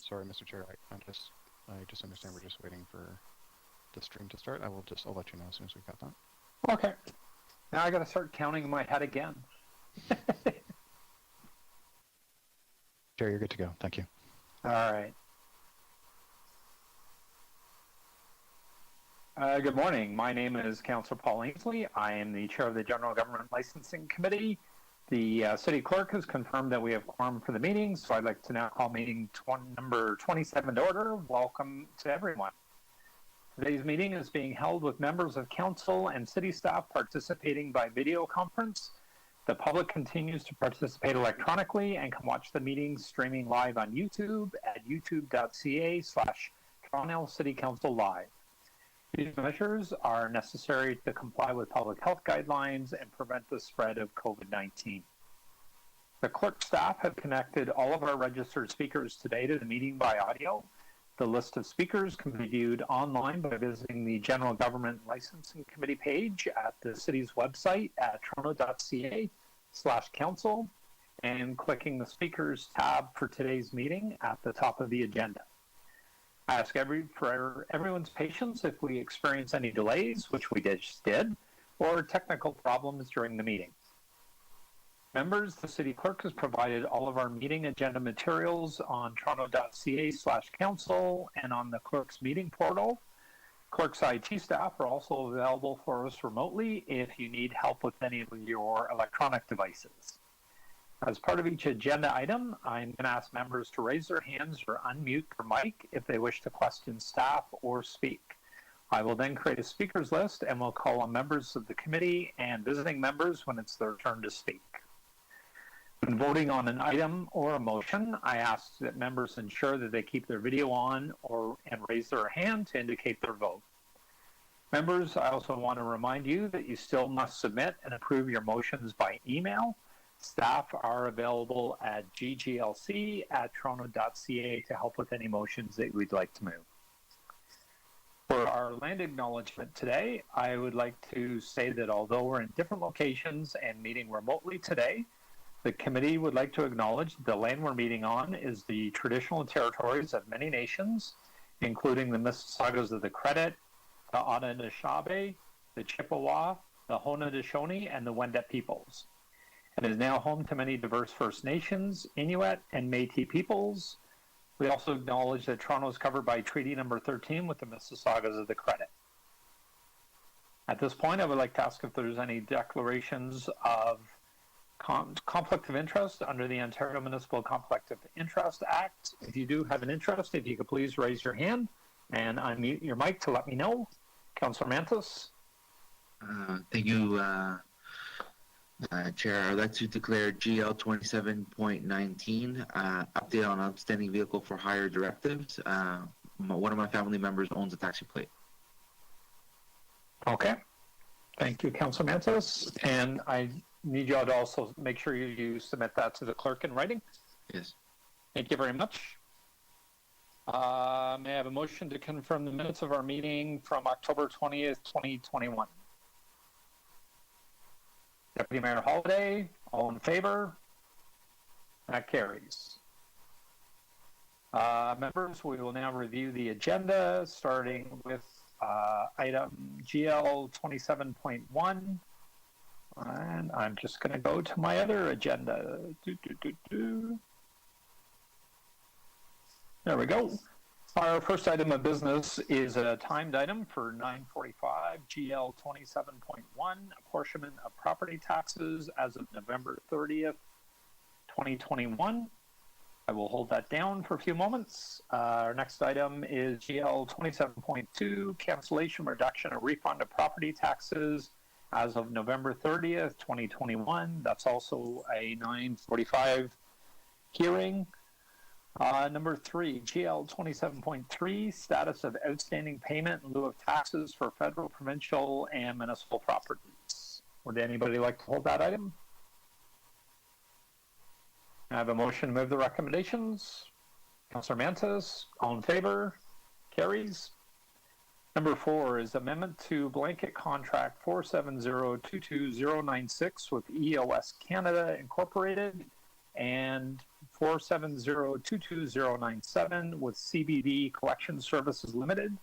sorry, Mr. Chair. I just understand we're just waiting for the stream to start. I'll let you know as soon as we've got that. Okay. Now I got to start counting in my head again. Chair, you're good to go. Thank you. All right. Good morning. My name is Councillor Paul Ainsley. I am the chair of the General Government Licensing Committee. The city clerk has confirmed that we have quorum for the meeting, so I'd like to now call meeting number 27 to order. Welcome to everyone. Today's meeting is being held with members of council and city staff participating by video conference. The public continues to participate electronically and can watch the meeting streaming live on YouTube at youtube.ca/Toronto City Council Live. These measures are necessary to comply with public health guidelines and prevent the spread of COVID-19. The clerk staff have connected all of our registered speakers today to the meeting by audio. The list of speakers can be viewed online by visiting the General Government Licensing Committee page at the city's website at toronto.ca/council and clicking the speakers tab for today's meeting at the top of the agenda. I ask for everyone's patience if we experience any delays, which we just did, or technical problems during the meeting. Members, the city clerk has provided all of our meeting agenda materials on toronto.ca/council and on the clerk's meeting portal. Clerk's IT staff are also available for us remotely if you need help with any of your electronic devices. As part of each agenda item, I'm going to ask members to raise their hands or unmute their mic if they wish to question staff or speak. I will then create a speakers list and will call on members of the committee and visiting members when it's their turn to speak. When voting on an item or a motion, I ask that members ensure that they keep their video on and raise their hand to indicate their vote. Members, I also want to remind you that you still must submit and approve your motions by email. Staff are available at gglc@toronto.ca to help with any motions that we'd like to move. For our land acknowledgement today, I would like to say that although we're in different locations and meeting remotely today, the committee would like to acknowledge the land we're meeting on is the traditional territories of many nations, including the Mississaugas of the Credit, the Anishinaabe, the Chippewa, the Haudenosaunee, and the Wendat peoples. It is now home to many diverse First Nations, Inuit, and Métis peoples. We also acknowledge that Toronto is covered by Treaty Number 13 with the Mississaugas of the Credit. At this point, I would like to ask if there's any declarations of conflict of interest under the Ontario Municipal Conflict of Interest Act. If you do have an interest, if you could please raise your hand and unmute your mic to let me know. Councillor Mantis. Thank you, Chair. I'd like to declare GL 27.19 update on outstanding vehicle for hire directives. One of my family members owns a taxi plate. Okay. Thank you, Councillor Mantis. And I need you all to also make sure you submit that to the clerk in writing. Yes. Thank you very much. May I have a motion to confirm the minutes of our meeting from October 20th, 2021? Deputy Mayor Holiday, all in favor? That carries. Members, we will now review the agenda, starting with item GL 27.1. And I'm just going to go to my other agenda. There we go. Our first item of business is a timed item for 9:45 GL 27.1, apportionment of property taxes as of November 30th, 2021. I will hold that down for a few moments. Our next item is GL 27.2, cancellation, reduction, or refund of property taxes as of November 30th, 2021. That's also a 9:45 hearing. Number 3, GL 27.3, status of outstanding payment in lieu of taxes for federal, provincial, and municipal properties. Would anybody like to hold that item? I have a motion to move the recommendations. Councillor Mantis, all in favor? Carries. Number 4 is amendment to blanket contract 470220096 with EOS Canada Incorporated and 470-22097 with CBD Collection Services Limited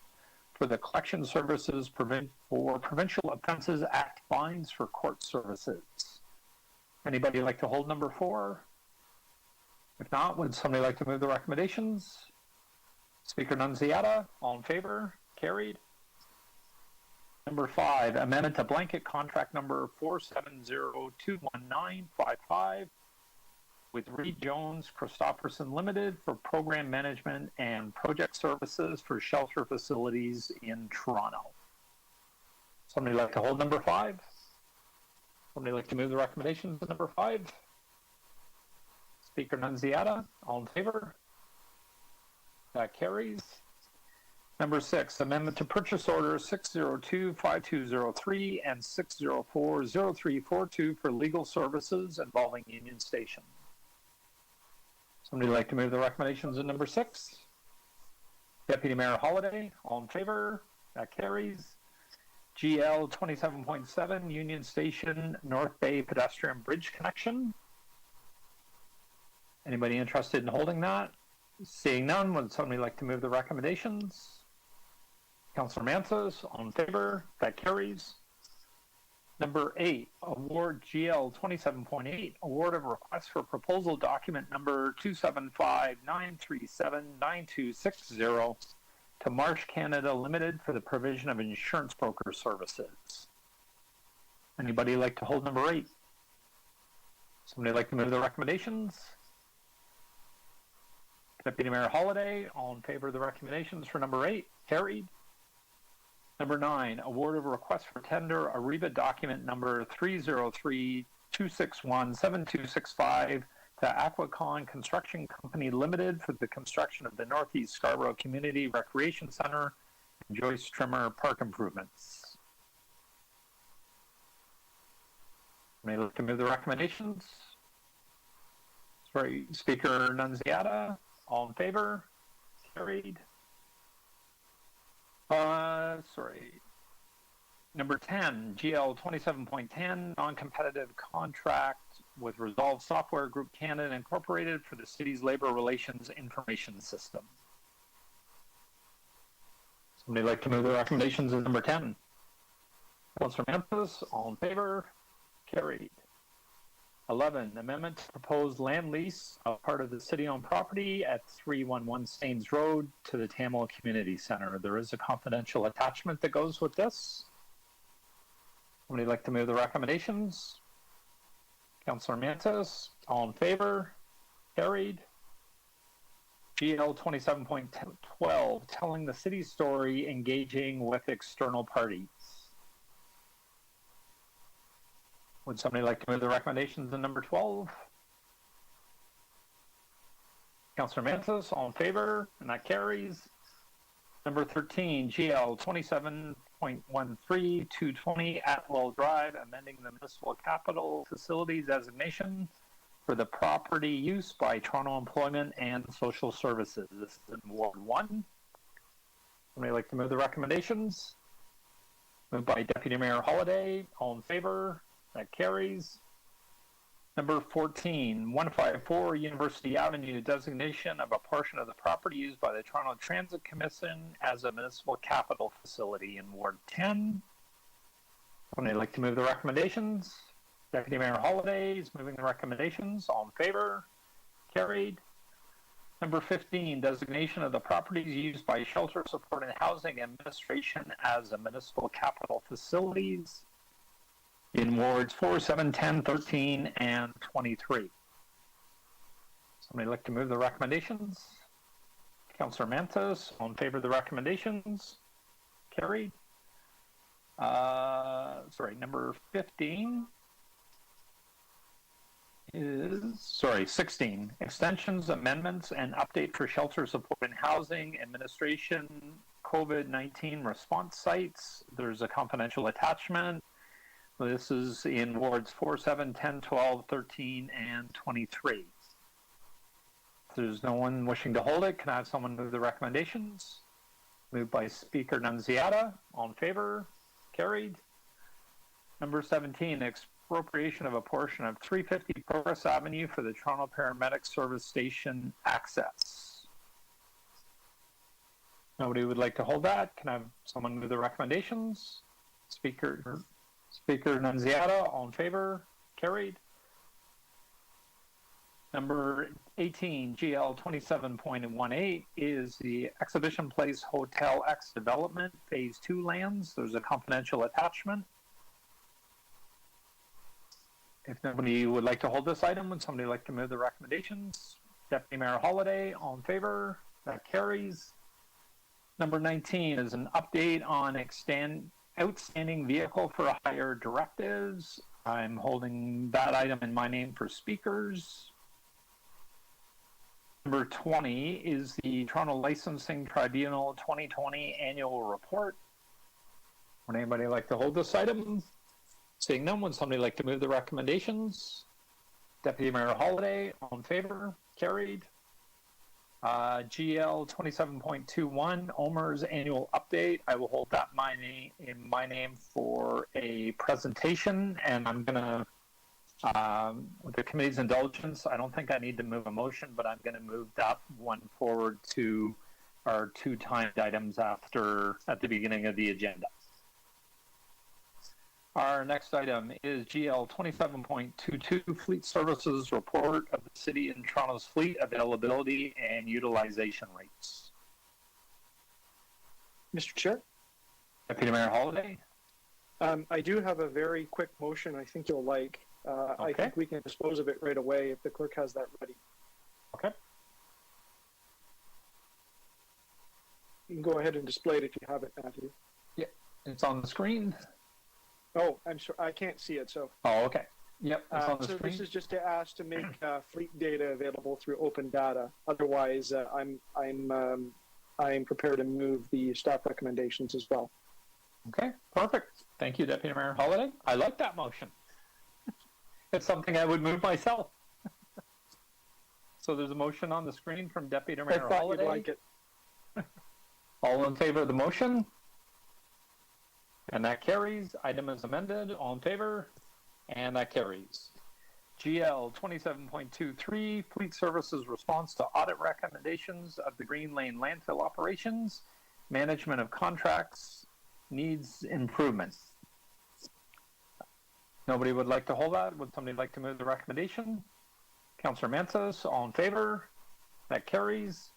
for the collection services for Provincial Offences Act fines for court services. Anybody like to hold number 4? If not, would somebody like to move the recommendations? Speaker Nunziata, all in favor? Carried. Number 5, amendment to blanket contract number 470-21955 with Reed Jones Christoffersen Limited for program management and project services for shelter facilities in Toronto. Somebody like to hold number 5? Somebody like to move the recommendations to number 5? Speaker Nunziata, all in favor? That carries. Number 6, amendment to purchase order 602-5203 and 604-0342 for legal services involving Union Station. Somebody like to move the recommendations in number 6? Deputy Mayor Holliday, all in favor? That carries. GL 27.7, Union Station, North Bay Pedestrian Bridge Connection. Anybody interested in holding that? Seeing none, would somebody like to move the recommendations? Councillor Manthos, all in favor? That carries. Number 8, award GL 27.8, award of request for proposal document number 275-937-9260 to Marsh Canada Limited for the provision of insurance broker services. Anybody like to hold number 8? Somebody like to move the recommendations? Deputy Mayor Holliday, all in favor of the recommendations for number 8? Carried. Number 9, award of request for tender Ariba document number 303-261-7265 to Aquicon Construction Company Limited for the construction of the Northeast Scarborough Community Recreation Center and Joyce Trimmer Park improvements. May I look to move the recommendations? Sorry, Speaker Nunziata, all in favor? Carried. Number 10, GL 27.10, non-competitive contract with Resolve Software Group Canada Incorporated for the city's labor relations information system. Somebody like to move the recommendations in number 10? Councillor Manthos, all in favor? Carried. 11, amendment to proposed land lease of part of the city-owned property at 311 Staines Road to the Tamil Community Center. There is a confidential attachment that goes with this. Somebody like to move the recommendations? Councillor Manthos, all in favor? Carried. GL 27.12, telling the city story, engaging with external parties. Would somebody like to move the recommendations in number 12? Councillor Manthos, all in favor? And that carries. Number 13, GL 27.13, 220 Attwell Drive, amending the Municipal Capital Facility designation for the property use by Toronto Employment and Social Services. This is in Ward 1. Somebody like to move the recommendations? Moved by Deputy Mayor Holliday, all in favor? That carries. Number 14, 154 University Avenue, designation of a portion of the property used by the Toronto Transit Commission as a municipal capital facility in Ward 10. Would I like to move the recommendations? Deputy Mayor Holliday is moving the recommendations. All in favor? Carried. Number 15, designation of the properties used by Shelter Support and Housing Administration as a municipal capital facilities in wards 4, 7, 10, 13, and 23. Somebody like to move the recommendations? Councillor Manthos, all in favor of the recommendations? Carried. Number 15 is, 16, extensions, amendments, and update for Shelter Support and Housing Administration COVID-19 response sites. There's a confidential attachment. This is in wards 4, 7, 10, 12, 13, and 23. If there's no one wishing to hold it, can I have someone move the recommendations? Moved by Speaker Nunziata. All in favor? Carried. Number 17, expropriation of a portion of 350 Progress Avenue for the Toronto Paramedic Service Station access. Nobody would like to hold that. Can I have someone move the recommendations? Speaker Nunziata, all in favor? Carried. Number 18, GL 27.18 is the Exhibition Place Hotel X Development Phase 2 lands. There's a confidential attachment. If nobody would like to hold this item, would somebody like to move the recommendations? Deputy Mayor Holliday, all in favor? That carries. Number 19 is an update on outstanding vehicle for hire directives. I'm holding that item in my name for speakers. Number 20 is the Toronto Licensing Tribunal 2020 Annual Report. Would anybody like to hold this item? Seeing none, would somebody like to move the recommendations? Deputy Mayor Holliday, all in favor? Carried. GL 27.21, OMERS Annual Update. I will hold that in my name for a presentation, and I'm going to with the committee's indulgence, I don't think I need to move a motion, but I'm going to move that one forward to our two timed items at the beginning of the agenda. Our next item is GL 27.22, Fleet Services Report of the City and Toronto's Fleet Availability and Utilization Rates. Mr. Chair? Deputy Mayor Holliday? I do have a very quick motion I think you'll like. I think we can dispose of it right away if the clerk has that ready. Okay. You can go ahead and display it if you have it, Matthew. Yeah, it's on the screen. Oh, I'm sorry, I can't see it, so. Oh, okay. Yep, it's on the so screen. this is just to ask to make fleet data available through open data. Otherwise, I'm prepared to move the staff recommendations as well. Okay, perfect. Thank you, Deputy Mayor Holliday. I like that motion. It's something I would move myself. So there's a motion on the screen from Deputy Mayor I thought Holliday. you'd like it. All in favor of the motion? And that carries. Item is amended. All in favor? And that carries. GL 27.23, Fleet Services Response to Audit Recommendations of the Green Lane Landfill Operations, Management of Contracts, Needs Improvement. Nobody would like to hold that. Would somebody like to move the recommendation? Councillor Mansos, all in favor? That carries.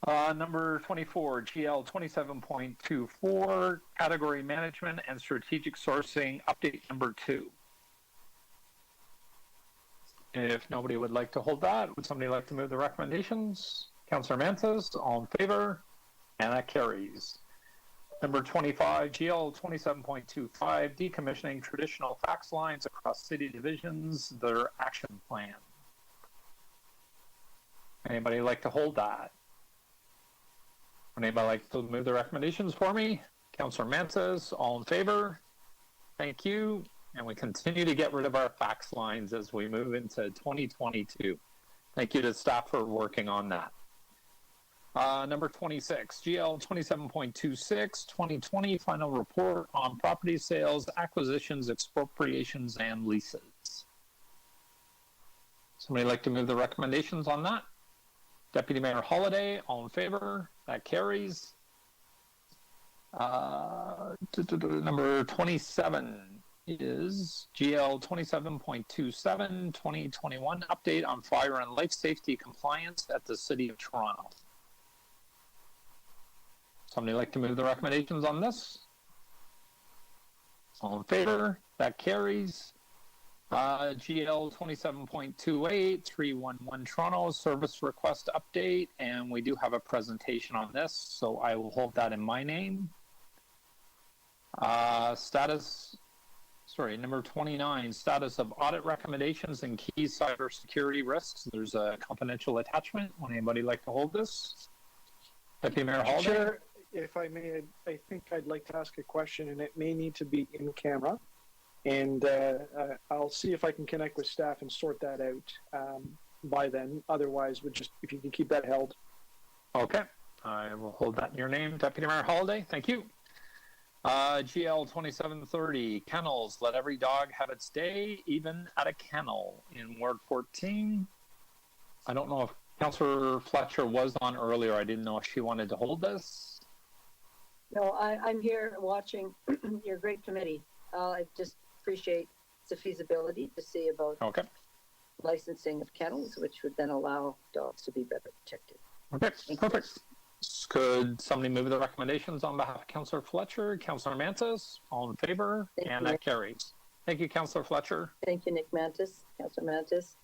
Number 24, GL 27.24, Category Management and Strategic Sourcing, Update number 2. If nobody would like to hold that, would somebody like to move the recommendations? Councillor Mansos, all in favor? And that carries. Number 25, GL 27.25, Decommissioning Traditional Fax Lines Across City Divisions, their action plan. Anybody like to hold that? Would anybody like to move the recommendations for me? Councillor Mansos, all in favor? Thank you. And we continue to get rid of our fax lines as we move into 2022. Thank you to staff for working on that. Number 26, GL 27.26, 2020 Final Report on Property Sales, Acquisitions, Expropriations, and Leases. Somebody like to move the recommendations on that? Deputy Mayor Holliday, all in favor? That carries. Number 27 is GL 27.27, 2021 Update on Fire and Life Safety Compliance at the City of Toronto. Somebody like to move the recommendations on this? All in favor? That carries. GL 27.28, 311 Toronto Service Request Update, and we do have a presentation on this, so I will hold that in my name. Number 29, Status of Audit Recommendations and Key Cybersecurity Risks. There's a confidential attachment. Would anybody like to hold this? Deputy Mayor Holliday? Chair, if I may, I think I'd like to ask a question, and it may need to be in camera. And I'll see if I can connect with staff and sort that out by then. Otherwise, if you can keep that held. Okay. I will hold that in your name, Deputy Mayor Holliday. Thank you. GL 2730, Kennels, let every dog have its day, even at a kennel in Ward 14. I don't know if Councillor Fletcher was on earlier. I didn't know if she wanted to hold this. No, I'm here watching your great committee. I just appreciate the feasibility to see about Okay. licensing of kennels, which would then allow dogs to be better protected. Okay, perfect. Could somebody move the recommendations on behalf of Councillor Fletcher? Councillor Mantis, all in favor? Thank And you, that Nick. carries. Thank you, Councillor Fletcher. Thank you, Nick Mantis, Councillor Mantis.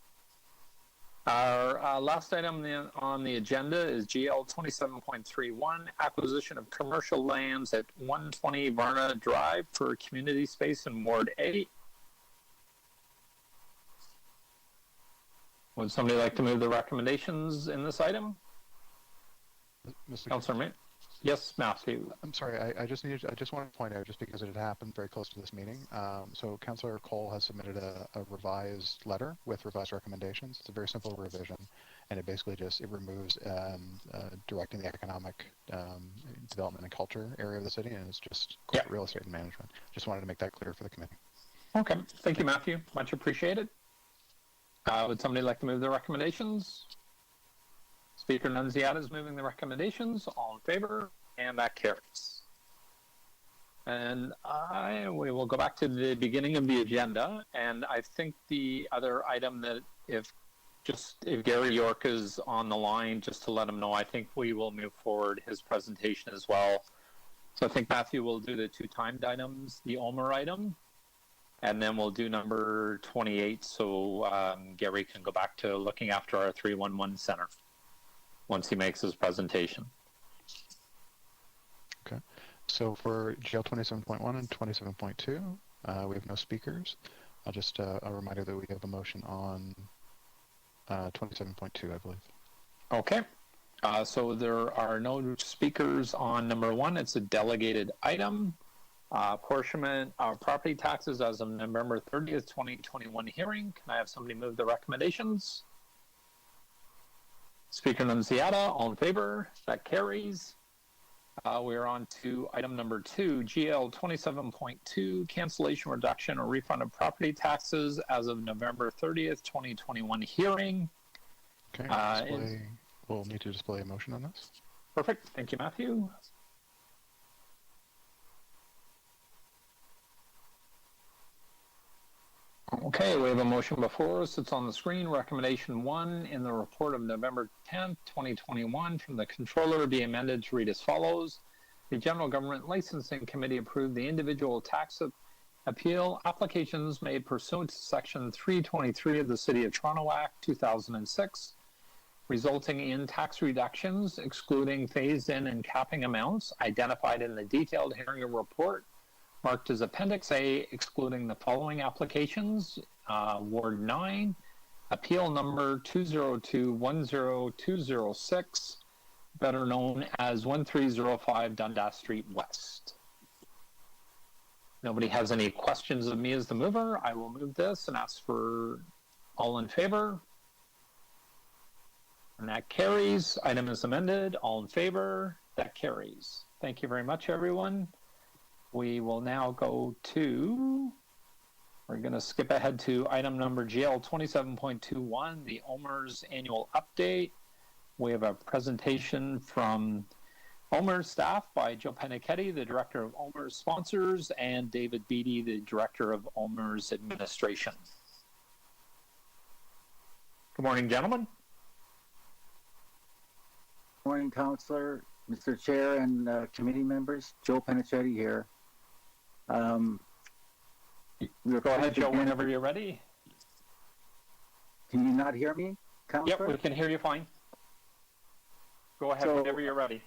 Our last item on the agenda is GL 27.31, acquisition of commercial lands at 120 Varna Drive for community space in Ward 8. Would somebody like to move the recommendations in this item? Mr. Councillor Mint? Yes, Matthew. I'm sorry, I just want to point out, just because it had happened very close to this meeting. So Councillor Cole has submitted a revised letter with revised recommendations. It's a very simple revision, and it basically it removes directing the economic development and culture area of the city, and it's just corporate real estate and management. Just wanted to make that clear for the committee. Okay, thank you, Matthew. Much appreciated. Would somebody like to move the recommendations? Speaker Nunziata is moving the recommendations. All in favor? And that carries. And we will go back to the beginning of the agenda. And I think the other item that if Gary York is on the line, just to let him know, I think we will move forward his presentation as well. So I think Matthew will do the two timed items, the OMER item, and then we'll do number 28. So Gary can go back to looking after our 311 center once he makes his presentation. Okay. So for GL 27.1 and 27.2, we have no speakers. I'll just a reminder that we have a motion on 27.2, I believe. Okay. So there are no speakers on number 1. It's a delegated item. Apportionment of property taxes as of November 30th, 2021 hearing. Can I have somebody move the recommendations? Speaker Nunziata, all in favor? That carries. We're on to item number 2, GL 27.2, cancellation, reduction, or refund of property taxes as of November 30th, 2021 hearing. Okay, we'll need to display a motion on this. Perfect. Thank you, Matthew. Okay, we have a motion before us. It's on the screen. Recommendation 1 in the report of November 10th, 2021 from the Controller be amended to read as follows. The General Government Licensing Committee approved the individual tax appeal applications made pursuant to Section 323 of the City of Toronto Act 2006, resulting in tax reductions, excluding phased-in and capping amounts identified in the detailed hearing report marked as Appendix A, excluding the following applications. Ward 9, Appeal Number 202-10206, better known as 1305 Dundas Street West. Nobody has any questions of me as the mover. I will move this and ask for all in favor. And that carries. Item is amended. All in favor. That carries. Thank you very much, everyone. We will now go to, we're going to skip ahead to item number GL 27.21, the OMERS annual update. We have a presentation from OMERS staff by Joe Panichetti, the Director of OMERS Sponsors, and David Beattie, the Director of OMERS Administration. Good morning, gentlemen. Good morning, Councillor, Mr. Chair, and committee members. Joe Panichetti here. Go ahead, Joe, whenever you're ready. Can you not hear me, Councillor? Yep, we can hear you fine. Go ahead whenever you're ready.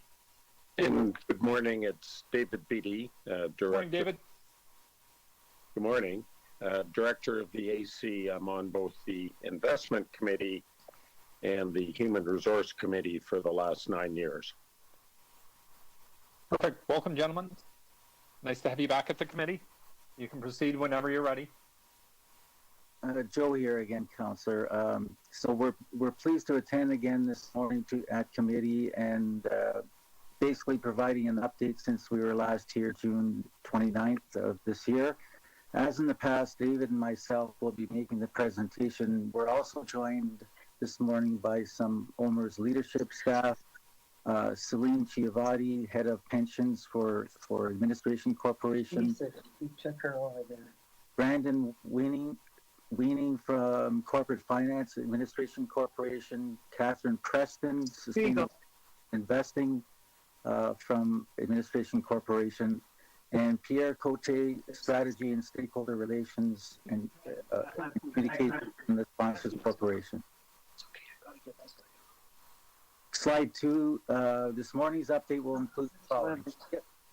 And good morning, it's David Beattie, Director. Good morning, David. Good morning. Director of the AC. I'm on both the Investment Committee and the Human Resource Committee for the last 9 years. Perfect. Welcome, gentlemen. Nice to have you back at the committee. You can proceed whenever you're ready. Joe here again, Councillor. So we're pleased to attend again this morning at committee and basically providing an update since we were last here, June 29th of this year. As in the past, David and myself will be making the presentation. We're also joined this morning by some OMERS leadership staff, Celine Chiavati, head of pensions for Administration Corporation. We took her over there. Brandon Weaning from Corporate Finance Administration Corporation. Catherine Preston, Sustainable Investing from Administration Corporation. And Pierre Cote, Strategy and Stakeholder Relations and Communication from the Sponsors Corporation. Slide 2, this morning's update will include the following.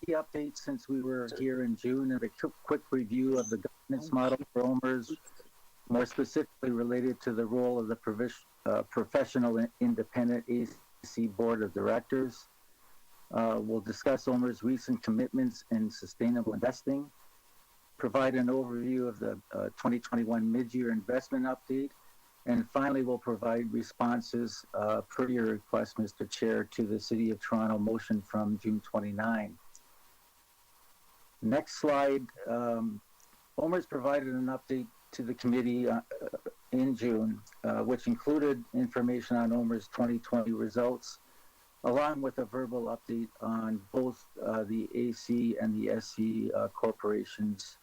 Key updates since we were here in June, and a quick review of the governance model for OMERS, more specifically related to the role of the Professional Independent AC Board of Directors. We'll discuss OMERS' recent commitments in sustainable investing, provide an overview of the 2021 mid-year investment update, and finally we'll provide responses per your request, Mr. Chair, to the City of Toronto motion from June 29. Next slide. OMERS provided an update to the committee in June, which included information on OMERS 2020 results, along with a verbal update on both the AC and the SC corporations.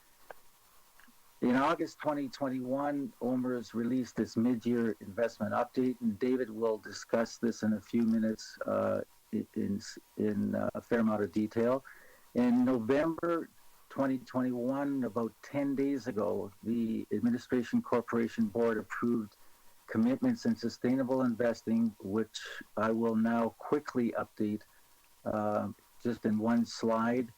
In August 2021, OMERS released its mid-year investment update, and David will discuss this in a few minutes in a fair amount of detail. In November 2021, about 10 days ago, the Administration Corporation Board approved commitments in sustainable investing, which I will now quickly update just in one slide.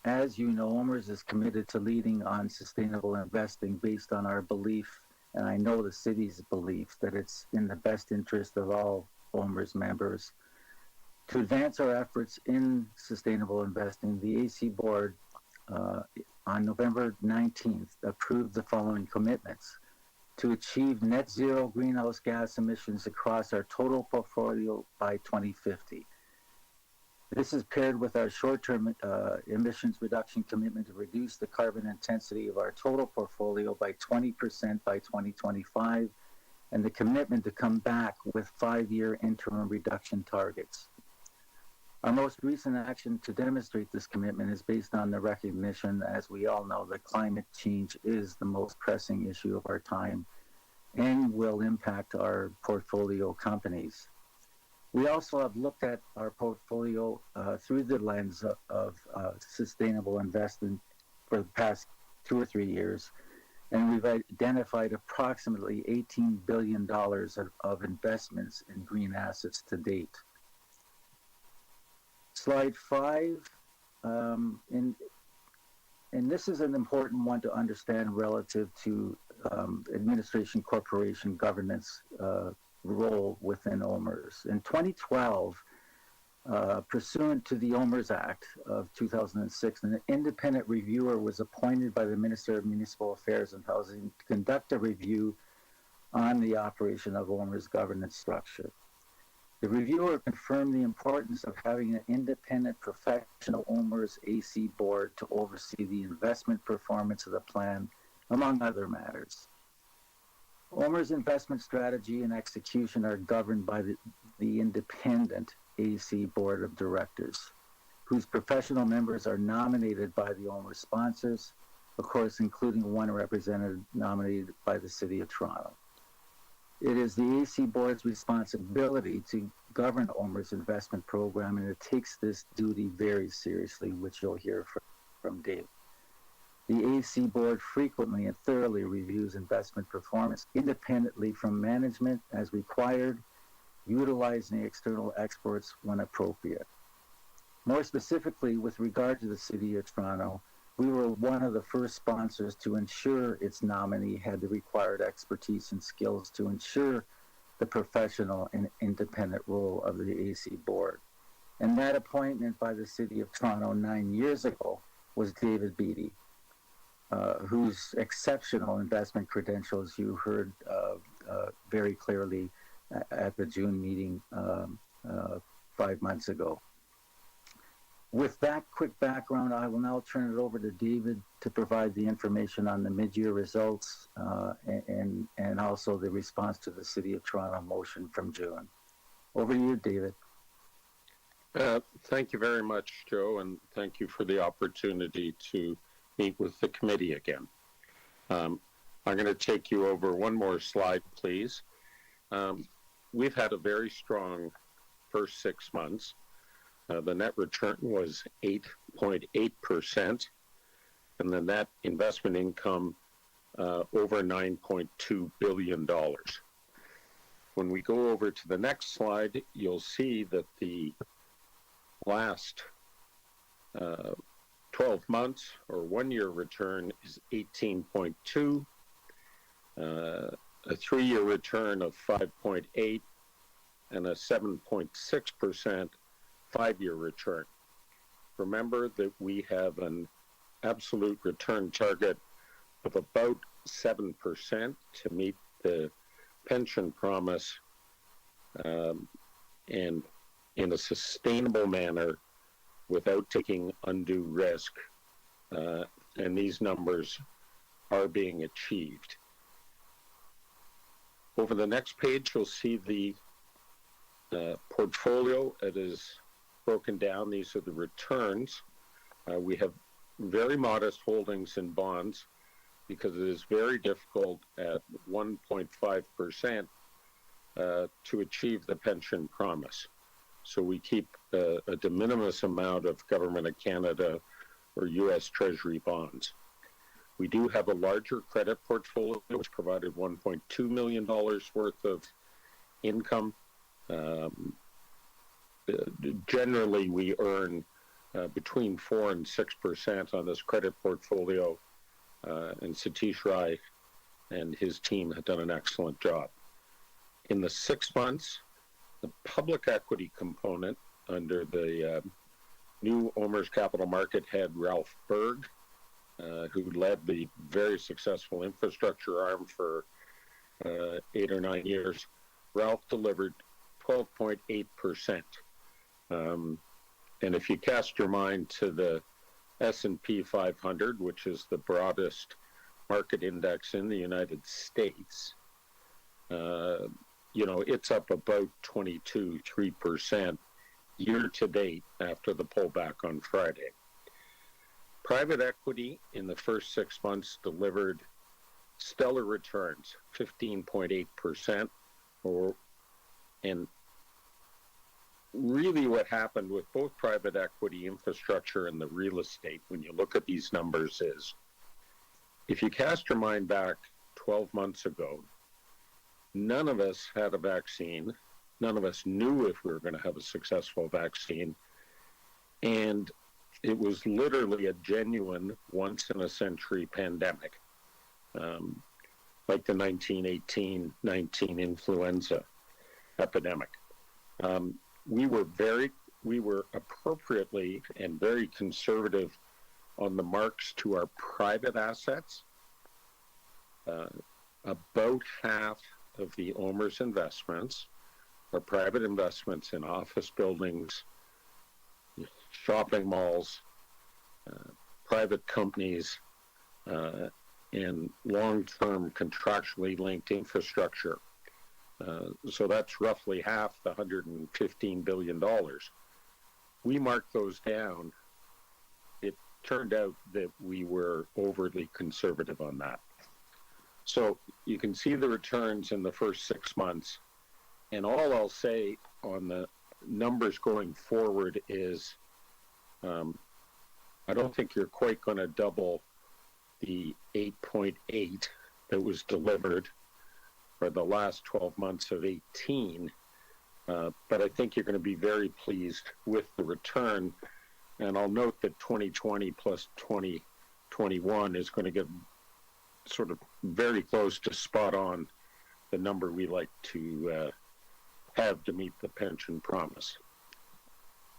As you know, OMERS is committed to leading on sustainable investing based on our belief, and I know the city's belief, that it's in the best interest of all OMERS members. To advance our efforts in sustainable investing, the AC Board on November 19th approved the following commitments: to achieve net zero greenhouse gas emissions across our total portfolio by 2050. This is paired with our short-term emissions reduction commitment to reduce the carbon intensity of our total portfolio by 20% by 2025, and the commitment to come back with 5-year interim reduction targets. Our most recent action to demonstrate this commitment is based on the recognition, as we all know, that climate change is the most pressing issue of our time and will impact our portfolio companies. We also have looked at our portfolio through the lens of sustainable investing for the past 2 or 3 years, and we've identified approximately $18 billion of investments in green assets to date. Slide 5, and this is an important one to understand relative to Administration Corporation governance role within OMERS. In 2012, pursuant to the OMERS Act of 2006, an independent reviewer was appointed by the Minister of Municipal Affairs and Housing to conduct a review on the operation of OMERS governance structure. The reviewer confirmed the importance of having an independent professional OMERS AC board to oversee the investment performance of the plan, among other matters. OMERS investment strategy and execution are governed by the independent AC board of directors, whose professional members are nominated by the OMERS sponsors, of course, including one representative nominated by the City of Toronto. It is the AC Board's responsibility to govern OMERS investment program, and it takes this duty very seriously, which you'll hear from Dave. The AC Board frequently and thoroughly reviews investment performance independently from management as required, utilizing external experts when appropriate. More specifically, with regard to the City of Toronto, we were one of the first sponsors to ensure its nominee had the required expertise and skills to ensure the professional and independent role of the AC Board. And that appointment by the City of Toronto 9 years ago was David Beattie, whose exceptional investment credentials you heard very clearly at the June meeting 5 months ago. With that quick background, I will now turn it over to David to provide the information on the mid-year results and also the response to the City of Toronto motion from June. Over to you, David. Thank you very much, Joe, and thank you for the opportunity to meet with the committee again. I'm going to take you over one more slide, please. We've had a very strong first 6 months. The net return was 8.8%, and the net investment income over $9.2 billion. When we go over to the next slide, you'll see that the last 12 months or 1 year return is 18.2, a 3-year return of 5.8, and a 7.6% 5-year return. Remember that we have an absolute return target of about 7% to meet the pension promise and in a sustainable manner without taking undue risk. And these numbers are being achieved. Over the next page, you'll see the portfolio. It is broken down. These are the returns. We have very modest holdings in bonds because it is very difficult at 1.5% to achieve the pension promise. So we keep a de minimis amount of Government of Canada or U.S. Treasury bonds. We do have a larger credit portfolio, which provided $1.2 million worth of income. Generally, we earn between 4 and 6% on this credit portfolio, and Satish Rai and his team have done an excellent job. In the 6 months, the public equity component under the new OMERS capital market head, Ralph Berg, who led the very successful infrastructure arm for 8 or 9 years. Ralph delivered 12.8%. And if you cast your mind to the S&P 500, which is the broadest market index in the United States, it's up about 3% year to date after the pullback on Friday. Private equity in the first 6 months delivered stellar returns, 15.8%, and really what happened with both private equity, infrastructure, and the real estate, when you look at these numbers, is if you cast your mind back 12 months ago, none of us had a vaccine. None of us knew if we were going to have a successful vaccine. And it was literally a genuine once-in-a-century pandemic, like the 1918-19 influenza epidemic. We were appropriately and very conservative on the marks to our private assets. About half of the OMERS investments are private investments in office buildings, shopping malls, private companies, and long-term contractually linked infrastructure. So that's roughly half the $115 billion. We marked those down. It turned out that we were overly conservative on that. So you can see the returns in the first 6 months. And all I'll say on the numbers going forward is I don't think you're quite going to double the 8.8 that was delivered for the last 12 months of 18, but I think you're going to be very pleased with the return. And I'll note that 2020 plus 2021 is going to get sort of very close to spot on the number we like to have to meet the pension promise.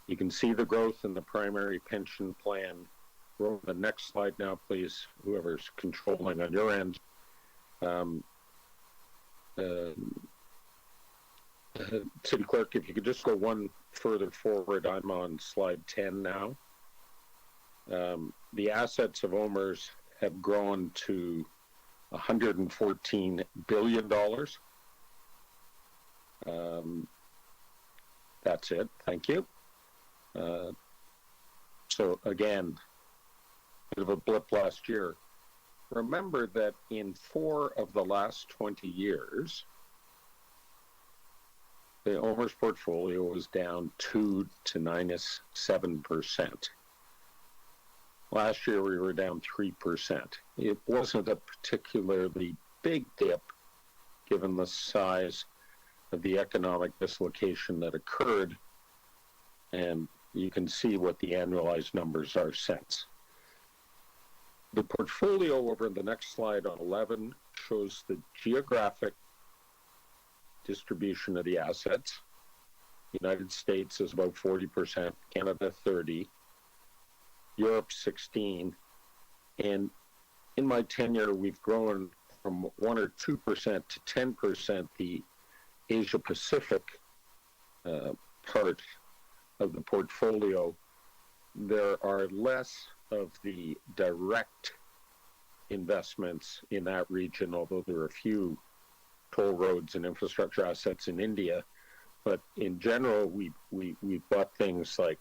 You can see the growth in the primary pension plan. Roll the next slide now, please, whoever's controlling on your end. City Clerk, if you could just go one further forward, I'm on slide 10 now. The assets of OMERS have grown to $114 billion. That's it. Thank you. So again, bit of a blip last year. Remember that in 4 of the last 20 years, the OMERS portfolio was down 2 to -7%. Last year we were down 3%. It wasn't a particularly big dip given the size of the economic dislocation that occurred, and you can see what the annualized numbers are since. The portfolio over the next slide on 11 shows the geographic distribution of the assets. United States is about 40%, Canada 30%, Europe 16%, and in my tenure we've grown from 1 or 2% to 10% the Asia Pacific part of the portfolio. There are less of the direct investments in that region, although there are a few toll roads and infrastructure assets in India. But in general, we bought things like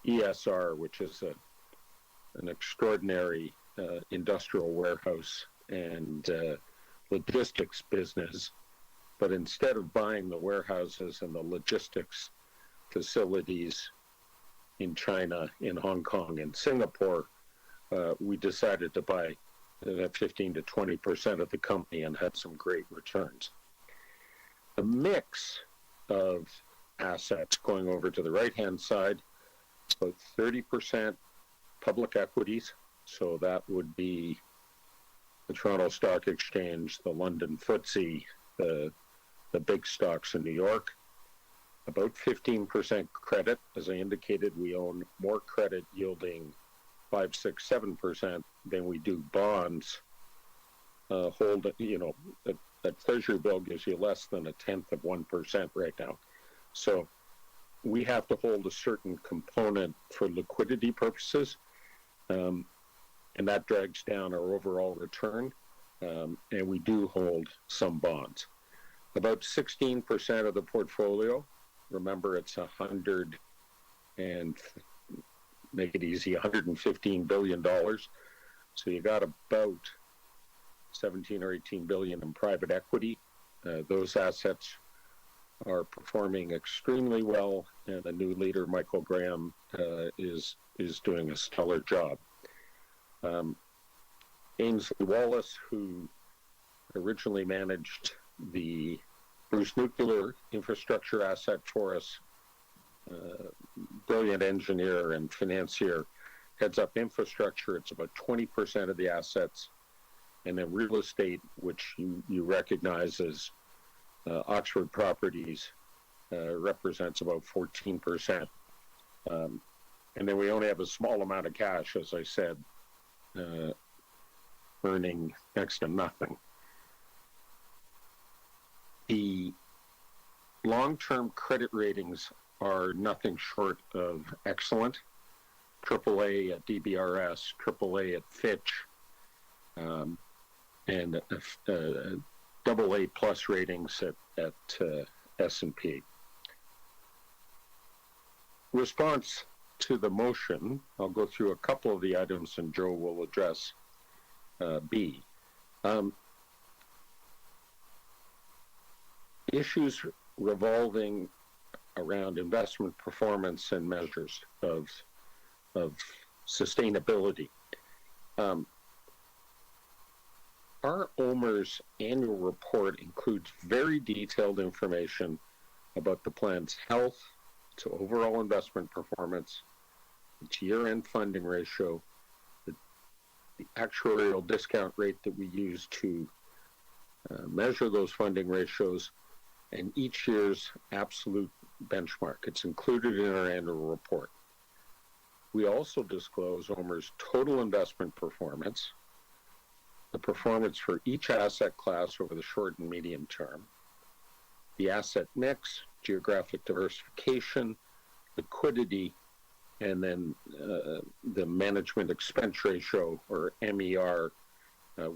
ESR, which is an extraordinary industrial warehouse and logistics business. But instead of buying the warehouses and the logistics facilities in China, in Hong Kong, and Singapore, we decided to buy 15 to 20% of the company and had some great returns. The mix of assets going over to the right-hand side, about 30% public equities, so that would be the Toronto Stock Exchange, the London FTSE, the big stocks in New York. About 15% credit. As I indicated, we own more credit yielding 5, 6, 7% than we do bonds. That treasury bill gives you less than 0.1% right now. So we have to hold a certain component for liquidity purposes, and that drags down our overall return, and we do hold some bonds. About 16% of the portfolio, remember it's $115 billion. So you got about 17 or 18 billion in private equity. Those assets are performing extremely well, and the new leader, Michael Graham, is doing a stellar job. Ainsley Wallace, who originally managed the Bruce Nuclear infrastructure asset for us, brilliant engineer and financier, heads up infrastructure. It's about 20% of the assets. And then real estate, which you recognize as Oxford Properties, represents about 14%. And then we only have a small amount of cash, as I said, earning next to nothing. The long-term credit ratings are nothing short of excellent. AAA at DBRS, AAA at Fitch, and AA plus ratings at S&P. Response to the motion, I'll go through a couple of the items and Joe will address B. Issues revolving around investment performance and measures of sustainability. Our OMERS annual report includes very detailed information about the plan's health, its overall investment performance, its year-end funding ratio, the actuarial discount rate that we use to measure those funding ratios, and each year's absolute benchmark. It's included in our annual report. We also disclose OMERS' total investment performance, the performance for each asset class over the short and medium term, the asset mix, geographic diversification, liquidity, and then the management expense ratio, or MER,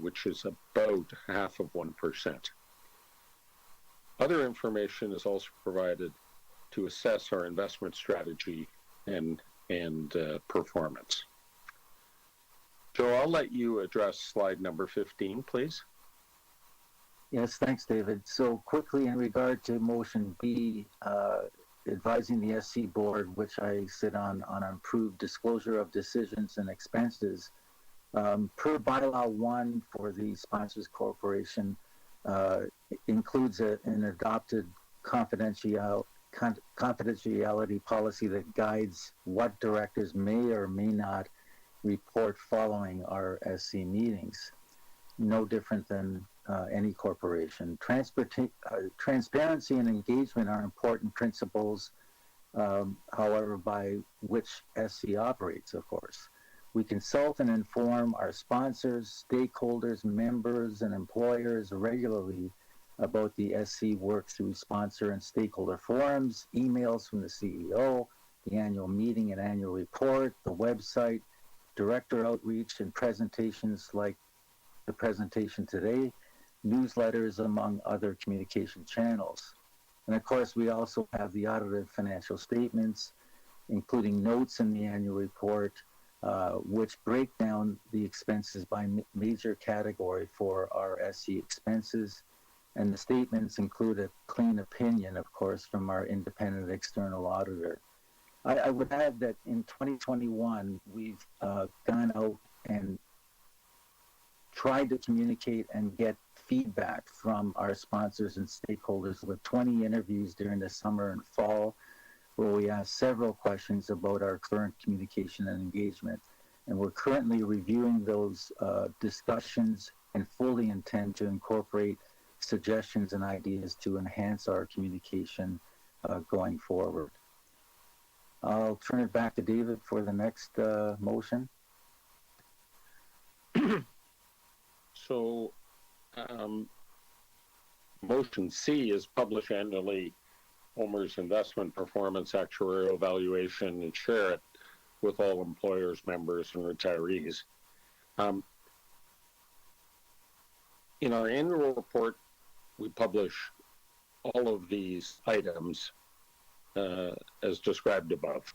which is about 0.5%. Other information is also provided to assess our investment strategy and performance. Joe, I'll let you address slide number 15, please. Yes, thanks, David. So quickly in regard to motion B, advising the SC board, which I sit on improved disclosure of decisions and expenses, per bylaw 1 for the Sponsors Corporation, includes an adopted confidentiality policy that guides what directors may or may not report following our SC meetings. No different than any corporation. Transparency and engagement are important principles, however, by which SC operates, of course. We consult and inform our sponsors, stakeholders, members, and employers regularly about the SC work through sponsor and stakeholder forums, emails from the CEO, the annual meeting and annual report, the website, director outreach, and presentations like the presentation today, newsletters, among other communication channels. And of course, we also have the audited financial statements, including notes in the annual report, which break down the expenses by major category for our SC expenses. And the statements include a clean opinion, of course, from our independent external auditor. I would add that in 2021, we've gone out and tried to communicate and get feedback from our sponsors and stakeholders with 20 interviews during the summer and fall, where we asked several questions about our current communication and engagement. And we're currently reviewing those discussions and fully intend to incorporate suggestions and ideas to enhance our communication going forward. I'll turn it back to David for the next motion. So, motion C is publish annually OMERS investment performance actuarial evaluation and share it with all employers, members, and retirees. In our annual report, we publish all of these items as described above.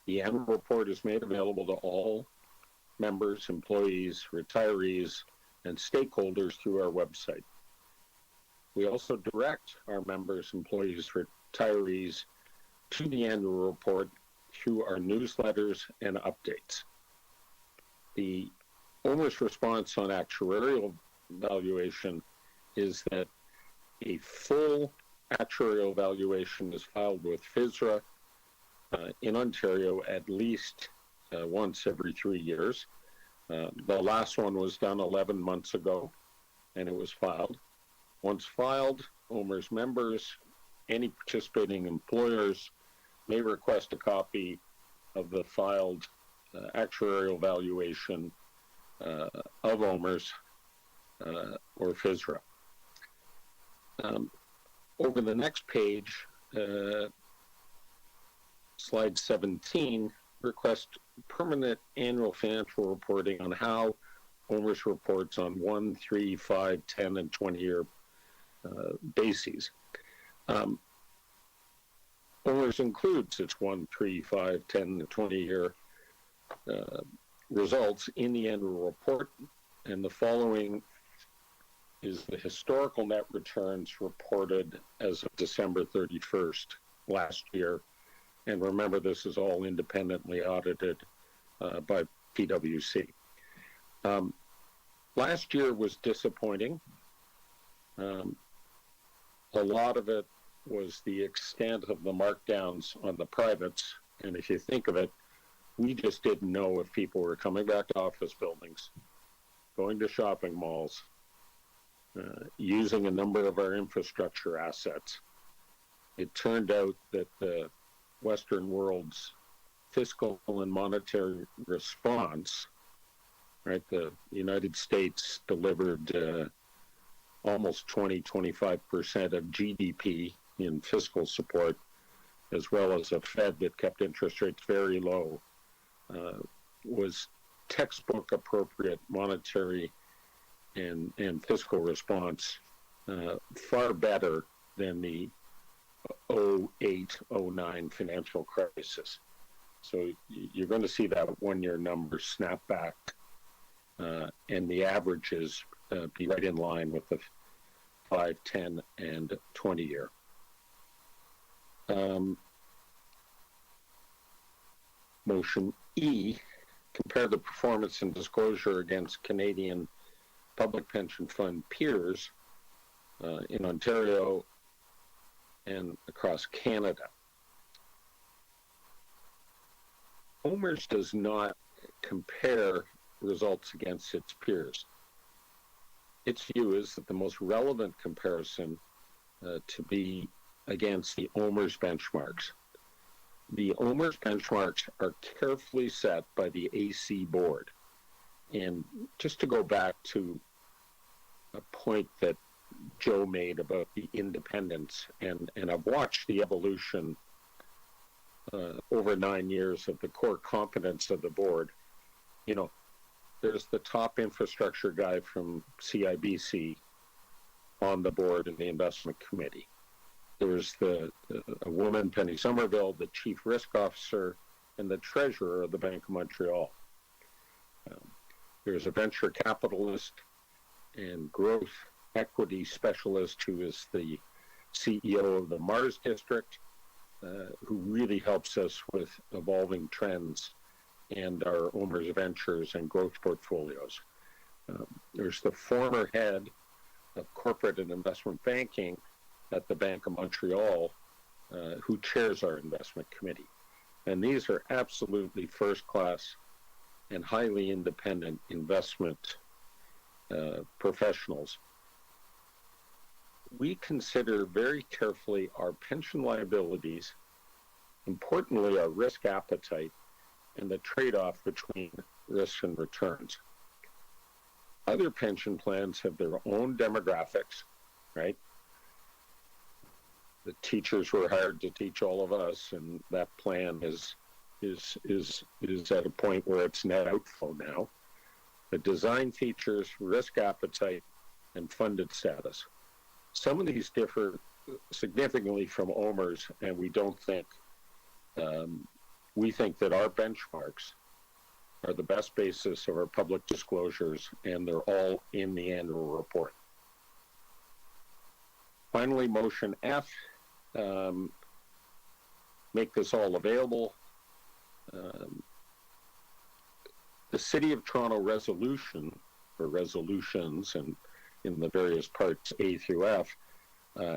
The annual report is made available to all members, employees, retirees, and stakeholders through our website. We also direct our members, employees, retirees to the annual report through our newsletters and updates. The OMERS response on actuarial valuation is that a full actuarial valuation is filed with FSRA in Ontario at least once every 3 years. The last one was done 11 months ago, and it was filed. Once filed, OMERS members, any participating employers may request a copy of the filed actuarial valuation of OMERS or FSRA. Over the next page, slide 17, request permanent annual financial reporting on how OMERS reports on 1, 3, 5, 10, and 20-year bases. OMERS includes its 1, 3, 5, 10, and 20-year results in the annual report, and the following is the historical net returns reported as of December 31st last year. And remember, this is all independently audited by PwC. Last year was disappointing. A lot of it was the extent of the markdowns on the privates. And if you think of it, we just didn't know if people were coming back to office buildings, going to shopping malls, using a number of our infrastructure assets. It turned out that the Western world's fiscal and monetary response, right, the United States delivered almost 20-25% of GDP in fiscal support, as well as a Fed that kept interest rates very low, was textbook appropriate monetary and fiscal response, far better than the 08-09 financial crisis. So you're going to see that one-year number snap back, and the averages be right in line with the 5, 10, and 20-year. Motion E, compare the performance and disclosure against Canadian public pension fund peers in Ontario and across Canada. OMERS does not compare results against its peers. Its view is that the most relevant comparison to be against the OMERS benchmarks. The OMERS benchmarks are carefully set by the AC board. And just to go back to a point that Joe made about the independence, and I've watched the evolution over 9 years of the core competence of the board. You know, there's the top infrastructure guy from CIBC on the board in the investment committee. There's a woman, Penny Somerville, the chief risk officer and the treasurer of the Bank of Montreal. There's a venture capitalist and growth equity specialist who is the CEO of the Mars district, who really helps us with evolving trends and our OMERS ventures and growth portfolios. There's the former head of corporate and investment banking at the Bank of Montreal, who chairs our investment committee. And these are absolutely first-class and highly independent investment professionals. We consider very carefully our pension liabilities, importantly our risk appetite, and the trade-off between risks and returns. Other pension plans have their own demographics, right? The teachers were hired to teach all of us, and that plan is at a point where it's net outflow now. The design features, risk appetite, and funded status. Some of these differ significantly from OMERS, and we don't think, we think that our benchmarks are the best basis of our public disclosures, and they're all in the annual report. Finally, motion F, make this all available. The City of Toronto resolution, or resolutions, and in the various parts A through F,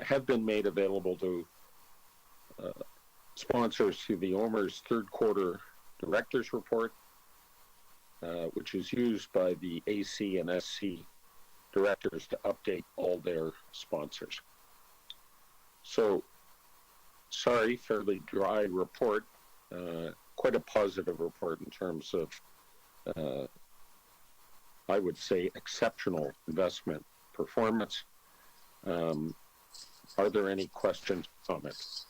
have been made available to sponsors through the OMERS third quarter director's report, which is used by the AC and SC directors to update all their sponsors. So, sorry, fairly dry report, quite a positive report in terms of, I would say, exceptional investment performance. Are there any questions or comments?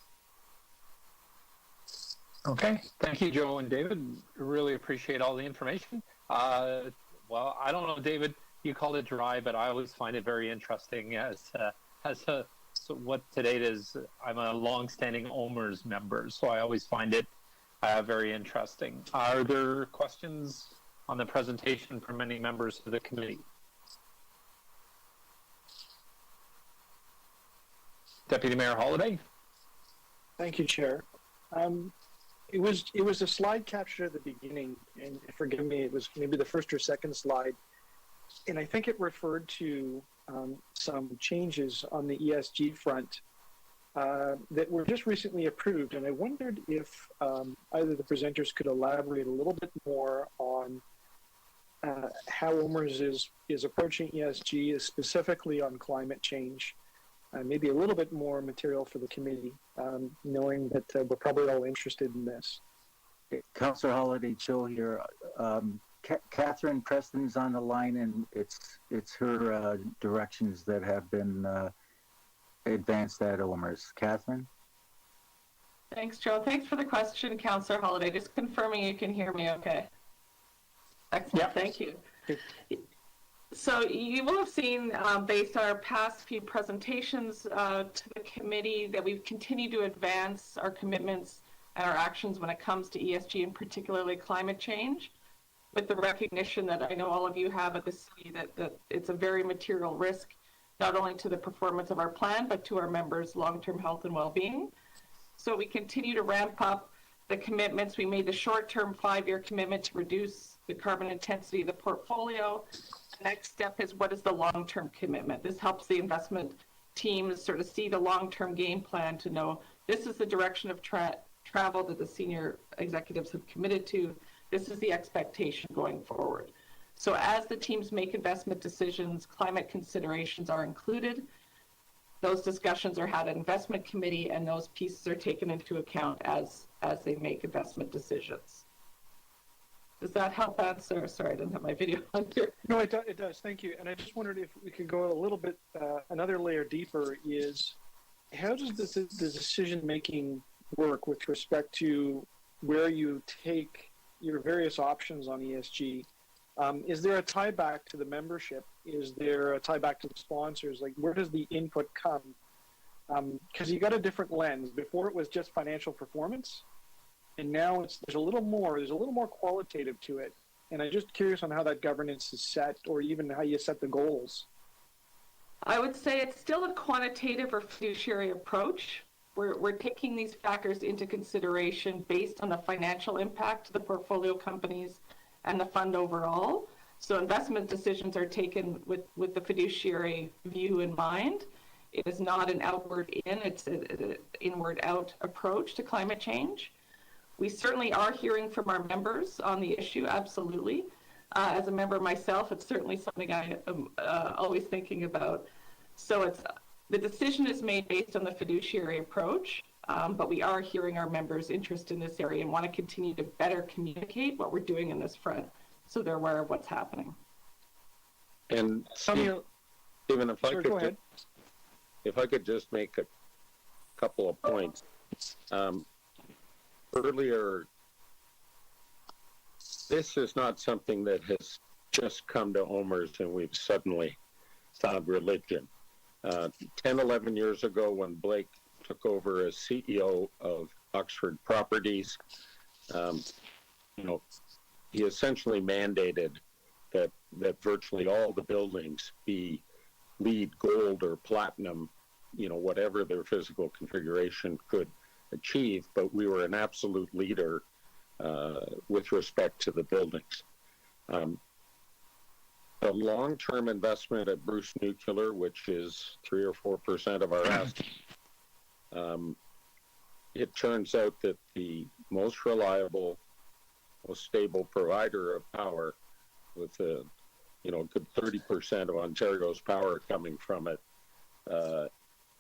Okay, thank you, Joe and David. Really appreciate all the information. Well, I don't know, David, you called it dry, but I always find it very interesting so what to date is, I'm a long-standing OMERS member, so I always find it very interesting. Are there questions on the presentation from any members of the committee? Deputy Mayor Holliday? Thank you, Chair. It was a slide captured at the beginning, and forgive me, it was maybe the first or second slide, and I think it referred to some changes on the ESG front that were just recently approved, and I wondered if either the presenters could elaborate a little bit more on how OMERS is approaching ESG, specifically on climate change. Maybe a little bit more material for the committee, knowing that we're probably all interested in this. Councillor Holliday, Joe here. Catherine Preston's on the line, and it's her directions that have been advance that, OMERS. Catherine? Thanks, Joe. Thanks for the question, Councillor Holiday. Just confirming you can hear me okay. Excellent, thank you. So you will have seen, based on our past few presentations to the committee, that we've continued to advance our commitments and our actions when it comes to ESG, and particularly climate change, with the recognition that I know all of you have at the city that it's a very material risk, not only to the performance of our plan, but to our members' long-term health and well-being. So we continue to ramp up the commitments. We made the short-term 5-year commitment to reduce the carbon intensity of the portfolio. The next step is, what is the long-term commitment? This helps the investment teams sort of see the long-term game plan to know this is the direction of travel that the senior executives have committed to. This is the expectation going forward. So as the teams make investment decisions, climate considerations are included. Those discussions are had at investment committee, and those pieces are taken into account as they make investment decisions. Does that help answer? Sorry, I didn't have my video on here. No, it does. Thank you. And I just wondered if we could go a little bit, another layer deeper is, how does the decision-making work with respect to where you take your various options on ESG? Is there a tie back to the membership? Is there a tie back to the sponsors? Like, where does the input come? Because you got a different lens. Before it was just financial performance, and now there's a little more qualitative to it. And I'm just curious on how that governance is set, or even how you set the goals. I would say it's still a quantitative or fiduciary approach. We're taking these factors into consideration based on the financial impact to the portfolio companies and the fund overall. So investment decisions are taken with the fiduciary view in mind. It is not an outward in, it's an inward out approach to climate change. We certainly are hearing from our members on the issue, absolutely. As a member myself, it's certainly something I am always thinking about. So the decision is made based on the fiduciary approach, but we are hearing our members' interest in this area and want to continue to better communicate what we're doing in this front, so they're aware of what's happening. And Stephen, if I could just make a couple of points. Earlier, this is not something that has just come to OMERS and we've suddenly found religion. 10, 11 years ago, when Blake took over as CEO of Oxford Properties, he essentially mandated that virtually all the buildings be LEED Gold or Platinum, whatever their physical configuration could achieve, but we were an absolute leader with respect to the buildings. The long-term investment at Bruce Nuclear, which is 3 or 4% of our assets, it turns out that the most reliable, most stable provider of power, with a good 30% of Ontario's power coming from it,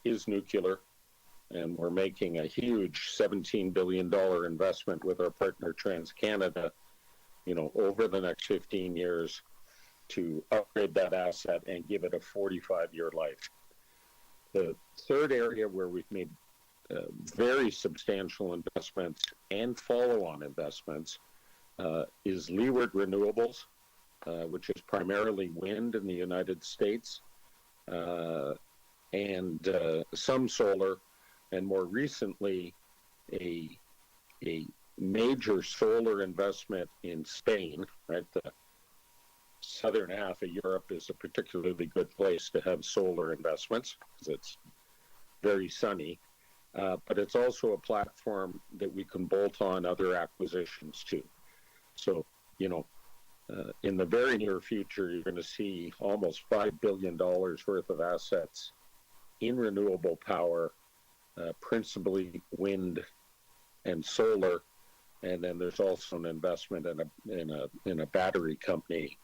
is nuclear. And we're making a huge $17 billion investment with our partner TransCanada, over the next 15 years to upgrade that asset and give it a 45-year life. The third area where we've made very substantial investments and follow-on investments is leeward renewables, which is primarily wind in the United States, and some solar, and more recently, a major solar investment in Spain, right? The southern half of Europe is a particularly good place to have solar investments because it's very sunny, but it's also a platform that we can bolt on other acquisitions to. So, in the very near future, you're going to see almost $5 billion worth of assets in renewable power, principally wind and solar, and then there's also an investment in a battery company,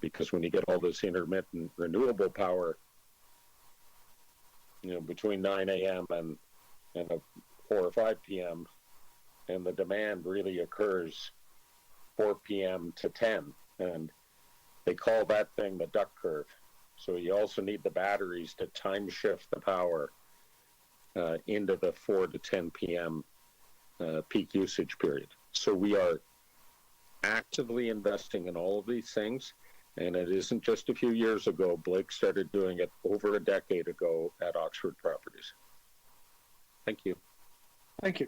because when you get all this intermittent renewable power, between 9 a.m. and 4 or 5 p.m., and the demand really occurs 4 p.m. to 10, and they call that thing the duck curve. So you also need the batteries to time shift the power into the 4 to 10 p.m. Peak usage period. So we are actively investing in all of these things, and it isn't just a few years ago. Blake started doing it over a decade ago at Oxford Properties. Thank you. Thank you.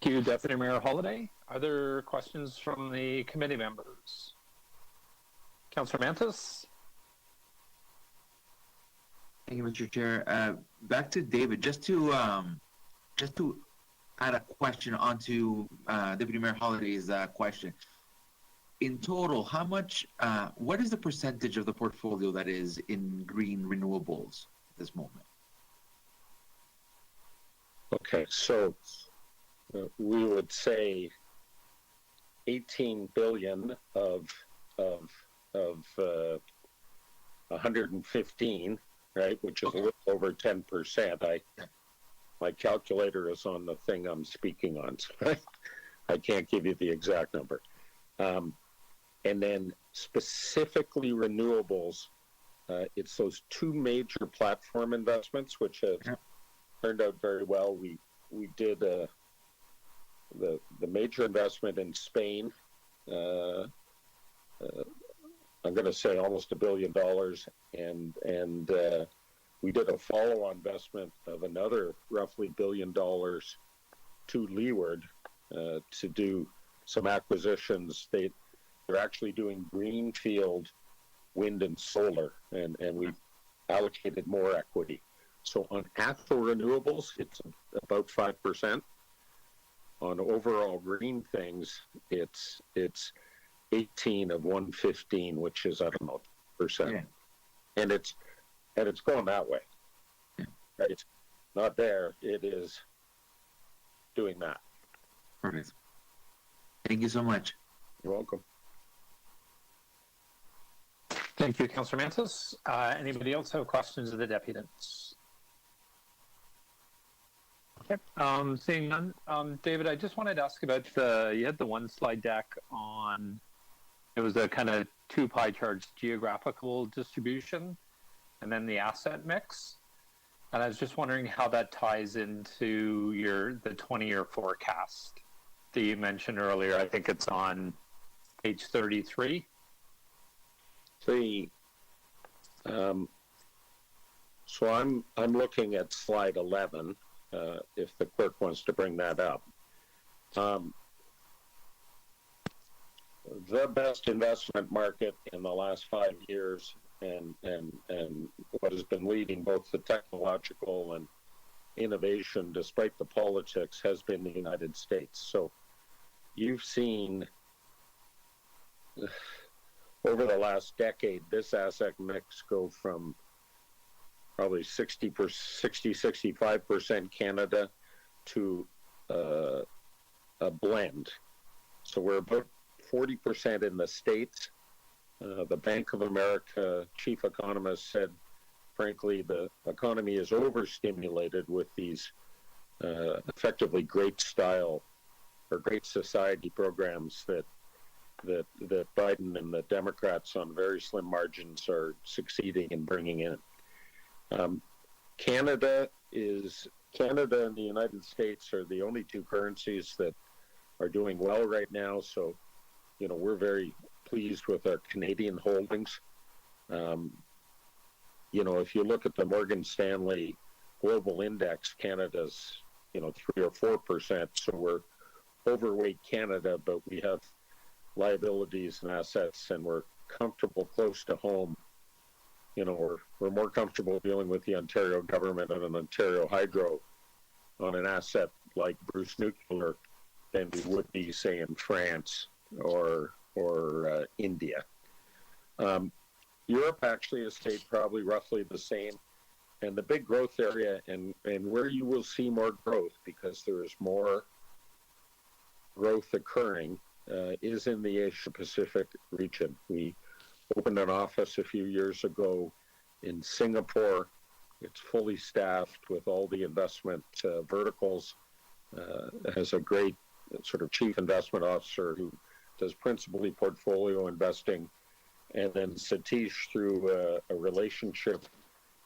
Thank you, Deputy Mayor Holliday. Are there questions from the committee members? Councillor Mantis? Thank you, Mr. Chair. Back to David, just to add a question onto Deputy Mayor Holliday's question. In total, how much? What is the percentage of the portfolio that is in green renewables at this moment? Okay, so we would say 18 billion of 115, right, which is a little over 10%. My calculator is on the thing I'm speaking on, so I can't give you the exact number. And then specifically renewables, it's those two major platform investments which have turned out very well. We did the major investment in Spain. I'm going to say almost $1 billion, and we did a follow-on investment of another roughly $1 billion to Leeward to do some acquisitions. They're actually doing greenfield wind and solar, and we allocated more equity. So on actual renewables, it's about 5%. On overall green things, it's 18 of 115, which is, I don't know, percent. Yeah. And it's going that way. Yeah. Right? It's not there. It is doing that. Perfect. Thank you so much. You're welcome. Thank you, Councillor Mantis. Anybody else have questions of the deputants? Okay. Seeing none, David, I just wanted to ask about you had the one slide deck on, it was a kind of two pie charts, geographical distribution and then the asset mix. And I was just wondering how that ties into the 20-year forecast that you mentioned earlier. I think it's on page 33. So I'm looking at slide 11. If the clerk wants to bring that up. The best investment market in the last 5 years and what has been leading both the technological and innovation despite the politics has been the United States. So you've seen over the last decade this asset mix go from probably 65% Canada to a blend. So we're about 40% in the States. The Bank of America chief economist said, frankly, the economy is overstimulated with these effectively great style or great society programs that Biden and the Democrats on very slim margins are succeeding in bringing in. Canada and the United States are the only two currencies that are doing well right now. So, we're very pleased with our Canadian holdings. If you look at the Morgan Stanley Global Index, Canada's, 3 or 4%. So we're overweight Canada, but we have liabilities and assets, and we're comfortable close to home. We're more comfortable dealing with the Ontario government and an Ontario Hydro on an asset like Bruce Nuclear than we would be, say, in France or India. Europe actually has stayed probably roughly the same. And the big growth area and where you will see more growth, because there is more growth occurring, is in the Asia Pacific region. We opened an office a few years ago in Singapore. It's fully staffed with all the investment verticals. Has a great sort of chief investment officer who does principally portfolio investing and then Satish, through a relationship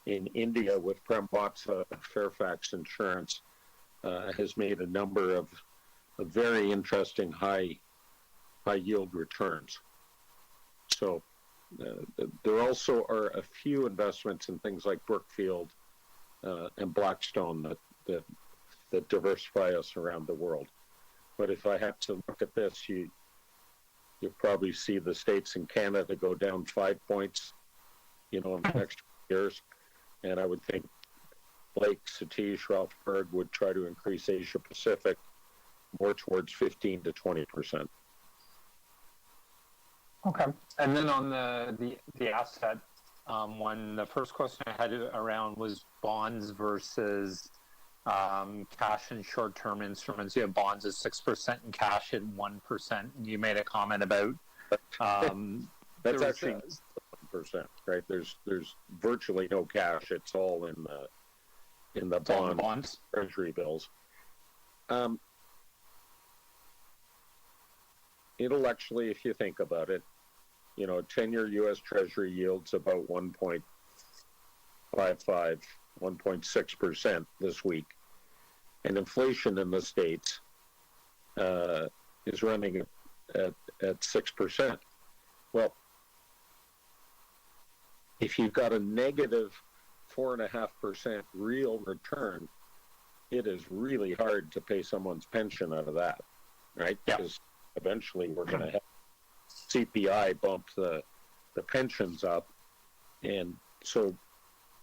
in India with Prembatsa Fairfax Insurance, has made a number of very interesting high yield returns. So there also are a few investments in things like Brookfield and Blackstone that diversify us around the world. But if I had to look at this, you'll probably see the States and Canada go down 5 points, in the next years. And I would think Blake, Satish, Ralph Berg would try to increase Asia Pacific more towards 15 to 20%. Okay. And then on the asset one, the first question I had around was bonds versus cash and short-term instruments. You have bonds at 6% and cash at 1%. You made a comment about that's actually 1%, right? There's virtually no cash. It's all in the bonds, treasury bills. Intellectually, if you think about it, 10-year U.S. Treasury yields about 1.55, 1.6% this week. And inflation in the States is running at 6%. Well, if you've got a negative 4.5% real return, it is really hard to pay someone's pension out of that, right? Yeah. Because eventually we're going to have CPI bump the pensions up. And so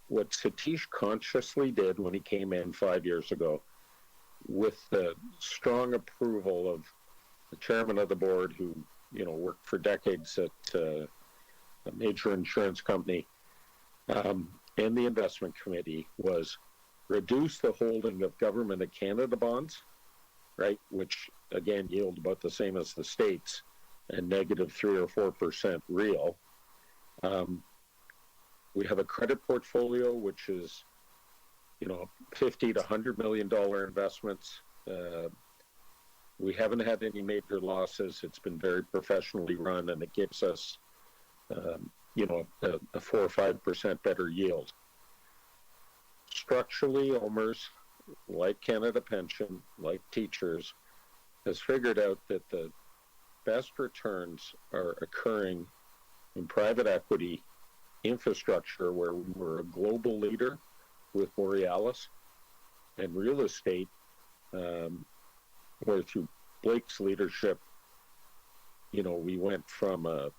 what Satish consciously did when he came in 5 years ago, with the strong approval of the chairman of the board who, worked for decades at a major insurance company, and the investment committee, was reduce the holding of Government of Canada bonds, right, which again yield about the same as the States, and negative 3 or 4% real. We have a credit portfolio which is, $50 to $100 million investments. We haven't had any major losses. It's been very professionally run, and it gives us, a 4 or 5% better yield. Structurally, OMERS, like Canada Pension, like teachers, has figured out that the best returns are occurring in private equity infrastructure, where we were a global leader with Borealis, and real estate, where through Blake's leadership, we went from a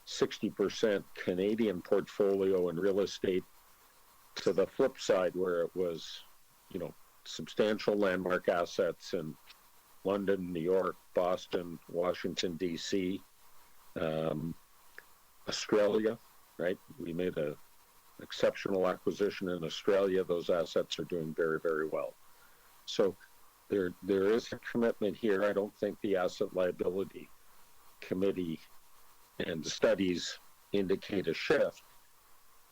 60% Canadian portfolio in real estate to the flip side, where it was, substantial landmark assets in London, New York, Boston, Washington, D.C., Australia, right? We made an exceptional acquisition in Australia. Those assets are doing very, very well. So there is a commitment here. I don't think the Asset Liability Committee and studies indicate a shift,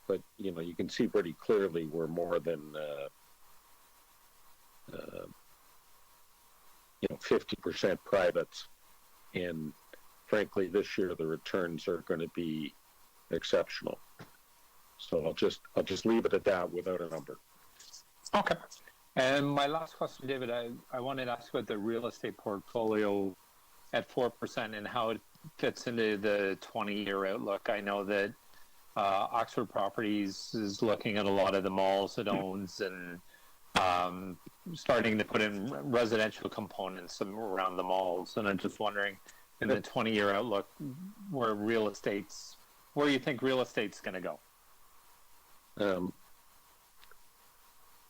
but, you can see pretty clearly we're more than 50% privates, and frankly, this year the returns are going to be exceptional. So I'll just leave it at that without a number. Okay. And my last question, David, I wanted to ask about the real estate portfolio at 4% and how it fits into the 20-year outlook. I know that Oxford Properties is looking at a lot of the malls it owns and starting to put in residential components around the malls. And I'm just wondering, in the 20-year outlook, where you think real estate's going to go?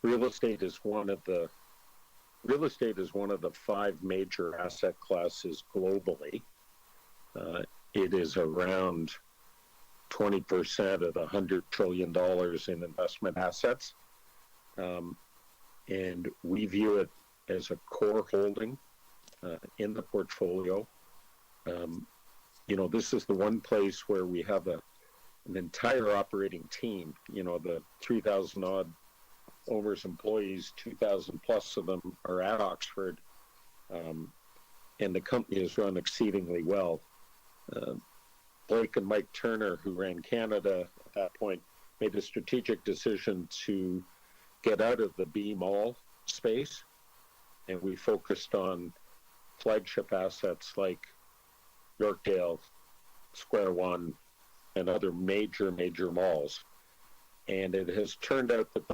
Real estate is one of the 5 major asset classes globally. It is around 20% of the $100 trillion in investment assets. And we view it as a core holding in the portfolio. This is the one place where we have an entire operating team. The 3,000 odd OMERS employees, 2,000 plus of them are at Oxford, and the company is run exceedingly well. Blake and Mike Turner, who ran Canada at that point, made a strategic decision to get out of the B mall space, and we focused on flagship assets like Yorkdale, Square One, and other major malls. And it has turned out that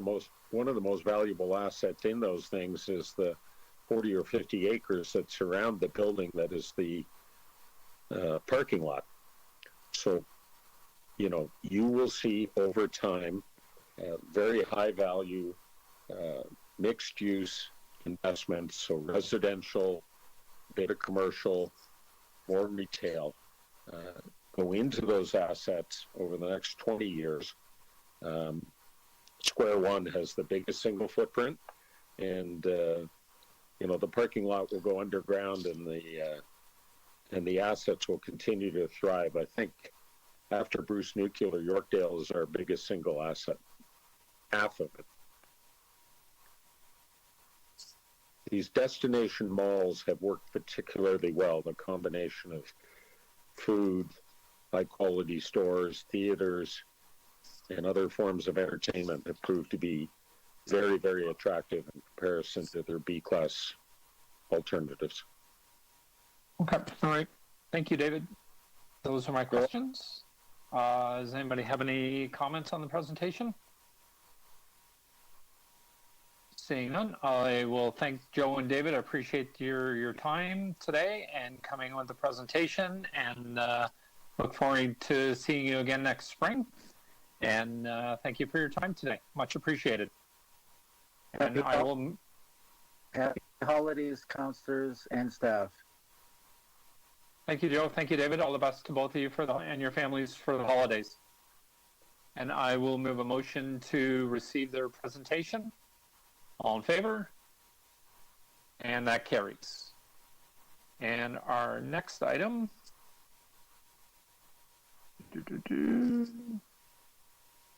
one of the most valuable assets in those things is the 40 or 50 acres that surround the building that is the parking lot. So, you will see over time very high value mixed use investments, so residential, bit of commercial, more retail, go into those assets over the next 20 years. Square One has the biggest single footprint, and the parking lot will go underground, and the assets will continue to thrive. I think after Bruce Nuclear, Yorkdale is our biggest single asset, half of it. These destination malls have worked particularly well. The combination of food, high quality stores, theaters, and other forms of entertainment have proved to be very, very attractive in comparison to their B-class alternatives. Okay, all right. Thank you, David. Those are my questions. Does anybody have any comments on the presentation? Seeing none, I will thank Joe and David. I appreciate your time today and coming with the presentation, and look forward to seeing you again next spring. And thank you for your time today. Much appreciated. And I will... Happy holidays, councillors and staff. Thank you, Joe. Thank you, David. All the best to both of you and your families for the holidays. And I will move a motion to receive their presentation. All in favor? And that carries. And our next item.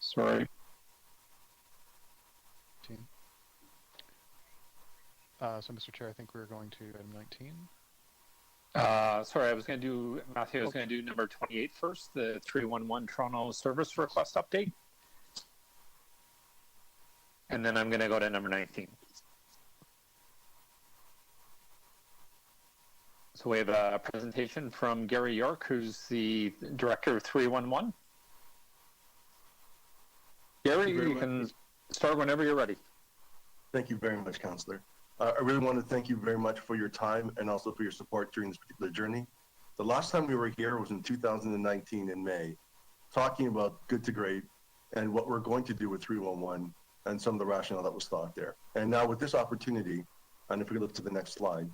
Sorry. So, Mr. Chair, I think we're going to item 19. Sorry, Matthew, I was going to do number 28 first, the 311 Toronto service request update. And then I'm going to go to number 19. So we have a presentation from Gary York, who's the director of 311. Gary, you can start whenever you're ready. Thank you very much, Councillor. I really want to thank you very much for your time and also for your support during this particular journey. The last time we were here was in 2019 in May, talking about good to great and what we're going to do with 311 and some of the rationale that was thought there. And now with this opportunity, and if we look to the next slide,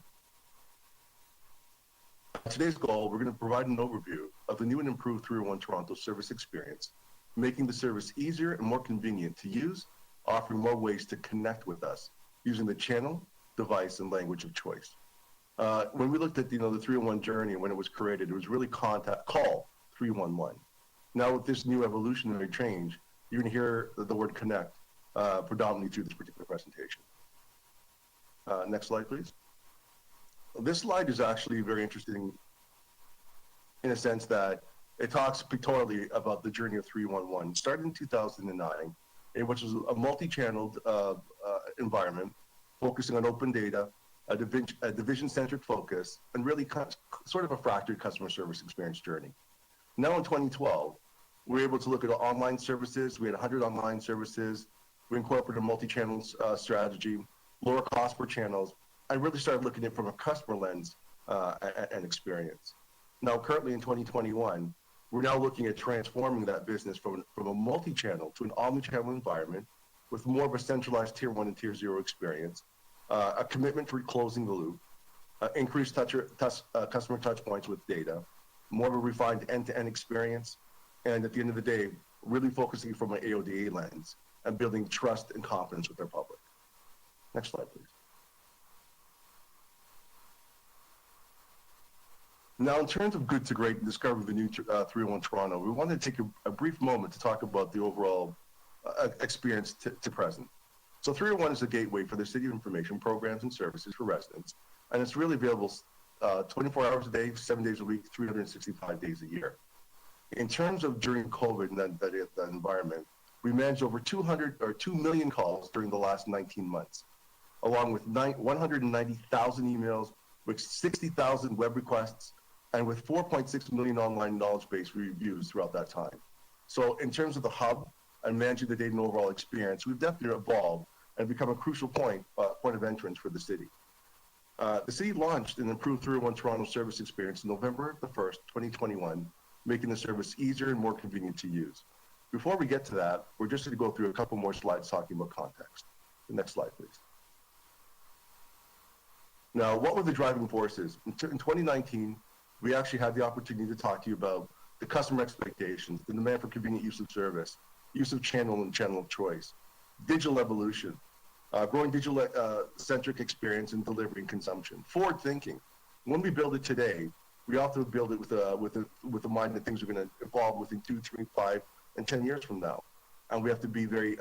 today's goal, we're going to provide an overview of the new and improved 301 Toronto service experience, making the service easier and more convenient to use, offering more ways to connect with us using the channel, device, and language of choice. When we looked at the 301 journey, when it was created, it was really call 311. Now with this new evolutionary change, you're going to hear the word connect predominantly through this particular presentation. Next slide, please. This slide is actually very interesting in a sense that it talks pictorially about the journey of 311, started in 2009, which was a multi-channeled environment, focusing on open data, a division-centric focus, and really sort of a fractured customer service experience journey. Now in 2012, we were able to look at online services. We had 100 online services. We incorporated a multi-channel strategy, lower cost per channels, and really started looking at it from a customer lens and experience. Now, currently in 2021, we're now looking at transforming that business from a multi-channel to an omni-channel environment with more of a centralized tier 1 and tier 0 experience, a commitment to closing the loop, increased customer touch points with data, more of a refined end-to-end experience, and at the end of the day, really focusing from an AODA lens and building trust and confidence with our public. Next slide, please. Now, in terms of good to great and discover the new 301 Toronto, we wanted to take a brief moment to talk about the overall experience to present. So 301 is a gateway for the City of Information programs and services for residents, and it's really available 24 hours a day, 7 days a week, 365 days a year. In terms of during COVID and that environment, we managed over 2 million calls during the last 19 months, along with 190,000 emails, with 60,000 web requests, and with 4.6 million online knowledge base reviews throughout that time. So in terms of the hub and managing the data and overall experience, we've definitely evolved and become a crucial point of entrance for the city. The city launched an improved 301 Toronto service experience November the 1st, 2021, making the service easier and more convenient to use. Before we get to that, we're just going to go through a couple more slides talking about context. The next slide, please. Now, what were the driving forces? In 2019, we actually had the opportunity to talk to you about the customer expectations, the demand for convenient use of service, use of channel and channel of choice, digital evolution, growing digital-centric experience in delivery and consumption, forward thinking. When we build it today, we also build it with a mind that things are going to evolve within 2, 3, 5, and 10 years from now. And we have to be very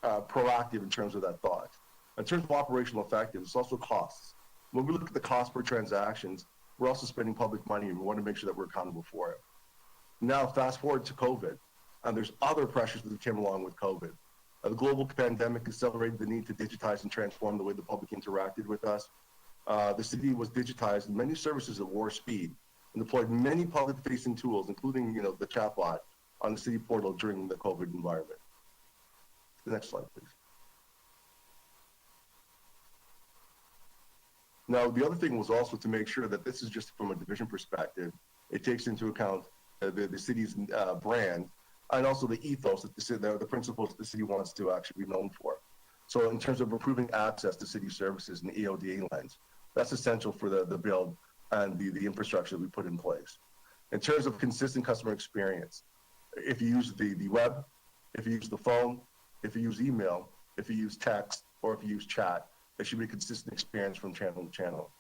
proactive in terms of that thought. In terms of operational effectiveness, it's also costs. When we look at the cost per transactions, we're also spending public money, and we want to make sure that we're accountable for it. Now, fast forward to COVID, and there's other pressures that came along with COVID. The global pandemic accelerated the need to digitize and transform the way the public interacted with us. The city was digitized in many services at warp speed and deployed many public-facing tools, including the chatbot on the city portal during the COVID environment. The next slide, please. Now, the other thing was also to make sure that this is just from a division perspective. It takes into account the city's brand and also the ethos that the principles that the city wants to actually be known for. So in terms of improving access to city services and EODA lens, that's essential for the build and the infrastructure that we put in place. In terms of consistent customer experience, if you use the web, if you use the phone, if you use email, if you use text, or if you use chat, there should be a consistent experience from channel to channel.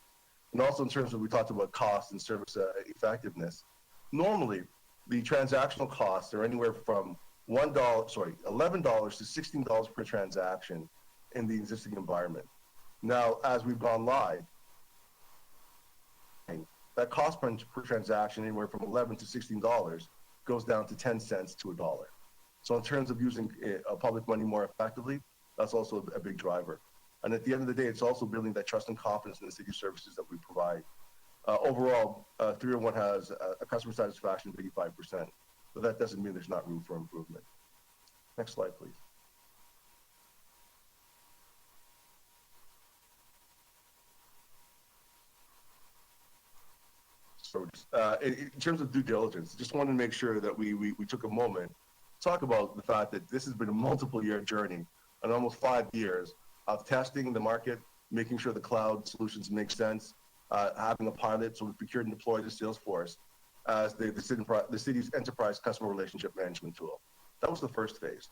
And also in terms of, we talked about cost and service effectiveness. Normally, the transactional costs are anywhere from $11 to $16 per transaction in the existing environment. Now, as we've gone live, that cost per transaction, anywhere from $11 to $16, goes down to 10 cents to $1. So in terms of using public money more effectively, that's also a big driver. And at the end of the day, it's also building that trust and confidence in the city services that we provide. Overall, 301 has a customer satisfaction of 85%, but that doesn't mean there's not room for improvement. Next slide, please. So in terms of due diligence, just wanted to make sure that we took a moment to talk about the fact that this has been a multiple-year journey, and almost 5 years of testing the market, making sure the cloud solutions make sense, having a pilot, so we procured and deployed the Salesforce as the city's enterprise customer relationship management tool. That was the first phase.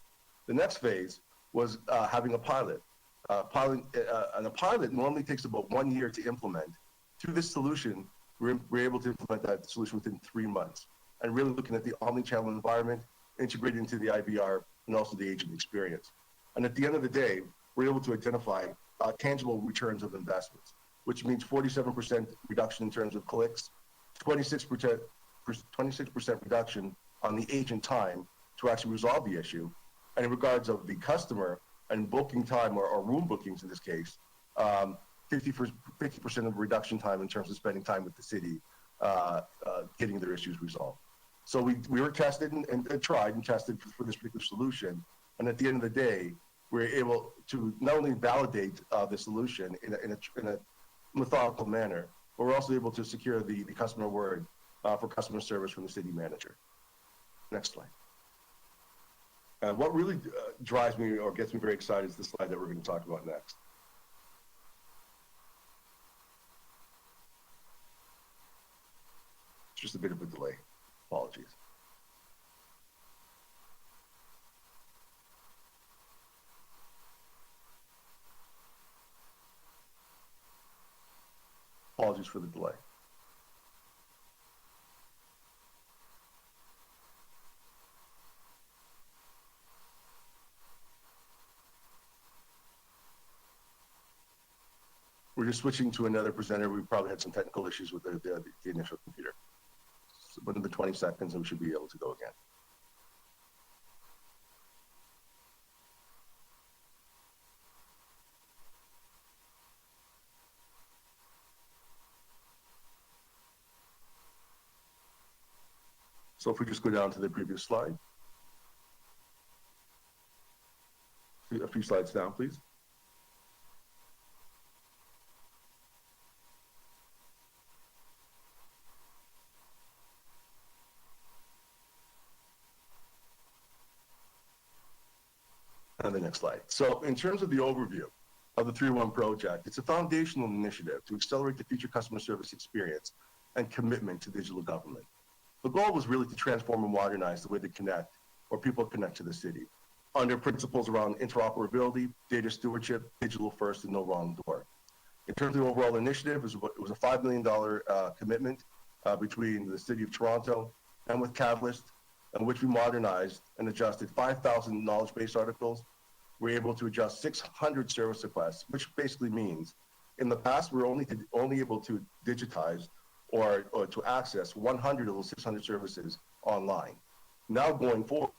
The next phase was having a pilot. And a pilot normally takes about 1 year to implement. Through this solution, we're able to implement that solution within 3 months, and really looking at the omni-channel environment, integrated into the IVR, and also the agent experience. And at the end of the day, we're able to identify tangible returns of investments, which means 47% reduction in terms of clicks, 26% reduction on the agent time to actually resolve the issue. And in regards of the customer and booking time, or room bookings in this case, 50% of reduction time in terms of spending time with the city, getting their issues resolved. So we were tested and tried and tested for this particular solution. And at the end of the day, we're able to not only validate the solution in a methodical manner, but we're also able to secure the customer word for customer service from the city manager. Next slide. What really drives me or gets me very excited is the slide that we're going to talk about next. It's just a bit of a delay. Apologies. Apologies for the delay. We're just switching to another presenter. We probably had some technical issues with the initial computer. within the 20 seconds, and we should be able to go again. So if we just go down to the previous slide. A few slides down, please. And the next slide. So in terms of the overview of the 301 project, it's a foundational initiative to accelerate the future customer service experience and commitment to digital government. The goal was really to transform and modernize the way they connect, or people connect to the city, under principles around interoperability, data stewardship, digital first, and no wrong door. In terms of the overall initiative, it was a $5 million commitment between the City of Toronto and with Catalyst, in which we modernized and adjusted 5,000 knowledge-based articles. We were able to adjust 600 service requests, which basically means in the past we were only able to digitize or to access 100 of those 600 services online. Now going forward,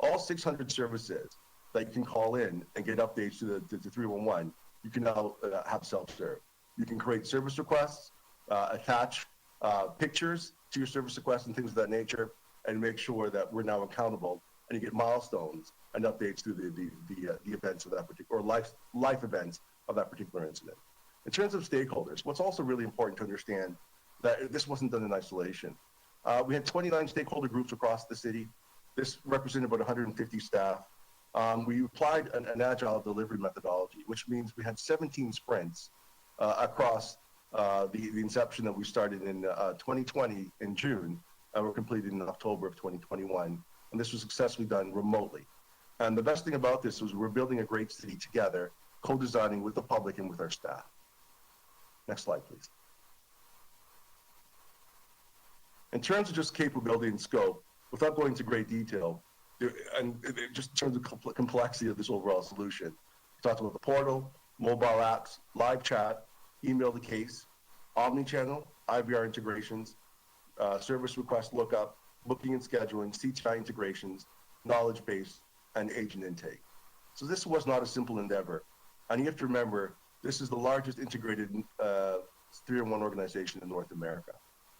all 600 services that you can call in and get updates to the 311, you can now have self-serve. You can create service requests, attach pictures to your service requests and things of that nature, and make sure that we're now accountable, and you get milestones and updates through the events of that particular, or life events of that particular incident. In terms of stakeholders, what's also really important to understand that this wasn't done in isolation. We had 29 stakeholder groups across the city. This represented about 150 staff. We applied an agile delivery methodology, which means we had 17 sprints across the inception that we started in 2020 in June, and were completed in October of 2021. And this was successfully done remotely. And the best thing about this was we're building a great city together, co-designing with the public and with our staff. Next slide, please. In terms of just capability and scope, without going into great detail, and just in terms of complexity of this overall solution, we talked about the portal, mobile apps, live chat, email to case, omni-channel, IVR integrations, service request lookup, booking and scheduling, CTI integrations, knowledge base, and agent intake. So this was not a simple endeavor. And you have to remember, this is the largest integrated 301 organization in North America.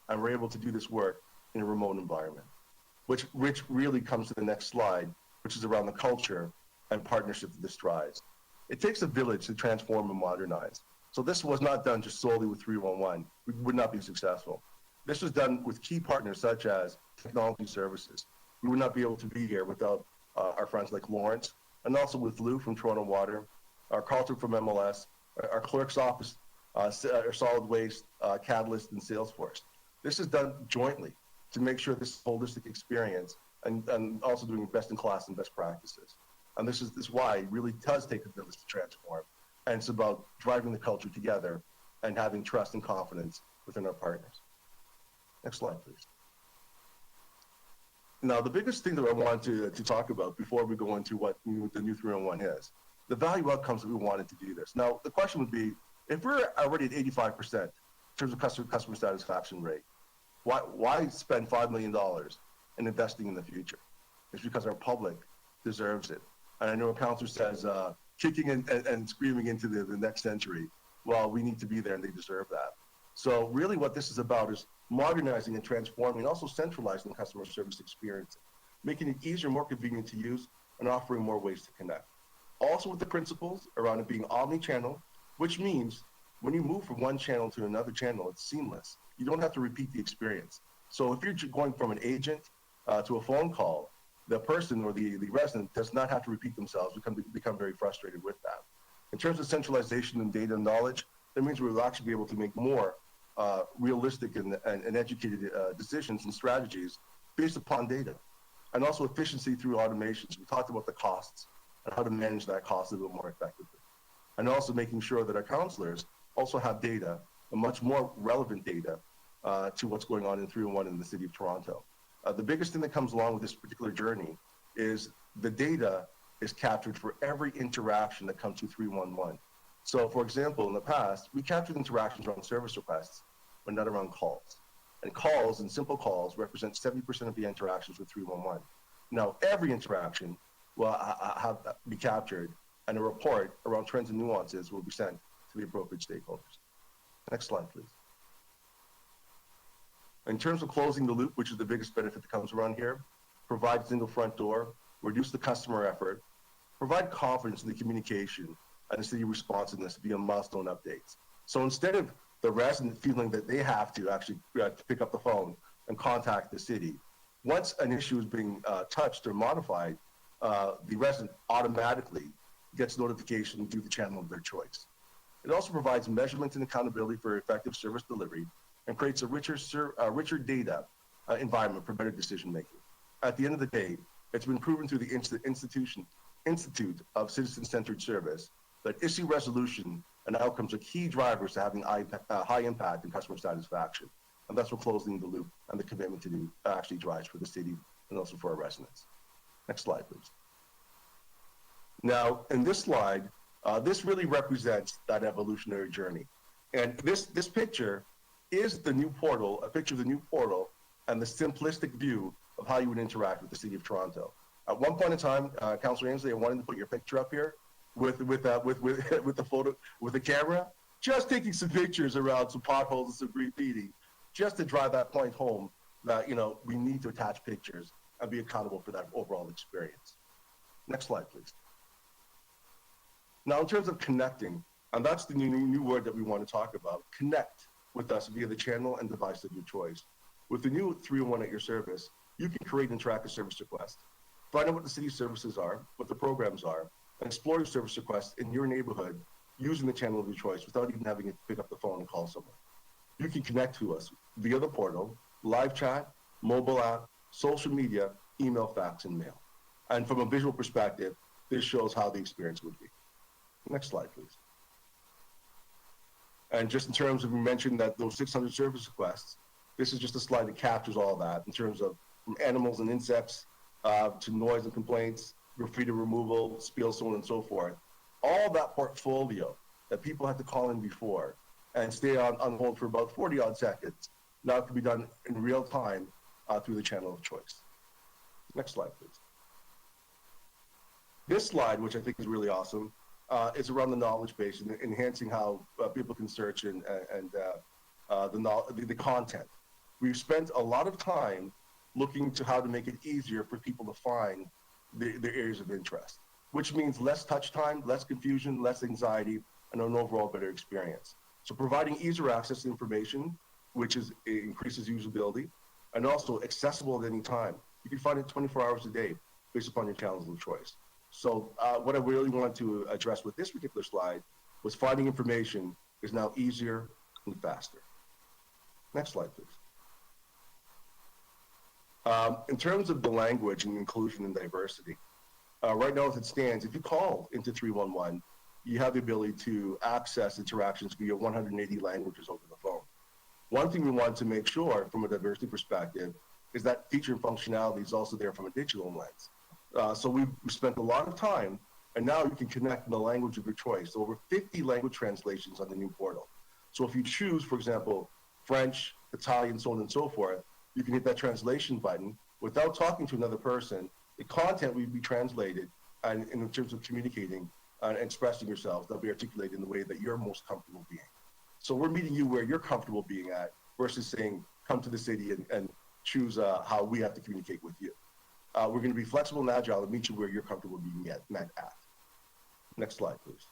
And we're able to do this work in a remote environment, which really comes to the next slide, which is around the culture and partnership that this drives. It takes a village to transform and modernize. So this was not done just solely with 311. We would not be successful. This was done with key partners such as technology services. We would not be able to be here without our friends like Lawrence, and also with Lieu from Toronto Water, our Carlton from MLS, our clerk's office, our solid waste, Catalyst, and Salesforce. This is done jointly to make sure this holistic experience and also doing best in class and best practices. And this is why it really does take a village to transform. And it's about driving the culture together and having trust and confidence within our partners. Next slide, please. Now, the biggest thing that I want to talk about before we go into what the new 301 is, the value outcomes that we wanted to do this. Now, the question would be, if we're already at 85% in terms of customer satisfaction rate, why spend $5 million in investing in the future? It's because our public deserves it. And I know a councillor says, kicking and screaming into the next century, well, we need to be there and they deserve that. So really what this is about is modernizing and transforming and also centralizing the customer service experience, making it easier, more convenient to use, and offering more ways to connect. Also with the principles around it being omni-channel, which means when you move from one channel to another channel, it's seamless. You don't have to repeat the experience. So if you're going from an agent to a phone call, the person or the resident does not have to repeat themselves, become very frustrated with that. In terms of centralization and data and knowledge, that means we'll actually be able to make more realistic and educated decisions and strategies based upon data. And also efficiency through automations. We talked about the costs and how to manage that cost a little more effectively. And also making sure that our counselors also have data, and much more relevant data to what's going on in 301 in the City of Toronto. The biggest thing that comes along with this particular journey is the data is captured for every interaction that comes to 311. So for example, in the past, we captured interactions around service requests, but not around calls. And calls and simple calls represent 70% of the interactions with 311. Now, every interaction will be captured, and a report around trends and nuances will be sent to the appropriate stakeholders. Next slide, please. In terms of closing the loop, which is the biggest benefit that comes around here, provide single front door, reduce the customer effort, provide confidence in the communication and the city responsiveness via milestone updates. So instead of the resident feeling that they have to actually pick up the phone and contact the city, once an issue is being touched or modified, the resident automatically gets notification through the channel of their choice. It also provides measurement and accountability for effective service delivery and creates a richer data environment for better decision making. At the end of the day, it's been proven through the Institute of Citizen-Centered Service that issue resolution and outcomes are key drivers to having high impact and customer satisfaction. And that's what closing the loop and the commitment to do actually drives for the city and also for our residents. Next slide, please. Now, in this slide, this really represents that evolutionary journey. And this picture is the new portal, a picture of the new portal and the simplistic view of how you would interact with the City of Toronto. At one point in time, Councillor Ainsley, I wanted to put your picture up here with the photo, with the camera, just taking some pictures around some potholes and some graffiti, just to drive that point home that, you know, we need to attach pictures and be accountable for that overall experience. Next slide, please. Now, in terms of connecting, and that's the new word that we want to talk about, connect with us via the channel and device of your choice. With the new 301 at your service, you can create and track a service request, find out what the city's services are, what the programs are, and explore your service requests in your neighborhood using the channel of your choice without even having to pick up the phone and call someone. You can connect to us via the portal, live chat, mobile app, social media, email, fax, and mail. And from a visual perspective, this shows how the experience would be. Next slide, please. And just in terms of, we mentioned that those 600 service requests, this is just a slide that captures all that in terms of from animals and insects to noise and complaints, graffiti removal, spill, so on and so forth. All that portfolio that people had to call in before and stay on hold for about 40 odd seconds now can be done in real time through the channel of choice. Next slide, please. This slide, which I think is really awesome, is around the knowledge base and enhancing how people can search and the content. We've spent a lot of time looking to how to make it easier for people to find their areas of interest, which means less touch time, less confusion, less anxiety, and an overall better experience. So providing easier access to information, which increases usability, and also accessible at any time. You can find it 24 hours a day based upon your channels of choice. So what I really wanted to address with this particular slide was finding information is now easier and faster. Next slide, please. In terms of the language and inclusion and diversity, right now as it stands, if you call into 311, you have the ability to access interactions via 180 languages over the phone. One thing we wanted to make sure from a diversity perspective is that feature and functionality is also there from a digital lens. So we've spent a lot of time, and now you can connect in the language of your choice. So over 50 language translations on the new portal. So if you choose, for example, French, Italian, so on and so forth, you can hit that translation button without talking to another person. The content will be translated, and in terms of communicating and expressing yourself, they'll be articulated in the way that you're most comfortable being. So we're meeting you where you're comfortable being at versus saying, come to the city and choose how we have to communicate with you. We're going to be flexible and agile and meet you where you're comfortable being met at. Next slide, please.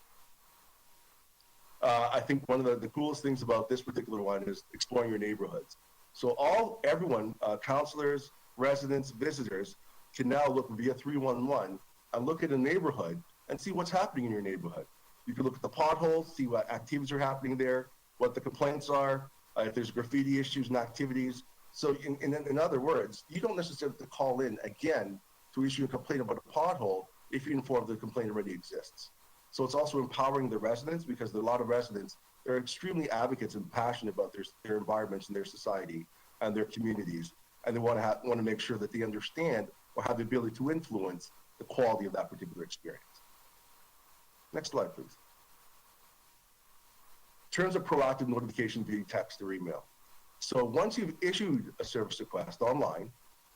I think one of the coolest things about this particular one is exploring your neighborhoods. So everyone, councillors, residents, visitors, can now look via 311 and look at a neighborhood and see what's happening in your neighborhood. You can look at the potholes, see what activities are happening there, what the complaints are, if there's graffiti issues and activities. So in other words, you don't necessarily have to call in again to issue a complaint about a pothole if you're informed the complaint already exists. So it's also empowering the residents, because there are a lot of residents, they're extremely advocates and passionate about their environments and their society and their communities. And they want to make sure that they understand or have the ability to influence the quality of that particular experience. Next slide, please. In terms of proactive notification via text or email. So once you've issued a service request online,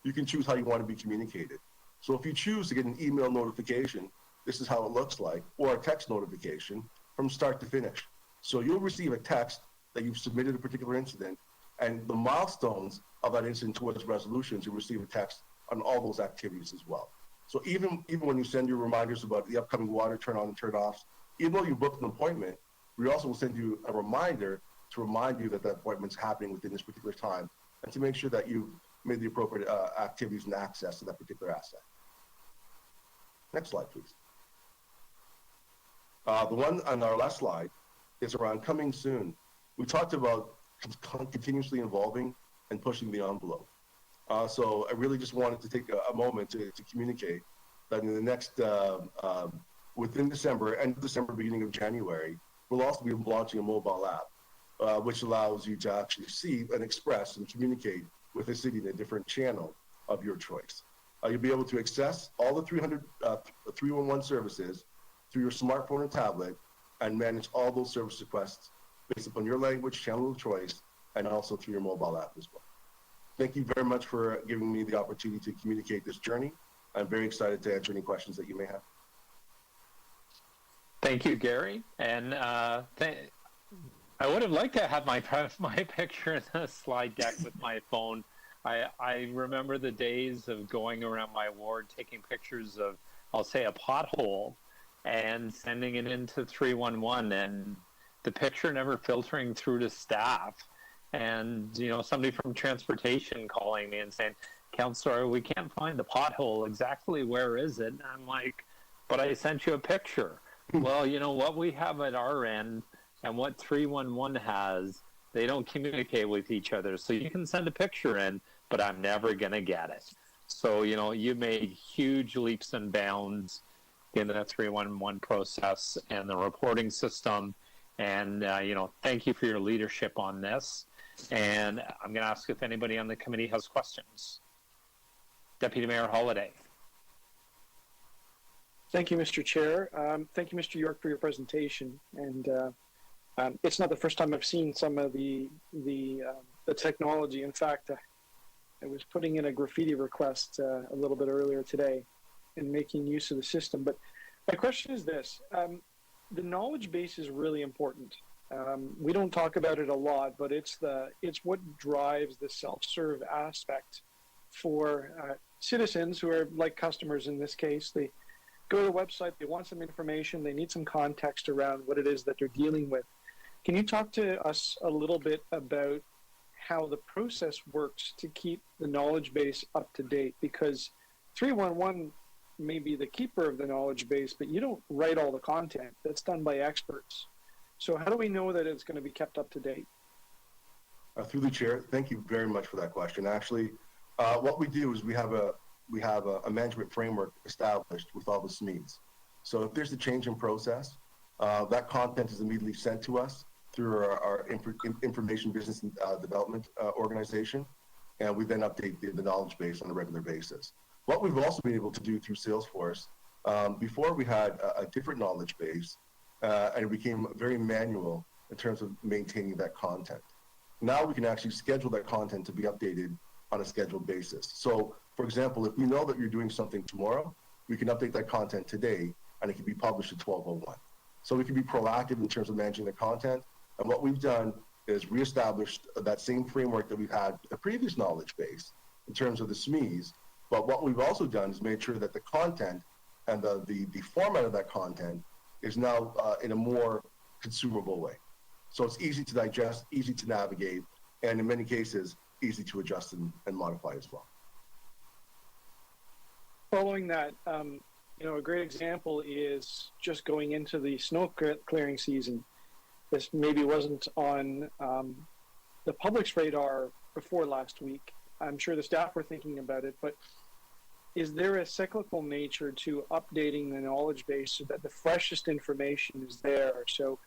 you can choose how you want to be communicated. So if you choose to get an email notification, this is how it looks like, or a text notification from start to finish. So you'll receive a text that you've submitted a particular incident, and the milestones of that incident towards resolutions, you'll receive a text on all those activities as well. So even when you send your reminders about the upcoming water turn on and turn offs, even though you booked an appointment, we also will send you a reminder to remind you that that appointment's happening within this particular time, and to make sure that you've made the appropriate activities and access to that particular asset. Next slide, please. The one on our last slide is around coming soon. We talked about continuously evolving and pushing the envelope. So I really just wanted to take a moment to communicate that in the next, within December, end of December, beginning of January, we'll also be launching a mobile app, which allows you to actually see and express and communicate with the city in a different channel of your choice. You'll be able to access all the 311 services through your smartphone or tablet and manage all those service requests based upon your language, channel of choice, and also through your mobile app as well. Thank you very much for giving me the opportunity to communicate this journey. I'm very excited to answer any questions that you may have. Thank you, Gary. And I would have liked to have my picture in the slide deck with my phone. I remember the days of going around my ward taking pictures of, I'll say, a pothole and sending it into 311, and the picture never filtering through to staff. And, you know, somebody from transportation calling me and saying, "Councillor, we can't find the pothole. Exactly where is it?" And I'm like, "But I sent you a picture." Well, you know, what we have at our end and what 311 has, they don't communicate with each other. So you can send a picture in, but I'm never going to get it. So, you know, you made huge leaps and bounds in the 311 process and the reporting system. And, you know, thank you for your leadership on this. And I'm going to ask if anybody on the committee has questions. Deputy Mayor Holliday. Thank you, Mr. Chair. Thank you, Mr. York, for your presentation. And it's not the first time I've seen some of the technology. In fact, I was putting in a graffiti request a little bit earlier today and making use of the system. But my question is this. The knowledge base is really important. We don't talk about it a lot, but it's what drives the self-serve aspect for citizens who are like customers in this case. They go to the website, they want some information, they need some context around what it is that they're dealing with. Can you talk to us a little bit about how the process works to keep the knowledge base up to date? Because 311 may be the keeper of the knowledge base, but you don't write all the content. That's done by experts. So how do we know that it's going to be kept up to date? Through the chair, thank you very much for that question. Actually, what we do is we have a management framework established with all the SMEs. So if there's a change in process, that content is immediately sent to us through our information business development organization, and we then update the knowledge base on a regular basis. What we've also been able to do through Salesforce, before we had a different knowledge base, and it became very manual in terms of maintaining that content. Now we can actually schedule that content to be updated on a scheduled basis. So, for example, if we know that you're doing something tomorrow, we can update that content today, and it can be published at 12:01. So we can be proactive in terms of managing the content. And what we've done is reestablished that same framework that we've had with the previous knowledge base in terms of the SMEs. But what we've also done is made sure that the content and the format of that content is now in a more consumable way. So it's easy to digest, easy to navigate, and in many cases, easy to adjust and modify as well. Following that, you know, a great example is just going into the snow clearing season. This maybe wasn't on the public's radar before last week. I'm sure the staff were thinking about it, but is there a cyclical nature to updating the knowledge base so that the freshest information is there? So,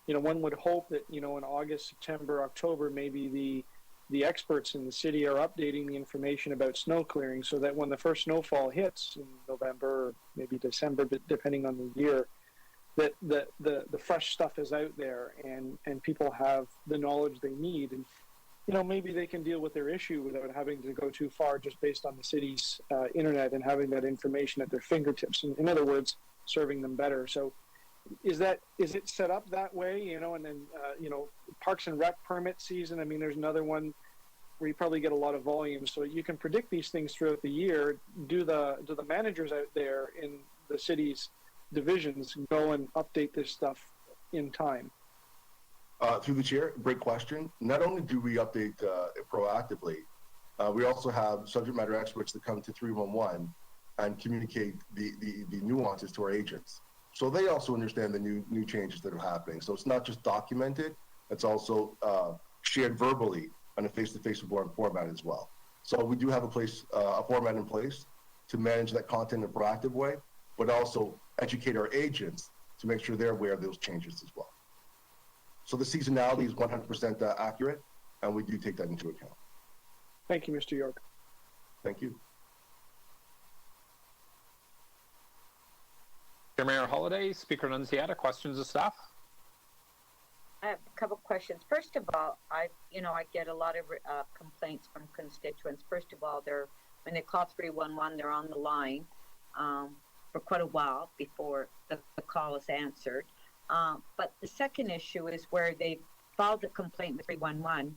you know, one would hope that, you know, in August, September, October, maybe the experts in the city are updating the information about snow clearing so that when the first snowfall hits in November or maybe December, but depending on the year, that the fresh stuff is out there and people have the knowledge they need. And maybe they can deal with their issue without having to go too far just based on the city's internet and having that information at their fingertips. In other words, serving them better. So is it set up that way, and then, Parks and Rec permit season, there's another one where you probably get a lot of volume, so you can predict these things throughout the year. Do the managers out there in the city's divisions go and update this stuff in time? Through the chair, great question. Not only do we update it proactively, we also have subject matter experts that come to 311 and communicate the nuances to our agents. So they also understand the new changes that are happening. So it's not just documented, it's also shared verbally on a face-to-face format as well. So we do have a format in place to manage that content in a proactive way, but also educate our agents to make sure they're aware of those changes as well. So the seasonality is 100% accurate, and we do take that into account. Thank you, Mr. York. Thank you. Mayor Holiday, Speaker Nunziata, questions of staff? I have a couple questions. First of all, I get a lot of complaints from constituents. First of all, when they call 311, they're on the line for quite a while before the call is answered. But the second issue is where they filed a complaint with 311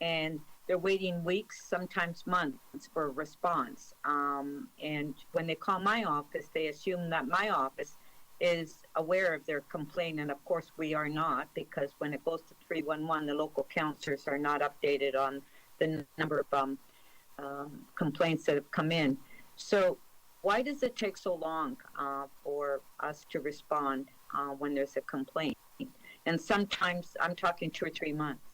and they're waiting weeks, sometimes months for a response. And when they call my office, they assume that my office is aware of their complaint. And of course we are not, because when it goes to 311, the local counselors are not updated on the number of complaints that have come in. So why does it take so long for us to respond when there's a complaint? And sometimes I'm talking 2 or 3 months.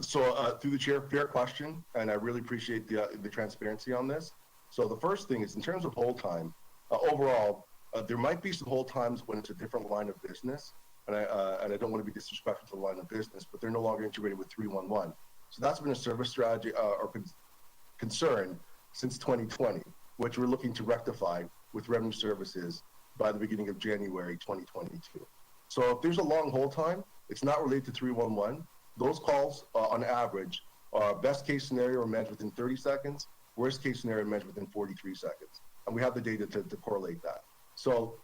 So through the chair, fair question, and I really appreciate the transparency on this. So the first thing is, in terms of hold time, overall, there might be some hold times when it's a different line of business, and I don't want to be disrespectful to the line of business, but they're no longer integrated with 311. So that's been a service strategy or concern since 2020, which we're looking to rectify with revenue services by the beginning of January 2022. So if there's a long hold time, it's not related to 311. Those calls, on average, are best case scenario are managed within 30 seconds, worst case scenario managed within 43 seconds. And we have the data to correlate that. So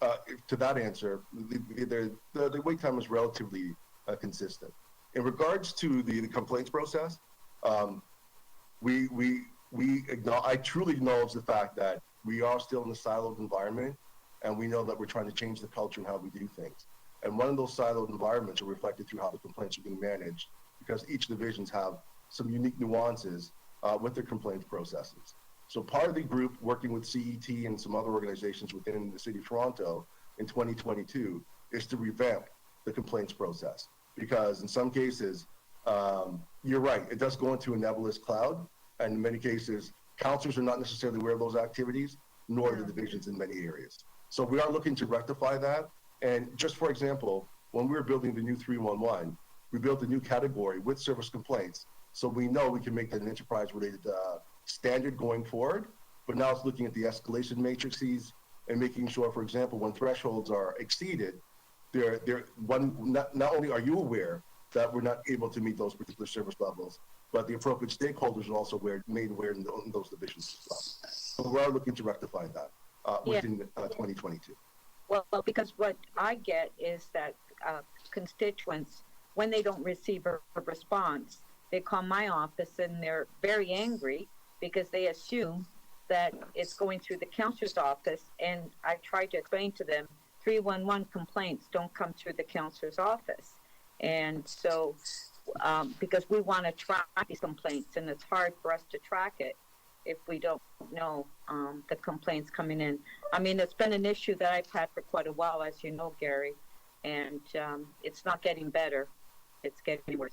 to that answer, the wait time is relatively consistent. In regards to the complaints process, I truly acknowledge the fact that we are still in a siloed environment, and we know that we're trying to change the culture and how we do things. And one of those siloed environments are reflected through how the complaints are being managed, because each divisions have some unique nuances with their complaints processes. So part of the group working with CET and some other organizations within the City of Toronto in 2022 is to revamp the complaints process, because in some cases, you're right, it does go into a nebulous cloud, and in many cases, councillors are not necessarily aware of those activities, nor the divisions in many areas. So we are looking to rectify that. And just for example, when we were building the new 311, we built a new category with service complaints. So we know we can make that an enterprise-related standard going forward. But now it's looking at the escalation matrices and making sure, for example, when thresholds are exceeded, not only are you aware that we're not able to meet those particular service levels, but the appropriate stakeholders are also made aware in those divisions as well. So we are looking to rectify that within 2022. Well, because what I get is that constituents, when they don't receive a response, they call my office and they're very angry because they assume that it's going through the counselor's office. And I try to explain to them, 311 complaints don't come through the counselor's office. And so, because we want to track these complaints, and it's hard for us to track it if we don't know the complaints coming in. It's been an issue that I've had for quite a while, as you know, Gary, and it's not getting better. It's getting worse.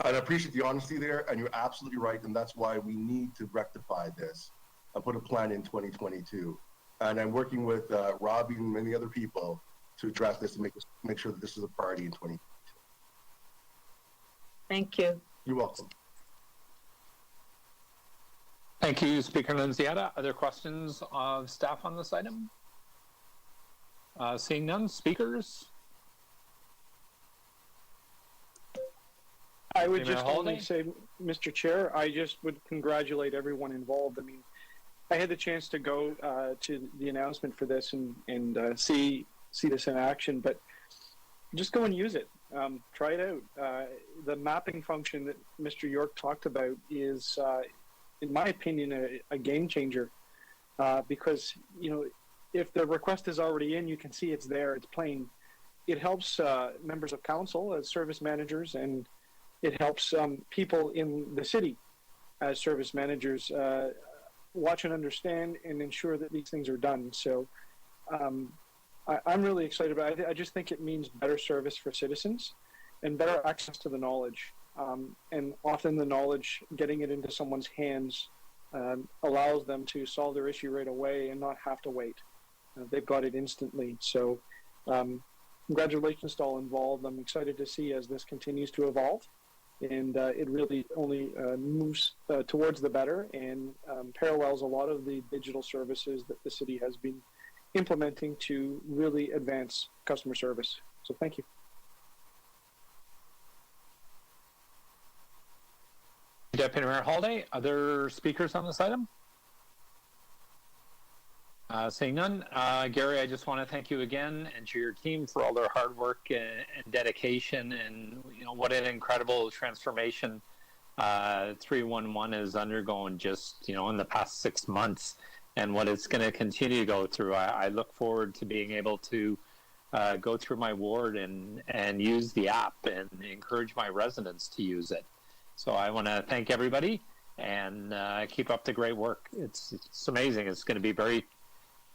And I appreciate the honesty there, and you're absolutely right, and that's why we need to rectify this and put a plan in 2022. And I'm working with Robbie and many other people to address this and make sure that this is a priority in 2022. Thank you. You're welcome. Thank you, Speaker Nunziata. Other questions of staff on this item? Seeing none, speakers? I would Premier just Holiday? only say, Mr. Chair, I just would congratulate everyone involved. I mean, I had the chance to go to the announcement for this and see this in action, but just go and use it. Try it out. The mapping function that Mr. York talked about is, in my opinion, a game changer because, you know, if the request is already in, you can see it's there, it's plain. It helps members of council as service managers, and it helps people in the city as service managers watch and understand and ensure that these things are done. So I'm really excited about it. I just think it means better service for citizens and better access to the knowledge. And often the knowledge, getting it into someone's hands allows them to solve their issue right away and not have to wait. They've got it instantly. So congratulations to all involved. I'm excited to see as this continues to evolve. And it really only moves towards the better and parallels a lot of the digital services that the city has been implementing to really advance customer service. So thank you. Deputy Mayor Holiday, other speakers on this item? Seeing none, Gary, I just want to thank you again and to your team for all their hard work and dedication, and you know what an incredible transformation 311 has undergone just in the past 6 months, and what it's going to continue to go through. I look forward to being able to go through my ward and use the app and encourage my residents to use it. So I want to thank everybody and keep up the great work. It's amazing. It's going to be very,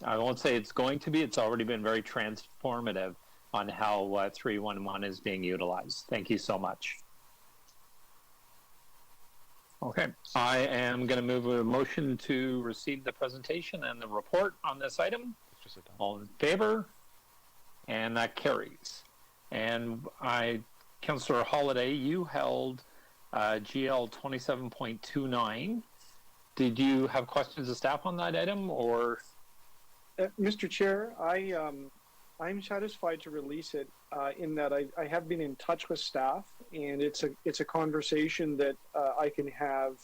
I won't say it's going to be, it's already been very transformative on how 311 is being utilized. Thank you so much. Okay, I am going to move a motion to receive the presentation and the report on this item. All in favor? And that carries. And Councillor Holiday, you held GL 27.29. Did you have questions of staff on that item, or? Mr. Chair, I'm satisfied to release it in that I have been in touch with staff, and it's a conversation that I can have,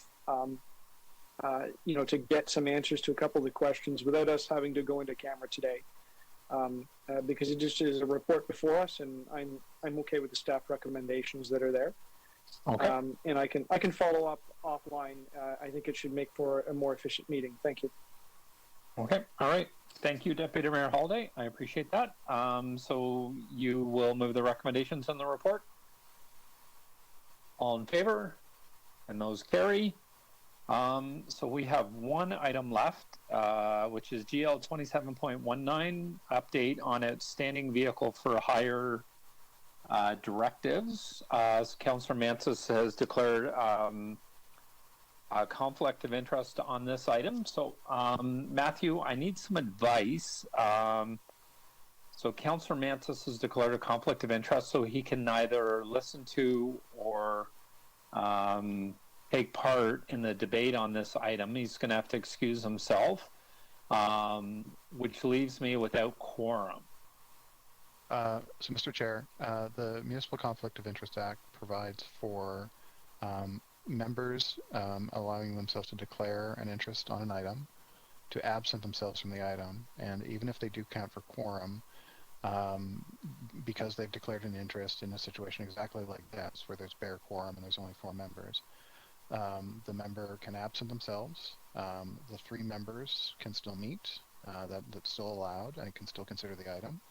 to get some answers to a couple of the questions without us having to go into camera today, because it just is a report before us, and I'm okay with the staff recommendations that are there. Okay. And I can follow up offline. I think it should make for a more efficient meeting. Thank you. Okay. All right. Thank you, Deputy Mayor Holiday. I appreciate that. So you will move the recommendations on the report. All in favor? And those carry. So we have one item left, which is GL 27.19, update on outstanding vehicle for hire directives. Councillor Mansis has declared a conflict of interest on this item. So, Matthew, I need some advice. So Councillor Mansis has declared a conflict of interest, so he can neither listen to or take part in the debate on this item. He's going to have to excuse himself, which leaves me without quorum. So, Mr. Chair, the Municipal Conflict of Interest Act provides for members allowing themselves to declare an interest on an item, to absent themselves from the item, and even if they do count for quorum, because they've declared an interest in a situation exactly like this, where there's bare quorum and there's only 4 members, the member can absent themselves. The 3 members can still meet. That's still allowed, and can still consider the item.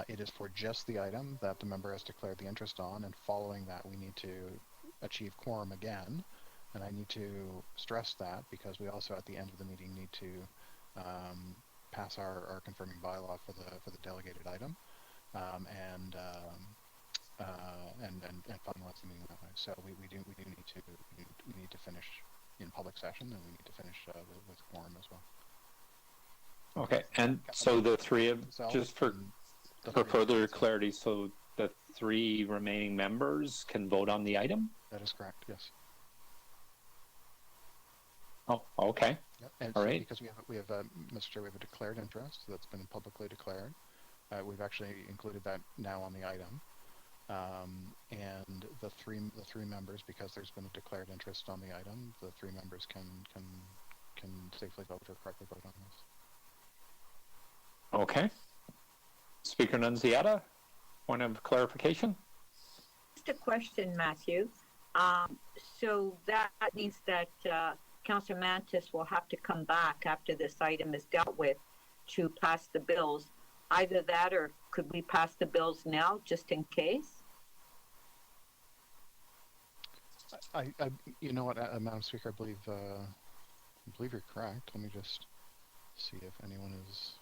It is for just the item that the member has declared the interest on, and following that we need to achieve quorum again, and I need to stress that because we also at the end of the meeting need to pass our confirming bylaw for the delegated item, and finalize the meeting that way. So we need to finish in public session, and we need to finish with quorum as well. Okay, and so the 3 of, just for further clarity, so the 3 remaining members can vote on the item? That is correct, yes. Oh, okay. Yep. And all so right. Because we have Mr. Chair, we have a declared interest that's been publicly declared. We've actually included that now on the item. And the three members, because there's been a declared interest on the item, the three members can safely vote or correctly vote on this. Okay. Speaker Nunziata, point of clarification? Just a question, Matthew. So that means that Councillor Mantis will have to come back after this item is dealt with to pass the bills. Either that, or could we pass the bills now, just in case? You know what, Madam Speaker, I believe you're correct. Let me just see if anyone is.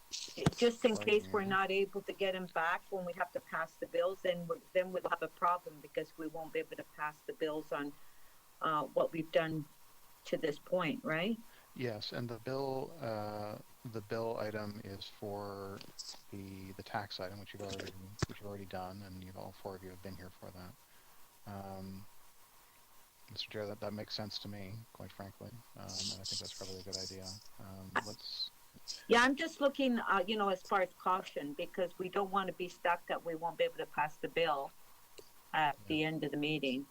Just in case we're not able to get him back when we have to pass the bills, then we'll have a problem because we won't be able to pass the bills on what we've done to this point, right? Yes, and the bill item is for the tax item, which you've already done, and all four of you have been here for that. Mr. Chair, that makes sense to me, quite frankly, and I think that's probably a good idea. Yeah, I'm just looking, as far as caution, because we don't want to be stuck that we won't be able to pass the bill at the end of the meeting.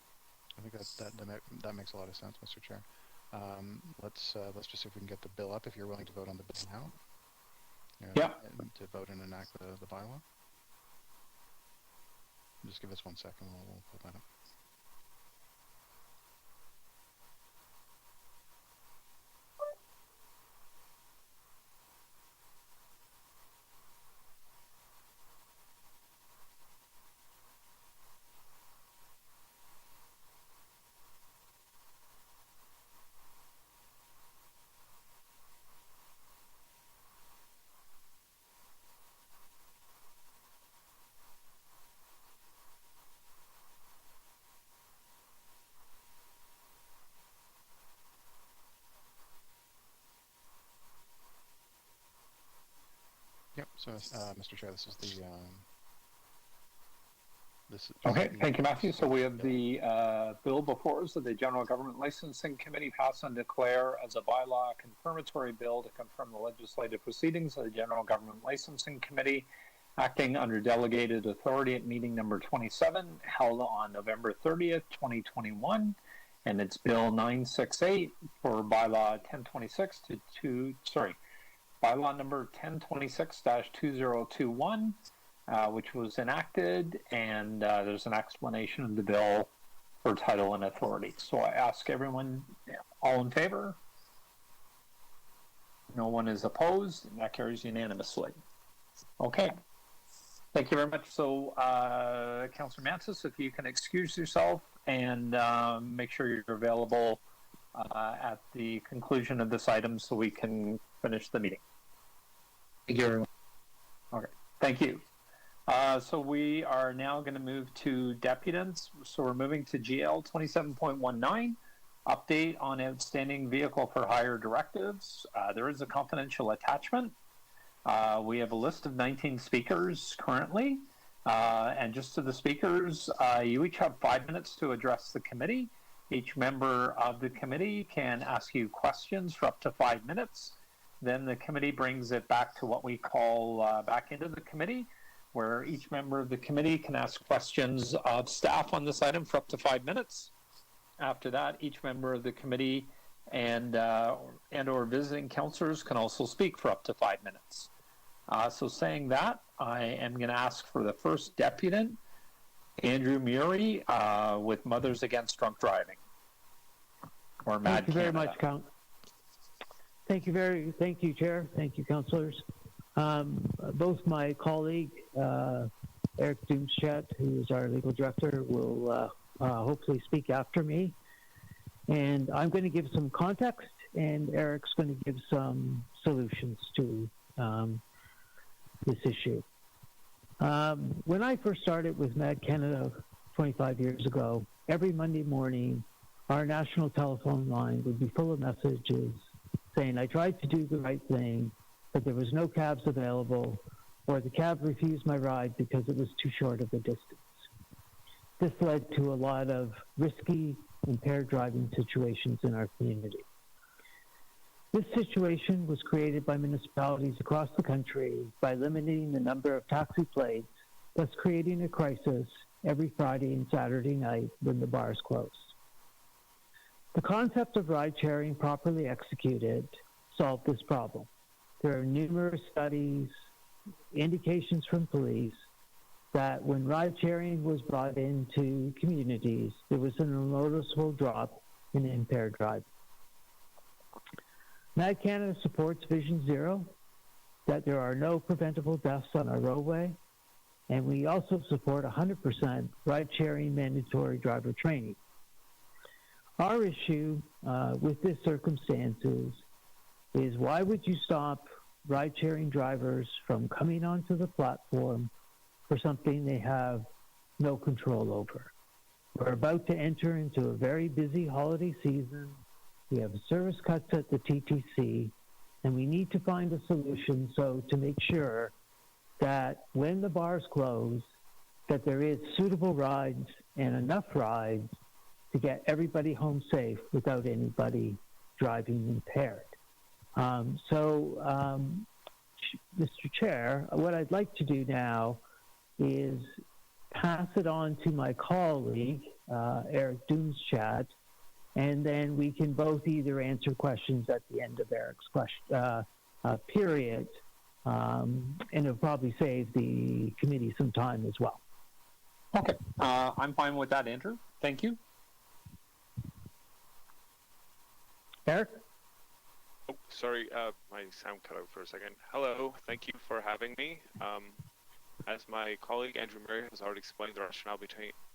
I think that makes a lot of sense, Mr. Chair. Let's just see if we can get the bill up. If you're willing to vote on the bill now, and to vote and enact the bylaw. Just give us 1 second. We'll put that up. Yep. So, Mr. Chair, this is the. Okay, thank you, Matthew. So we have the bill before us that the General Government Licensing Committee passed and declare as a bylaw confirmatory bill to confirm the legislative proceedings of the General Government Licensing Committee acting under delegated authority at meeting number 27 held on November 30th, 2021. And it's Bill 968 for bylaw 1026 bylaw number 1026-2021. Which was enacted, and there's an explanation of the bill for title and authority. So I ask everyone, all in favor? No one is opposed, and that carries unanimously. Okay. Thank you very much. So, Councillor Mantis, if you can excuse yourself and make sure you're available at the conclusion of this item so we can finish the meeting. Thank you, everyone. Okay. Thank you. So we are now going to move to deputants. So we're moving to GL 27.19, update on outstanding vehicle for hire directives. There is a confidential attachment. We have a list of 19 speakers currently. And just to the speakers, you each have 5 minutes to address the committee. Each member of the committee can ask you questions for up to 5 minutes. Then the committee brings it back to what we call back into the committee, where each member of the committee can ask questions of staff on this item for up to 5 minutes. After that, each member of the committee and or visiting councillors can also speak for up to 5 minutes. So saying that, I am going to ask for the first deputant, Andrew Murray, with Mothers Against Drunk Driving, or MAD Canada. Thank you very much, Thank you, Chair. Thank you, councillors. Both my colleague, Eric Doomschat, who is our legal director, will hopefully speak after me. And I'm going to give some context, and Eric's going to give some solutions to this issue. When I first started with MAD Canada 25 years ago, every Monday morning, our national telephone line would be full of messages saying, I tried to do the right thing, but there was no cabs available, or the cab refused my ride because it was too short of a distance. This led to a lot of risky, impaired driving situations in our community. This situation was created by municipalities across the country by limiting the number of taxi plates, thus creating a crisis every Friday and Saturday night when the bars close. The concept of ride sharing properly executed solved this problem. There are numerous studies, indications from police that when ride sharing was brought into communities, there was a noticeable drop in impaired driving. MAD Canada supports Vision Zero, that there are no preventable deaths on our roadway, and we also support 100% ride-sharing mandatory driver training. Our issue with this circumstances is why would you stop ride-sharing drivers from coming onto the platform for something they have no control over? We're about to enter into a very busy holiday season. We have service cuts at the TTC, and we need to find a solution to make sure that when the bars close, that there is suitable rides and enough rides to get everybody home safe without anybody driving impaired. Mr. Chair, what I'd like to do now is pass it on to my colleague, Eric Doomschat, and then we can both either answer questions at the end of Eric's period, and it'll probably save the committee some time as well. Okay, I'm fine with that, Andrew. Thank you. Eric? Oh, sorry, my sound cut out for a second. Hello, thank you for having me. As my colleague Andrew Murray has already explained the rationale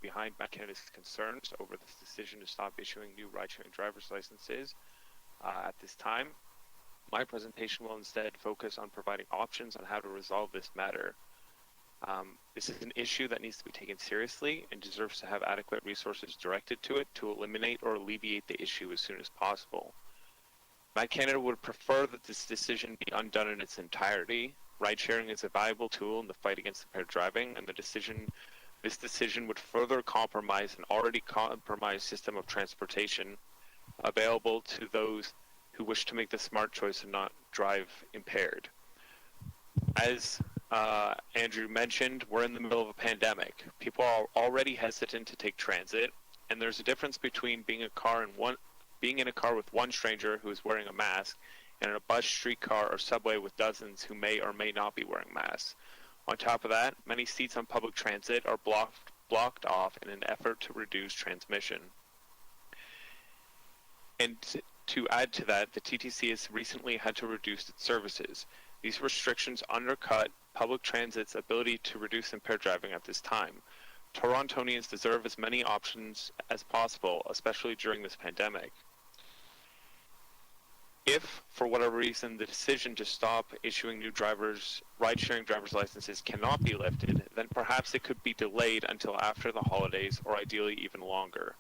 behind MAD Canada's concerns over this decision to stop issuing new ride-sharing driver's licenses at this time, my presentation will instead focus on providing options on how to resolve this matter. This is an issue that needs to be taken seriously and deserves to have adequate resources directed to it to eliminate or alleviate the issue as soon as possible. MAD Canada would prefer that this decision be undone in its entirety. Ride-sharing is a valuable tool in the fight against impaired driving, and this decision would further compromise an already compromised system of transportation available to those who wish to make the smart choice and not drive impaired. As Andrew mentioned, we're in the middle of a pandemic. People are already hesitant to take transit, and there's a difference between being in a car with one stranger who is wearing a mask and in a bus, streetcar, or subway with dozens who may or may not be wearing masks. On top of that, many seats on public transit are blocked off in an effort to reduce transmission. And to add to that, the TTC has recently had to reduce its services. These restrictions undercut public transit's ability to reduce impaired driving at this time. Torontonians deserve as many options as possible, especially during this pandemic. If, for whatever reason, the decision to stop issuing new ride-sharing driver's licenses cannot be lifted, then perhaps it could be delayed until after the holidays, or ideally even longer.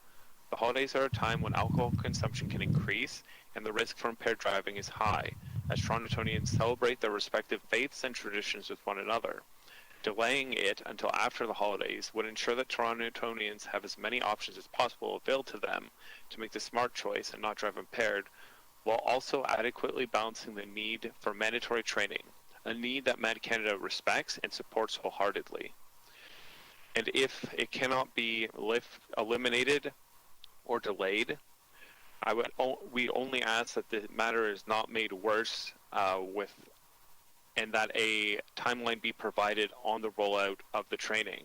The holidays are a time when alcohol consumption can increase, and the risk for impaired driving is high, as Torontonians celebrate their respective faiths and traditions with one another. Delaying it until after the holidays would ensure that Torontonians have as many options as possible available to them to make the smart choice and not drive impaired, while also adequately balancing the need for mandatory training, a need that MAD Canada respects and supports wholeheartedly. And if it cannot be eliminated or delayed, we only ask that the matter is not made worse and that a timeline be provided on the rollout of the training.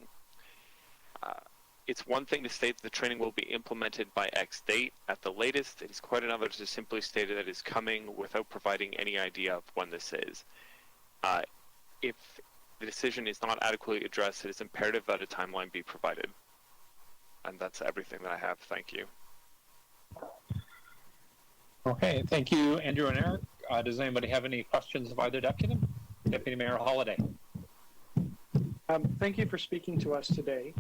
It's one thing to state that the training will be implemented by X date at the latest. It is quite another to simply state that it is coming without providing any idea of when this is. If the decision is not adequately addressed, it is imperative that a timeline be provided. And that's everything that I have. Thank you. Okay, thank you, Andrew and Eric. Does anybody have any questions of either deputy? Deputy Mayor Holiday. Thank you for speaking to us today.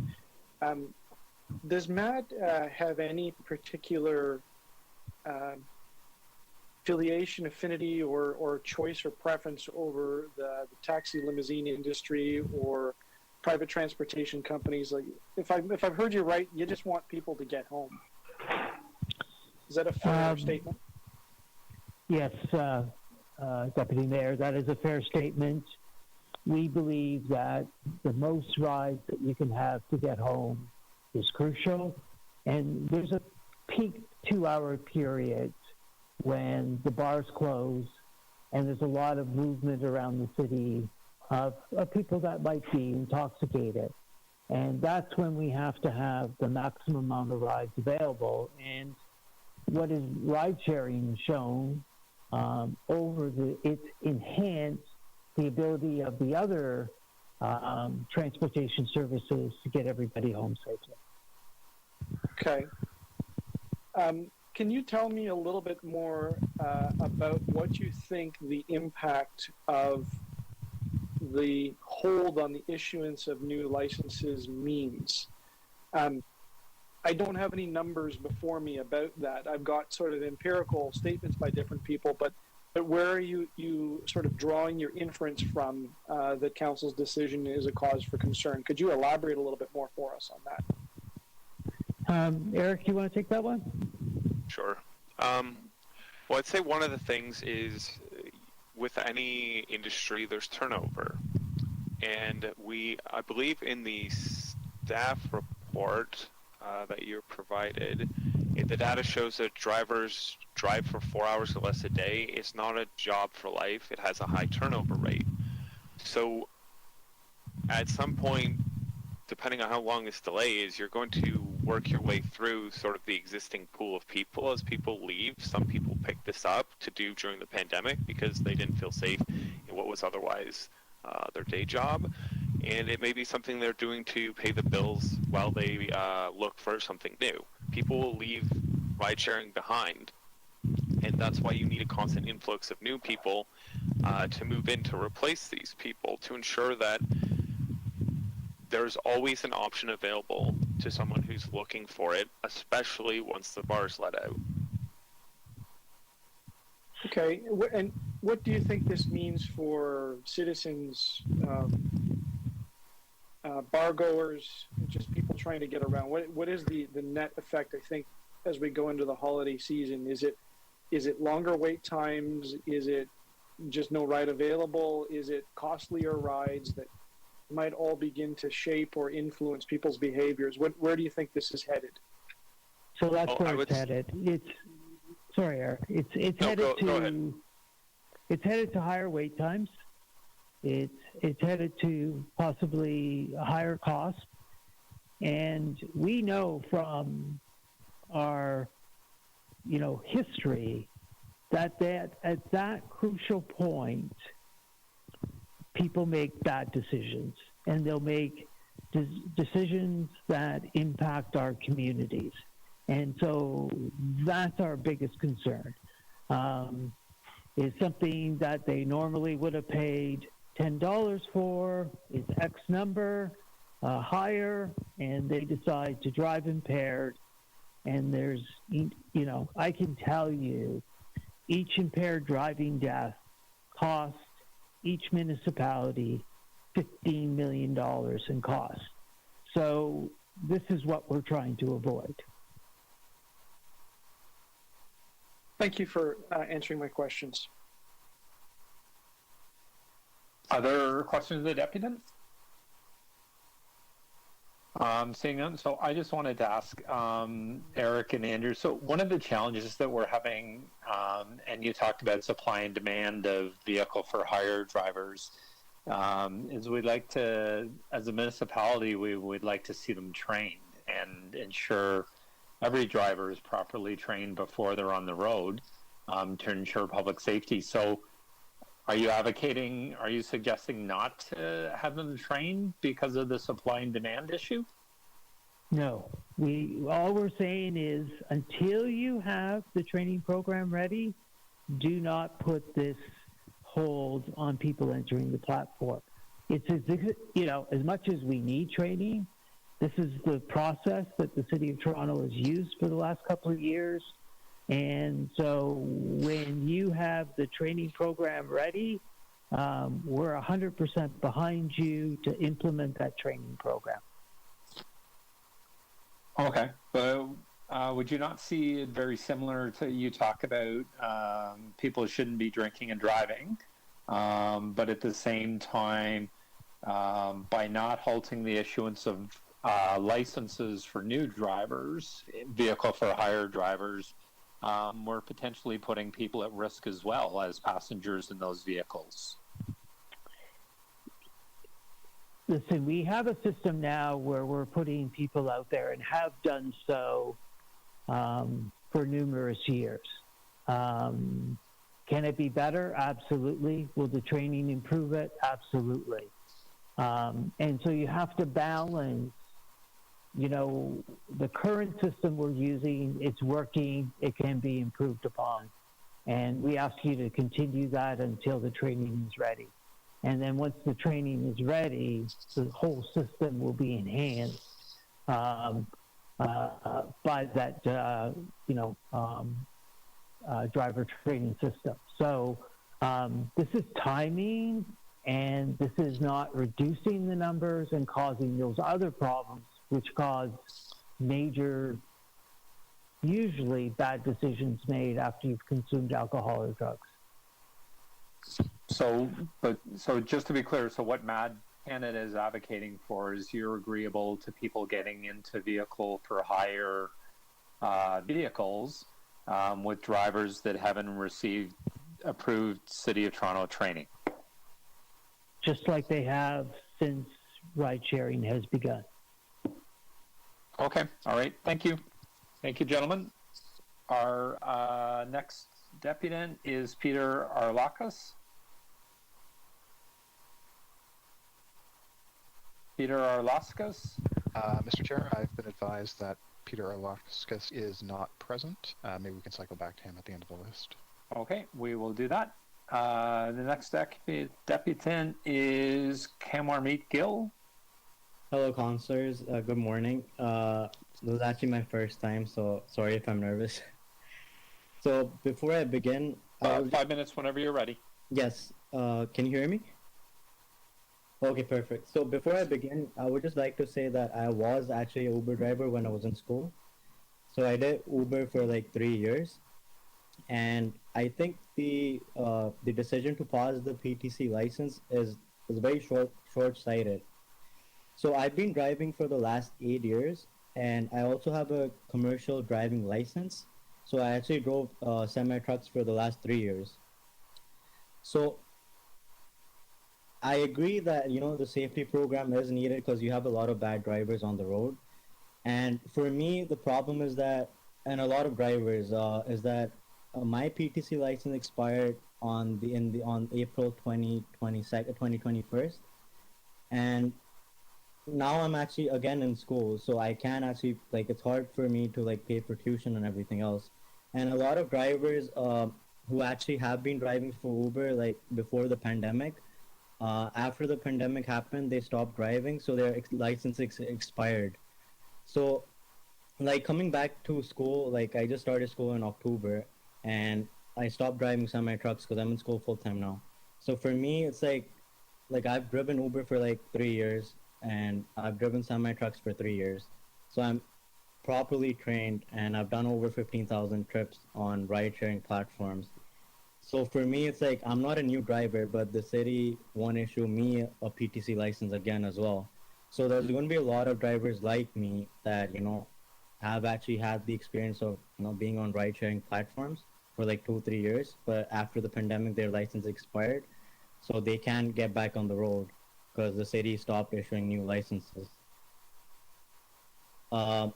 Does MAD have any particular affiliation, affinity, or choice or preference over the taxi limousine industry or private transportation companies? Like, if I've heard you right, you just want people to get home. Is that a fair statement? Yes, Deputy Mayor, that is a fair statement. we believe that the most rides that you can have to get home is crucial. And there's a peak 2-hour period when the bars close and there's a lot of movement around the city of people that might be intoxicated. And that's when we have to have the maximum amount of rides available. And what is ride sharing shown it's enhanced the ability of the other transportation services to get everybody home safely. Okay. Can you tell me a little bit more about what you think the impact of the hold on the issuance of new licenses means? I don't have any numbers before me about that. I've got sort of empirical statements by different people, but where are you sort of drawing your inference from that council's decision is a cause for concern? Could you elaborate a little bit more for us on that? Eric, you want to take that one? Sure. Well, I'd say one of the things is with any industry, there's turnover. And I believe in the staff report that you're provided, the data shows that drivers drive for 4 hours or less a day. It's not a job for life. It has a high turnover rate. So at some point, depending on how long this delay is, you're going to work your way through sort of the existing pool of people as people leave. Some people pick this up to do during the pandemic because they didn't feel safe in what was otherwise their day job. And it may be something they're doing to pay the bills while they look for something new. People will leave ride sharing behind. And that's why you need a constant influx of new people to move in to replace these people, to ensure that there's always an option available to someone who's looking for it, especially once the bars let out. Okay, and what do you think this means for citizens, bar goers, just people trying to get around? What is the net effect, I think, as we go into the holiday season? Is it longer wait times? Is it just no ride available? Is it costlier rides that might all begin to shape or influence people's behaviors? Where do you think this is headed? So that's where it's headed. Sorry, Eric. It's headed to higher wait times. It's headed to possibly higher costs. And we know from our history that at that crucial point, people make bad decisions, and they'll make decisions that impact our communities. And so that's our biggest concern. Is something that they normally would have paid $10 for, is X number higher, and they decide to drive impaired. And there's, I can tell you, each impaired driving death costs each municipality $15 million in costs. So this is what we're trying to avoid. Thank you for answering my questions. Other questions of the deputant? Seeing none, so I just wanted to ask Eric and Andrew, so one of the challenges that we're having, and you talked about supply and demand of vehicle for hire drivers, is we'd like to, as a municipality, we would like to see them trained and ensure every driver is properly trained before they're on the road to ensure public safety. So are you suggesting not to have them trained because of the supply and demand issue? No. All we're saying is until you have the training program ready, do not put this hold on people entering the platform. It's as much as we need training, this is the process that the City of Toronto has used for the last couple of years. And so when you have the training program ready, we're 100% behind you to implement that training program. Okay. But would you not see it very similar to, you talk about people shouldn't be drinking and driving, But at the same time, by not halting the issuance of licenses for new drivers, vehicle for hire drivers, we're potentially putting people at risk as well as passengers in those vehicles. Listen, we have a system now where we're putting people out there and have done so for numerous years. Can it be better? Absolutely. Will the training improve it? Absolutely. And so you have to balance, you know, the current system we're using, it's working, it can be improved upon. And we ask you to continue that until the training is ready. And then once the training is ready, the whole system will be enhanced by that, driver training system. So this is timing, and this is not reducing the numbers and causing those other problems, which cause major, usually bad decisions made after you've consumed alcohol or drugs. So just to be clear, so what MAD Canada is advocating for is you're agreeable to people getting into vehicle for hire vehicles with drivers that haven't received approved City of Toronto training. Just like they have since ride sharing has begun. Okay, all right, thank you. Thank you, gentlemen. Our next deputant is Peter Arlakas. Peter Arlakas. Mr. Chair, I've been advised that Peter Arlakas is not present. Maybe we can cycle back to him at the end of the list. Okay, we will do that. The next deputant is Kamwarmeet Gill. Hello, councillors. Good morning. This is actually my first time, so sorry if I'm nervous. So before I begin... 5 minutes whenever you're ready. Yes. Can you hear me? Okay, perfect. So before I begin, I would just like to say that I was actually an Uber driver when I was in school. So I did Uber for like 3 years. And I think the decision to pause the PTC license is very short-sighted. So I've been driving for the last 8 years, and I also have a commercial driving license. So I actually drove semi-trucks for the last 3 years. So I agree that, you know, the safety program is needed because you have a lot of bad drivers on the road. And for me, the problem is that, and a lot of drivers, is that my PTC license expired on April 2021, and now I'm actually again in school, so I can't actually, like, it's hard for me to like pay for tuition and everything else. And a lot of drivers who actually have been driving for Uber like before the pandemic, after the pandemic happened, they stopped driving, so their license expired. So like coming back to school, like I just started school in October, and I stopped driving semi-trucks because I'm in school full-time now. So for me, it's like I've driven Uber for like 3 years, and I've driven semi-trucks for 3 years. So I'm properly trained, and I've done over 15,000 trips on ride-sharing platforms. So for me, it's like I'm not a new driver, but the city won't issue me a PTC license again as well. So there's going to be a lot of drivers like me that, you know, have actually had the experience of, you know, being on ride-sharing platforms for like 2-3 years, but after the pandemic, their license expired, so they can't get back on the road because the city stopped issuing new licenses. Also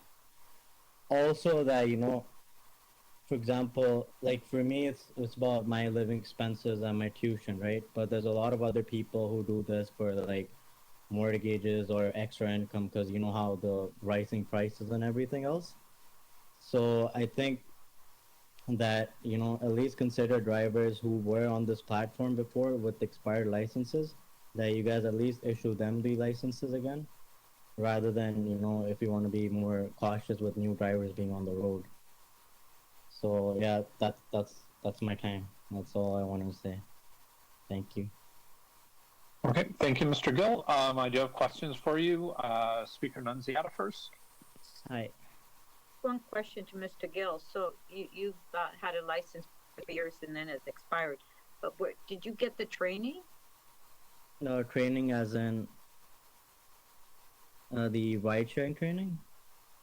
that, you know, for example, like for me, it's about my living expenses and my tuition, right? But there's a lot of other people who do this for like mortgages or extra income because you know how the rising prices and everything else. So I think that, you know, at least consider drivers who were on this platform before with expired licenses, that you guys at least issue them the licenses again, rather than, you know, if you want to be more cautious with new drivers being on the road. So yeah, that's my time. That's all I wanted to say. Thank you. Okay, thank you, Mr. Gill. I do have questions for you. Speaker Nunziata first. Hi. One question to Mr. Gill. So you've had a license for 3 years and then it's expired. But did you get the training? No, training as in the ride sharing training.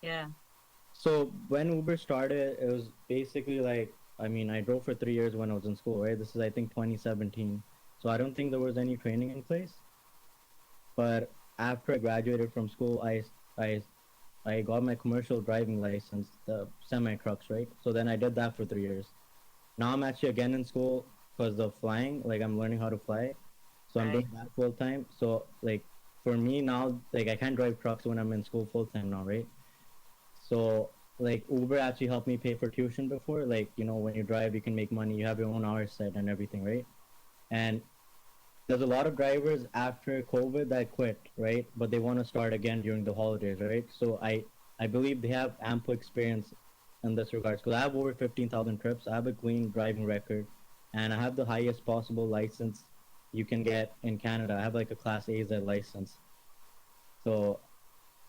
Yeah. So when Uber started, it was basically like, I mean, I drove for 3 years when I was in school, right? This is, I think, 2017. So I don't think there was any training in place. But after I graduated from school, I got my commercial driving license, the semi-trucks, right? So then I did that for 3 years. Now I'm actually again in school because of flying, like I'm learning how to fly. So I'm doing that full time. So like for me now, like I can't drive trucks when I'm in school full time now, right? So like Uber actually helped me pay for tuition before. Like, you know, when you drive, you can make money, you have your own hours set and everything, right? And there's a lot of drivers after COVID that quit, right? But they want to start again during the holidays, right? So I believe they have ample experience in this regards because I have over 15,000 trips. I have a clean driving record, and I have the highest possible license you can get in Canada. I have like a Class AZ license. So,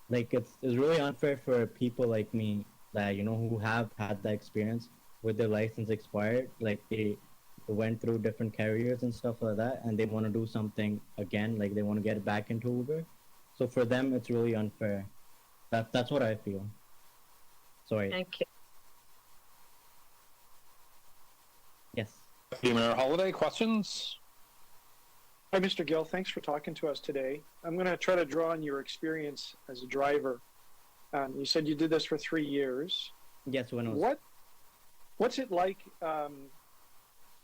like it's really unfair for people like me that, you know, who have had that experience with their license expired. Like they went through different carriers and stuff like that, and they want to do something again, like they want to get back into Uber. So for them, it's really unfair. That's what I feel. Sorry. Thank you. Yes. Deputy Mayor Holiday, questions? Hi, Mr. Gill. Thanks for talking to us today. I'm going to try to draw on your experience as a driver. You said you did this for 3 years. Yes, when I was... What's it like?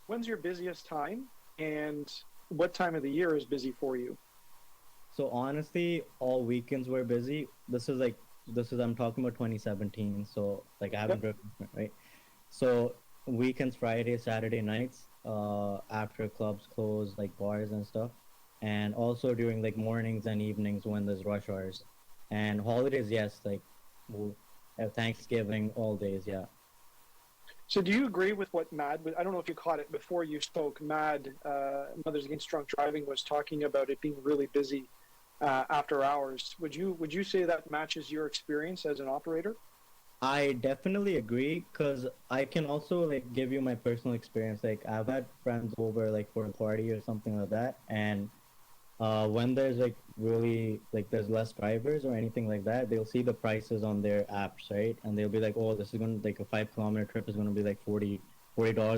When's your busiest time, and what time of the year is busy for you? So honestly, all weekends were busy. I'm talking about 2017. So like I haven't driven, right? So weekends, Friday, Saturday nights, after clubs close, like bars and stuff, and also during like mornings and evenings when there's rush hours, and holidays, yes, like Thanksgiving, all days, yeah. So do you agree with what Mad, I don't know if you caught it before you spoke, Mad, Mothers Against Drunk Driving was talking about it being really busy after hours. Would you say that matches your experience as an operator? I definitely agree because I can also like give you my personal experience. Like I've had friends over like for a party or something like that, and when there's like really like there's less drivers or anything like that, they'll see the prices on their apps, right? And they'll be like, oh, this is gonna like a 5-kilometer trip is gonna be like $40,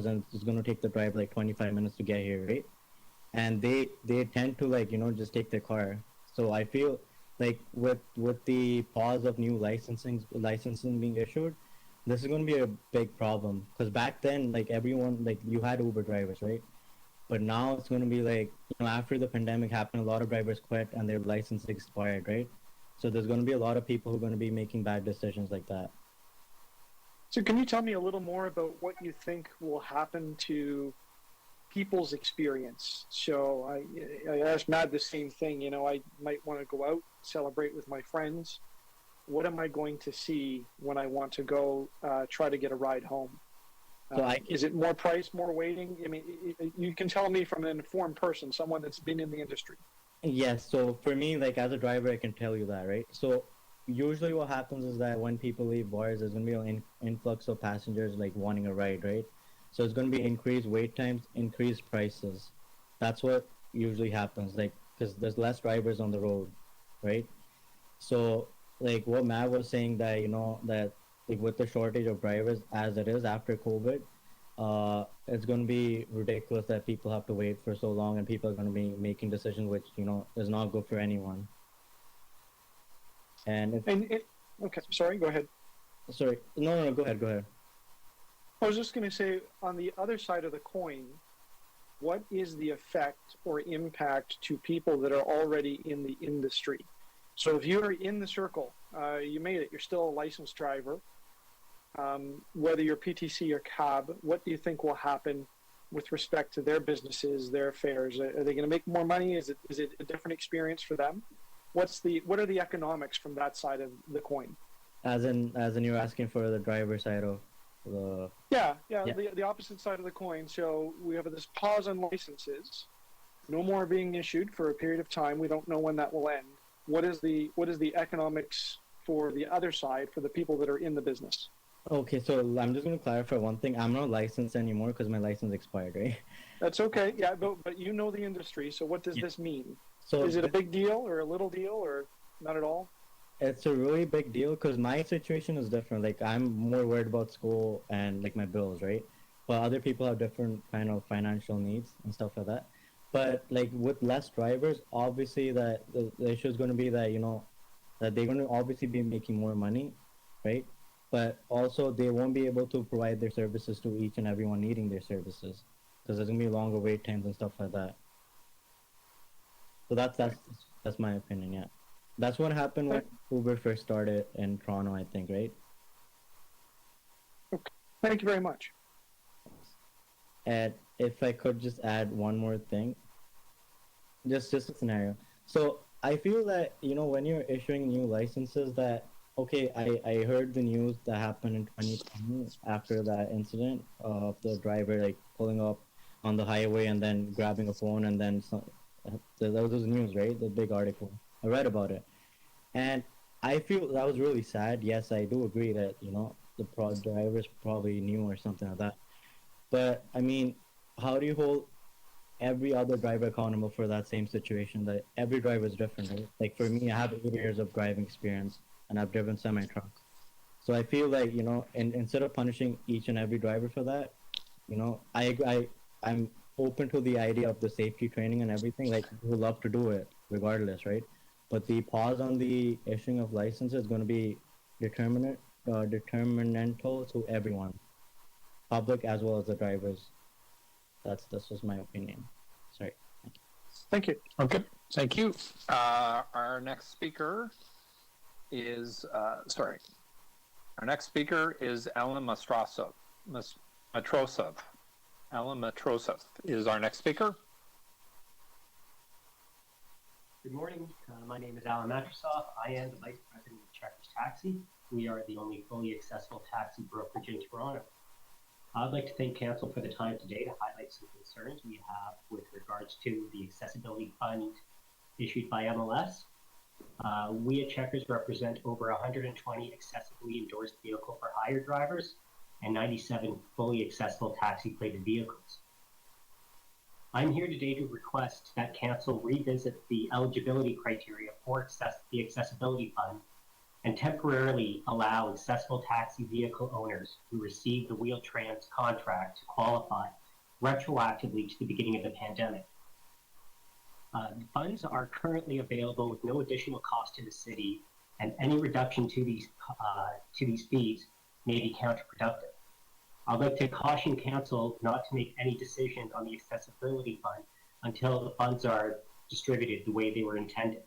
and it's gonna take the drive like 25 minutes to get here, right? And they tend to like, you know, just take their car. So I feel like with the pause of new licensing being issued, this is going to be a big problem because back then, like everyone, like you had Uber drivers, right? But now it's going to be like, you know, after the pandemic happened, a lot of drivers quit and their license expired, right? So there's going to be a lot of people who are going to be making bad decisions like that. So can you tell me a little more about what you think will happen to people's experience? So I asked Matt the same thing. You know, I might want to go out, celebrate with my friends. What am I going to see when I want to go try to get a ride home? So is it more price, more waiting? I mean, you can tell me from an informed person, someone that's been in the industry. Yes. So for me, like as a driver, I can tell you that, right? So usually what happens is that when people leave bars, there's going to be an influx of passengers like wanting a ride, right? So it's going to be increased wait times, increased prices. That's what usually happens, like because there's less drivers on the road, right? So like what Matt was saying that, you know, that like with the shortage of drivers as it is after COVID, it's going to be ridiculous that people have to wait for so long and people are going to be making decisions which, you know, is not good for anyone. Okay, sorry, go ahead. Sorry, no, go ahead. I was just going to say, on the other side of the coin, what is the effect or impact to people that are already in the industry? So if you're in the circle, you made it, you're still a licensed driver, whether you're PTC or cab, what do you think will happen with respect to their businesses, their affairs? Are they going to make more money? Is it a different experience for them? What are the economics from that side of the coin? As in you're asking for the driver side of the... Yeah. The opposite side of the coin. So we have this pause on licenses, no more being issued for a period of time. We don't know when that will end. What is the economics for the other side, for the people that are in the business? Okay, so I'm just going to clarify one thing. I'm not licensed anymore because my license expired, right? That's okay. Yeah, but you know the industry. So what does this mean? So is it a big deal or a little deal or not at all? It's a really big deal because my situation is different. Like I'm more worried about school and like my bills, right? But other people have different kind of financial needs and stuff like that. But like with less drivers, obviously that the issue is going to be that that they're going to obviously be making more money, right? But also they won't be able to provide their services to each and everyone needing their services because there's going to be longer wait times and stuff like that. So that's my opinion. Yeah, that's what happened when Uber first started in Toronto, I think, right? Okay. Thank you very much. And if I could just add one more thing, just a scenario. So I feel that when you're issuing new licenses, that okay, I heard the news that happened in 2020 after that incident of the driver like pulling up on the highway and then grabbing a phone and then that was news, right? The big article. I read about it, and I feel that was really sad. Yes, I do agree that the drivers probably knew or something like that. But I mean, how do you hold every other driver accountable for that same situation? That every driver is different, right? Like for me, I have 8 years of driving experience, and I've driven semi-trucks. So I feel like instead of punishing each and every driver for that, I'm open to the idea of the safety training and everything. Like we would love to do it regardless, right? But the pause on the issuing of licenses is going to be determinantal to everyone, public as well as the drivers. That's just my opinion. Sorry. Thank you. Okay. Thank you. Our next speaker is Alan Matrosov. Alan Matrosov is our next speaker. Good morning. My name is Alan Matrosov. I am the Vice President of Checkers Taxi. We are the only fully accessible taxi brokerage in Toronto. I'd like to thank Council for the time today to highlight some concerns we have with regards to the accessibility fund issued by MLS. We at Checkers represent over 120 accessibly endorsed vehicle for hire drivers and 97 fully accessible taxi-plated vehicles. I'm here today to request that Council revisit the eligibility criteria for the Accessibility Fund and temporarily allow accessible taxi vehicle owners who received the Wheel-Trans contract to qualify retroactively to the beginning of the pandemic. The funds are currently available with no additional cost to the city, and any reduction to these fees may be counterproductive. I'd like to caution Council not to make any decisions on the Accessibility Fund until the funds are distributed the way they were intended.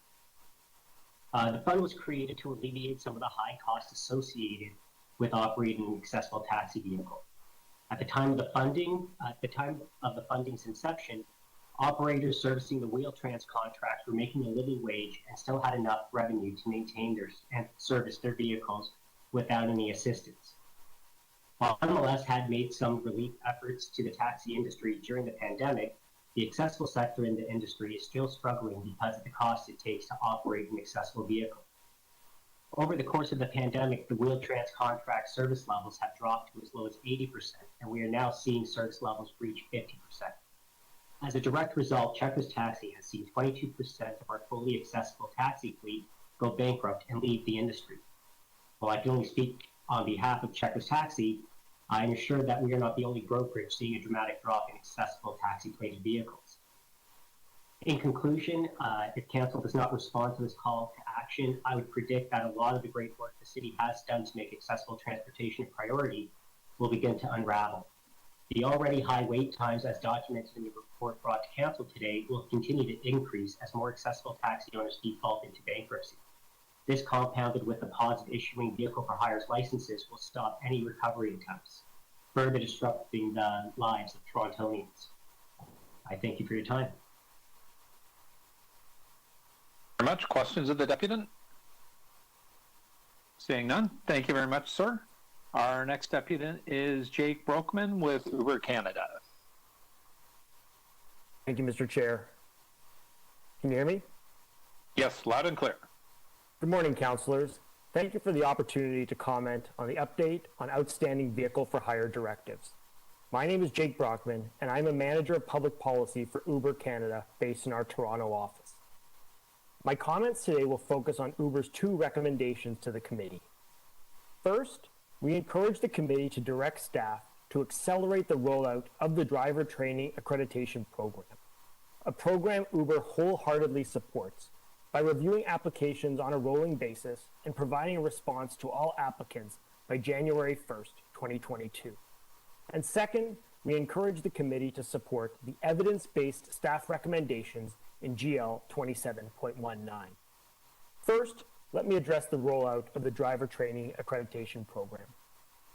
The fund was created to alleviate some of the high costs associated with operating an accessible taxi vehicle. At the time of the funding's inception, operators servicing the Wheel-Trans contracts were making a living wage and still had enough revenue to maintain and service their vehicles without any assistance. While MLS had made some relief efforts to the taxi industry during the pandemic, the accessible sector in the industry is still struggling because of the cost it takes to operate an accessible vehicle. Over the course of the pandemic, the Wheel-Trans contract service levels have dropped to as low as 80%, and we are now seeing service levels reach 50%. As a direct result, Checkers Taxi has seen 22% of our fully accessible taxi fleet go bankrupt and leave the industry. While I can only speak on behalf of Checkers Taxi, I am assured that we are not the only brokerage seeing a dramatic drop in accessible taxi-plated vehicles. In conclusion, if Council does not respond to this call to action, I would predict that a lot of the great work the city has done to make accessible transportation a priority will begin to unravel. The already high wait times, as documented in the report brought to Council today, will continue to increase as more accessible taxi owners default into bankruptcy. This, compounded with the pause of issuing vehicle for hires licenses, will stop any recovery attempts, further disrupting the lives of Torontonians. I thank you for your time. Very much. Questions of the deputant? Seeing none, thank you very much, sir. Our next deputant is Jake Broekman with Uber Canada. Thank you, Mr. Chair. Can you hear me? Yes, loud and clear. Good morning, councillors. Thank you for the opportunity to comment on the update on outstanding vehicle for hire directives. My name is Jake Brockman, and I'm a manager of public policy for Uber Canada based in our Toronto office. My comments today will focus on Uber's 2 recommendations to the committee. First, we encourage the committee to direct staff to accelerate the rollout of the driver training accreditation program, a program Uber wholeheartedly supports, by reviewing applications on a rolling basis and providing a response to all applicants by January 1st, 2022. And second, we encourage the committee to support the evidence-based staff recommendations in GL 27.19. First, let me address the rollout of the driver training accreditation program.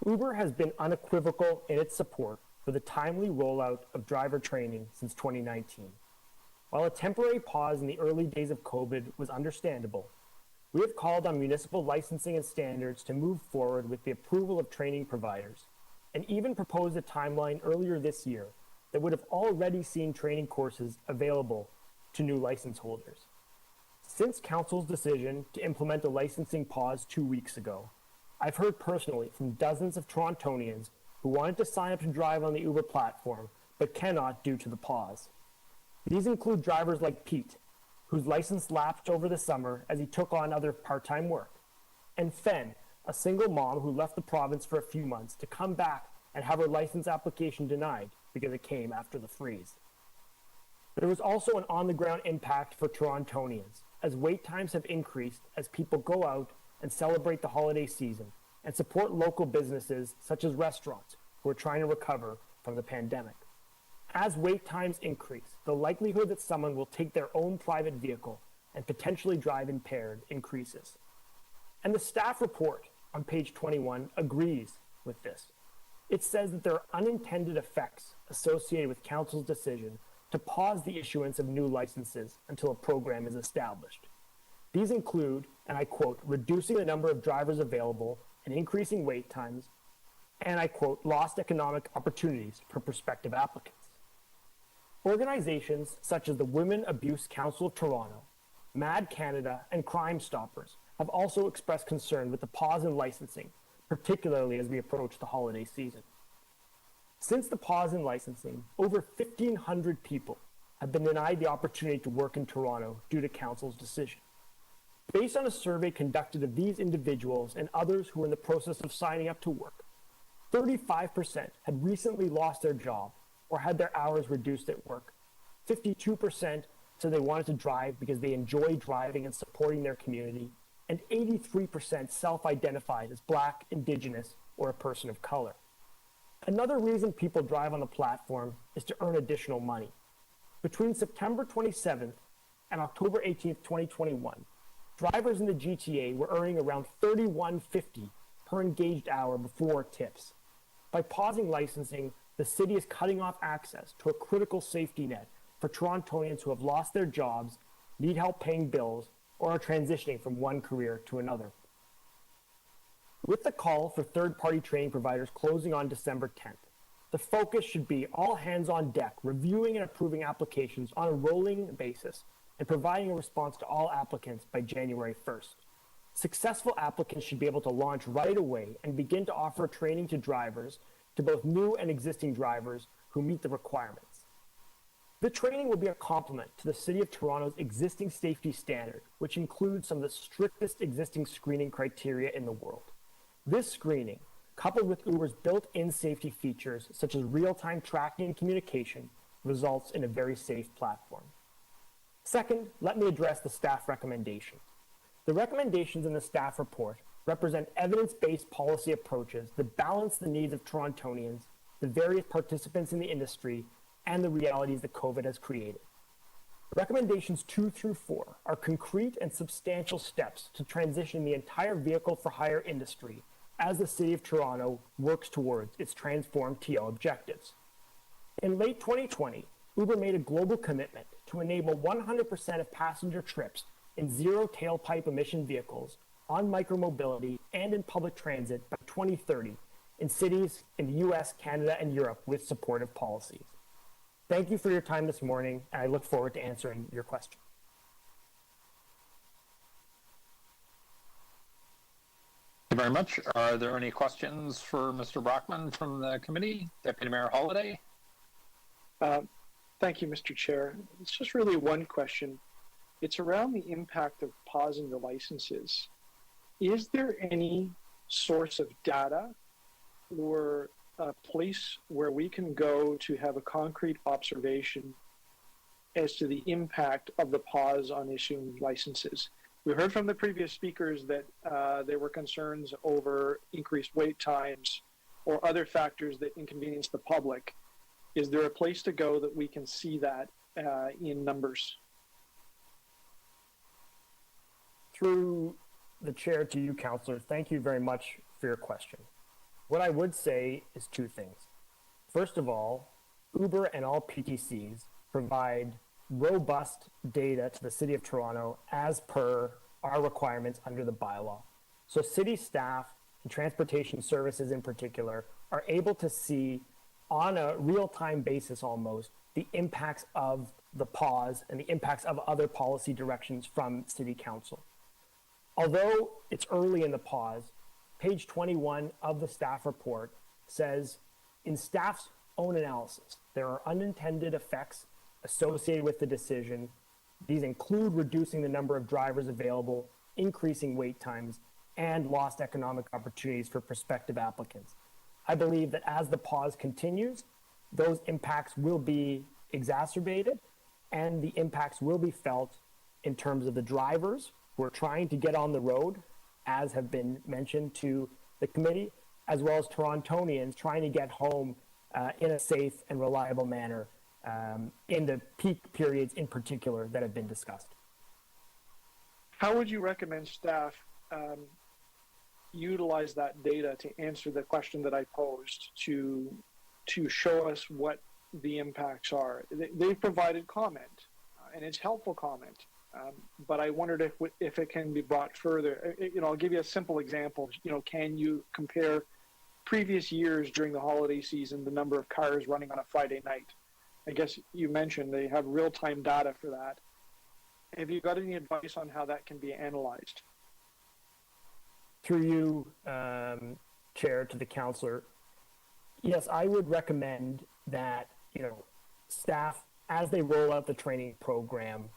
Uber has been unequivocal in its support for the timely rollout of driver training since 2019. While a temporary pause in the early days of COVID was understandable, we have called on municipal licensing and standards to move forward with the approval of training providers, and even proposed a timeline earlier this year that would have already seen training courses available to new license holders. Since Council's decision to implement a licensing pause 2 weeks ago, I've heard personally from dozens of Torontonians who wanted to sign up to drive on the Uber platform but cannot due to the pause. These include drivers like Pete, whose license lapsed over the summer as he took on other part-time work, and Fen, a single mom who left the province for a few months to come back and have her license application denied because it came after the freeze. There was also an on-the-ground impact for Torontonians, as wait times have increased as people go out and celebrate the holiday season and support local businesses such as restaurants who are trying to recover from the pandemic. As wait times increase, the likelihood that someone will take their own private vehicle and potentially drive impaired increases. And the staff report on page 21 agrees with this. It says that there are unintended effects associated with Council's decision to pause the issuance of new licenses until a program is established. These include, and I quote, reducing the number of drivers available and increasing wait times, and I quote, lost economic opportunities for prospective applicants. Organizations such as the Women Abuse Council of Toronto, MAD Canada, and Crime Stoppers have also expressed concern with the pause in licensing, particularly as we approach the holiday season. Since the pause in licensing, over 1,500 people have been denied the opportunity to work in Toronto due to Council's decision. Based on a survey conducted of these individuals and others who were in the process of signing up to work, 35% had recently lost their job or had their hours reduced at work. 52% said they wanted to drive because they enjoy driving and supporting their community, and 83% self-identified as Black, Indigenous, or a person of color. Another reason people drive on the platform is to earn additional money. Between September 27th and October 18th, 2021, drivers in the GTA were earning around $31.50 per engaged hour before tips. By pausing licensing, the city is cutting off access to a critical safety net for Torontonians who have lost their jobs, need help paying bills, or are transitioning from one career to another. With the call for third-party training providers closing on December 10th, the focus should be all hands on deck, reviewing and approving applications on a rolling basis and providing a response to all applicants by January 1st. Successful applicants should be able to launch right away and begin to offer training to drivers, to both new and existing drivers who meet the requirements. The training will be a complement to the City of Toronto's existing safety standard, which includes some of the strictest existing screening criteria in the world. This screening, coupled with Uber's built-in safety features such as real-time tracking and communication, results in a very safe platform. Second, let me address the staff recommendations. The recommendations in the staff report represent evidence-based policy approaches that balance the needs of Torontonians, the various participants in the industry, and the realities that COVID has created. Recommendations 2 through 4 are concrete and substantial steps to transition the entire vehicle for hire industry as the City of Toronto works towards its transformed TO objectives. In late 2020, Uber made a global commitment to enable 100% of passenger trips in zero tailpipe emission vehicles on micromobility and in public transit by 2030 in cities in the US, Canada, and Europe with supportive policies. Thank you for your time this morning, and I look forward to answering your questions. very much. Are there any questions for Mr. Brockman from the committee? Deputy Mayor Holliday? Thank you, Mr. Chair. It's just really one question. It's around the impact of pausing the licenses. Is there any source of data or a place where we can go to have a concrete observation as to the impact of the pause on issuing licenses? We heard from the previous speakers that there were concerns over increased wait times or other factors that inconvenience the public. Is there a place to go that we can see that in numbers? Through the chair to you, Councillor, thank you very much for your question. What I would say is two things. First of all, Uber and all PTCs provide robust data to the City of Toronto as per our requirements under the bylaw. So city staff and transportation services in particular are able to see on a real-time basis almost the impacts of the pause and the impacts of other policy directions from City Council. Although it's early in the pause, page 21 of the staff report says, in staff's own analysis, there are unintended effects associated with the decision. These include reducing the number of drivers available, increasing wait times, and lost economic opportunities for prospective applicants. I believe that as the pause continues, those impacts will be exacerbated and the impacts will be felt in terms of the drivers who are trying to get on the road, as have been mentioned to the committee, as well as Torontonians trying to get home in a safe and reliable manner in the peak periods in particular that have been discussed. How would you recommend staff utilize that data to answer the question that I posed to show us what the impacts are? They've provided comment, and it's helpful comment, but I wondered if it can be brought further. I'll give you a simple example. Can you compare previous years during the holiday season, the number of cars running on a Friday night? I guess you mentioned they have real-time data for that. Have you got any advice on how that can be analyzed? Through you, Chair, to the Councillor, yes, I would recommend that, staff, as they roll out the training program,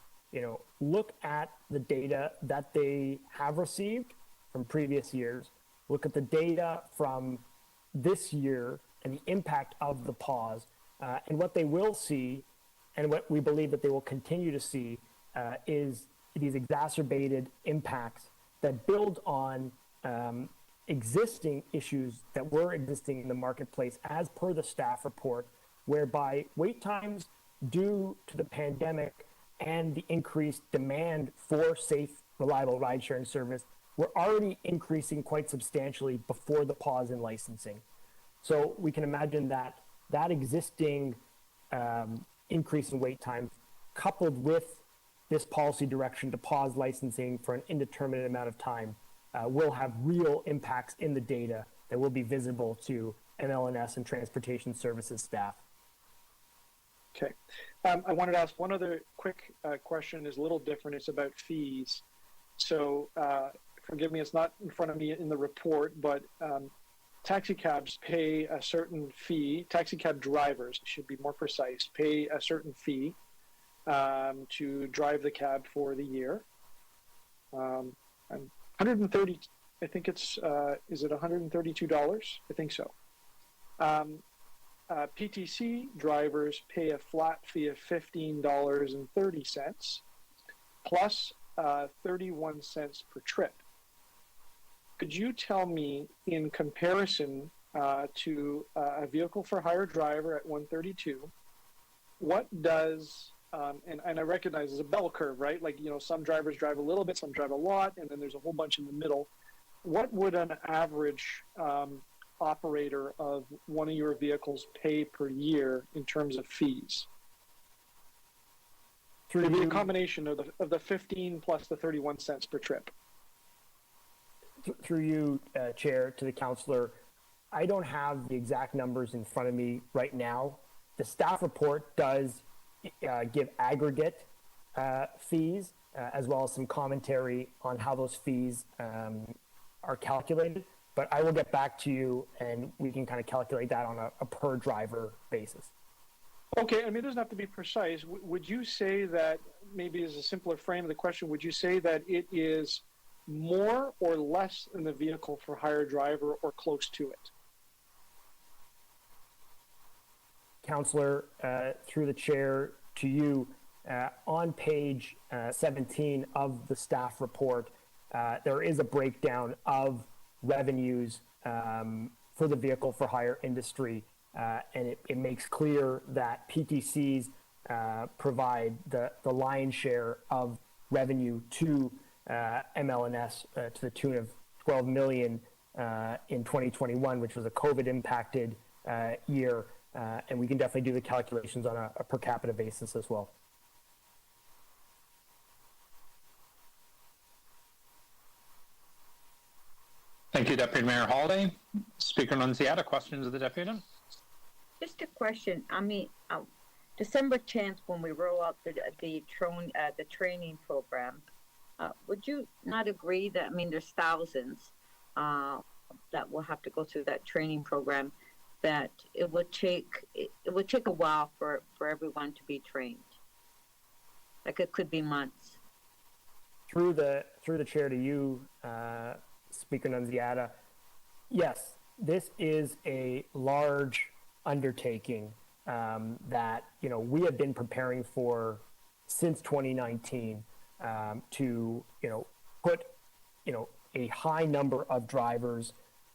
look at the data that they have received from previous years, look at the data from this year and the impact of the pause, and what they will see, and what we believe that they will continue to see, is these exacerbated impacts that build on existing issues that were existing in the marketplace as per the staff report, whereby wait times due to the pandemic and the increased demand for safe, reliable ride-sharing service were already increasing quite substantially before the pause in licensing. So we can imagine that that existing increase in wait time, coupled with this policy direction to pause licensing for an indeterminate amount of time, will have real impacts in the data that will be visible to MLNS and transportation services staff. Okay. I wanted to ask one other quick question. Is a little different. It's about fees. So forgive me, it's not in front of me in the report, but taxi cabs pay a certain fee. Taxi cab drivers, should be more precise, pay a certain fee to drive the cab for the year. 130, I think it's, is it $132? I think so. PTC drivers pay a flat fee of $15.30 plus 31 cents per trip. Could you tell me, in comparison to a vehicle for hire driver at 132, what does and I recognize there's a bell curve, right? Like, some drivers drive a little bit, some drive a lot, and then there's a whole bunch in the middle. What would an average operator of one of your vehicles pay per year in terms of fees? It'd be a combination of the 15 plus the 31 cents per trip. Through you, Chair, to the Councillor, I don't have the exact numbers in front of me right now. The staff report does give aggregate fees, as well as some commentary on how those fees are calculated, but I will get back to you and we can kind of calculate that on a per driver basis. Okay, I mean, it doesn't have to be precise. Would you say that, maybe as a simpler frame of the question, would you say that it is more or less than the vehicle for hire driver or close to it? Councillor, through the chair to you, on page 17 of the staff report, there is a breakdown of revenues for the vehicle for hire industry, and it makes clear that PTCs provide the lion's share of revenue to ML&S to the tune of 12 million in 2021, which was a COVID impacted year, and we can definitely do the calculations on a per capita basis as well. Thank you, Deputy Mayor Holiday. Speaker Nunziata, questions of the Deputy? Just a question. I mean, December 10th, when we roll out the training program, would you not agree that, I mean, there's thousands that will have to go through that training program, that it would take a while for everyone to be trained? Like, it could be months. Through the chair to you, Speaker Nunziata, yes, this is a large undertaking that we have been preparing for since 2019 to put a high number of drivers,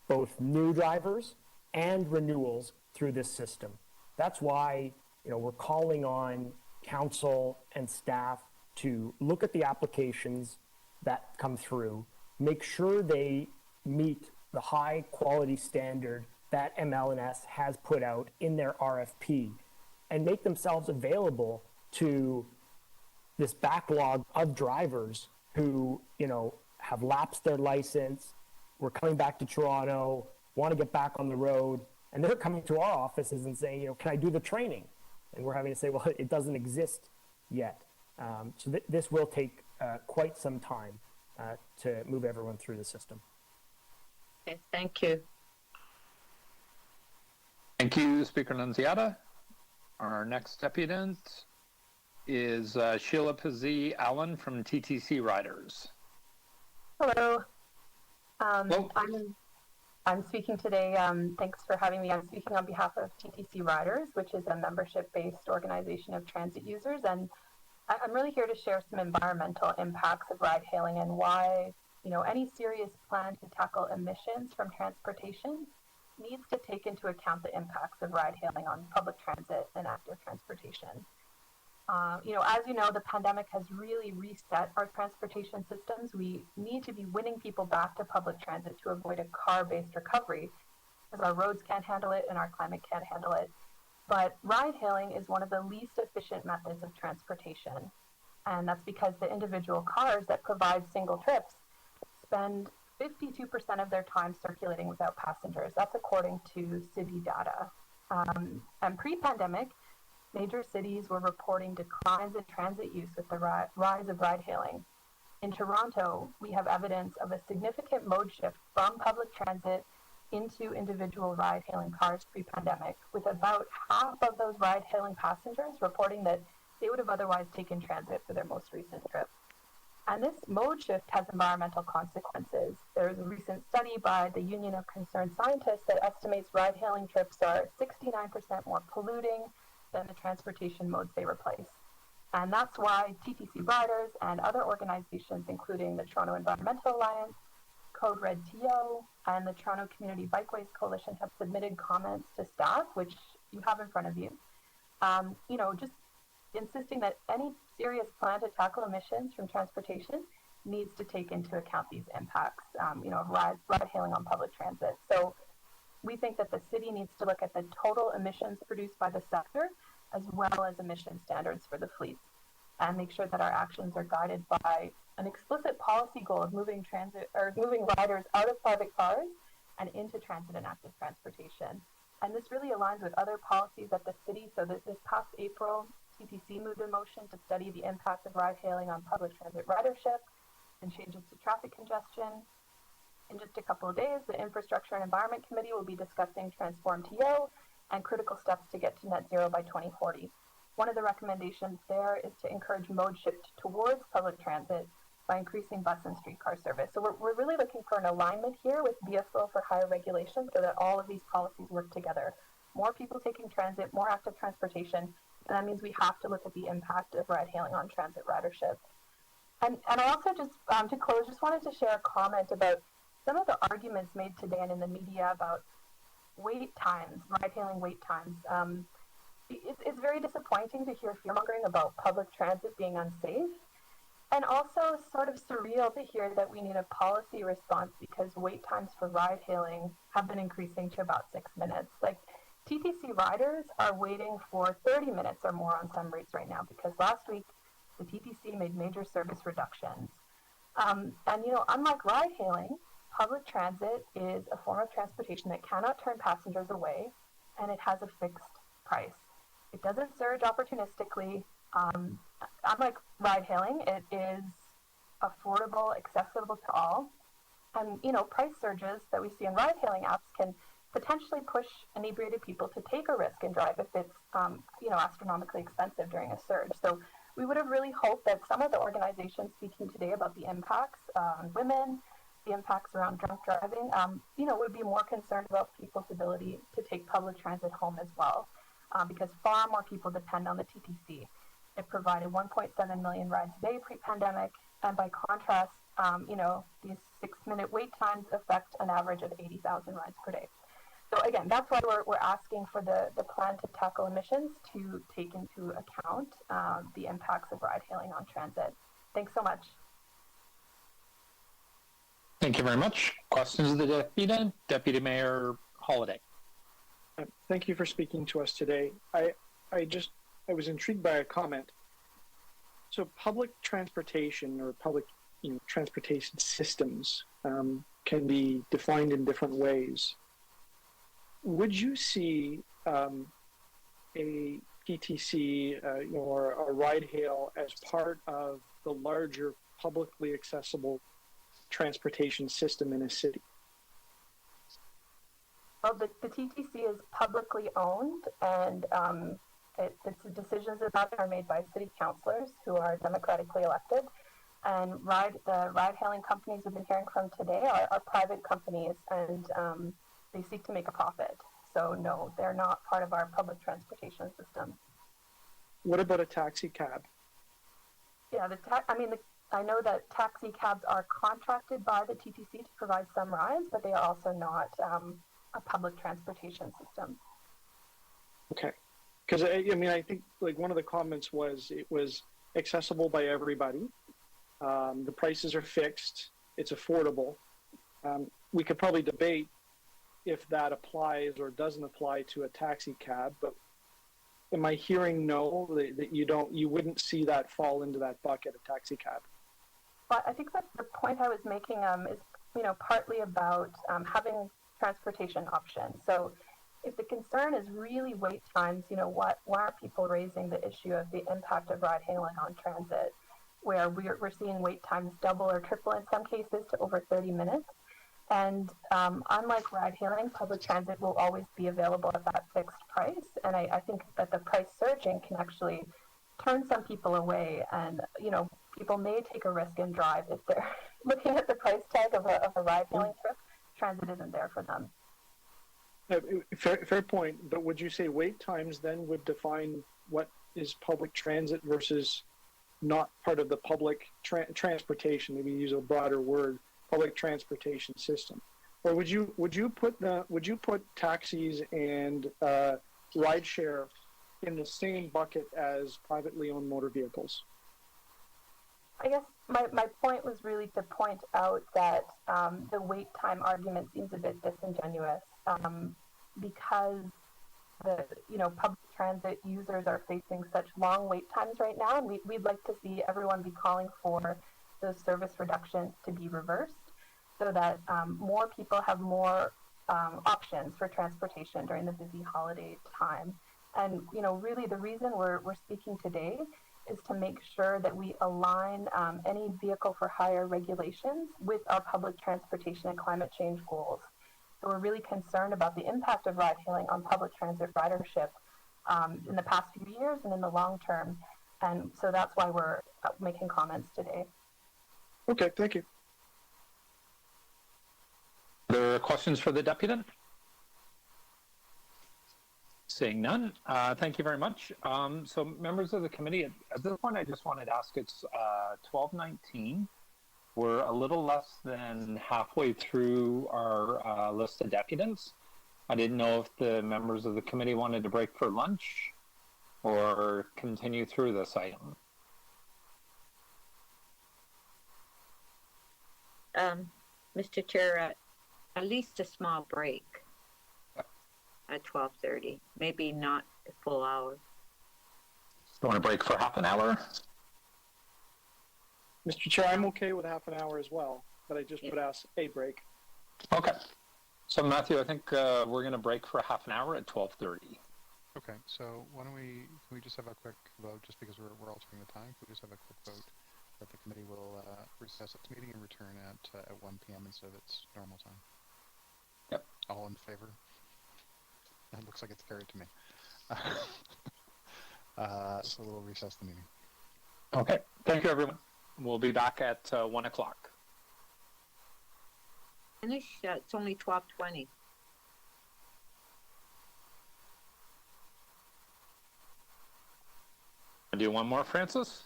both new drivers and renewals, through this system. That's why we're calling on council and staff to look at the applications that come through, make sure they meet the high quality standard that ML&S has put out in their RFP, and make themselves available to this backlog of drivers who, have lapsed their license, were coming back to Toronto, want to get back on the road, and they're coming to our offices and saying, can I do the training? And we're having to say, well, it doesn't exist yet. So this will take quite some time to move everyone through the system. Okay, thank you. Thank you, Speaker Nunziata. Our next deputant is Sheila Pazzi Allen from TTC Riders. Hello. I'm speaking today. Thanks for having me. I'm speaking on behalf of TTC Riders, which is a membership-based organization of transit users, and I'm really here to share some environmental impacts of ride-hailing and why, any serious plan to tackle emissions from transportation needs to take into account the impacts of ride-hailing on public transit and active transportation. As you know, the pandemic has really reset our transportation systems. We need to be winning people back to public transit to avoid a car-based recovery, as our roads can't handle it and our climate can't handle it. But ride-hailing is one of the least efficient methods of transportation. And that's because the individual cars that provide single trips spend 52% of their time circulating without passengers. That's according to city data. And pre-pandemic, major cities were reporting declines in transit use with the rise of ride-hailing. In Toronto, we have evidence of a significant mode shift from public transit into individual ride-hailing cars pre-pandemic, with about half of those ride-hailing passengers reporting that they would have otherwise taken transit for their most recent trip. And this mode shift has environmental consequences. There's a recent study by the Union of Concerned Scientists that estimates ride-hailing trips are 69% more polluting than the transportation modes they replace. And that's why TTC Riders and other organizations, including the Toronto Environmental Alliance, Code Red TO, and the Toronto Community Bikeways Coalition, have submitted comments to staff, which you have in front of you. Just insisting that any serious plan to tackle emissions from transportation needs to take into account these impacts, of ride-hailing on public transit. So we think that the city needs to look at the total emissions produced by the sector, as well as emission standards for the fleets, and make sure that our actions are guided by an explicit policy goal of moving riders out of private cars and into transit and active transportation. And this really aligns with other policies at the city. So this past April, TTC moved a motion to study the impact of ride-hailing on public transit ridership and changes to traffic congestion. In just a couple of days, the Infrastructure and Environment Committee will be discussing Transform TO and critical steps to get to net zero by 2040. One of the recommendations there is to encourage mode shift towards public transit by increasing bus and streetcar service. So we're really looking for an alignment here with BSO for higher regulation so that all of these policies work together. More people taking transit, more active transportation, and that means we have to look at the impact of ride hailing on transit ridership. And I also just, to close, just wanted to share a comment about some of the arguments made today and in the media about wait times, ride-hailing wait times. It's very disappointing to hear fear-mongering about public transit being unsafe, and also sort of surreal to hear that we need a policy response because wait times for ride-hailing have been increasing to about 6 minutes. Like, TTC riders are waiting for 30 minutes or more on some routes right now because last week the TTC made major service reductions. And, you know, unlike ride-hailing, public transit is a form of transportation that cannot turn passengers away, and it has a fixed price. It doesn't surge opportunistically. Unlike ride-hailing, it is affordable, accessible to all. And, you know, price surges that we see in ride-hailing apps can potentially push inebriated people to take a risk and drive if it's, you know, astronomically expensive during a surge. So we would have really hoped that some of the organizations speaking today about the impacts on women, the impacts around drunk driving, you know, would be more concerned about people's ability to take public transit home as well, because far more people depend on the TTC. It provided 1.7 million rides a day pre-pandemic, and by contrast, you know, these 6-minute wait times affect an average of 80,000 rides per day. So again, that's why we're asking for the plan to tackle emissions to take into account the impacts of ride-hailing on transit. Thanks so much. Thank you very much. Questions of the Deputy? Deputy Mayor Holiday. Thank you for speaking to us today. I was intrigued by a comment. So public transportation or public transportation systems can be defined in different ways. Would you see a PTC or a ride hail as part of the larger publicly accessible transportation system in a city? Well, the TTC is publicly owned, and its decisions about it are made by city councillors who are democratically elected. And the ride-hailing companies we've been hearing from today are private companies, and they seek to make a profit. So no, they're not part of our public transportation system. What about a taxi cab? Yeah, I know that taxi cabs are contracted by the TTC to provide some rides, but they are also not a public transportation system. Okay. Because I think like one of the comments was it was accessible by everybody. The prices are fixed. It's affordable. We could probably debate if that applies or doesn't apply to a taxi cab, but am I hearing no, that you wouldn't see that fall into that bucket of taxi cab? Well, I think that the point I was making is, partly about having transportation options. So if the concern is really wait times, why are people raising the issue of the impact of ride hailing on transit, where we're seeing wait times double or triple in some cases to over 30 minutes? And unlike ride hailing, public transit will always be available at that fixed price. And I think that the price surging can actually turn some people away. And, people may take a risk and drive if they're looking at the price tag of a ride hailing trip. Transit isn't there for them. Fair point. But would you say wait times then would define what is public transit versus not part of the public transportation? Maybe use a broader word. Public transportation system, or would you put taxis and rideshare in the same bucket as privately owned motor vehicles? I guess my point was really to point out that the wait time argument seems a bit disingenuous because the public transit users are facing such long wait times right now, and we'd like to see everyone be calling for those service reductions to be reversed so that more people have more options for transportation during the busy holiday time. And, really the reason we're speaking today is to make sure that we align any vehicle for hire regulations with our public transportation and climate change goals. So we're really concerned about the impact of ride hailing on public transit ridership in the past few years and in the long term. And so that's why we're making comments today. Okay, thank you. There are questions for the deputant? Seeing none, thank you very much. So members of the committee, at this point, I just wanted to ask, it's 12:19. We're a little less than halfway through our list of deputants. I didn't know if the members of the committee wanted to break for lunch or continue through this item. Mr. Chair, at least a small break at 12:30, maybe not a full hour. You want to break for half an hour? Mr. Chair, I'm okay with half an hour as well, but I just would ask a break. Okay. So Matthew, I think we're going to break for half an hour at 12:30. Okay, so why don't can we just have a quick vote, just because we're altering the time? Can we just have a quick vote that the committee will recess its meeting and return at 1 p.m. instead of its normal time? Yep. All in favor? It looks like it's carried to me. So we'll recess the meeting. Okay. Thank you, everyone. We'll be back at 1 o'clock. Finish. It's only 12:20. Do one more, Francis?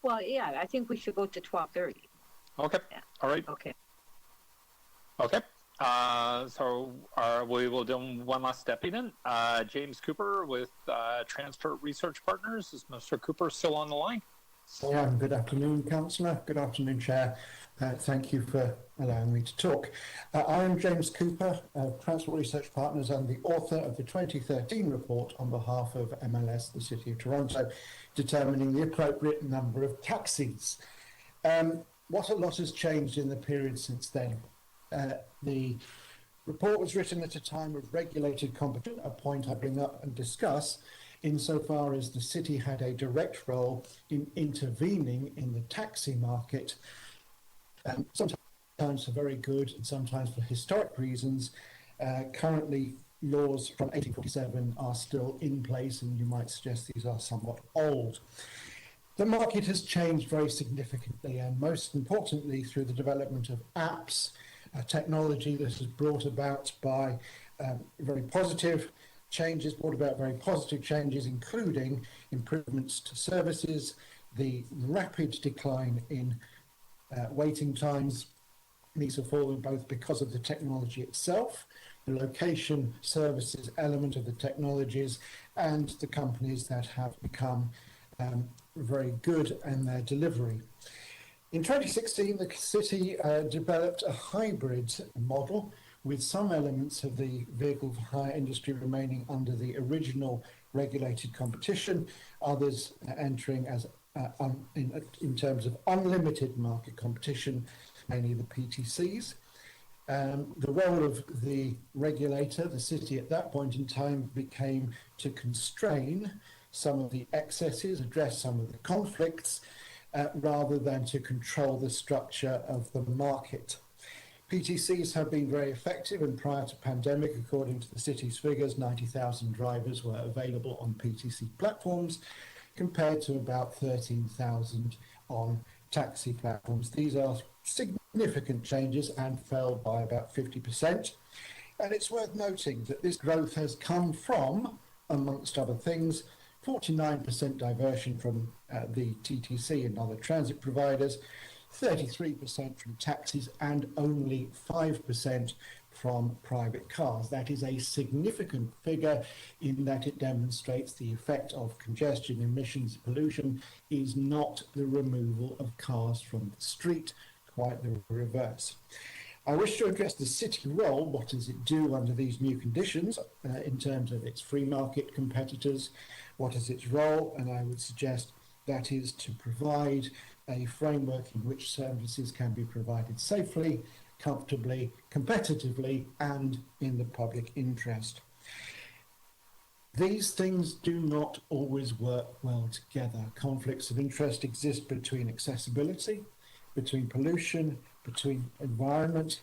Well, yeah, I think we should go to 12:30. Okay. Yeah. All right. Okay. Okay. So we will do one last deputant. James Cooper with Transport Research Partners. Is Mr. Cooper still on the line? Yeah, good afternoon, Councillor. Good afternoon, Chair. Thank you for allowing me to talk. I am James Cooper of Transport Research Partners and the author of the 2013 report on behalf of MLS, the City of Toronto, determining the appropriate number of taxis. What a lot has changed in the period since then. The report was written at a time of regulated competition, a point I bring up and discuss, insofar as the city had a direct role in intervening in the taxi market, sometimes for very good and sometimes for historic reasons. Currently, laws from 1847 are still in place, and you might suggest these are somewhat old. The market has changed very significantly, and most importantly through the development of apps, technology that is brought about by very positive changes, including improvements to services, the rapid decline in waiting times. These have fallen both because of the technology itself, the location services element of the technologies, and the companies that have become very good in their delivery. In 2016, the city developed a hybrid model with some elements of the vehicle for hire industry remaining under the original regulated competition, others entering as in terms of unlimited market competition, mainly the PTCs. The role of the regulator, the city at that point in time, became to constrain some of the excesses, address some of the conflicts, rather than to control the structure of the market. PTCs have been very effective, and prior to pandemic, according to the city's figures, 90,000 drivers were available on PTC platforms, compared to about 13,000 on taxi platforms. These are significant changes and fell by about 50%. And it's worth noting that this growth has come from, amongst other things, 49% diversion from the TTC and other transit providers, 33% from taxis, and only 5% from private cars. That is a significant figure in that it demonstrates the effect of congestion, emissions, pollution is not the removal of cars from the street, quite the reverse. I wish to address the city role. What does it do under these new conditions in terms of its free market competitors? What is its role? And I would suggest that is to provide a framework in which services can be provided safely, comfortably, competitively, and in the public interest. These things do not always work well together. Conflicts of interest exist between accessibility, between pollution, between environment,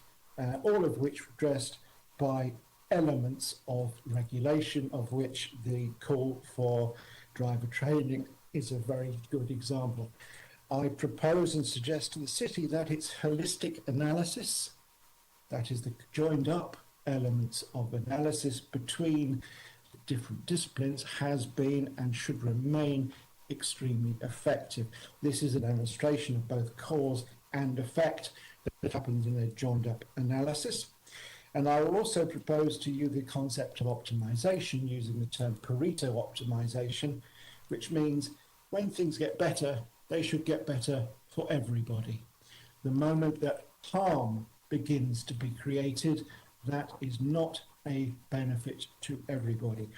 all of which are addressed by elements of regulation, of which the call for driver training is a very good example. I propose and suggest to the city that its holistic analysis, that is the joined up elements of analysis between different disciplines, has been and should remain extremely effective. This is a demonstration of both cause and effect that happens in a joined up analysis. And I will also propose to you the concept of optimization using the term Pareto optimization, which means when things get better, they should get better for everybody. The moment that harm begins to be created, that is not a benefit to everybody,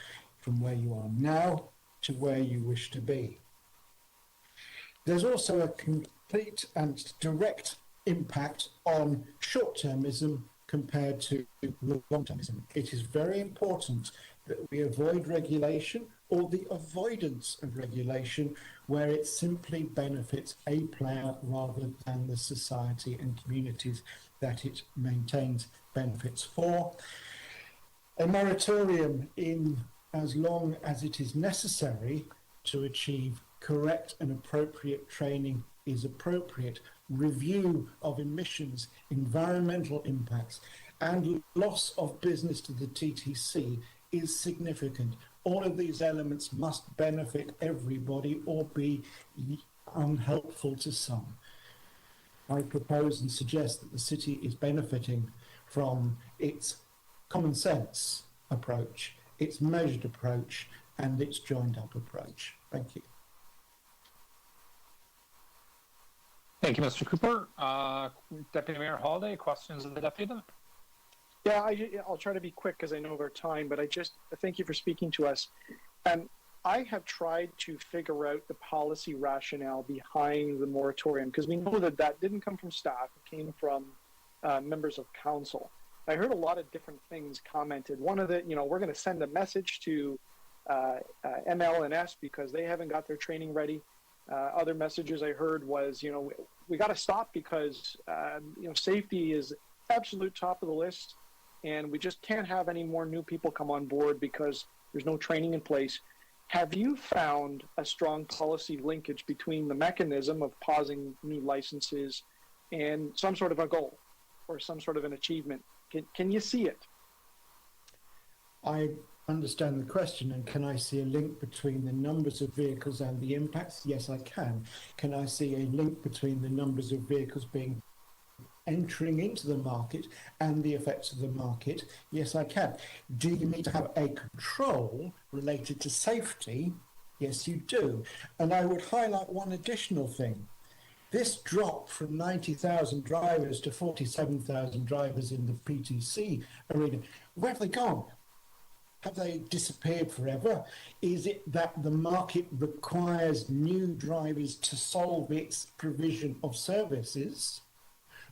from where you are now to where you wish to be. There's also a complete and direct impact on short-termism compared to long-termism. It is very important that we avoid regulation or the avoidance of regulation where it simply benefits a player rather than the society and communities that it maintains benefits for. A moratorium in as long as it is necessary to achieve correct and appropriate training is appropriate. Review of emissions, environmental impacts, and loss of business to the TTC is significant. All of these elements must benefit everybody or be unhelpful to some. I propose and suggest that the city is benefiting from its common sense approach, its measured approach, and its joined up approach. Thank you. Thank you, Mr. Cooper. Deputy Mayor Holiday, questions of the deputy? Yeah, I'll try to be quick because I know of our time, but I thank you for speaking to us. I have tried to figure out the policy rationale behind the moratorium because we know that that didn't come from staff, it came from members of council. I heard a lot of different things commented. One of the, we're going to send a message to ML and S because they haven't got their training ready. Other messages I heard was, we got to stop because, safety is absolute top of the list and we just can't have any more new people come on board because there's no training in place. Have you found a strong policy linkage between the mechanism of pausing new licenses and some sort of a goal or some sort of an achievement? Can you see it? I understand the question, and can I see a link between the numbers of vehicles and the impacts? Yes, I can. Can I see a link between the numbers of vehicles entering into the market and the effects of the market? Yes, I can. Do you need to have a control related to safety? Yes, you do. And I would highlight one additional thing. This drop from 90,000 drivers to 47,000 drivers in the PTC arena, where have they gone? Have they disappeared forever? Is it that the market requires new drivers to solve its provision of services?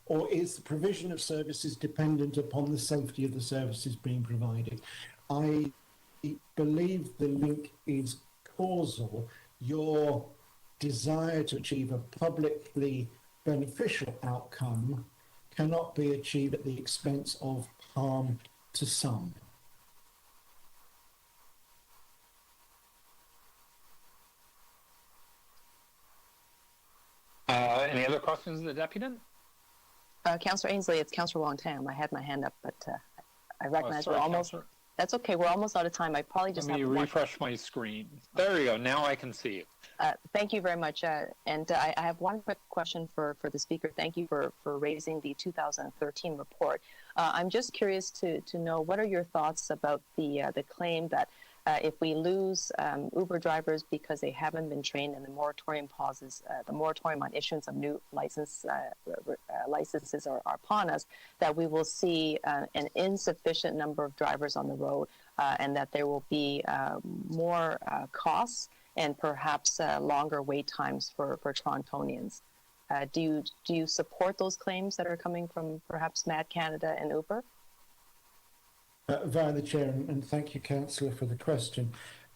Or is the provision of services dependent upon the safety of the services being provided? I believe the link is causal. Your desire to achieve a publicly beneficial outcome cannot be achieved at the expense of harm to some. Any other questions of the deputy? Councillor Ainsley, it's Councillor Wong-Tam. I had my hand up, but I recognize sorry, we're almost. Councillor. That's okay. We're almost out of time. I probably just Let me have refresh my screen. There you go. Now I can see you. Thank you very much. And I have one quick question for the speaker. Thank you for raising the 2013 report. I'm just curious to know what are your thoughts about the claim that if we lose Uber drivers because they haven't been trained and the moratorium pauses, the moratorium on issuance of new licenses are upon us, that we will see an insufficient number of drivers on the road and that there will be more costs and perhaps longer wait times for Torontonians. Do you support those claims that are coming from perhaps Mad Canada and Uber? Via the chair, and thank you, Councillor, for the question.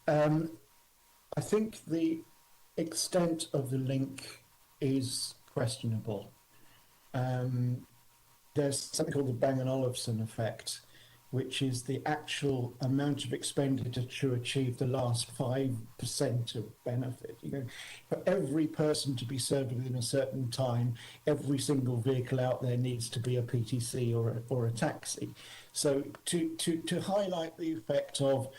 I think the extent of the link is questionable. There's something called the Bang & Olufsen effect, which is the actual amount of expenditure to achieve the last 5% of benefit. You know, for every person to be served within a certain time, every single vehicle out there needs to be a PTC or a taxi. So to highlight the effect of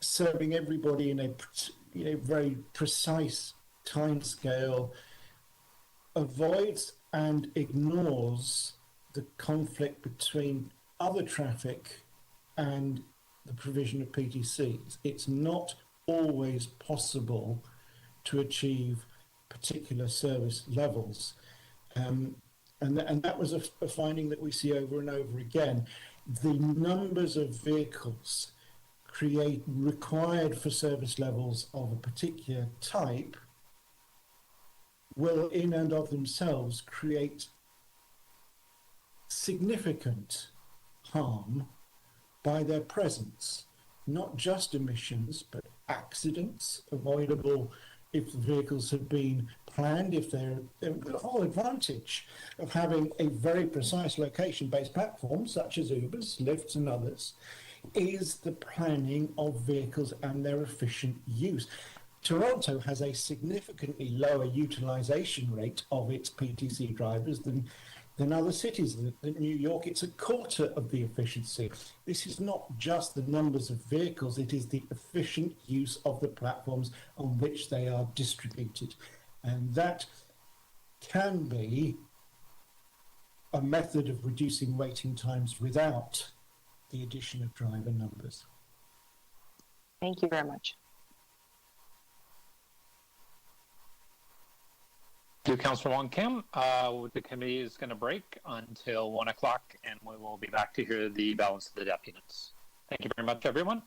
serving everybody in a very precise timescale avoids and ignores the conflict between other traffic and the provision of PTCs. It's not always possible to achieve particular service levels. And that was a finding that we see over and over again. The numbers of vehicles required for service levels of a particular type will in and of themselves create significant harm by their presence, not just emissions, but accidents avoidable if the vehicles have been planned, if the whole advantage of having a very precise location-based platform, such as Ubers, Lyfts and others, is the planning of vehicles and their efficient use. Toronto has a significantly lower utilization rate of its PTC drivers than other cities. In New York, it's a quarter of the efficiency. This is not just the numbers of vehicles, it is the efficient use of the platforms on which they are distributed. And that can be a method of reducing waiting times without the addition of driver numbers. Thank you very much. Thank you, Councillor Wong Kim. The committee is going to break until 1 o'clock, and we will be back to hear the balance of the deputies. Thank you very much, everyone.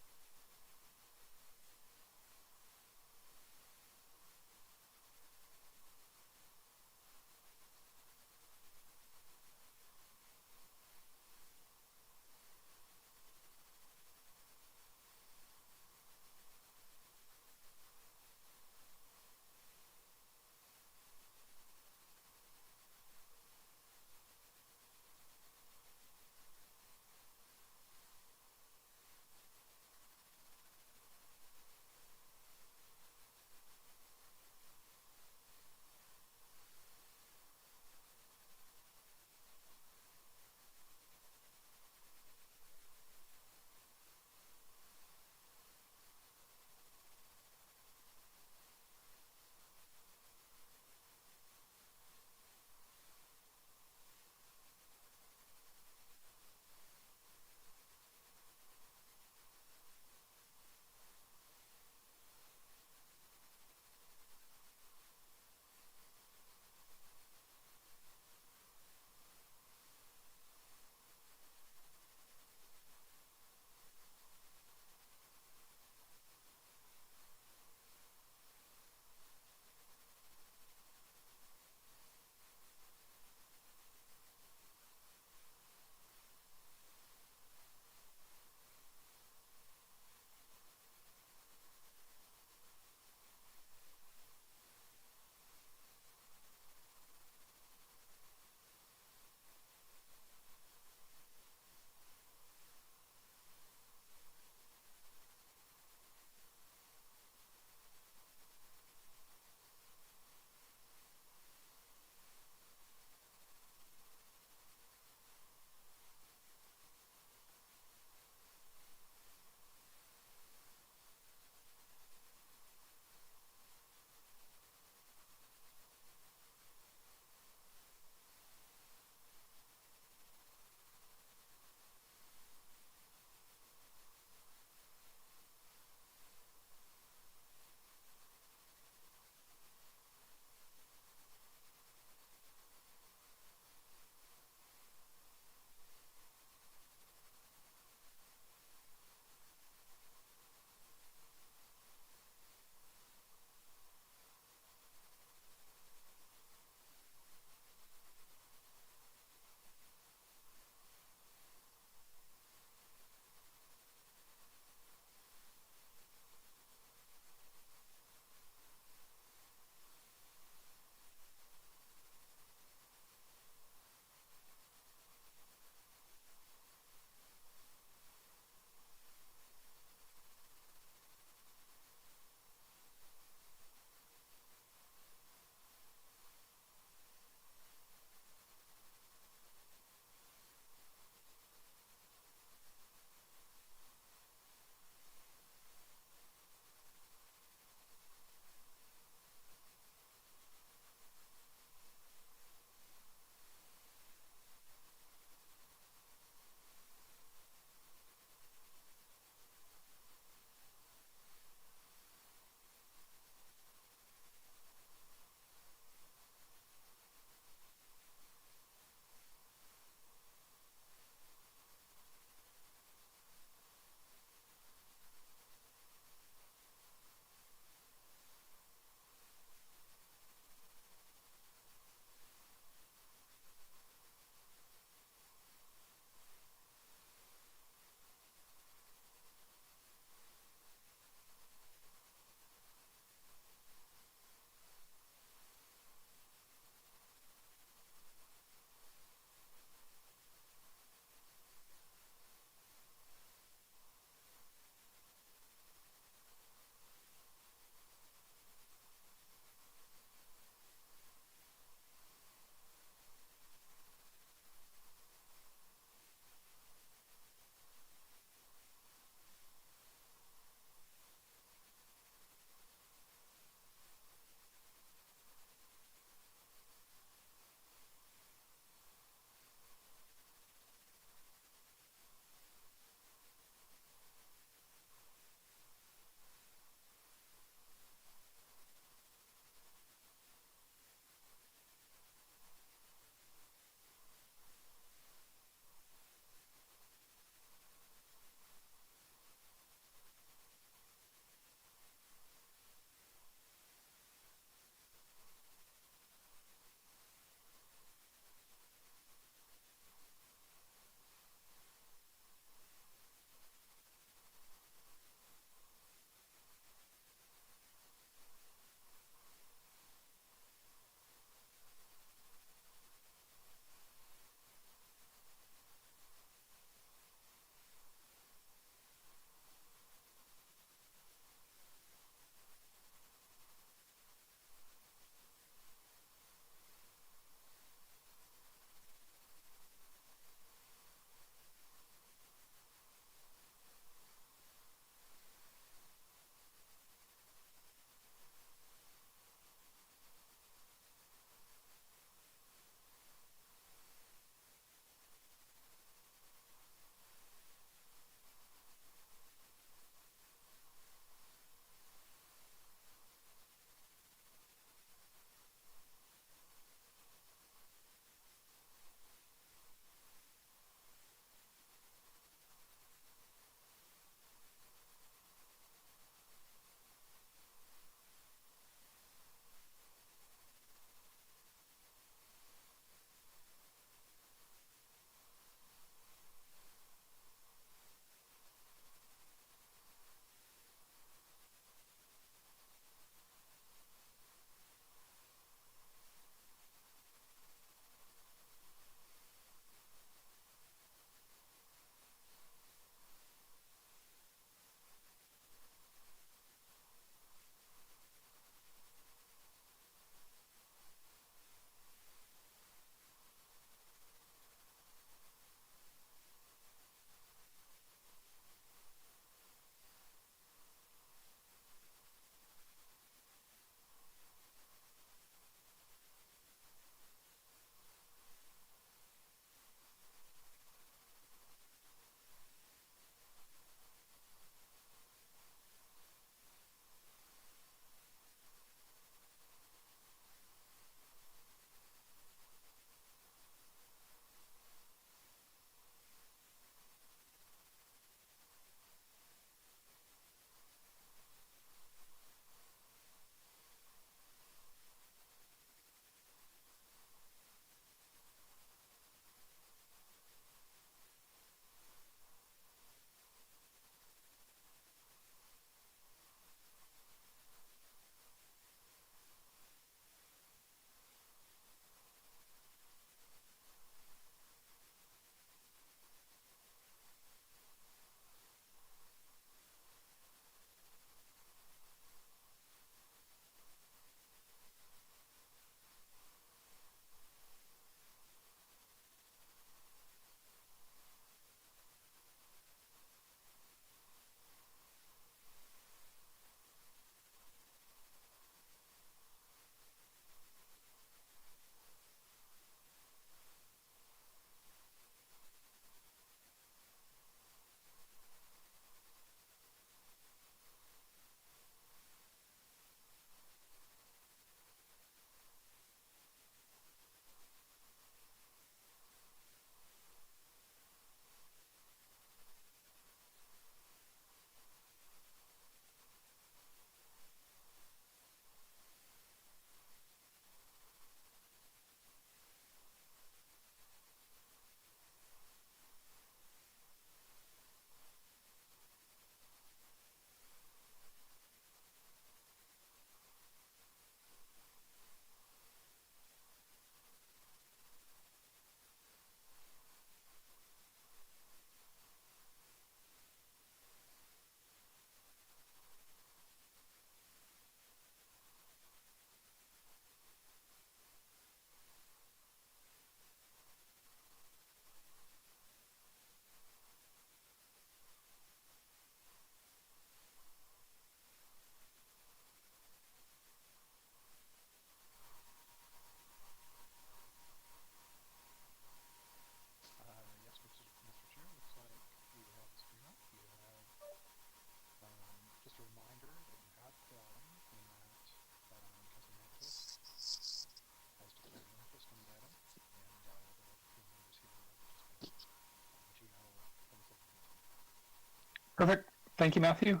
Thank you, Matthew.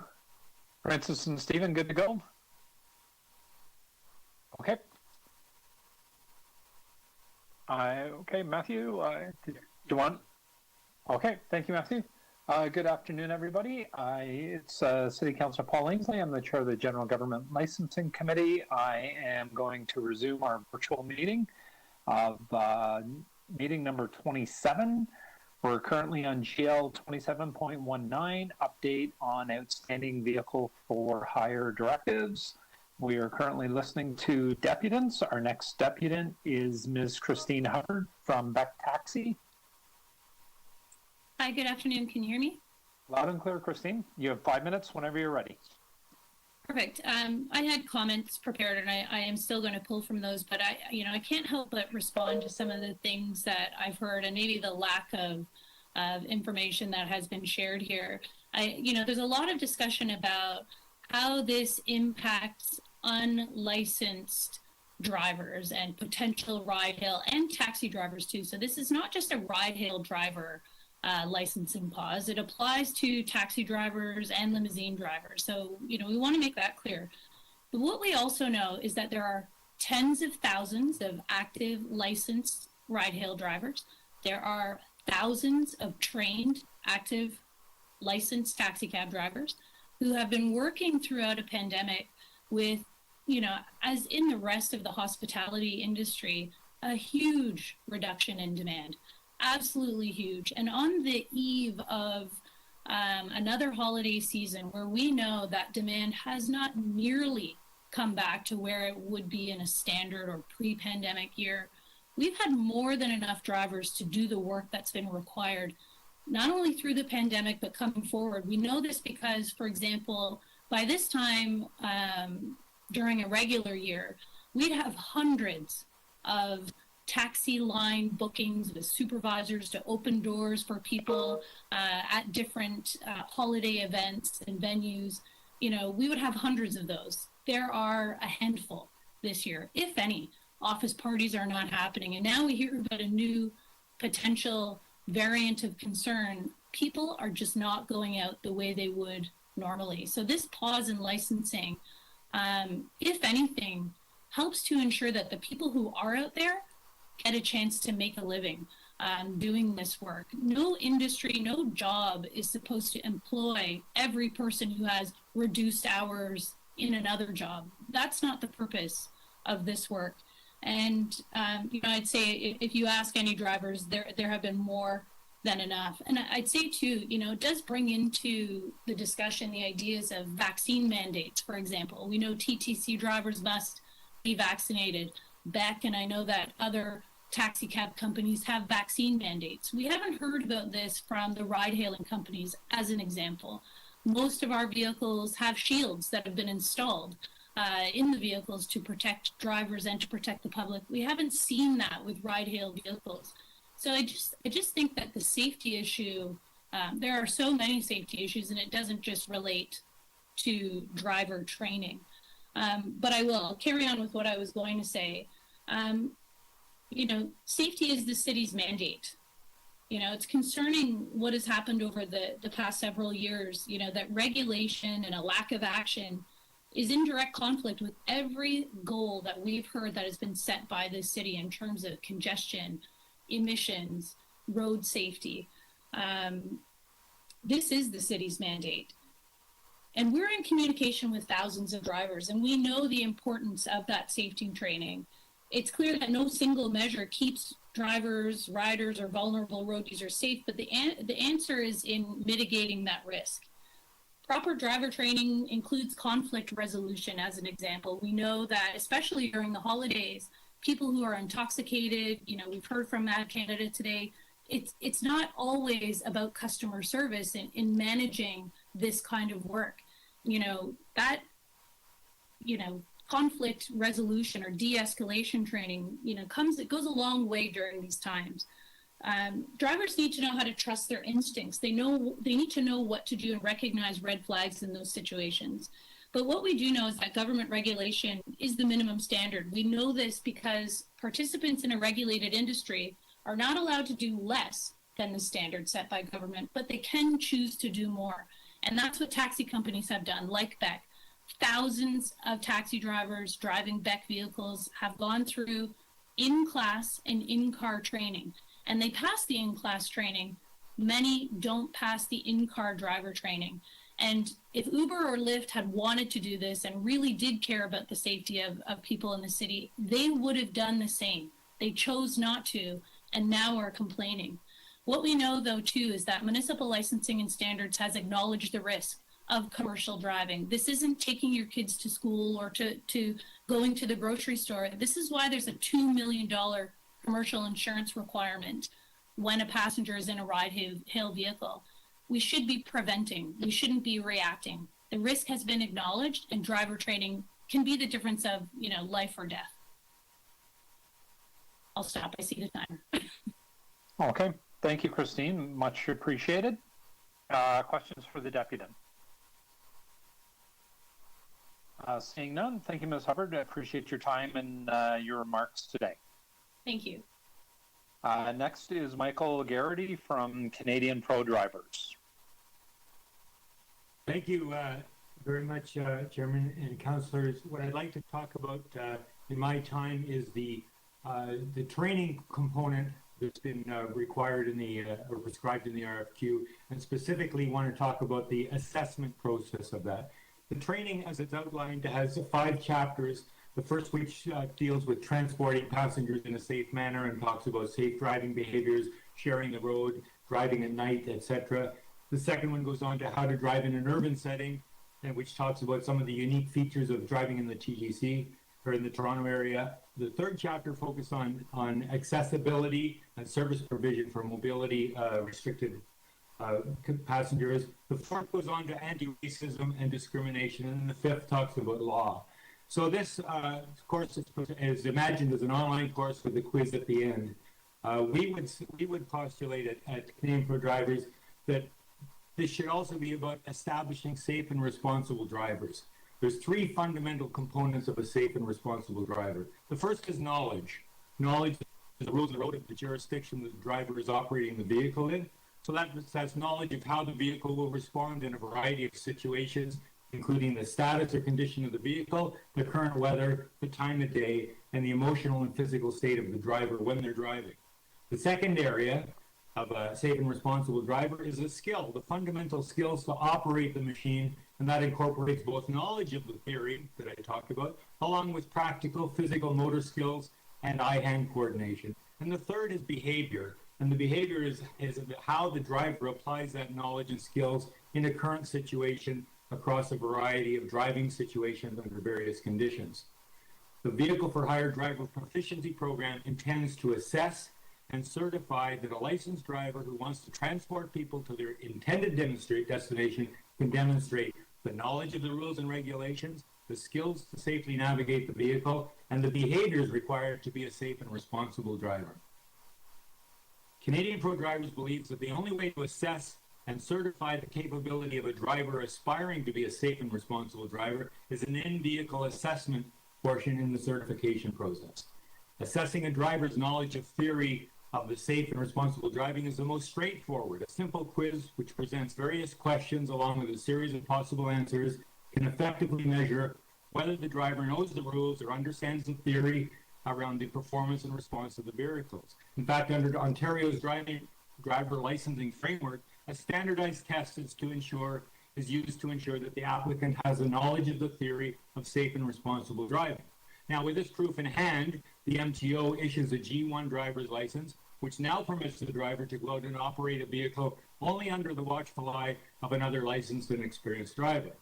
Francis and Stephen, good to go? Okay. Okay, Matthew, do you want? Okay, thank you, Matthew. Good afternoon, everybody. It's City Councilor Paul Ainsley. I'm the chair of the General Government Licensing Committee. I am going to resume our virtual meeting of meeting number 27. We're currently on GL 27.19, update on outstanding vehicle for hire directives. We are currently listening to deputants. Our next deputant is Ms. Christine Hubbard from Beck Taxi. Hi, good afternoon. Can you hear me? Loud and clear, Christine. You have 5 minutes whenever you're ready. Perfect. I had comments prepared, and I am still going to pull from those, but I can't help but respond to some of the things that I've heard, and maybe the lack of information that has been shared here. There's a lot of discussion about how this impacts unlicensed drivers and potential ride-hail and taxi drivers too. So this is not just a ride-hail driver licensing pause. It applies to taxi drivers and limousine drivers. So, we want to make that clear. But what we also know is that there are tens of thousands of active licensed ride-hail drivers. There are thousands of trained, active, licensed taxi cab drivers who have been working throughout a pandemic with, as in the rest of the hospitality industry, a huge reduction in demand. Absolutely huge. And on the eve of another holiday season where we know that demand has not nearly come back to where it would be in a standard or pre-pandemic year, we've had more than enough drivers to do the work that's been required, not only through the pandemic, but coming forward. We know this because, for example, by this time during a regular year, we'd have hundreds of taxi line bookings with supervisors to open doors for people at different holiday events and venues. We would have hundreds of those. There are a handful this year, if any. Office parties are not happening. And now we hear about a new potential variant of concern. People are just not going out the way they would normally. So this pause in licensing, if anything, helps to ensure that the people who are out there get a chance to make a living doing this work. No industry, no job is supposed to employ every person who has reduced hours in another job. That's not the purpose of this work. And, I'd say if you ask any drivers, there have been more than enough. And I'd say too, it does bring into the discussion the ideas of vaccine mandates, for example. We know TTC drivers must be vaccinated. Beck, and I know that other taxi cab companies have vaccine mandates. We haven't heard about this from the ride-hailing companies, as an example. Most of our vehicles have shields that have been installed in the vehicles to protect drivers and to protect the public. We haven't seen that with ride-hail vehicles. So I just think that the safety issue, there are so many safety issues, and it doesn't just relate to driver training. But I will carry on with what I was going to say. Safety is the city's mandate. It's concerning what has happened over the past several years, that regulation and a lack of action is in direct conflict with every goal that we've heard that has been set by the city in terms of congestion, emissions, road safety. This is the city's mandate. And we're in communication with thousands of drivers, and we know the importance of that safety training. It's clear that no single measure keeps drivers, riders, or vulnerable road users safe, but the answer is in mitigating that risk. Proper driver training includes conflict resolution, as an example. We know that, especially during the holidays, people who are intoxicated, we've heard from Mad Canada today, it's not always about customer service in managing this kind of work. Conflict resolution or de-escalation training, it goes a long way during these times. Drivers need to know how to trust their instincts. They need to know what to do and recognize red flags in those situations. But what we do know is that government regulation is the minimum standard. We know this because participants in a regulated industry are not allowed to do less than the standard set by government, but they can choose to do more. And that's what taxi companies have done, like Beck. Thousands of taxi drivers driving Beck vehicles have gone through in-class and in-car training, and they pass the in-class training. Many don't pass the in-car driver training. And if Uber or Lyft had wanted to do this and really did care about the safety of people in the city, they would have done the same. They chose not to, and now are complaining. What we know, though, too, is that municipal licensing and standards has acknowledged the risk of commercial driving. This isn't taking your kids to school or to going to the grocery store. This is why there's a $2 million commercial insurance requirement when a passenger is in a ride-hail vehicle. We should be preventing. We shouldn't be reacting. The risk has been acknowledged, and driver training can be the difference of, life or death. I'll stop. I see the timer. Okay. Thank you, Christine. Much appreciated. Questions for the deputy? Seeing none, thank you, Ms. Hubbard. I appreciate your time and your remarks today. Thank you. Next is Michael Garrity from Canadian Pro Drivers. Thank you very much, Chairman and Councillors. What I'd like to talk about in my time is the training component that's been required in the or prescribed in the RFQ, and specifically want to talk about the assessment process of that. The training, as it's outlined, has 5 chapters. The first which deals with transporting passengers in a safe manner and talks about safe driving behaviors, sharing the road, driving at night, etc. The second one goes on to how to drive in an urban setting, and which talks about some of the unique features of driving in the TGC or in the Toronto area. The third chapter focuses on accessibility and service provision for mobility restricted passengers. The fourth goes on to anti-racism and discrimination, and the fifth talks about law. So this course is imagined as an online course with a quiz at the end. We would postulate at Canadian Pro Drivers that this should also be about establishing safe and responsible drivers. There's 3 fundamental components of a safe and responsible driver. The first is knowledge. Knowledge of the rules of the road of the jurisdiction that the driver is operating the vehicle in. So that's knowledge of how the vehicle will respond in a variety of situations, including the status or condition of the vehicle, the current weather, the time of day, and the emotional and physical state of the driver when they're driving. The second area of a safe and responsible driver is a skill, the fundamental skills to operate the machine, and that incorporates both knowledge of the theory that I talked about, along with practical physical motor skills and eye-hand coordination. And the third is behavior, and the behavior is how the driver applies that knowledge and skills in a current situation across a variety of driving situations under various conditions. The Vehicle for Hire Driver Proficiency Program intends to assess and certify that a licensed driver who wants to transport people to their intended destination can demonstrate the knowledge of the rules and regulations, the skills to safely navigate the vehicle, and the behaviors required to be a safe and responsible driver. Canadian Pro Drivers believes that the only way to assess and certify the capability of a driver aspiring to be a safe and responsible driver is an in-vehicle assessment portion in the certification process. Assessing a driver's knowledge of theory of the safe and responsible driving is the most straightforward. A simple quiz which presents various questions along with a series of possible answers can effectively measure whether the driver knows the rules or understands the theory around the performance and response of the vehicles. In fact, under Ontario's driver licensing framework, a standardized test is used to ensure that the applicant has a knowledge of the theory of safe and responsible driving. Now, with this proof in hand, the MTO issues a G1 driver's license, which now permits the driver to go out and operate a vehicle only under the watchful eye of another licensed and experienced driver.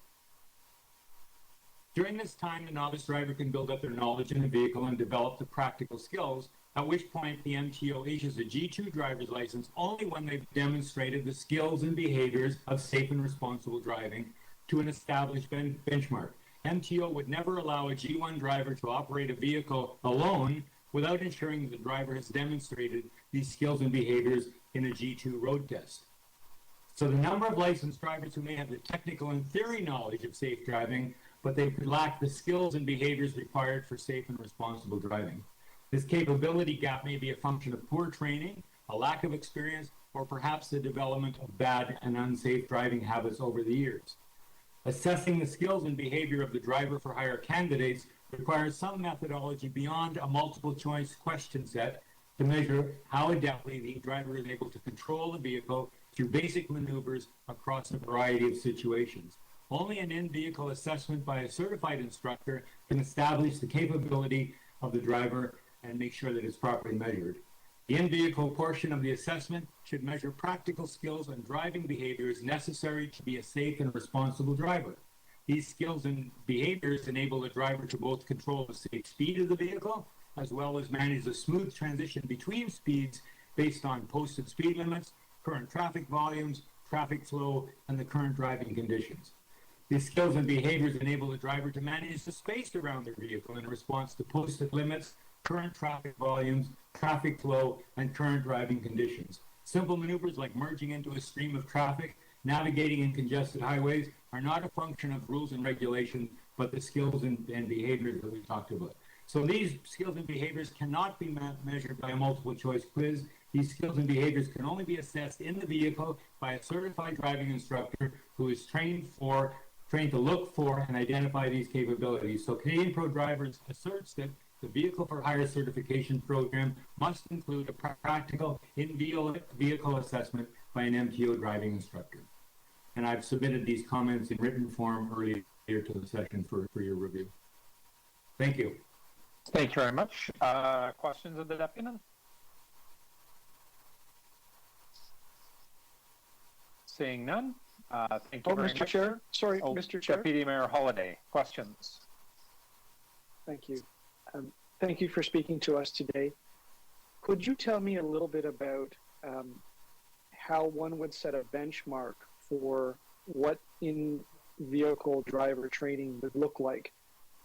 During this time, the novice driver can build up their knowledge in the vehicle and develop the practical skills, at which point the MTO issues a G2 driver's license only when they've demonstrated the skills and behaviors of safe and responsible driving to an established benchmark. MTO would never allow a G1 driver to operate a vehicle alone without ensuring that the driver has demonstrated these skills and behaviors in a G2 road test. So the number of licensed drivers who may have the technical and theory knowledge of safe driving, but they could lack the skills and behaviors required for safe and responsible driving. This capability gap may be a function of poor training, a lack of experience, or perhaps the development of bad and unsafe driving habits over the years. Assessing the skills and behavior of the driver for hire candidates requires some methodology beyond a multiple choice question set to measure how adeptly the driver is able to control the vehicle through basic maneuvers across a variety of situations. Only an in-vehicle assessment by a certified instructor can establish the capability of the driver and make sure that it's properly measured. The in-vehicle portion of the assessment should measure practical skills and driving behaviors necessary to be a safe and responsible driver. These skills and behaviors enable the driver to both control the safe speed of the vehicle, as well as manage a smooth transition between speeds based on posted speed limits, current traffic volumes, traffic flow, and the current driving conditions. These skills and behaviors enable the driver to manage the space around their vehicle in response to posted limits, current traffic volumes, traffic flow, and current driving conditions. Simple maneuvers like merging into a stream of traffic, navigating in congested highways are not a function of rules and regulations, but the skills and behaviors that we talked about. So these skills and behaviors cannot be measured by a multiple choice quiz. These skills and behaviors can only be assessed in the vehicle by a certified driving instructor who is trained to look for and identify these capabilities. So Canadian Pro Drivers asserts that the Vehicle for Hire certification program must include a practical in-vehicle assessment by an MTO driving instructor. And I've submitted these comments in written form earlier to the session for your review. Thank you. Thank you very much. Questions of the deputy? Seeing none. Thank you very Mr. much. Chair. Sorry, Mr. Chair. Deputy Mayor Holiday, questions? Thank you. Thank you for speaking to us today. Could you tell me a little bit about how one would set a benchmark for what in-vehicle driver training would look like?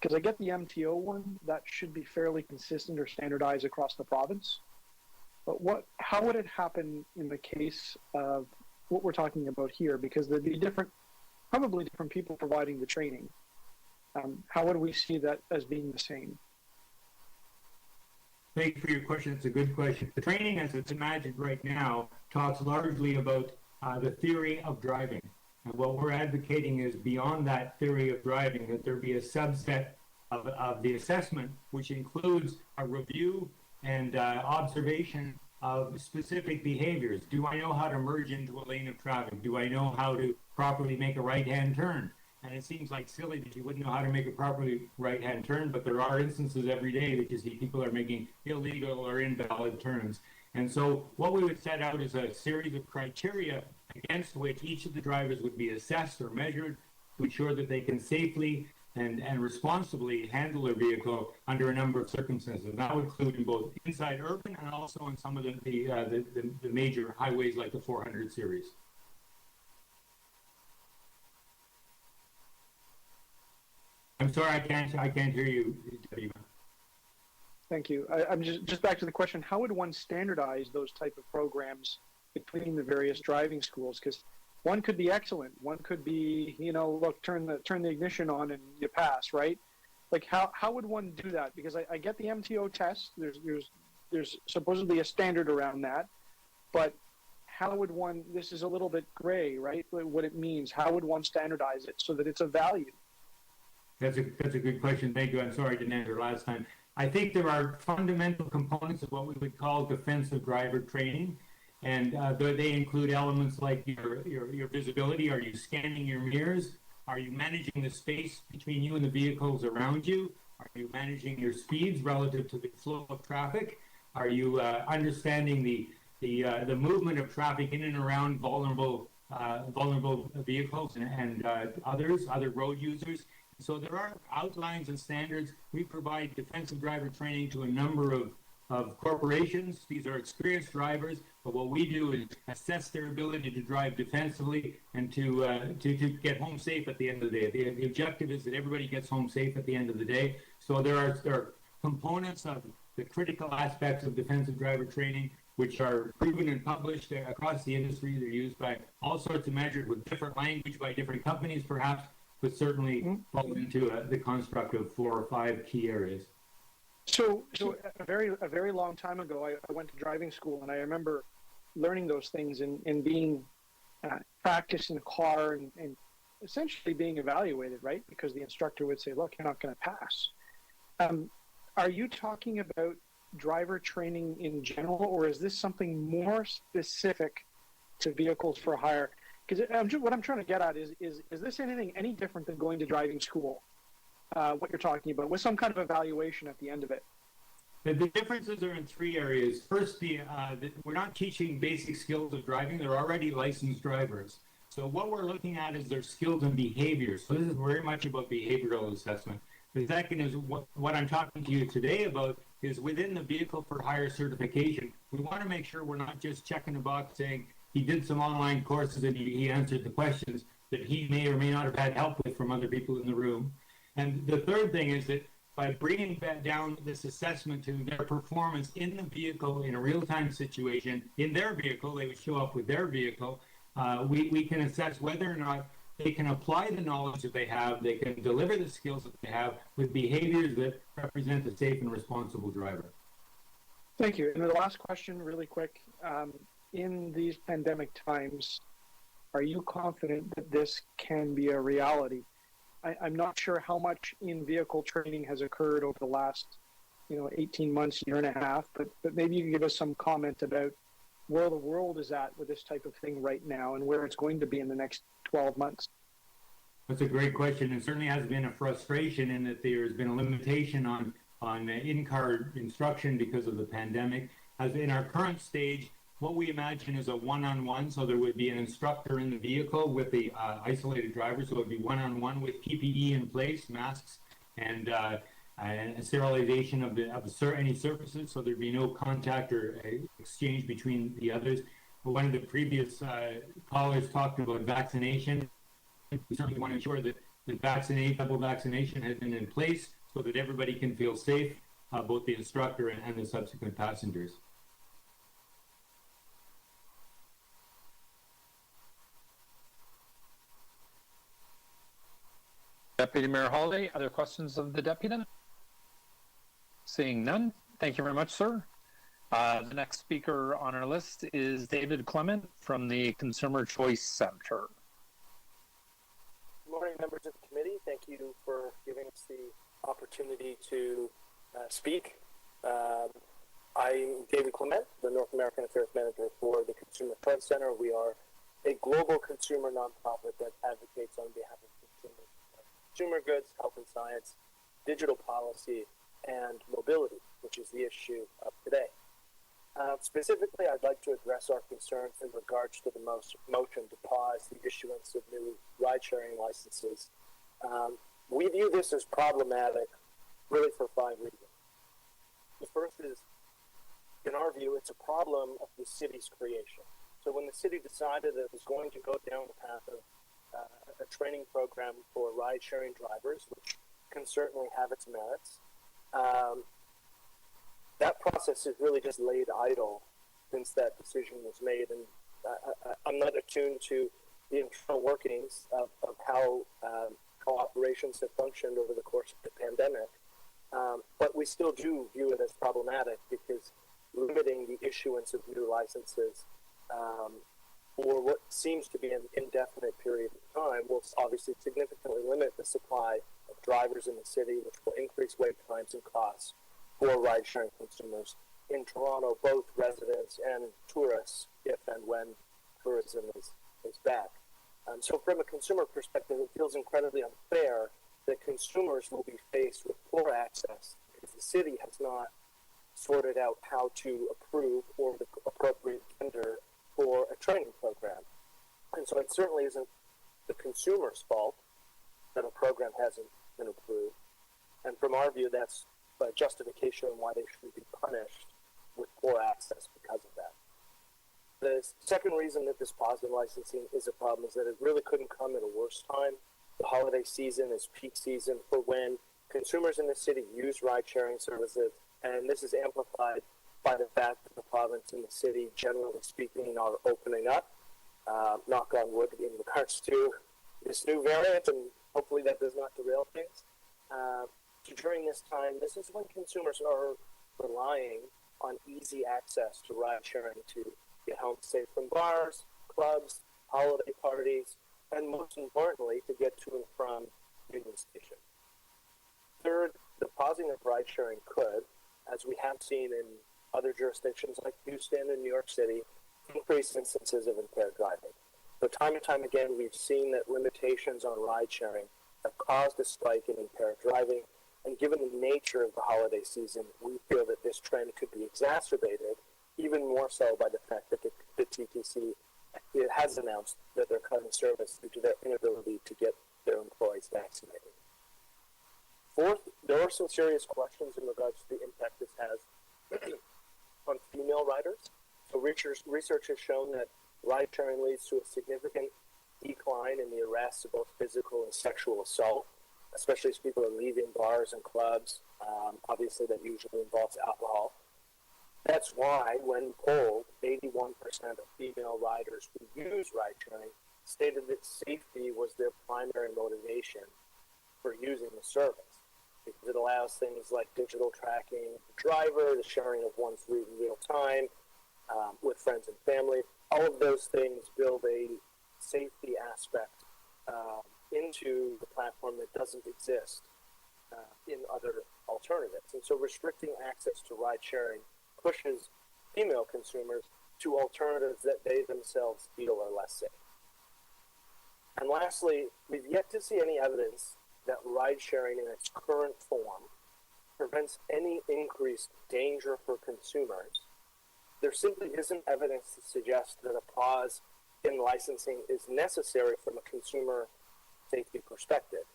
Because I get the MTO one, that should be fairly consistent or standardized across the province. But how would it happen in the case of what we're talking about here? Because there'd be probably different people providing the training. How would we see that as being the same? Thank you for your question. It's a good question. The training, as it's imagined right now, talks largely about the theory of driving. And what we're advocating is beyond that theory of driving, that there be a subset of the assessment, which includes a review and observation of specific behaviors. Do I know how to merge into a lane of traffic? Do I know how to properly make a right-hand turn? And it seems like silly that you wouldn't know how to make a properly right-hand turn, but there are instances every day that you see people are making illegal or invalid turns. And so what we would set out is a series of criteria against which each of the drivers would be assessed or measured to ensure that they can safely and responsibly handle their vehicle under a number of circumstances. And that would include in both inside urban and also in some of the major highways like the 400 series. I'm sorry, I can't hear you, W. Thank you. I'm just back to the question: how would one standardize those type of programs between the various driving schools? Because one could be excellent, one could be, look, turn the ignition on and you pass, right? Like how would one do that? Because I get the MTO test. There's supposedly a standard around that, but how would one? This is a little bit gray, right? What it means. How would one standardize it so that it's of value? That's a good question. Thank you. I'm sorry I didn't answer last time. I think there are fundamental components of what we would call defensive driver training, and they include elements like your visibility. Are you scanning your mirrors? Are you managing the space between you and the vehicles around you? Are you managing your speeds relative to the flow of traffic? Are you understanding the movement of traffic in and around vulnerable vehicles and other road users? So there are outlines and standards. We provide defensive driver training to a number of corporations. These are experienced drivers, but what we do is assess their ability to drive defensively and to get home safe at the end of the day. The objective is that everybody gets home safe at the end of the day. So there are components of the critical aspects of defensive driver training which are proven and published across the industry. They're used by all sorts of measures with different language by different companies perhaps, but certainly fall into the construct of 4 or 5 key areas. So a very long time ago, I went to driving school, and I remember learning those things and being practiced in the car and essentially being evaluated, right? Because the instructor would say, look, you're not going to pass. Are you talking about driver training in general, or is this something more specific to vehicles for hire? Because what I'm trying to get at is this anything any different than going to driving school, what you're talking about, with some kind of evaluation at the end of it? The differences are in three areas. First, we're not teaching basic skills of driving. They're already licensed drivers. So what we're looking at is their skills and behaviors. So this is very much about behavioral assessment. The second is what I'm talking to you today about is within the vehicle for hire certification, we want to make sure we're not just checking the box saying he did some online courses and he answered the questions that he may or may not have had help with from other people in the room. And the third thing is that by bringing back down this assessment to their performance in the vehicle in a real-time situation, in their vehicle, they would show up with their vehicle, we can assess whether or not they can apply the knowledge that they have, they can deliver the skills that they have with behaviors that represent a safe and responsible driver. Thank you. And the last question, really quick. In these pandemic times, are you confident that this can be a reality? I'm not sure how much in-vehicle training has occurred over the last, 18 months, year and a half, but maybe you can give us some comment about where the world is at with this type of thing right now and where it's going to be in the next 12 months. That's a great question. It certainly has been a frustration in that there's been a limitation on in-car instruction because of the pandemic. As in our current stage, what we imagine is a one-on-one, so there would be an instructor in the vehicle with the isolated driver, so it would be one-on-one with PPE in place, masks, and sterilization of any surfaces, so there'd be no contact or exchange between the others. But one of the previous callers talked about vaccination. We certainly want to ensure that the double vaccination has been in place so that everybody can feel safe, both the instructor and the subsequent passengers. Deputy Mayor Holiday, other questions of the deputy? Seeing none, thank you very much, sir. The next speaker on our list is David Clement from the Consumer Choice Center. Good morning, members of the committee. Thank you for giving us the opportunity to speak. I'm David Clement, the North American Affairs Manager for the Consumer Choice Center. We are a global consumer nonprofit that advocates on behalf of consumers. Consumer goods, health and science, digital policy, and mobility, which is the issue of today. Specifically, I'd like to address our concerns in regards to the motion to pause the issuance of new ride-sharing licenses. We view this as problematic really for 5 reasons. The first is, in our view, it's a problem of the city's creation. So when the city decided that it was going to go down the path of a training program for ride-sharing drivers, which can certainly have its merits, that process is really just laid idle since that decision was made. And I'm not attuned to the internal workings of how operations have functioned over the course of the pandemic, but we still do view it as problematic because limiting the issuance of new licenses for what seems to be an indefinite period of time will obviously significantly limit the supply of drivers in the city, which will increase wait times and costs for ride-sharing consumers in Toronto, both residents and tourists, if and when tourism is back. So from a consumer perspective, it feels incredibly unfair that consumers will be faced with poor access because the city has not sorted out how to approve or the appropriate vendor for a training program. And so it certainly isn't the consumer's fault that a program hasn't been approved. And from our view, that's a justification on why they should be punished with poor access because of that. The second reason that this pause in licensing is a problem is that it really couldn't come at a worse time. The holiday season is peak season for when consumers in the city use ride-sharing services, and this is amplified by the fact that the province and the city, generally speaking, are opening up, knock on wood, in regards to this new variant, and hopefully that does not derail things. During this time, this is when consumers are relying on easy access to ride-sharing to get home safe from bars, clubs, holiday parties, and most importantly, to get to and from Union Station. Third, the pausing of ride sharing could, as we have seen in other jurisdictions like Houston and New York City, increase instances of impaired driving. So time and time again, we've seen that limitations on ride sharing have caused a spike in impaired driving, and given the nature of the holiday season, we feel that this trend could be exacerbated, even more so by the fact that the TTC has announced that they're cutting service due to their inability to get their employees vaccinated. Fourth, there are some serious questions in regards to the impact this has on female riders. So research has shown that ride sharing leads to a significant decline in the arrests of both physical and sexual assault, especially as people are leaving bars and clubs. Obviously, that usually involves alcohol. That's why, when polled, 81% of female riders who use ride sharing stated that safety was their primary motivation for using the service, because it allows things like digital tracking of the driver, the sharing of one's route in real time with friends and family. All of those things build a safety aspect into the platform that doesn't exist in other alternatives. And so restricting access to ride sharing pushes female consumers to alternatives that they themselves feel are less safe. And lastly, we've yet to see any evidence that ride sharing in its current form prevents any increased danger for consumers. There simply isn't evidence to suggest that a pause in licensing is necessary from a consumer safety perspective.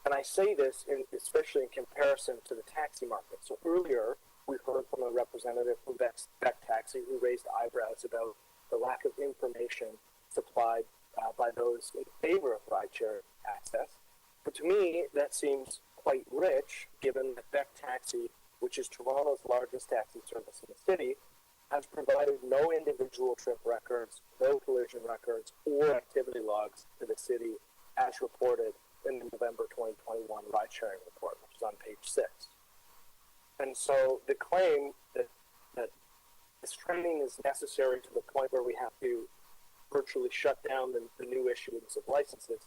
And I say this especially in comparison to the taxi market. So earlier, we heard from a representative from Beck Taxi who raised eyebrows about the lack of information supplied by those in favor of rideshare access. But to me, that seems quite rich, given that Beck Taxi, which is Toronto's largest taxi service in the city, has provided no individual trip records, no collision records, or activity logs to the city as reported in the November 2021 ride-sharing report, which is on page 6. And so the claim that this training is necessary to the point where we have to virtually shut down the new issuance of licenses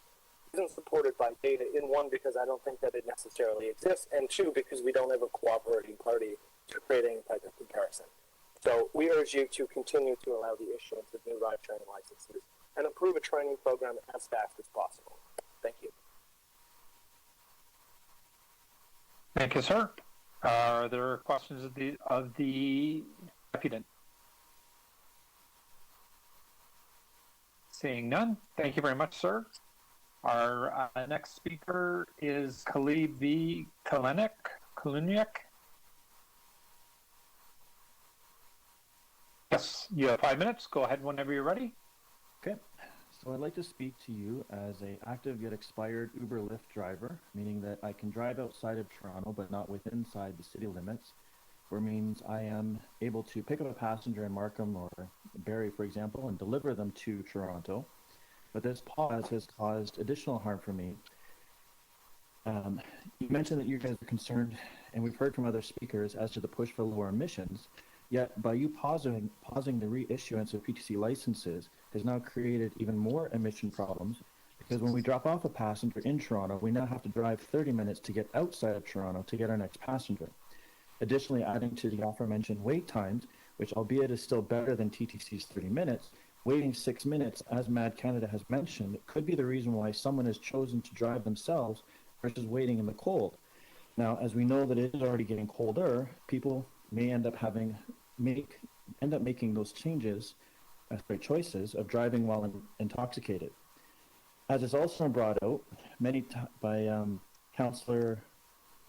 isn't supported by data, in one, because I don't think that it necessarily exists, and two, because we don't have a cooperating party to create any type of comparison. So we urge you to continue to allow the issuance of new ride-sharing licenses and approve a training program as fast as possible. Thank you. Thank you, sir. Are there questions of the deputant? Seeing none, thank you very much, sir. Our next speaker is Khalid V. Kaluniak. Yes, you have 5 minutes. Go ahead whenever you're ready. Okay. So I'd like to speak to you as an active yet expired Uber Lyft driver, meaning that I can drive outside of Toronto but not inside the city limits, which means I am able to pick up a passenger in Markham or Barrie, for example, and deliver them to Toronto. But this pause has caused additional harm for me. You mentioned that you guys are concerned, and we've heard from other speakers, as to the push for lower emissions. Yet, by you pausing the reissuance of PTC licenses has now created even more emission problems, because when we drop off a passenger in Toronto, we now have to drive 30 minutes to get outside of Toronto to get our next passenger. Additionally, adding to the aforementioned wait times, which albeit is still better than TTC's 30 minutes, waiting 6 minutes, as Mad Canada has mentioned, could be the reason why someone has chosen to drive themselves versus waiting in the cold. Now, as we know that it is already getting colder, people may end up making those changes, choices of driving while intoxicated. As is also brought out by Councillor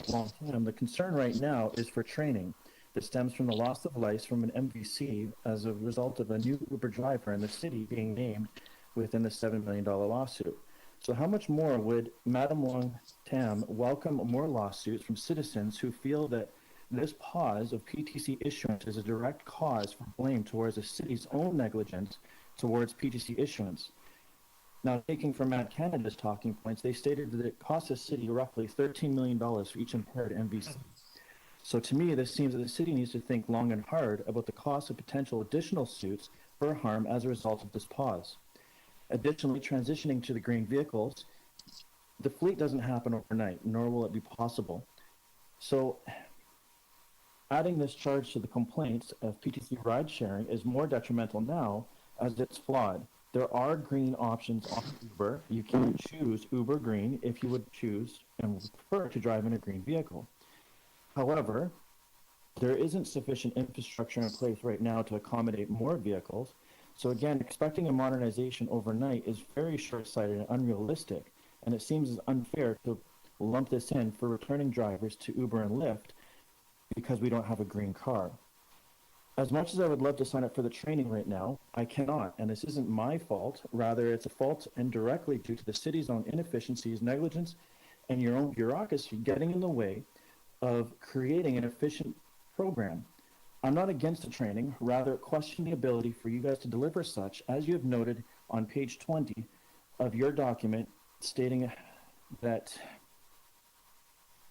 Longtime, the concern right now is for training that stems from the loss of life from an MVC as a result of a new Uber driver in the city being named within the $7 million lawsuit. So how much more would Madam Longtam welcome more lawsuits from citizens who feel that this pause of PTC issuance is a direct cause for blame towards the city's own negligence towards PTC issuance? Now, taking from Mad Canada's talking points, they stated that it costs the city roughly $13 million for each impaired MVC. So to me, this seems that the city needs to think long and hard about the cost of potential additional suits incur harm as a result of this pause. Additionally, transitioning to the green vehicles, the fleet doesn't happen overnight, nor will it be possible. So adding this charge to the complaints of PTC ride sharing is more detrimental now as it's flawed. There are green options on Uber. You can choose Uber Green if you would choose and would prefer to drive in a green vehicle. However, there isn't sufficient infrastructure in place right now to accommodate more vehicles. So again, expecting a modernization overnight is very short-sighted and unrealistic, and it seems unfair to lump this in for returning drivers to Uber and Lyft because we don't have a green car. As much as I would love to sign up for the training right now, I cannot, and this isn't my fault. Rather, it's a fault indirectly due to the city's own inefficiencies, negligence, and your own bureaucracy getting in the way of creating an efficient program. I'm not against the training, rather question the ability for you guys to deliver such, as you have noted on page 20 of your document, stating that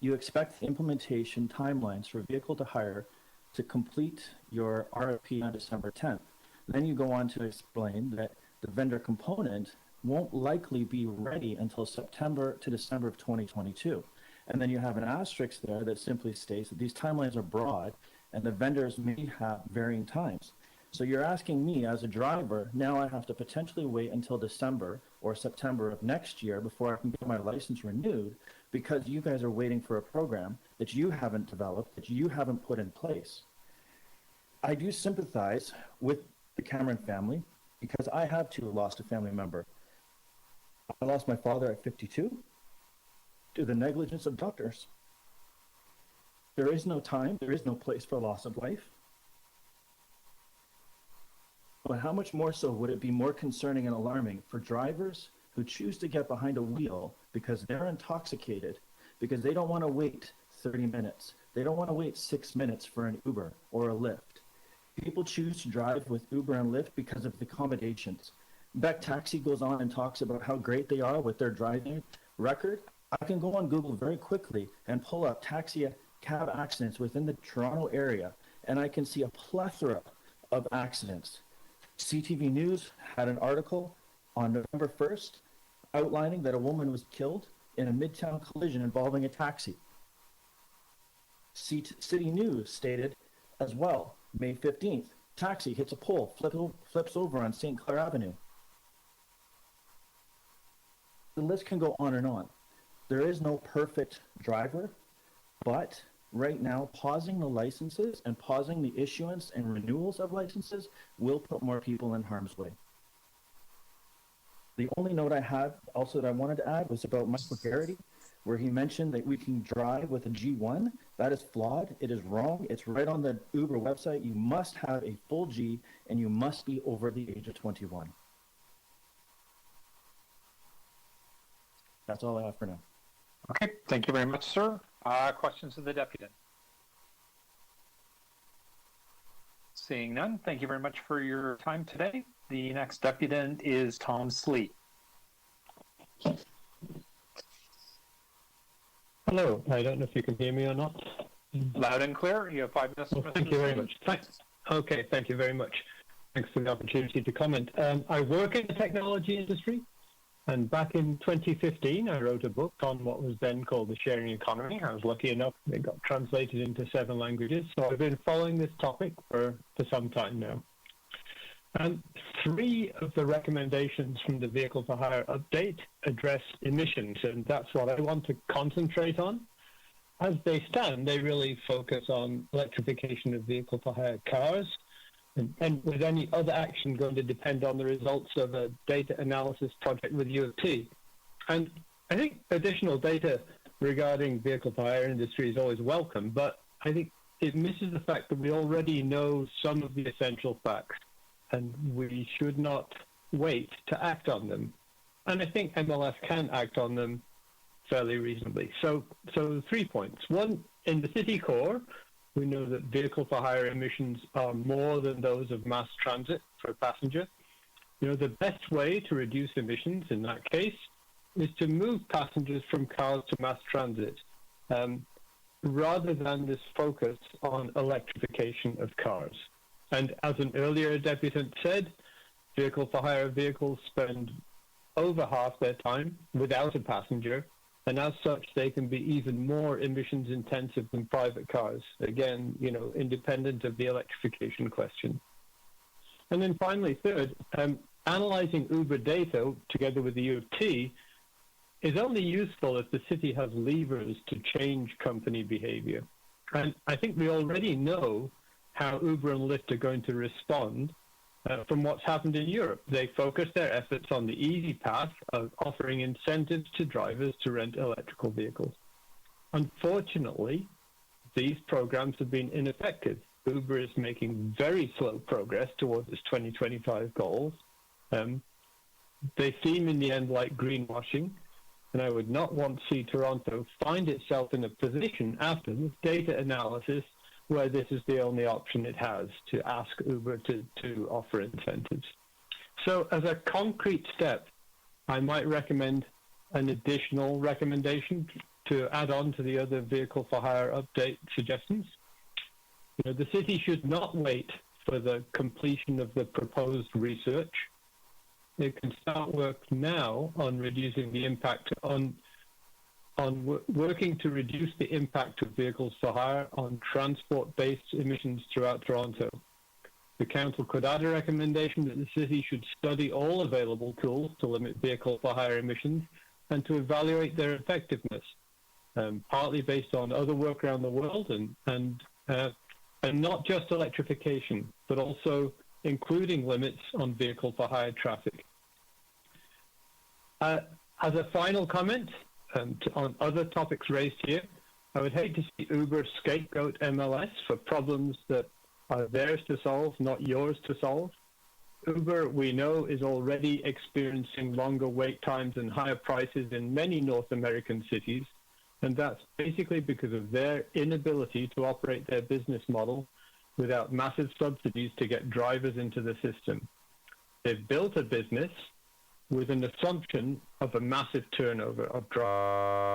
you expect implementation timelines for vehicle to hire to complete your RFP on December 10th. Then you go on to explain that the vendor component won't likely be ready until September to December of 2022. And then you have an asterisk there that simply states that these timelines are broad and the vendors may have varying times. So you're asking me as a driver, now I have to potentially wait until December or September of next year before I can get my license renewed because you guys are waiting for a program that you haven't developed, that you haven't put in place. I do sympathize with the Cameron family because I have too lost a family member. I lost my father at 52 to the negligence of doctors. There is no time, there is no place for loss of life. But how much more so would it be more concerning and alarming for drivers who choose to get behind a wheel because they're intoxicated, because they don't want to wait 30 minutes. They don't want to wait 6 minutes for an Uber or a Lyft. People choose to drive with Uber and Lyft because of the accommodations. Beck Taxi goes on and talks about how great they are with their driving record. I can go on Google very quickly and pull up taxi cab accidents within the Toronto area, and I can see a plethora of accidents. CTV News had an article on November 1st outlining that a woman was killed in a midtown collision involving a taxi. City News stated as well, May 15th, taxi hits a pole, flips over on St. Clair Avenue. The list can go on and on. There is no perfect driver, but right now, pausing the licenses and pausing the issuance and renewals of licenses will put more people in harm's way. The only note I have also that I wanted to add was about Michael Garrity, where he mentioned that we can drive with a G1. That is flawed. It is wrong. It's right on the Uber website. You must have a full G and you must be over the age of 21. That's all I have for now. Okay, thank you very much, sir. Questions of the deputy? Seeing none, thank you very much for your time today. The next deputy is Tom Slee. Hello, I don't know if you can hear me or not. Loud and clear. You have 5 minutes. Well, thank you very much. Okay, thank you very much. Thanks for the opportunity to comment. I work in the technology industry. And back in 2015, I wrote a book on what was then called the sharing economy. I was lucky enough, it got translated into 7 languages. So I've been following this topic for some time now. And 3 of the recommendations from the Vehicle for Hire update address emissions, and that's what I want to concentrate on. As they stand, they really focus on electrification of vehicle for hire cars, and with any other action going to depend on the results of a data analysis project with U of T. And I think additional data regarding vehicle for hire industry is always welcome, but I think it misses the fact that we already know some of the essential facts, and we should not wait to act on them. And I think MLS can act on them fairly reasonably. So 3 points. One, in the city core, we know that vehicle for hire emissions are more than those of mass transit for a passenger. The best way to reduce emissions in that case is to move passengers from cars to mass transit, rather than this focus on electrification of cars. And as an earlier deputant said, vehicle for hire vehicles spend over half their time without a passenger, and as such, they can be even more emissions intensive than private cars. Again, independent of the electrification question. And then finally, third, analyzing Uber data together with the U of T is only useful if the city has levers to change company behavior. And I think we already know how Uber and Lyft are going to respond from what's happened in Europe. They focus their efforts on the easy path of offering incentives to drivers to rent electrical vehicles. Unfortunately, these programs have been ineffective. Uber is making very slow progress towards its 2025 goals. They seem in the end like greenwashing, and I would not want to see Toronto find itself in a position after this data analysis where this is the only option it has, to ask Uber to offer incentives. So as a concrete step, I might recommend an additional recommendation to add on to the other vehicle for hire update suggestions. The city should not wait for the completion of the proposed research. It can start work now on reducing the impact working to reduce the impact of vehicles for hire on transport-based emissions throughout Toronto. The council could add a recommendation that the city should study all available tools to limit vehicle for hire emissions and to evaluate their effectiveness, partly based on other work around the world and not just electrification, but also including limits on vehicle for hire traffic. As a final comment, on other topics raised here, I would hate to see Uber scapegoat MLS for problems that are theirs to solve, not yours to solve. Uber, we know, is already experiencing longer wait times and higher prices in many North American cities, and that's basically because of their inability to operate their business model without massive subsidies to get drivers into the system. They've built a business with an assumption of a massive turnover of drivers.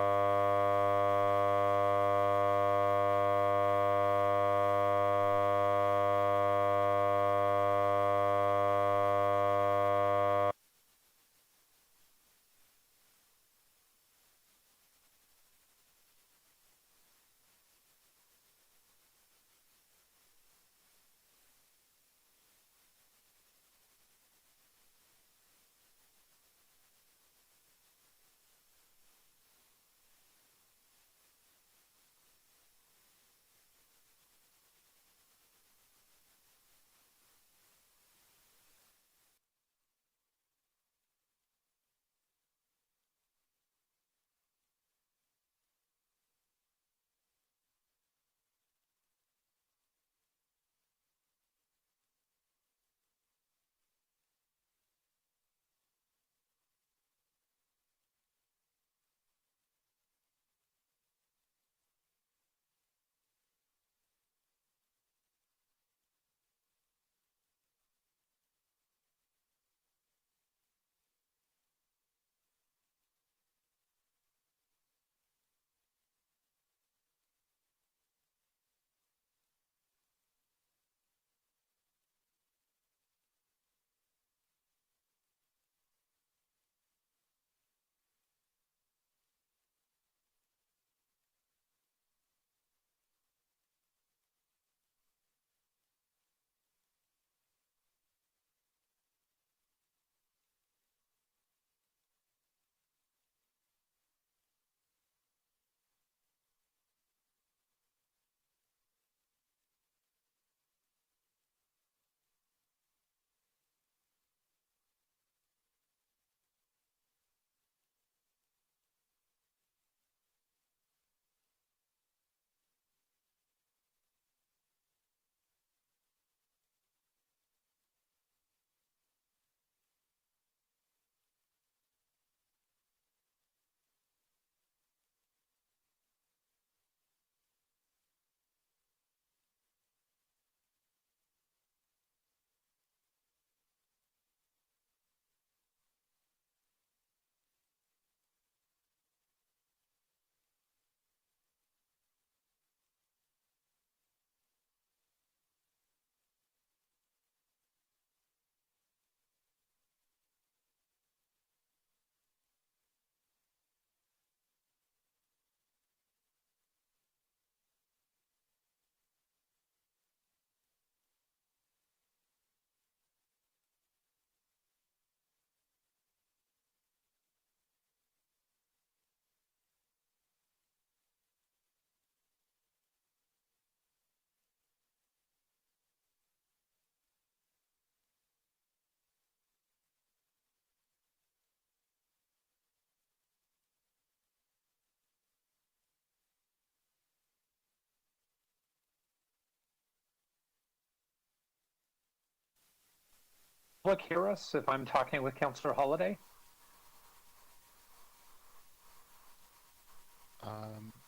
public hear us if I'm talking with Councillor Holiday?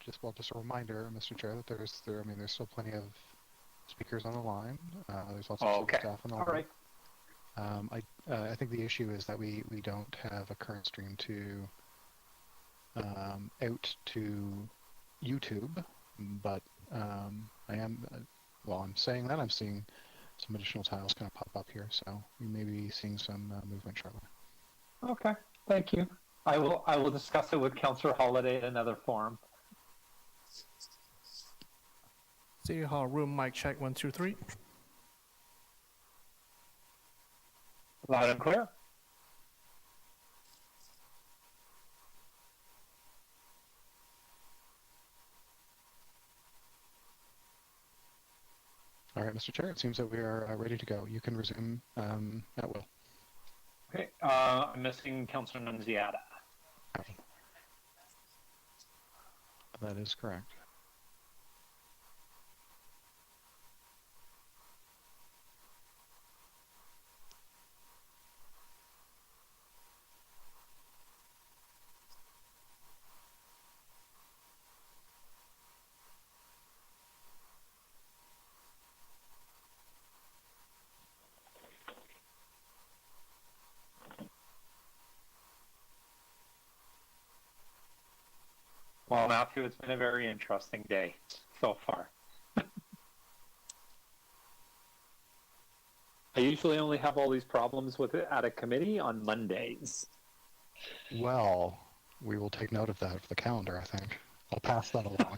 Just a reminder, Mr. Chair, that there's still plenty of speakers on the line. There's lots of staff on the line. All right. I think the issue is that we don't have a current stream to out to YouTube, but I'm saying that I'm seeing some additional tiles kind of pop up here, so we may be seeing some movement shortly. Okay, thank you. I will discuss it with Councillor Holiday in another forum. City Hall room mic check 1 2 3. Loud and clear. All right, Mr. Chair, it seems that we are ready to go. You can resume at will. Okay, I'm missing Councillor Nunziata. That is correct. Well, Matthew, it's been a very interesting day so far. I usually only have all these problems with it at a committee on Mondays. Well, we will take note of that for the calendar, I think. I'll pass that along.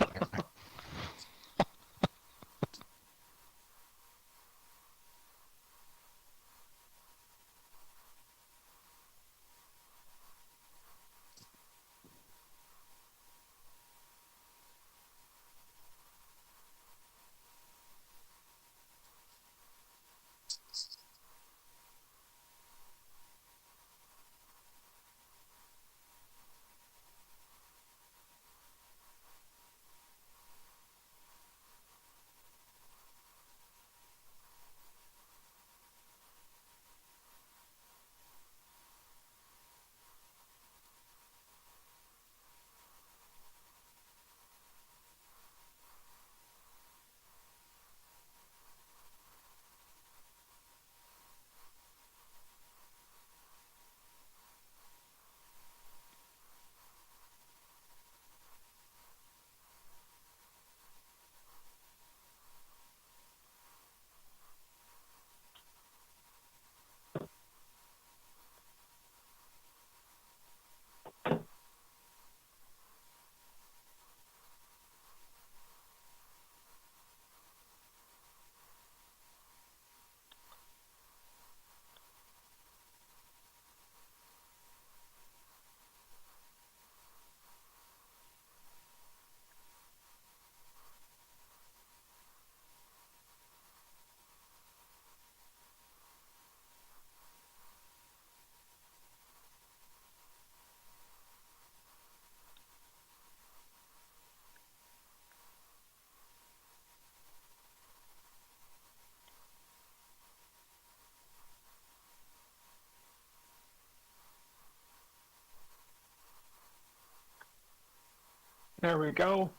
There we go.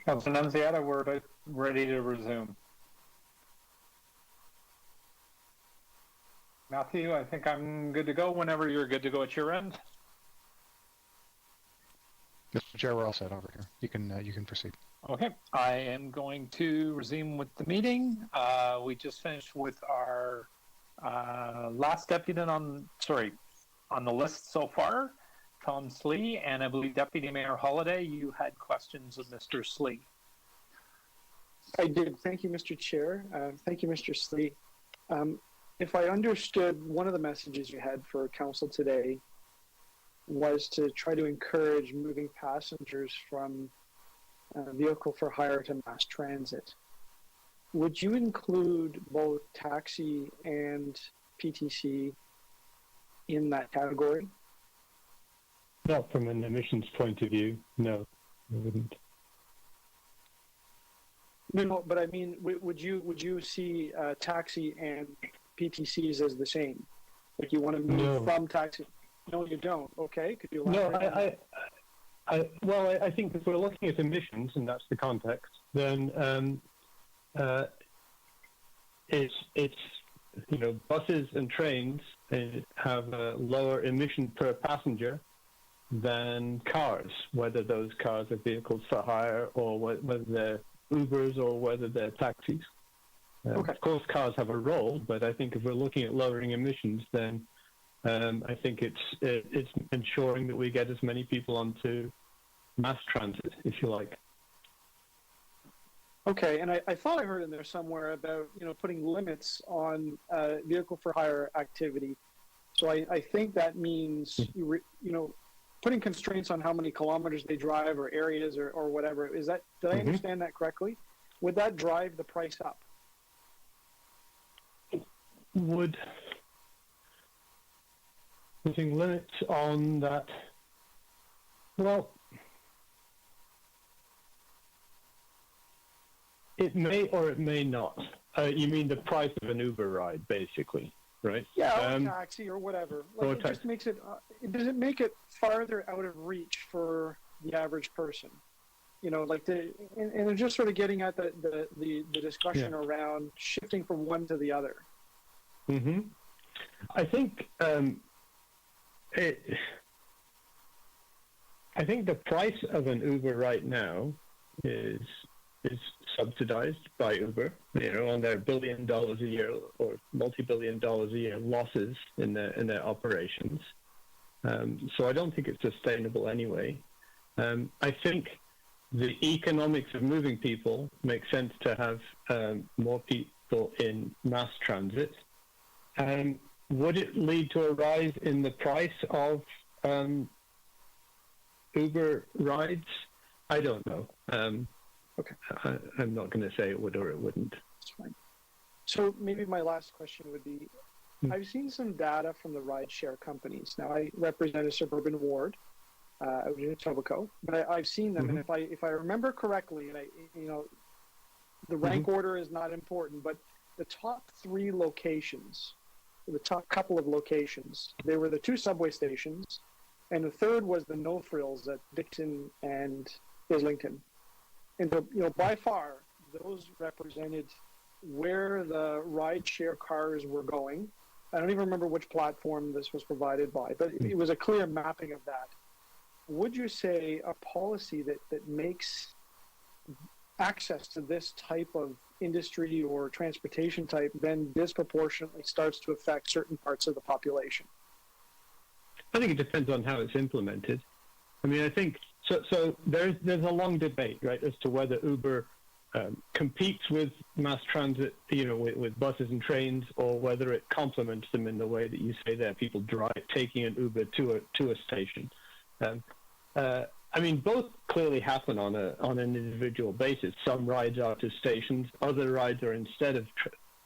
Councillor Nunziata, we're ready to resume. Matthew, I think I'm good to go whenever you're good to go at your end. Mr. Chair, we're all set over here. You can proceed. Okay, I am going to resume with the meeting. We just finished with our last deputy on the list so far, Tom Slee, and I believe Deputy Mayor Holiday, you had questions of Mr. Slee. I did. Thank you, Mr. Chair. Thank you, Mr. Slee. If I understood, one of the messages you had for council today was to try to encourage moving passengers from vehicle for hire to mass transit. Would you include both taxi and PTC in that category? Not from an emissions point of view, no, I wouldn't. No, but I mean, would you see taxi and PTCs as the same? Like you want to move from taxi? No, you don't. Okay, could you elaborate? No, I think if we're looking at emissions, and that's the context, then it's buses and trains have a lower emission per passenger than cars, whether those cars are vehicles for hire or whether they're Ubers or whether they're taxis. Okay. Of course, cars have a role, but I think if we're looking at lowering emissions, then I think it's ensuring that we get as many people onto mass transit, if you like. Okay, and I thought I heard in there somewhere about putting limits on vehicle for hire activity. So I think that means putting constraints on how many kilometers they drive or areas or whatever. Is that, did I understand that correctly? Would that drive the price up? Would putting limits on that? Well, it may or it may not. You mean the price of an Uber ride, basically, right? Yeah, or taxi or whatever. Like it just makes it. Does it make it farther out of reach for the average person? And just sort of getting at the discussion around shifting from one to the other. Mm-hmm. I think I think the price of an Uber right now is subsidized by Uber, on their $1 billion a year or multi-billion dollars a year losses in their operations. So I don't think it's sustainable anyway. I think the economics of moving people makes sense to have more people in mass transit. Would it lead to a rise in the price of Uber rides? I don't know. Okay. I'm not going to say it would or it wouldn't. That's fine. So maybe my last question would be, I've seen some data from the rideshare companies. Now, I represent a suburban ward out in Etobicoke, but I've seen them, and if I remember correctly, and the rank order is not important, but the top 3 locations, the top couple of locations, they were the 2 subway stations, and the third was the no frills at Dixon and Islington. And by far, those represented where the rideshare cars were going. I don't even remember which platform this was provided by, but it was a clear mapping of that. Would you say a policy that makes access to this type of industry or transportation type then disproportionately starts to affect certain parts of the population? I think it depends on how it's implemented. I mean, I think so. There's a long debate, right, as to whether Uber competes with mass transit, with buses and trains, or whether it complements them in the way that you say there. People taking an Uber to a station. I mean, both clearly happen on an individual basis. Some rides are to stations, other rides are instead of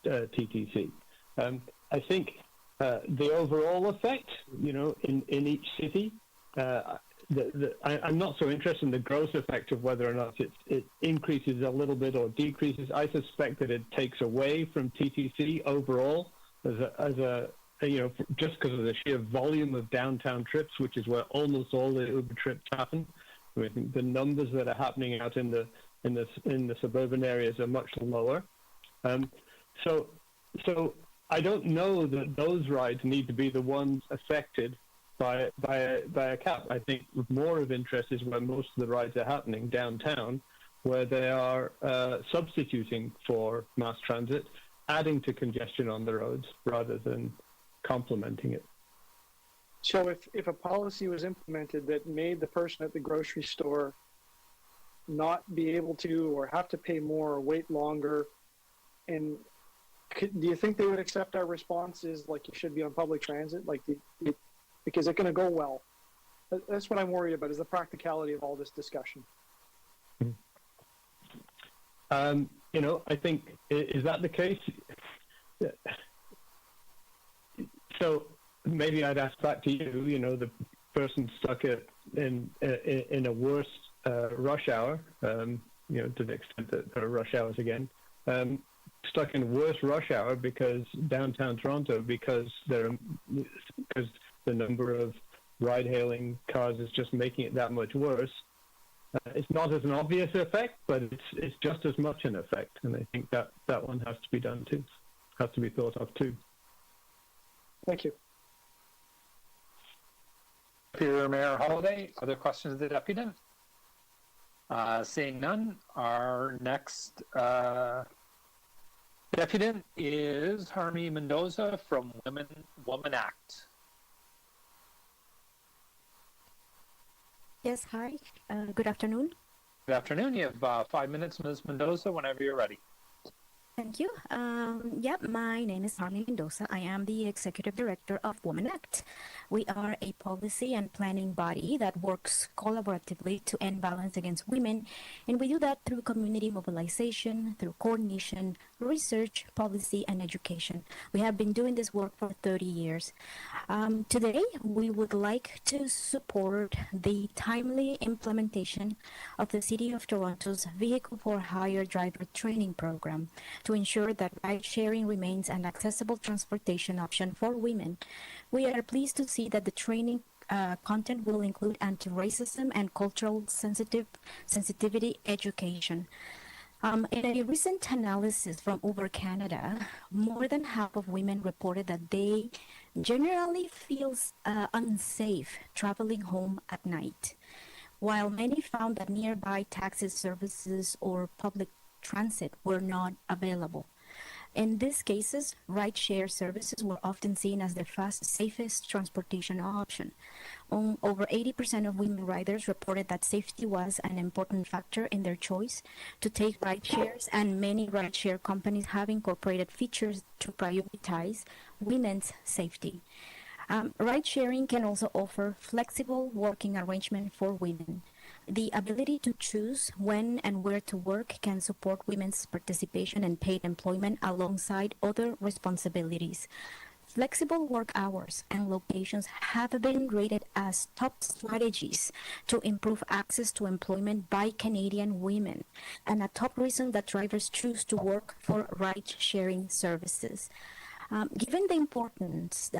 TTC. I think the overall effect, in each city. I'm not so interested in the gross effect of whether or not it increases a little bit or decreases. I suspect that it takes away from TTC overall just because of the sheer volume of downtown trips, which is where almost all the Uber trips happen. I mean, the numbers that are happening out in the suburban areas are much lower. So I don't know that those rides need to be the ones affected by a cap. I think more of interest is where most of the rides are happening downtown, where they are substituting for mass transit, adding to congestion on the roads rather than complementing it. So if a policy was implemented that made the person at the grocery store not be able to or have to pay more or wait longer, and do you think they would accept our responses like you should be on public transit? Because it's going to go well. That's what I'm worried about, is the practicality of all this discussion. I think, is that the case? So maybe I'd ask back to you, the person stuck in a worse rush hour, to the extent that there are rush hours again. Stuck in worse rush hour because downtown Toronto, because the number of ride-hailing cars is just making it that much worse. It's not as an obvious effect, but it's just as much an effect, and I think that one has to be done too, has to be thought of too. Thank you. Deputy Mayor Holliday, other questions of the Deputy? Seeing none, our next Deputy is Harmy Mendoza from Women Act. Yes, hi. Good afternoon. Good afternoon. You have 5 minutes, Ms. Mendoza, whenever you're ready. Thank you. My name is Harmy Mendoza. I am the Executive Director of Women Act. We are a policy and planning body that works collaboratively to end violence against women, and we do that through community mobilization, through coordination, research, policy, and education. We have been doing this work for 30 years. Today, we would like to support the timely implementation of the City of Toronto's Vehicle for Hire Driver Training Program to ensure that ride-sharing remains an accessible transportation option for women. We are pleased to see that the training content will include anti-racism and cultural sensitivity education. In a recent analysis from Uber Canada, more than half of women reported that they generally feel unsafe traveling home at night, while many found that nearby taxi services or public transit were not available. In these cases, ride-share services were often seen as the safest transportation option. Over 80% of women riders reported that safety was an important factor in their choice to take ride-shares, and many ride-share companies have incorporated features to prioritize women's safety. Ride-sharing can also offer flexible working arrangement for women. The ability to choose when and where to work can support women's participation in paid employment alongside other responsibilities. Flexible work hours and locations have been rated as top strategies to improve access to employment by Canadian women, and a top reason that drivers choose to work for ride-sharing services. Given the important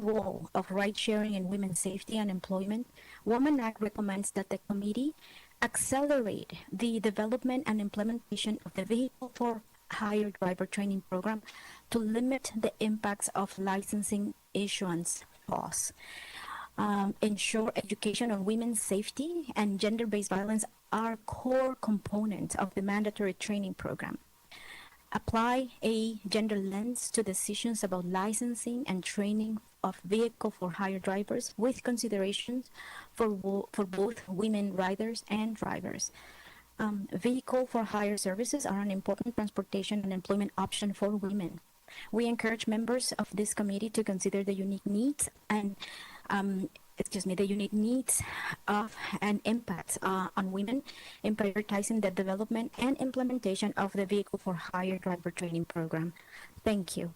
role of ride-sharing in women's safety and employment, Women Act recommends that the committee accelerate the development and implementation of the Vehicle for Hire Driver Training Program to limit the impacts of licensing issuance laws. Ensure education on women's safety and gender-based violence are core components of the mandatory training program. Apply a gender lens to decisions about licensing and training of vehicle for hire drivers with considerations for both women riders and drivers. Vehicle for hire services are an important transportation and employment option for women. We encourage members of this committee to consider the unique needs and of and impacts on women in prioritizing the development and implementation of the Vehicle for Hire Driver Training Program. Thank you.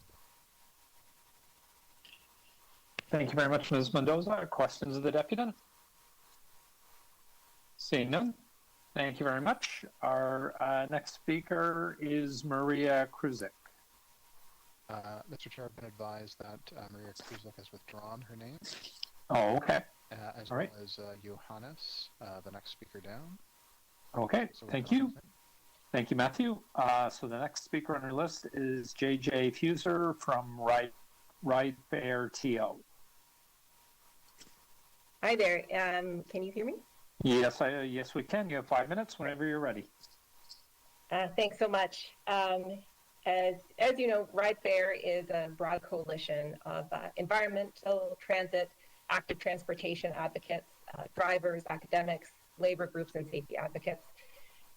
Thank you very much, Ms. Mendoza. Questions of the Deputy? Seeing none, thank you very much. Our next speaker is Maria Kruzik. Mr. Chair, I've been advised that Maria Kruzik has withdrawn her name. Oh, okay. As all right. well as Johannes, the next speaker down. Okay, so thank you. Thank you, Matthew. So the next speaker on our list is JJ Fuser from Ride-Fair TO. Hi there. Can you hear me? Yes, yes, we can. You have 5 minutes whenever you're ready. Thanks so much. As you know, Ride-Fair is a broad coalition of environmental, transit, active transportation advocates, drivers, academics, labor groups, and safety advocates.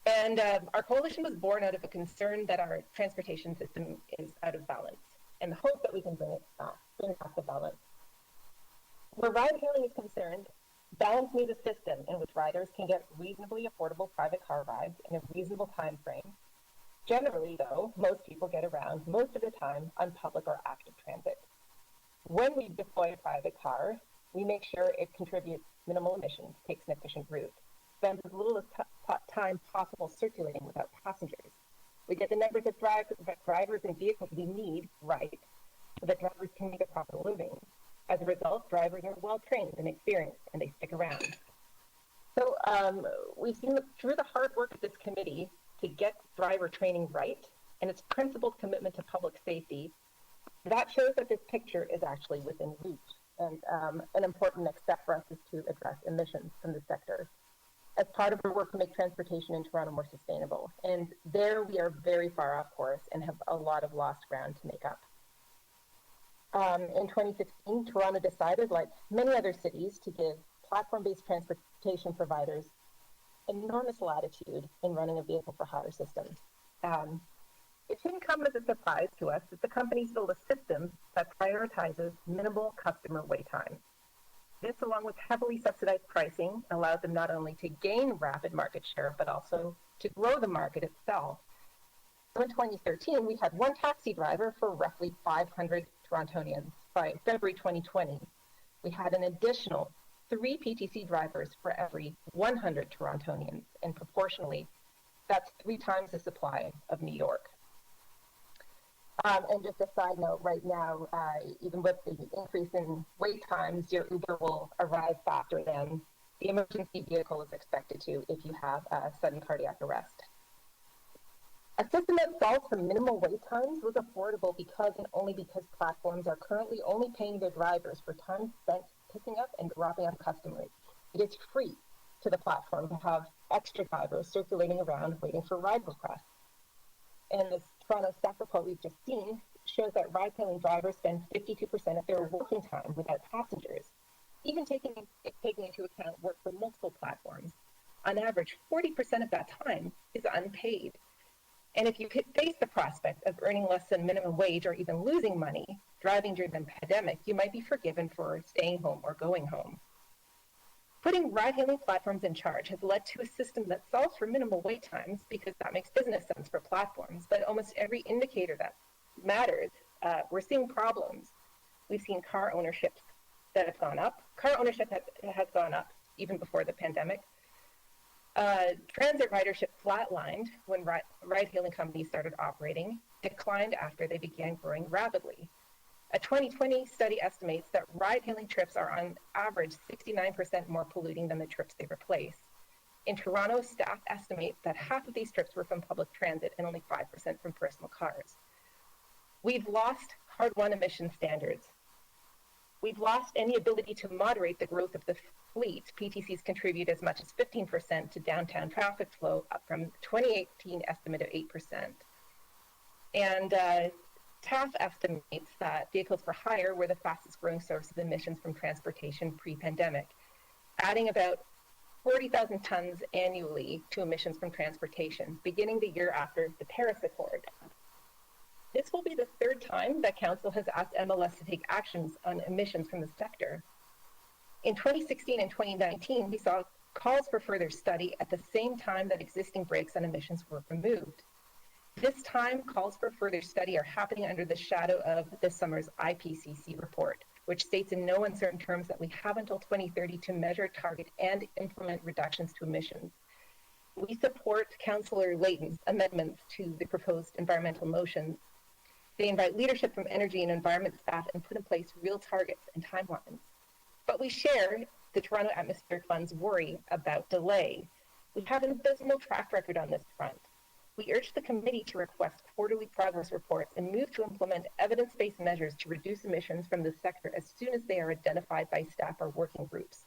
And our coalition was born out of a concern that our transportation system is out of balance, and the hope that we can bring it back to balance. Where ride-hailing is concerned, balance needs a system in which riders can get reasonably affordable private car rides in a reasonable time frame. Generally, though, most people get around most of the time on public or active transit. When we deploy a private car, we make sure it contributes minimal emissions, takes an efficient route. spends as little as time possible circulating without passengers. We get the numbers of drivers and vehicles we need right, so that drivers can make a proper living. As a result, drivers are well trained and experienced, and they stick around. So we've seen through the hard work of this committee to get driver training right and its principled commitment to public safety, that shows that this picture is actually within reach. And an important next step for us is to address emissions from the sector as part of our work to make transportation in Toronto more sustainable. And there we are very far off course and have a lot of lost ground to make up. In 2016, Toronto decided, like many other cities, to give platform-based transportation providers enormous latitude in running a vehicle for hire system. It shouldn't come as a surprise to us that the companies build a system that prioritizes minimal customer wait time. This, along with heavily subsidized pricing, allows them not only to gain rapid market share, but also to grow the market itself. So in 2013, we had one taxi driver for roughly 500 Torontonians. By February 2020, we had an additional 3 PTC drivers for every 100 Torontonians, and proportionally, that's 3 times the supply of New York. And just a side note, right now, even with the increase in wait times, your Uber will arrive faster than the emergency vehicle is expected to if you have a sudden cardiac arrest. A system that solves for minimal wait times was affordable because and only because platforms are currently only paying their drivers for time spent picking up and dropping off customers. It is free to the platform to have extra drivers circulating around waiting for ride requests. And this Toronto staff report we've just seen shows that ride-hailing drivers spend 52% of their working time without passengers, even taking into account work for multiple platforms. On average, 40% of that time is unpaid. And if you could face the prospect of earning less than minimum wage or even losing money driving during the pandemic, you might be forgiven for staying home or going home. Putting ride-hailing platforms in charge has led to a system that solves for minimal wait times because that makes business sense for platforms. But almost every indicator that matters, we're seeing problems. We've seen car ownership that have gone up. Car ownership has gone up even before the pandemic. Transit ridership flatlined when ride-hailing companies started operating, declined after they began growing rapidly. A 2020 study estimates that ride-hailing trips are on average 69% more polluting than the trips they replace. In Toronto, staff estimate that half of these trips were from public transit and only 5% from personal cars. We've lost hard-won emission standards. We've lost any ability to moderate the growth of the fleet. PTCs contribute as much as 15% to downtown traffic flow, up from 2018 estimate of 8%. And TAF estimates that vehicles for hire were the fastest growing source of emissions from transportation pre-pandemic, adding about 40,000 tons annually to emissions from transportation, beginning the year after the Paris Accord. This will be the 3rd time that Council has asked MLS to take actions on emissions from the sector. In 2016 and 2019, we saw calls for further study at the same time that existing brakes on emissions were removed. This time, calls for further study are happening under the shadow of this summer's IPCC report, which states in no uncertain terms that we have until 2030 to measure, target, and implement reductions to emissions. We support Councillor Layton's amendments to the proposed environmental motions. They invite leadership from energy and environment staff and put in place real targets and timelines. But we share the Toronto Atmospheric Fund's worry about delay. We have an abysmal track record on this front. We urge the committee to request quarterly progress reports and move to implement evidence-based measures to reduce emissions from the sector as soon as they are identified by staff or working groups.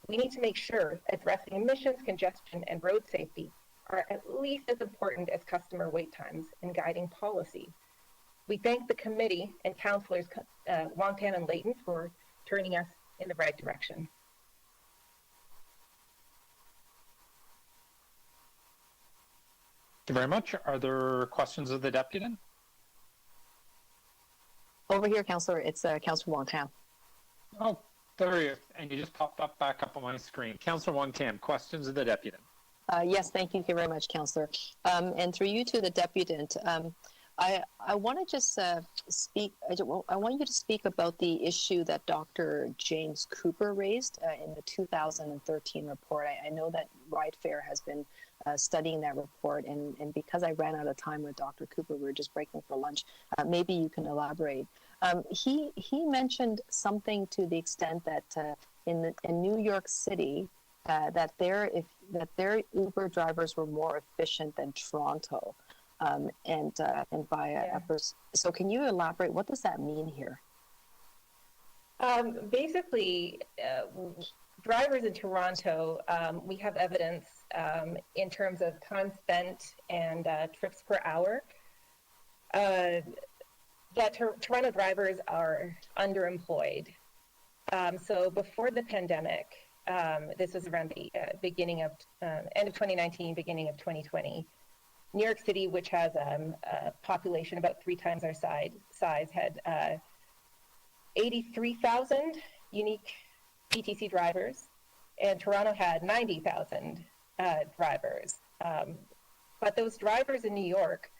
We need to make sure addressing emissions, congestion, and road safety are at least as important as customer wait times in guiding policy. We thank the committee and councillors Wong-Tam and Layton for turning us in the right direction. Thank you very much. Are there questions of the deputy? Over here, Councillor. It's Councillor Wong-Tam. Oh, there he is. And you just popped up back up on my screen. Councillor Wong-Tam, questions of the deputy. Yes, thank you very much, Councillor. And through you to the deputant, I want to just speak. I want you to speak about the issue that Dr. James Cooper raised in the 2013 report. I know that Ride Fair has been studying that report, and because I ran out of time with Dr. Cooper, we were just breaking for lunch. Maybe you can elaborate. He mentioned something to the extent that in New York City, that their Uber drivers were more efficient than Toronto. And by so can you elaborate? What does that mean here? Basically, drivers in Toronto, we have evidence in terms of time spent and trips per hour that Toronto drivers are underemployed. So before the pandemic, this was around the beginning of end of 2019, beginning of 2020. New York City, which has a population about 3 times our size, had 83,000 unique PTC drivers, and Toronto had 90,000 drivers. But those drivers in New York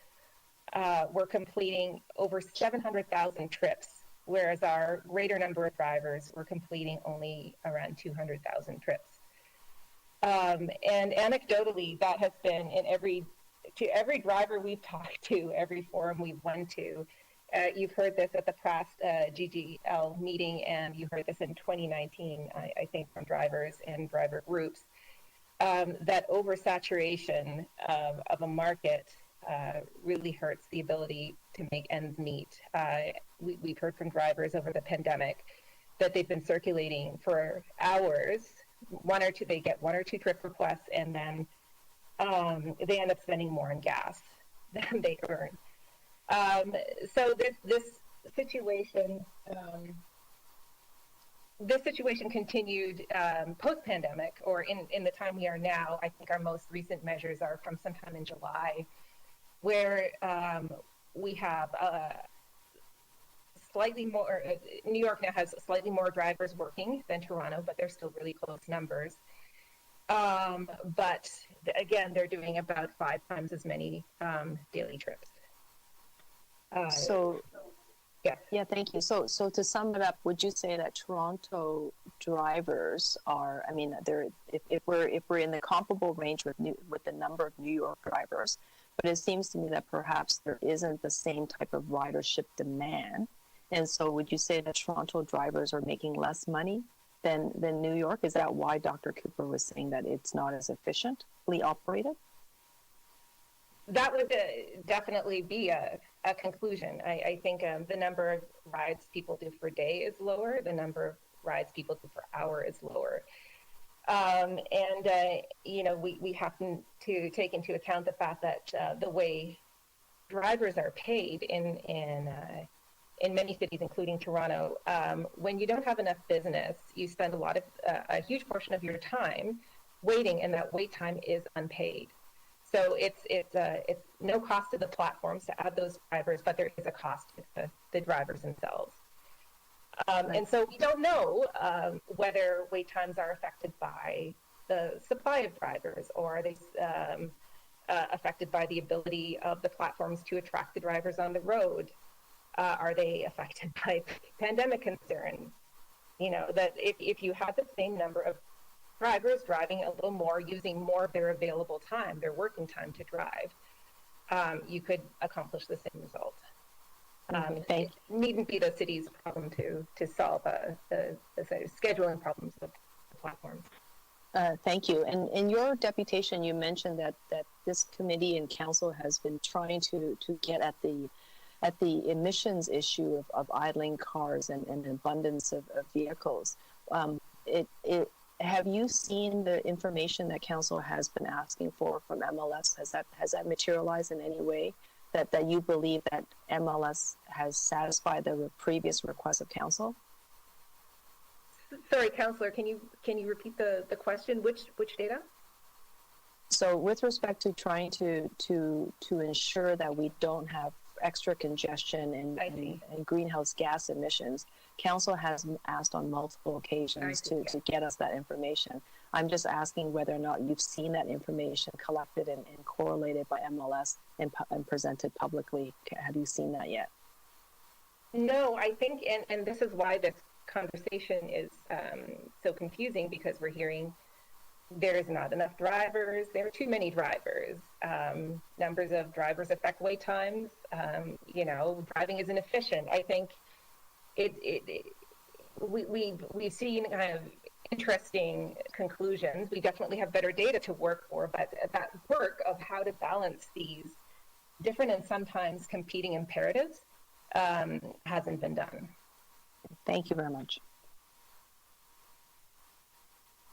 were completing over 700,000 trips, whereas our greater number of drivers were completing only around 200,000 trips. And anecdotally, that has been in every driver we've talked to, every forum we've went to. You've heard this at the past GGL meeting, and you heard this in 2019, I think, from drivers and driver groups, that oversaturation of a market really hurts the ability to make ends meet. We've heard from drivers over the pandemic that they've been circulating for hours, they get 1 or 2 trip requests, and then they end up spending more on gas than they earn. So this situation continued post-pandemic, or in the time we are now. I think our most recent measures are from sometime in July, where we have slightly more. New York now has slightly more drivers working than Toronto, but they're still really close numbers. But again, they're doing about 5 times as many daily trips. Yeah, thank you. So to sum it up, would you say that Toronto drivers are? I mean, if we're in the comparable range with the number of New York drivers, but it seems to me that perhaps there isn't the same type of ridership demand, and so would you say that Toronto drivers are making less money than New York? Is that why Dr. Cooper was saying that it's not as efficiently operated? That would definitely be a conclusion. I think the number of rides people do per day is lower. The number of rides people do per hour is lower. We have to take into account the fact that the way drivers are paid in many cities, including Toronto, when you don't have enough business, you spend a huge portion of your time waiting, and that wait time is unpaid. So it's no cost to the platforms to add those drivers, but there is a cost to the drivers themselves. And so we don't know whether wait times are affected by the supply of drivers, or are they affected by the ability of the platforms to attract the drivers on the road. Are they affected by pandemic concerns? That if you had the same number of drivers driving a little more, using more of their available time, their working time to drive, you could accomplish the same result. It needn't be the city's problem to solve the scheduling problems of the platforms. Thank you. And in your deputation, you mentioned that this committee and council has been trying to get at the emissions issue of idling cars and an abundance of vehicles. Have you seen the information that council has been asking for from MLS? Has that materialized in any way that you believe that MLS has satisfied the previous request of council? Sorry, Councillor, can you repeat the question? Which data? So with respect to trying to ensure that we don't have extra congestion and greenhouse gas emissions. Council has asked on multiple occasions to get us that information. I'm just asking whether or not you've seen that information collected and correlated by MLS and presented publicly. Have you seen that yet? No, I think, and this is why this conversation is so confusing, because we're hearing there's not enough drivers, there are too many drivers, numbers of drivers affect wait times, driving isn't efficient. I think we've seen kind of interesting conclusions. We definitely have better data to work for, but that work of how to balance these different and sometimes competing imperatives hasn't been done. Thank you very much.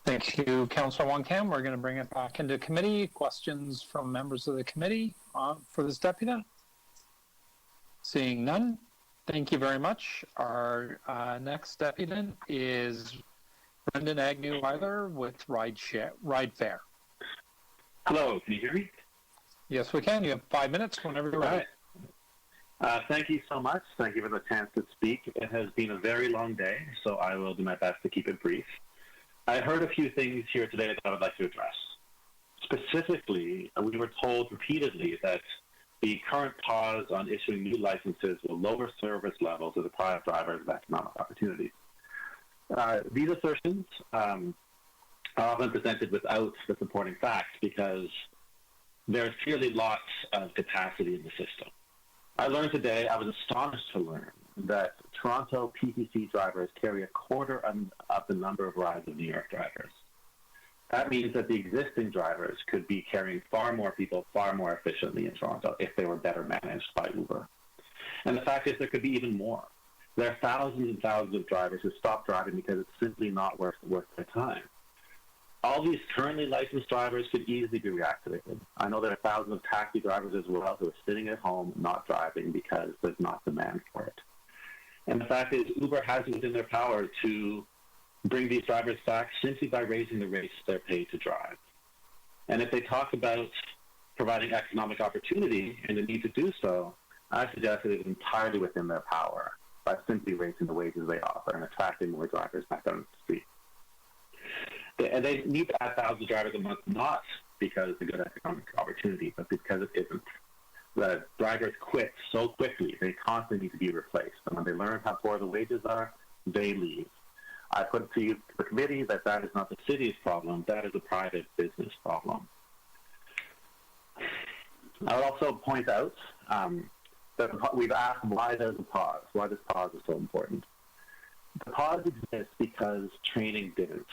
Thank you, Councillor Wong-Tam. We're going to bring it back into committee. Questions from members of the committee for this deputant? Seeing none, thank you very much. Our next deputant is Brendan Agnew-Weiler with Ridefare. Hello, can you hear me? Yes, we can. You have 5 minutes whenever you're ready. Thank you so much. Thank you for the chance to speak. It has been a very long day, so I will do my best to keep it brief. I heard a few things here today that I would like to address. Specifically, we were told repeatedly that the current pause on issuing new licenses will lower service levels to deprive drivers of economic opportunities. These assertions are often presented without the supporting facts because there's clearly lots of capacity in the system. I learned today, I was astonished to learn that Toronto PTC drivers carry a quarter of the number of rides of New York drivers. That means that the existing drivers could be carrying far more people far more efficiently in Toronto if they were better managed by Uber. And the fact is there could be even more. There are thousands and thousands of drivers who stop driving because it's simply not worth their time. All these currently licensed drivers could easily be reactivated. I know there are thousands of taxi drivers as well who are sitting at home not driving because there's not demand for it. And the fact is, Uber has it within their power to bring these drivers back simply by raising the rates they're paid to drive. And if they talk about providing economic opportunity and the need to do so, I suggest that it is entirely within their power by simply raising the wages they offer and attracting more drivers back on the street. And they need to add thousands of drivers a month, not because it's a good economic opportunity, but because it isn't. The drivers quit so quickly, they constantly need to be replaced. And when they learn how poor the wages are, they leave. I put it to you, to the committee, that is not the city's problem, that is a private business problem. I would also point out that we've asked why there's a pause, why this pause is so important. The pause exists because training didn't.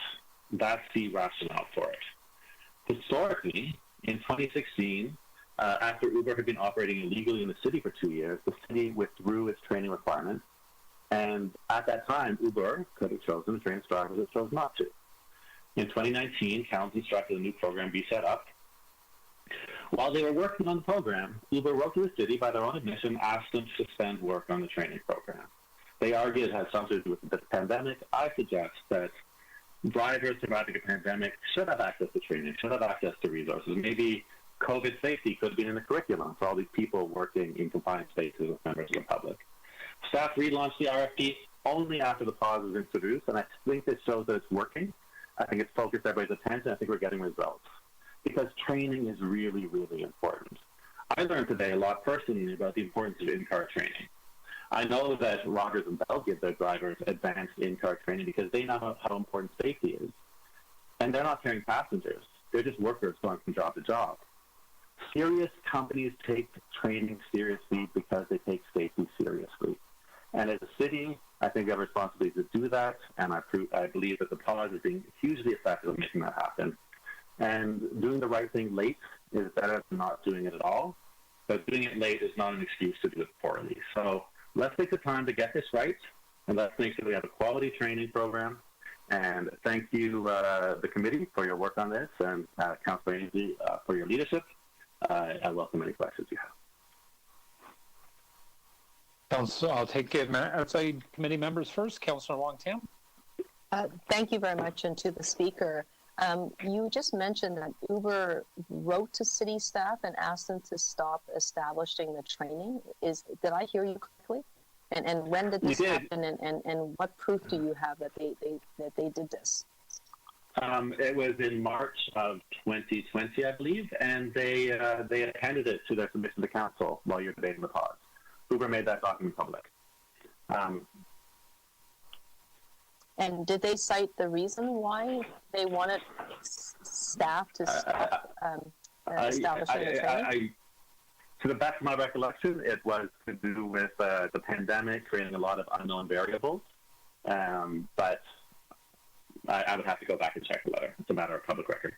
That's the rationale for it. Historically, in 2016, after Uber had been operating illegally in the city for 2 years, the city withdrew its training requirements. And at that time, Uber could have chosen to train its drivers, it chose not to. In 2019, council instructed a new program be set up. While they were working on the program, Uber wrote to the city, by their own admission, asked them to suspend work on the training program. They argued it had something to do with the pandemic. I suggest that drivers surviving a pandemic should have access to training, should have access to resources. Maybe COVID safety could have been in the curriculum for all these people working in confined spaces with members of the public. Staff relaunched the RFP only after the pause was introduced, and I think this shows that it's working. I think it's focused everybody's attention. I think we're getting results. Because training is really, really important. I learned today a lot personally about the importance of in-car training. I know that Rogers and Bell give their drivers advanced in-car training because they know how important safety is. And they're not carrying passengers. They're just workers going from job to job. Serious companies take training seriously because they take safety seriously. And as a city, I think we have a responsibility to do that, and I believe that the pause is being hugely effective at making that happen. And doing the right thing late is better than not doing it at all, but doing it late is not an excuse to do it poorly. So let's take the time to get this right, and let's make sure we have a quality training program. And thank you, the committee, for your work on this, and Councillor Ainsley for your leadership. I welcome any questions you have. Council, I'll take it outside committee members first. Councillor Wong-Tam. Thank you very much, and to the speaker. You just mentioned that Uber wrote to city staff and asked them to stop establishing the training. Did I hear you correctly? And when did this happen? And what proof do you have that they did this? It was in March of 2020, I believe, and they appended it to their submission to council while you're debating the pause. Uber made that document public. And did they cite the reason why they wanted staff to stop establishing the training? To the best of my recollection, it was to do with the pandemic, creating a lot of unknown variables. But I would have to go back and check the letter. It's a matter of public record.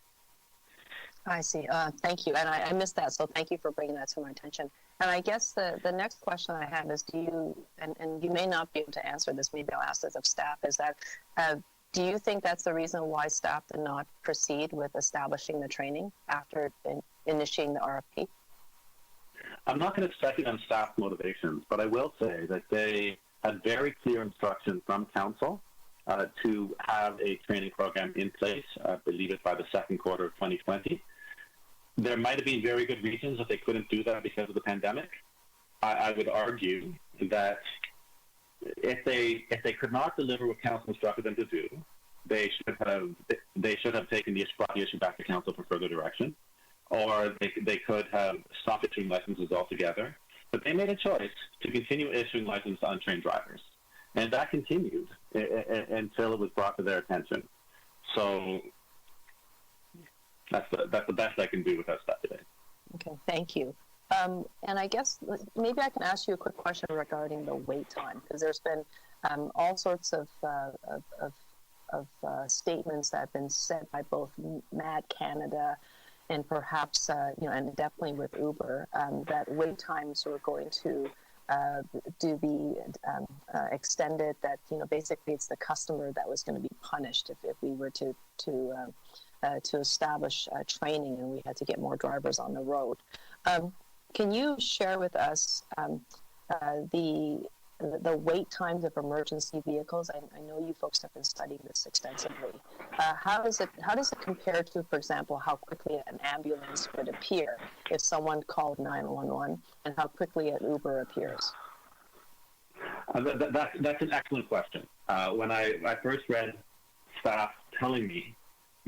I see. Thank you. And I missed that, so thank you for bringing that to my attention. And I guess the next question I have is, do you, and you may not be able to answer this, maybe I'll ask this of staff, is that do you think that's the reason why staff did not proceed with establishing the training after initiating the RFP? I'm not going to speculate on staff motivations, but I will say that they had very clear instructions from council to have a training program in place, I believe it's by the second quarter of 2020. There might have been very good reasons that they couldn't do that because of the pandemic. I would argue that if they could not deliver what council instructed them to do, they should have taken the expropriation back to council for further direction, or they could have stopped issuing licenses altogether. But they made a choice to continue issuing licenses to untrained drivers, and that continued until it was brought to their attention. So that's the best I can do with that stuff today. Okay, thank you. And I guess maybe I can ask you a quick question regarding the wait time, because there's been all sorts of statements that have been said by both MAD Canada and perhaps and definitely with Uber, that wait times were going to be extended. That basically it's the customer that was going to be punished if we were to establish training and we had to get more drivers on the road. Can you share with us the wait times of emergency vehicles? I know you folks have been studying this extensively. How does it compare to, for example, how quickly an ambulance would appear if someone called 911, and how quickly an Uber appears? That's an excellent question. When I first read staff telling me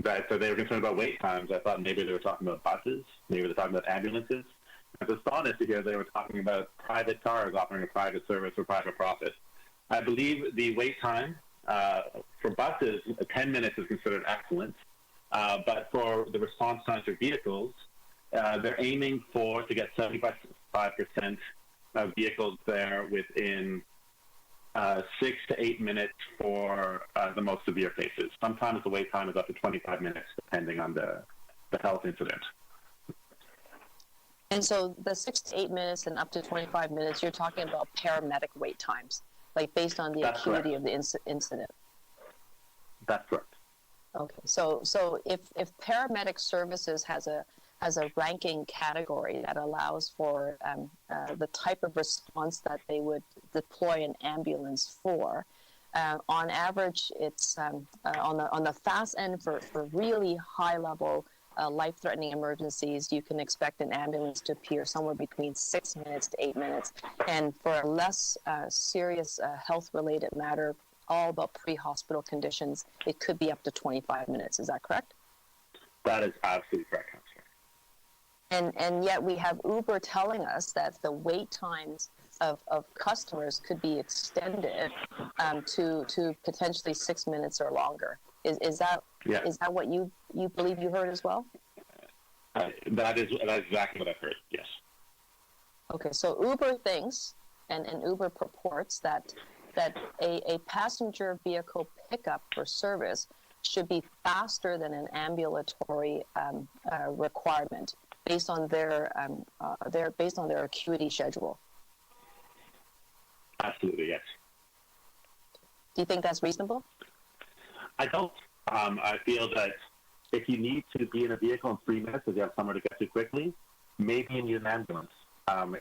that they were concerned about wait times, I thought maybe they were talking about buses, maybe they're talking about ambulances. I was astonished to hear they were talking about private cars offering a private service for private profit. I believe the wait time for buses, 10 minutes is considered excellent, but for the response times for vehicles, they're aiming to get 75% of vehicles there within 6 to 8 minutes for the most severe cases. Sometimes the wait time is up to 25 minutes, depending on the health incident. And so the 6 to 8 minutes and up to 25 minutes, you're talking about paramedic wait times, like based on the acuity of the incident. That's correct. Okay, so if paramedic services has a ranking category that allows for the type of response that they would deploy an ambulance for, on average, it's on the fast end for really high level life-threatening emergencies, you can expect an ambulance to appear somewhere between 6 minutes to 8 minutes. And for a less serious health-related matter, all about pre-hospital conditions, it could be up to 25 minutes. Is that correct? That is absolutely correct, Counselor. And yet we have Uber telling us that the wait times of customers could be extended to potentially 6 minutes or longer. Is that what you believe you heard as well? That is exactly what I've heard, yes. Okay, so Uber thinks, and Uber purports that a passenger vehicle pickup for service should be faster than an ambulatory requirement based on their acuity schedule. Absolutely, yes. Do you think that's reasonable? I don't. I feel that if you need to be in a vehicle in 3 minutes because you have somewhere to get to quickly, maybe you need an ambulance.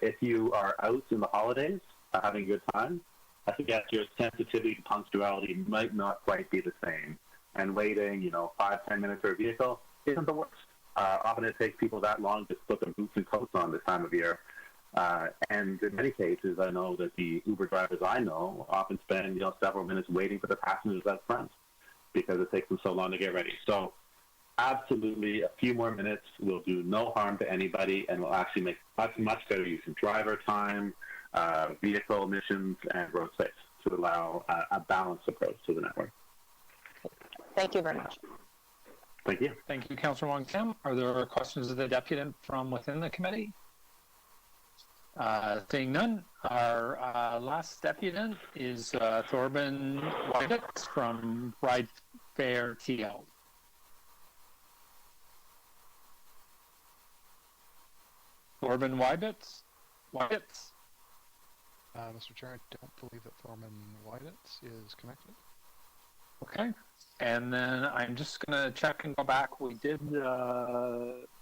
If you are out in the holidays having a good time, I think your sensitivity to punctuality might not quite be the same and waiting, 5-10 minutes for a vehicle isn't the worst. Often it takes people that long to put their boots and coats on this time of year. And in many cases, I know that the Uber drivers I know often spend, several minutes waiting for the passengers up front because it takes them so long to get ready. So absolutely, a few more minutes will do no harm to anybody and will actually make much better use of driver time, vehicle emissions, and road space to allow a balanced approach to the network. Thank you very much. Thank you. Thank you, Councillor Wong Kim. Are there questions of the deputant from within the committee? Seeing none, our last deputant is Thorben Weiditz from Ride Fair TL. Thorben Weiditz? Mr. Chair, I don't believe that Thorben Weiditz is connected. Okay. And then I'm just going to check and go back. We did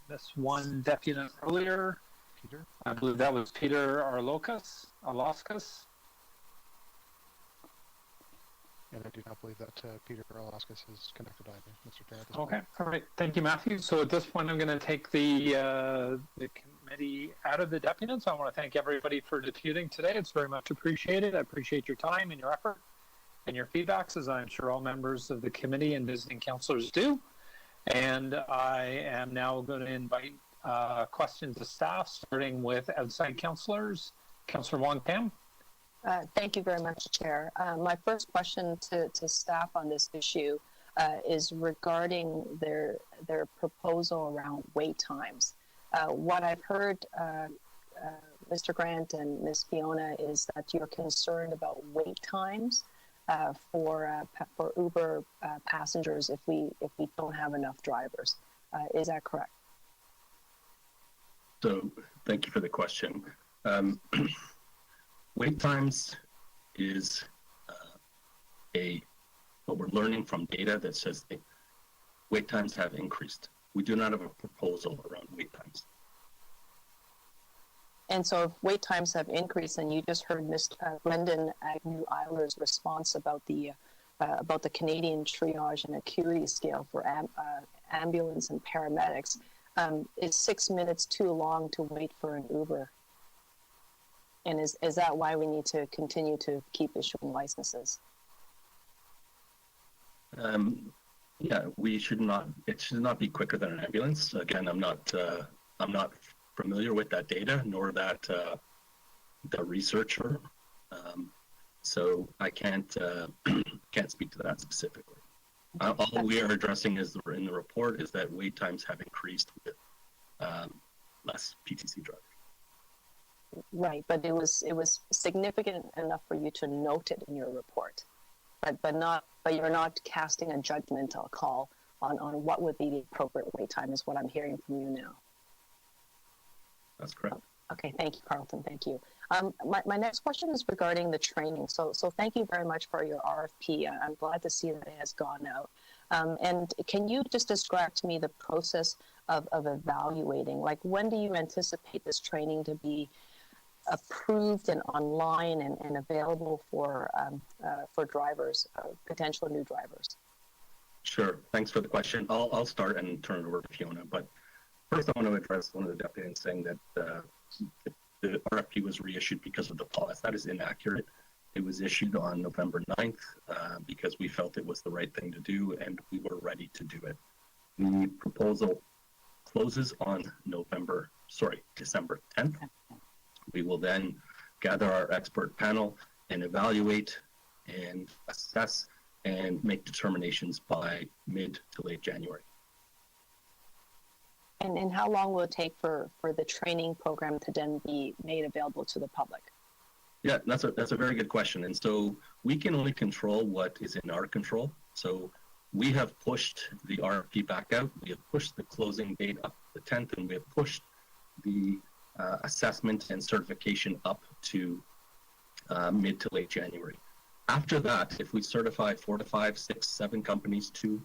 miss one deputant earlier. Peter? I believe that was Peter Arloskas. And I do not believe that Peter Arloskas is connected either, Mr. Chair. Okay, all right. Thank you, Matthew. So at this point, I'm going to take the committee out of the deputants. I want to thank everybody for deputing today. It's very much appreciated. I appreciate your time and your effort and your feedbacks, as I'm sure all members of the committee and visiting councillors do. And I am now going to invite questions to staff, starting with outside councillors. Councillor Wong Kim. Thank you very much, Chair. My first question to staff on this issue is regarding their proposal around wait times. What I've heard, Mr. Grant and Ms. Fiona, is that you're concerned about wait times for Uber passengers if we don't have enough drivers. Is that correct? So thank you for the question. Wait times is what we're learning from data that says that wait times have increased. We do not have a proposal around wait times. And so if wait times have increased, and you just heard Mr. Brendan Agnew-Eiler's response about the Canadian triage and acuity scale for ambulance and paramedics, is 6 minutes too long to wait for an Uber? And is that why we need to continue to keep issuing licenses? Yeah, it should not be quicker than an ambulance. Again, I'm not familiar with that data, nor that the researcher. So I can't speak to that specifically. All we are addressing in the report is that wait times have increased with less PTC drivers. Right, but it was significant enough for you to note it in your report, but you're not casting a judgmental call on what would be the appropriate wait time, is what I'm hearing from you now. That's correct. Okay, thank you, Carlton. Thank you. My next question is regarding the training. So thank you very much for your RFP. I'm glad to see that it has gone out. And can you just describe to me the process of evaluating? Like, when do you anticipate this training to be approved and online and available for drivers, potential new drivers? Sure. Thanks for the question. I'll start and turn it over to Fiona. But first, I want to address one of the deputies saying that the RFP was reissued because of the pause. That is inaccurate. It was issued on November 9th because we felt it was the right thing to do, and we were ready to do it. The proposal closes on December 10th. We will then gather our expert panel and evaluate and assess and make determinations by mid to late January. And how long will it take for the training program to then be made available to the public? Yeah, that's a very good question. And so we can only control what is in our control. So we have pushed the RFP back out. We have pushed the closing date up to the 10th, and we have pushed the assessment and certification up to mid to late January. After that, if we certify 4 to 5, 6, 7 companies to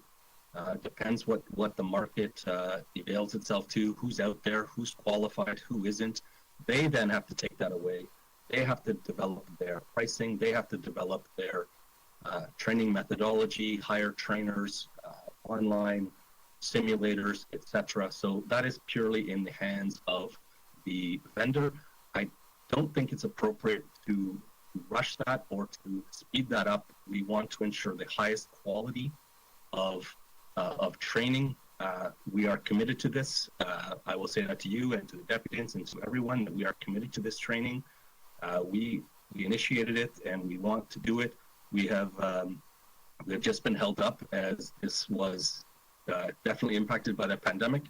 depends what the market avails itself to, who's out there, who's qualified, who isn't. They then have to take that away. They have to develop their pricing. They have to develop their training methodology, hire trainers, online simulators, etc. So that is purely in the hands of the vendor. I don't think it's appropriate to rush that or to speed that up. We want to ensure the highest quality of training. We are committed to this. I will say that to you and to the deputants and to everyone that we are committed to this training. We initiated it and we want to do it. We've just been held up as this was definitely impacted by the pandemic.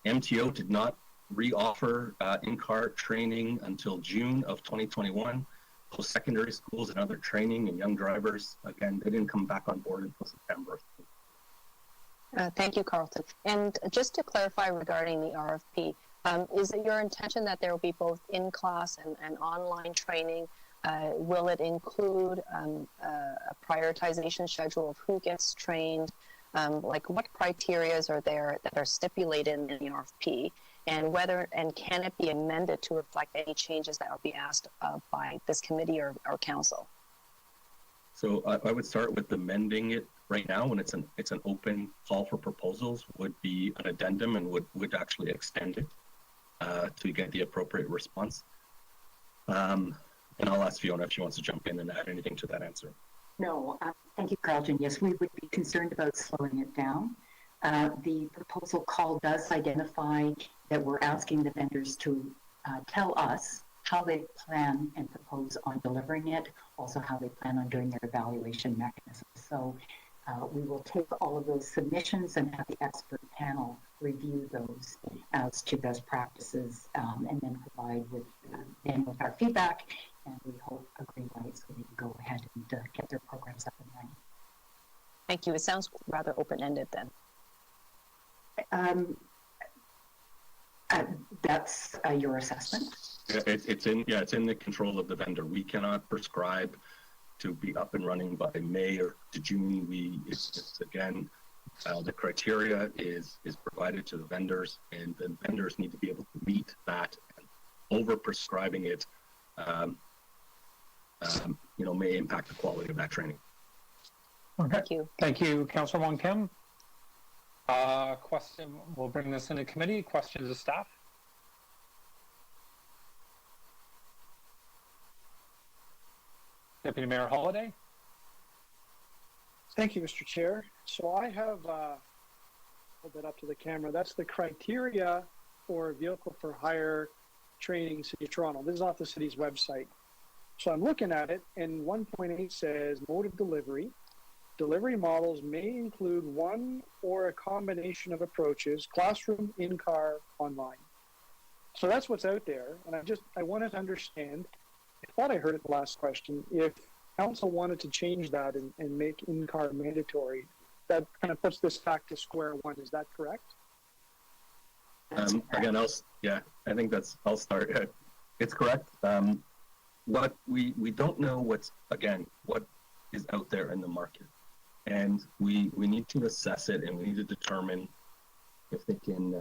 MTO did not re-offer in-car training until June of 2021. Post-secondary schools and other training and young drivers, again, they didn't come back on board until September. Thank you, Carlton. And just to clarify regarding the RFP, is it your intention that there will be both in-class and online training? Will it include a prioritization schedule of who gets trained? Like what criterias are there that are stipulated in the RFP? And can it be amended to reflect any changes that will be asked by this committee or council? So I would start with amending it right now when it's an open call for proposals, would be an addendum and would actually extend it to get the appropriate response. And I'll ask Fiona if she wants to jump in and add anything to that answer. No, thank you, Carlton. Yes, we would be concerned about slowing it down. The proposal call does identify that we're asking the vendors to tell us how they plan and propose on delivering it, also how they plan on doing their evaluation mechanisms. So we will take all of those submissions and have the expert panel review those as to best practices and then provide with our feedback, and we hope a green light so they can go ahead and get their programs up and running. Thank you. It sounds rather open-ended then. That's your assessment. Yeah, it's in the control of the vendor. We cannot prescribe to be up and running by May or to June. It's again, the criteria is provided to the vendors, and the vendors need to be able to meet that. And over prescribing it, may impact the quality of that training. Okay. Thank you. Thank you, Councillor Wong Kim. Question, we'll bring this into committee. Questions of staff? Deputy Mayor Holliday. Thank you, Mr. Chair. So I have, hold that up to the camera. That's the criteria for vehicle for hire training, City of Toronto. This is off the city's website. So I'm looking at it, and 1.8 says mode of delivery. Delivery models may include one or a combination of approaches, classroom, in-car, online. So that's what's out there. And I wanted to understand, I thought I heard it the last question, if council wanted to change that and make in-car mandatory, that kind of puts this back to square one. Is that correct? Again, I think I'll start. It's correct. But we don't know what is out there in the market. And we need to assess it, and we need to determine if they can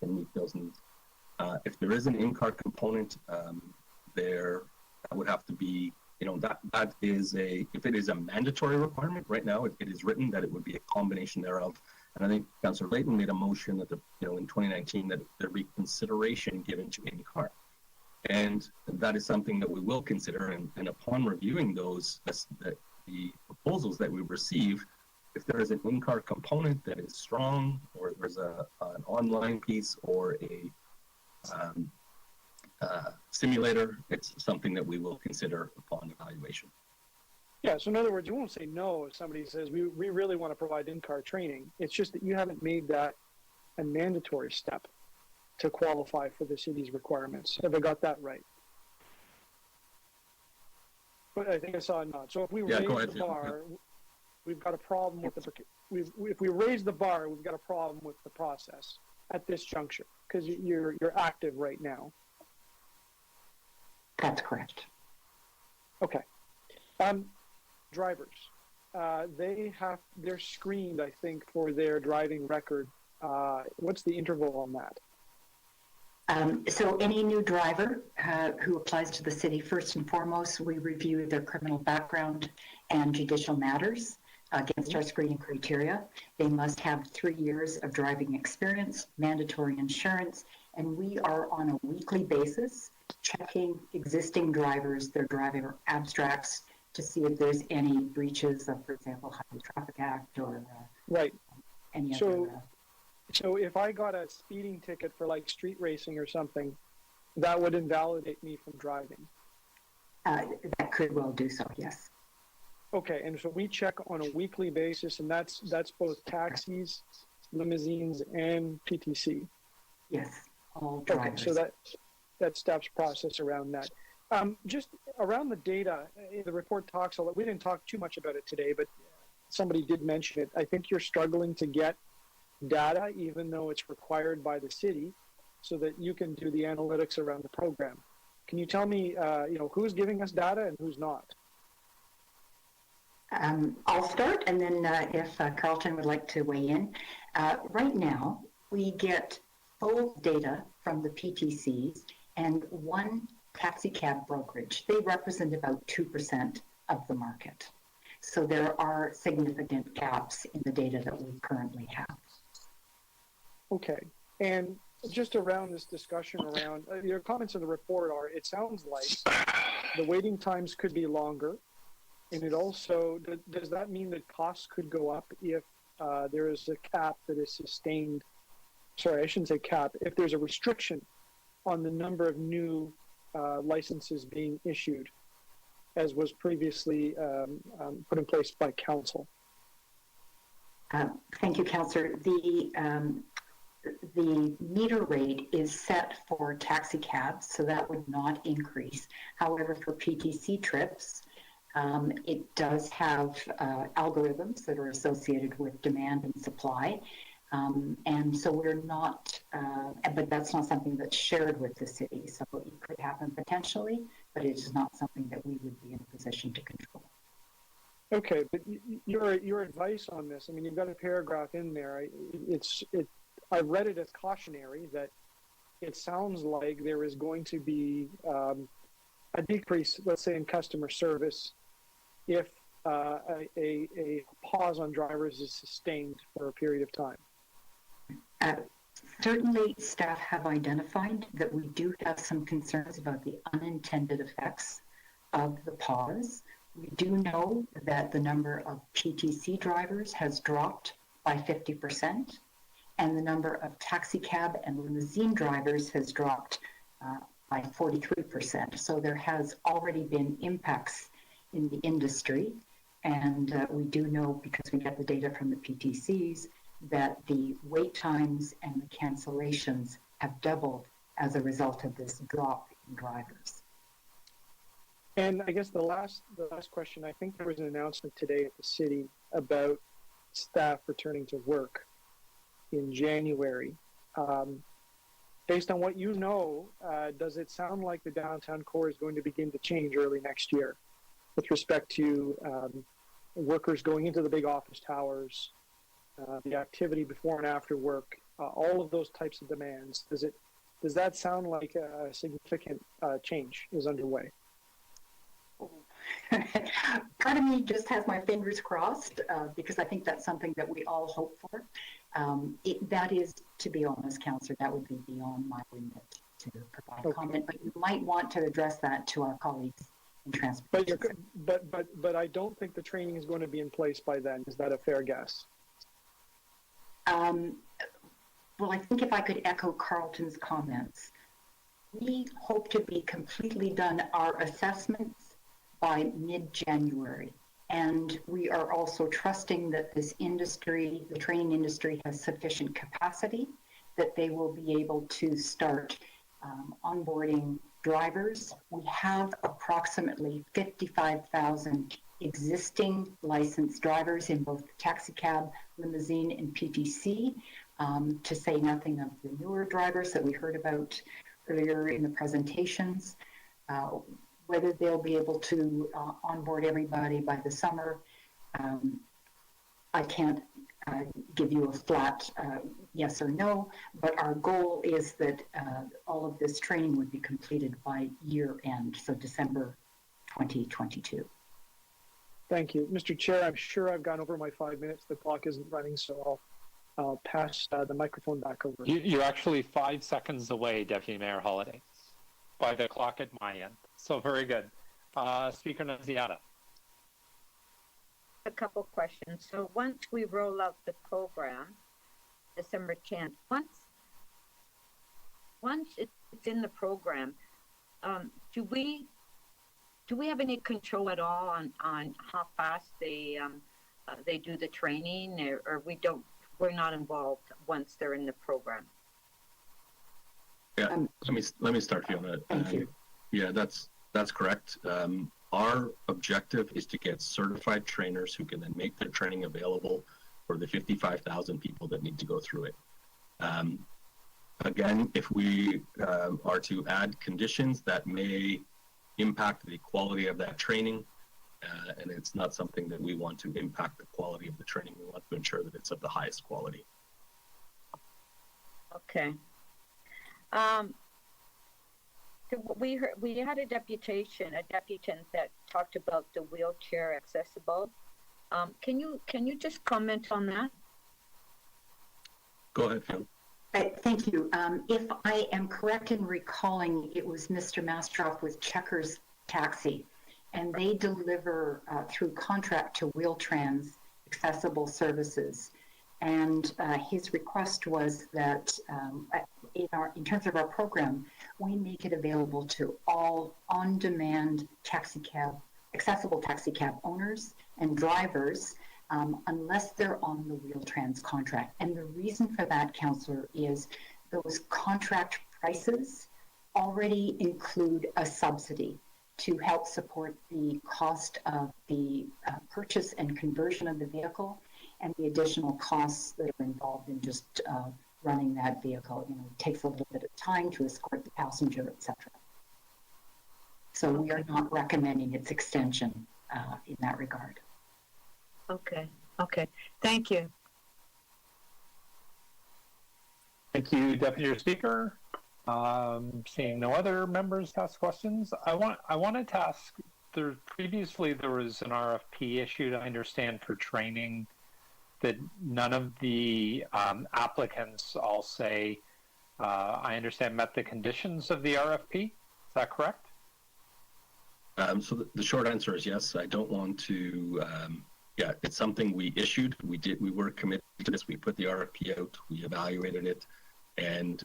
meet those needs. If there is an in-car component, that would have to be, that is if it is a mandatory requirement right now, it is written that it would be a combination thereof. And I think Councillor Layton made a motion that in 2019 that there be consideration given to in-car. And that is something that we will consider, and upon reviewing those, the proposals that we receive, if there is an in-car component that is strong, or there's an online piece or a simulator, it's something that we will consider upon evaluation. Yeah, so in other words, you won't say no if somebody says, we really want to provide in-car training. It's just that you haven't made that a mandatory step to qualify for the city's requirements. Have I got that right? But I think I saw a nod. So if we raise the bar, we've got a problem with if we raise the bar, we've got a problem with the process at this juncture, because you're active right now. That's correct. Okay. Drivers, they're screened, I think, for their driving record. What's the interval on that? So any new driver who applies to the city, first and foremost, we review their criminal background and judicial matters. against our screening criteria. They must have 3 years of driving experience, mandatory insurance, and we are on a weekly basis checking existing drivers, their driver abstracts, to see if there's any breaches of, for example, Highway Traffic Act or right. Any so, other. So if I got a speeding ticket for like street racing or something, that would invalidate me from driving. That could well do so, yes. Okay, and so we check on a weekly basis, and that's both taxis, limousines, and PTC. Yes, all drivers. Okay, so that staff's process around that. Just around the data, the report talks a lot. We didn't talk too much about it today, but somebody did mention it. I think you're struggling to get data, even though it's required by the city, so that you can do the analytics around the program. Can you tell me, who's giving us data and who's not? I'll start, and then if Carlton would like to weigh in. Right now, we get full data from the PTCs and one taxi cab brokerage. They represent about 2% of the market. So there are significant gaps in the data that we currently have. Okay, and just around this discussion around, your comments in the report are, it sounds like the waiting times could be longer, and it also, does that mean that costs could go up if there is a cap that is sustained, sorry, I shouldn't say cap, if there's a restriction on the number of new licenses being issued, as was previously put in place by council? Thank you, Councillor. The meter rate is set for taxi cabs, so that would not increase. However, for PTC trips, it does have algorithms that are associated with demand and supply. And so we're not, but that's not something that's shared with the city. So it could happen potentially, but it is not something that we would be in a position to control. Okay, but your advice on this, I mean, you've got a paragraph in there. I read it as cautionary that it sounds like there is going to be a decrease, let's say, in customer service if a pause on drivers is sustained for a period of time. Certainly, staff have identified that we do have some concerns about the unintended effects of the pause. We do know that the number of PTC drivers has dropped by 50%, and the number of taxi cab and limousine drivers has dropped by 43%. So there has already been impacts in the industry, and we do know, because we get the data from the PTCs, that the wait times and the cancellations have doubled as a result of this drop in drivers. And I guess the last question, I think there was an announcement today at the city about staff returning to work in January. Based on what you know, does it sound like the downtown core is going to begin to change early next year with respect to workers going into the big office towers, the activity before and after work, all of those types of demands? Does that sound like a significant change is underway? Part of me just has my fingers crossed because I think that's something that we all hope for. That is, to be honest, Councillor, that would be beyond my remit to provide comment, but you might want to address that to our colleagues in transportation. But I don't think the training is going to be in place by then. Is that a fair guess? Well, I think if I could echo Carlton's comments, we hope to be completely done our assessments by mid-January. And we are also trusting that this industry, the training industry, has sufficient capacity, that they will be able to start onboarding drivers. We have approximately 55,000 existing licensed drivers in both taxi cab, limousine, and PTC, to say nothing of the newer drivers that we heard about earlier in the presentations. Whether they'll be able to onboard everybody by the summer, I can't give you a flat yes or no, but our goal is that all of this training would be completed by year end, so December 2022. Thank you. Mr. Chair, I'm sure I've gone over my 5 minutes. The clock isn't running, so I'll pass the microphone back over. You're actually 5 seconds away, Deputy Mayor Holliday, by the clock at my end. So very good. Speaker Nunziata. A couple questions. So once we roll out the program, December 10th, once it's in the program, do we have any control at all on how fast they do the training, or we're not involved once they're in the program? Yeah, let me start, Fiona. Thank you. Yeah, that's correct. Our objective is to get certified trainers who can then make their training available for the 55,000 people that need to go through it. Again, if we are to add conditions that may impact the quality of that training, and it's not something that we want to impact the quality of the training. We want to ensure that it's of the highest quality. Okay. We had a deputation that talked about the wheelchair accessible. Can you just comment on that? Go ahead, Phil. Thank you. If I am correct in recalling, it was Mr. Mastroff with Checkers Taxi, and they deliver through contract to Wheel-Trans accessible services. And his request was that in terms of our program, we make it available to all on-demand accessible taxi cab owners and drivers, unless they're on the Wheel-Trans contract. And the reason for that, Councillor, is those contract prices already include a subsidy to help support the cost of the purchase and conversion of the vehicle and the additional costs that are involved in just running that vehicle. You know, it takes a little bit of time to escort the passenger, etc. So we are not recommending its extension in that regard. Okay. Thank you. Thank you, Deputy Speaker. Seeing no other members ask questions, I wanted to ask. Previously, there was an RFP issued, I understand, for training that none of the applicants, I'll say, I understand, met the conditions of the RFP. Is that correct? So the short answer is yes. I don't want to. Yeah, it's something we issued. We were committed to this. We put the RFP out. We evaluated it, and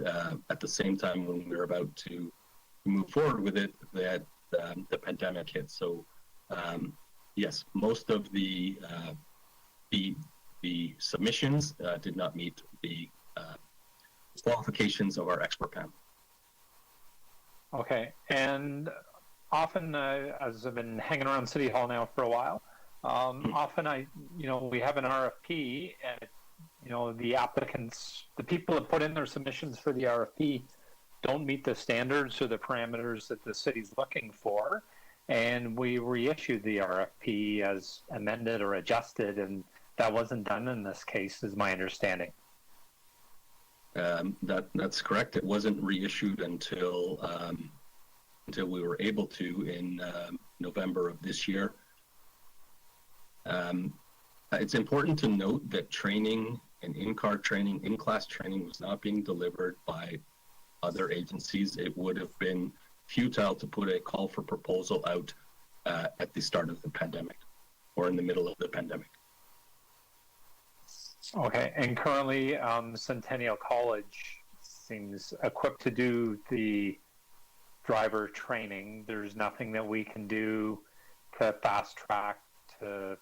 at the same time, when we were about to move forward with it, that the pandemic hit. So yes, most of the submissions did not meet the qualifications of our expert panel. Okay, and often, as I've been hanging around City Hall now for a while, often we have an RFP, and the applicants, the people that put in their submissions for the RFP, don't meet the standards or the parameters that the city's looking for, and we reissued the RFP as amended or adjusted, and that wasn't done in this case, is my understanding. That's correct. It wasn't reissued until we were able to in November of this year. It's important to note that training and in-car training, in-class training was not being delivered by other agencies. It would have been futile to put a call for proposal out at the start of the pandemic or in the middle of the pandemic. Okay, and currently Centennial College seems equipped to do the driver training. There's nothing that we can do to fast track to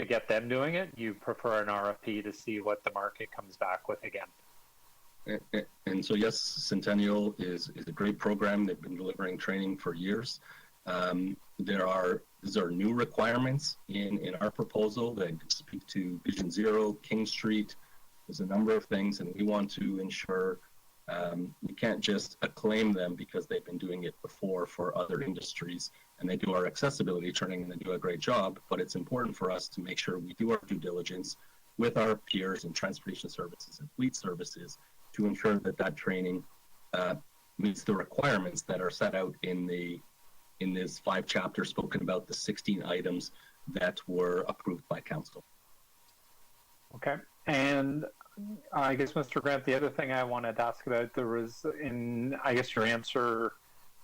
get them doing it. You prefer an RFP to see what the market comes back with again. And so yes, Centennial is a great program. They've been delivering training for years. These are new requirements in our proposal that speak to Vision Zero, King Street. There's a number of things, and we want to ensure we can't just acclaim them because they've been doing it before for other industries, and they do our accessibility training and they do a great job, but it's important for us to make sure we do our due diligence with our peers in transportation services and fleet services to ensure that training meets the requirements that are set out in the in this 5 chapters spoken about the 16 items that were approved by council. Okay. And I guess, Mr. Grant, the other thing I wanted to ask about, there was in, I guess, your answer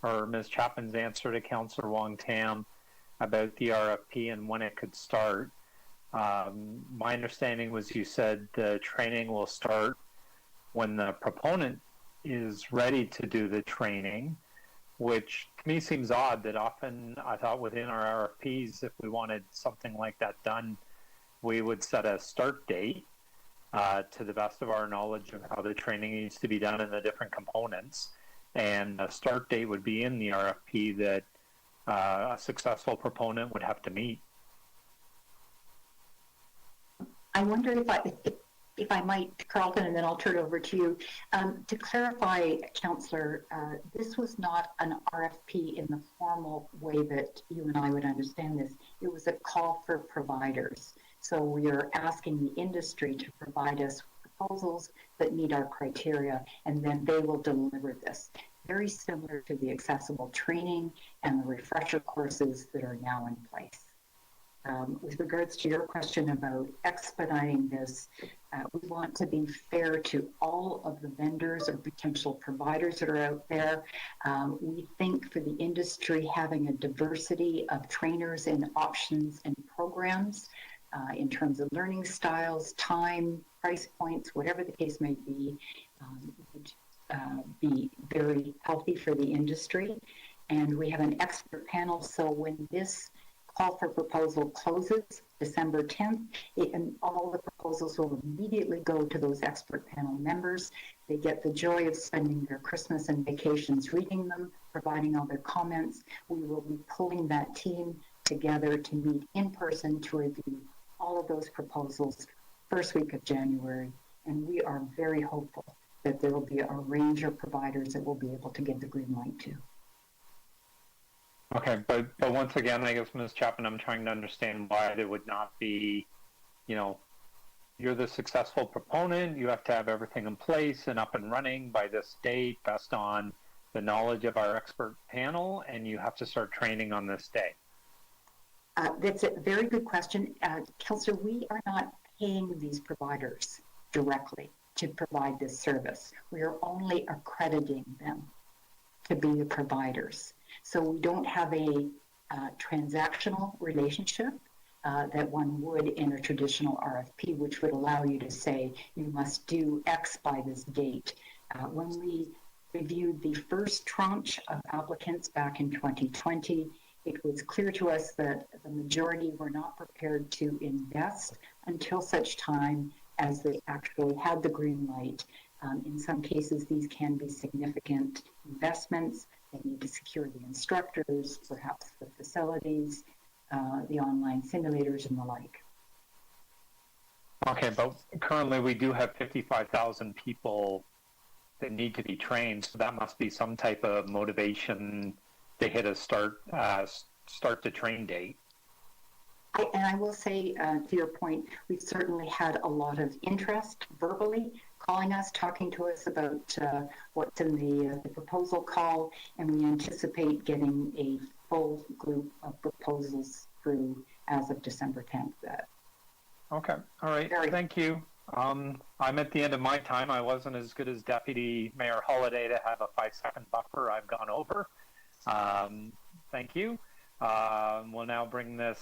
or Ms. Chapman's answer to Councillor Wong Tam about the RFP and when it could start. My understanding was you said the training will start when the proponent is ready to do the training, which to me seems odd that often I thought within our RFPs, if we wanted something like that done, we would set a start date to the best of our knowledge of how the training needs to be done in the different components. And a start date would be in the RFP that a successful proponent would have to meet. I wonder if I might, Carlton, and then I'll turn it over to you. To clarify, Councillor, this was not an RFP in the formal way that you and I would understand this. It was a call for providers. So we are asking the industry to provide us proposals that meet our criteria, and then they will deliver this. Very similar to the accessible training and the refresher courses that are now in place. With regards to your question about expediting this, we want to be fair to all of the vendors or potential providers that are out there. We think for the industry, having a diversity of trainers and options and programs in terms of learning styles, time, price points, whatever the case may be, would be very healthy for the industry. And we have an expert panel, so when this call for proposal closes December 10th, and all the proposals will immediately go to those expert panel members. They get the joy of spending their Christmas and vacations reading them, providing all their comments. We will be pulling that team together to meet in person to review all of those proposals first week of January, and we are very hopeful that there will be a range of providers that we'll be able to give the green light to. Okay, but once again, I guess, Ms. Chapman, I'm trying to understand why there would not be, you know, you're the successful proponent, you have to have everything in place and up and running by this date based on the knowledge of our expert panel, and you have to start training on this day. That's a very good question. Councillor, we are not paying these providers directly to provide this service. We are only accrediting them to be the providers. So we don't have a transactional relationship that one would in a traditional RFP, which would allow you to say, you must do X by this date. When we reviewed the first tranche of applicants back in 2020, it was clear to us that the majority were not prepared to invest until such time as they actually had the green light. In some cases, these can be significant investments. They need to secure the instructors, perhaps the facilities, the online simulators, and the like. Okay, but currently we do have 55,000 people that need to be trained, so that must be some type of motivation to hit a start to train date. And I will say, to your point, we've certainly had a lot of interest verbally, calling us, talking to us about what's in the proposal call, and we anticipate getting a full group of proposals through as of December 10th. Okay, all right, thank you. I'm at the end of my time. I wasn't as good as Deputy Mayor Holliday to have a 5-second buffer. I've gone over. Thank you. We'll now bring this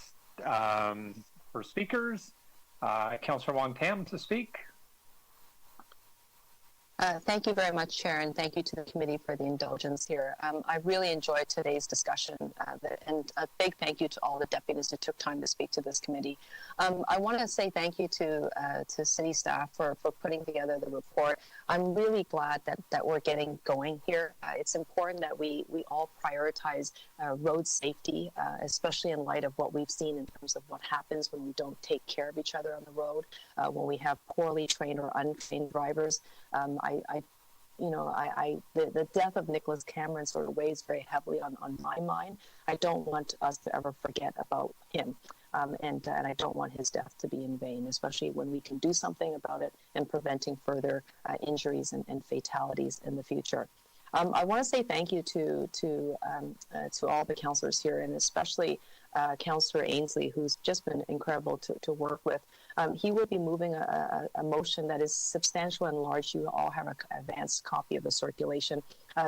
for speakers. Councillor Wong Tam to speak. Thank you very much, Chair, and thank you to the committee for the indulgence here. I really enjoyed today's discussion, and a big thank you to all the deputies who took time to speak to this committee. I want to say thank you to city staff for putting together the report. I'm really glad that we're getting going here. It's important that we all prioritize road safety, especially in light of what we've seen in terms of what happens when we don't take care of each other on the road, when we have poorly trained or untrained drivers. The death of Nicholas Cameron sort of weighs very heavily on my mind. I don't want us to ever forget about him, and I don't want his death to be in vain, especially when we can do something about it and preventing further injuries and fatalities in the future. I want to say thank you to all the councillors here, and especially Councillor Ainsley, who's just been incredible to work with. He will be moving a motion that is substantial and large. You all have an advanced copy of the circulation.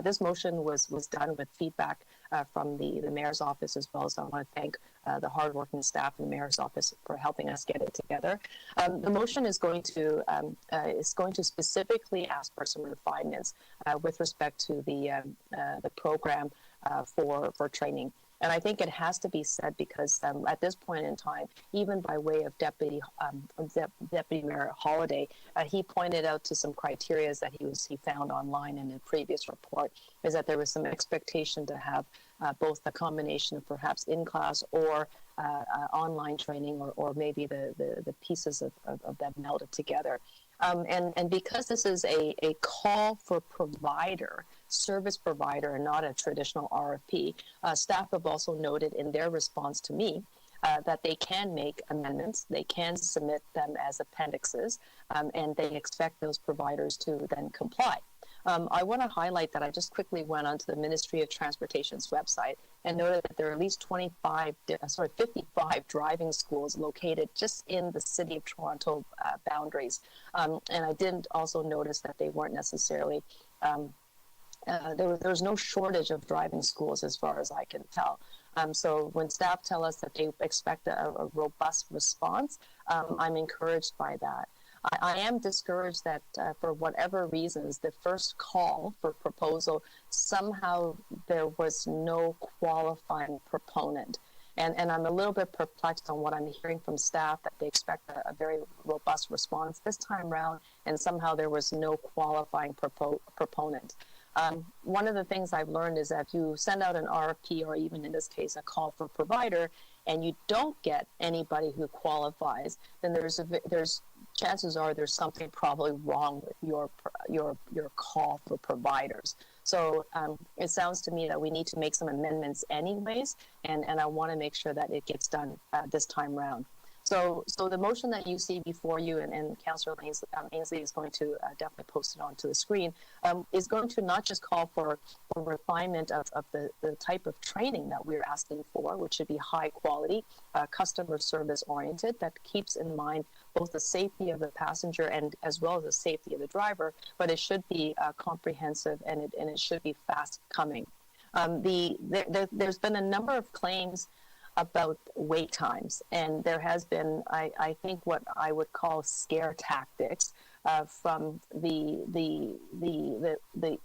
This motion was done with feedback from the mayor's office as well, so I want to thank the hardworking staff in the mayor's office for helping us get it together. The motion is going to specifically ask for some refinements with respect to the program for training. And I think it has to be said because at this point in time, even by way of Deputy Mayor Holiday, he pointed out to some criteria that he found online in a previous report, is that there was some expectation to have both the combination of perhaps in-class or online training, or maybe the pieces of them melded together. And because this is a call for service provider, and not a traditional RFP, staff have also noted in their response to me that they can make amendments, they can submit them as appendixes, and they expect those providers to then comply. I want to highlight that I just quickly went onto the Ministry of Transportation's website and noted that there are at least 55 driving schools located just in the City of Toronto boundaries. And I did also notice that they weren't necessarily, there was no shortage of driving schools as far as I can tell. So when staff tell us that they expect a robust response, I'm encouraged by that. I am discouraged that for whatever reasons, the first call for proposal, somehow there was no qualifying proponent. And I'm a little bit perplexed on what I'm hearing from staff, that they expect a very robust response this time around, and somehow there was no qualifying proponent. One of the things I've learned is that if you send out an RFP, or even in this case, a call for provider, and you don't get anybody who qualifies, then there's chances are there's something probably wrong with your call for providers. So it sounds to me that we need to make some amendments anyways, and I want to make sure that it gets done this time round. So the motion that you see before you, and Councillor Ainsley is going to definitely post it onto the screen, is going to not just call for refinement of the type of training that we're asking for, which should be high quality, customer service oriented, that keeps in mind both the safety of the passenger and as well as the safety of the driver, but it should be comprehensive, and it should be fast coming. There's been a number of claims about wait times, and there has been, I think, what I would call scare tactics from the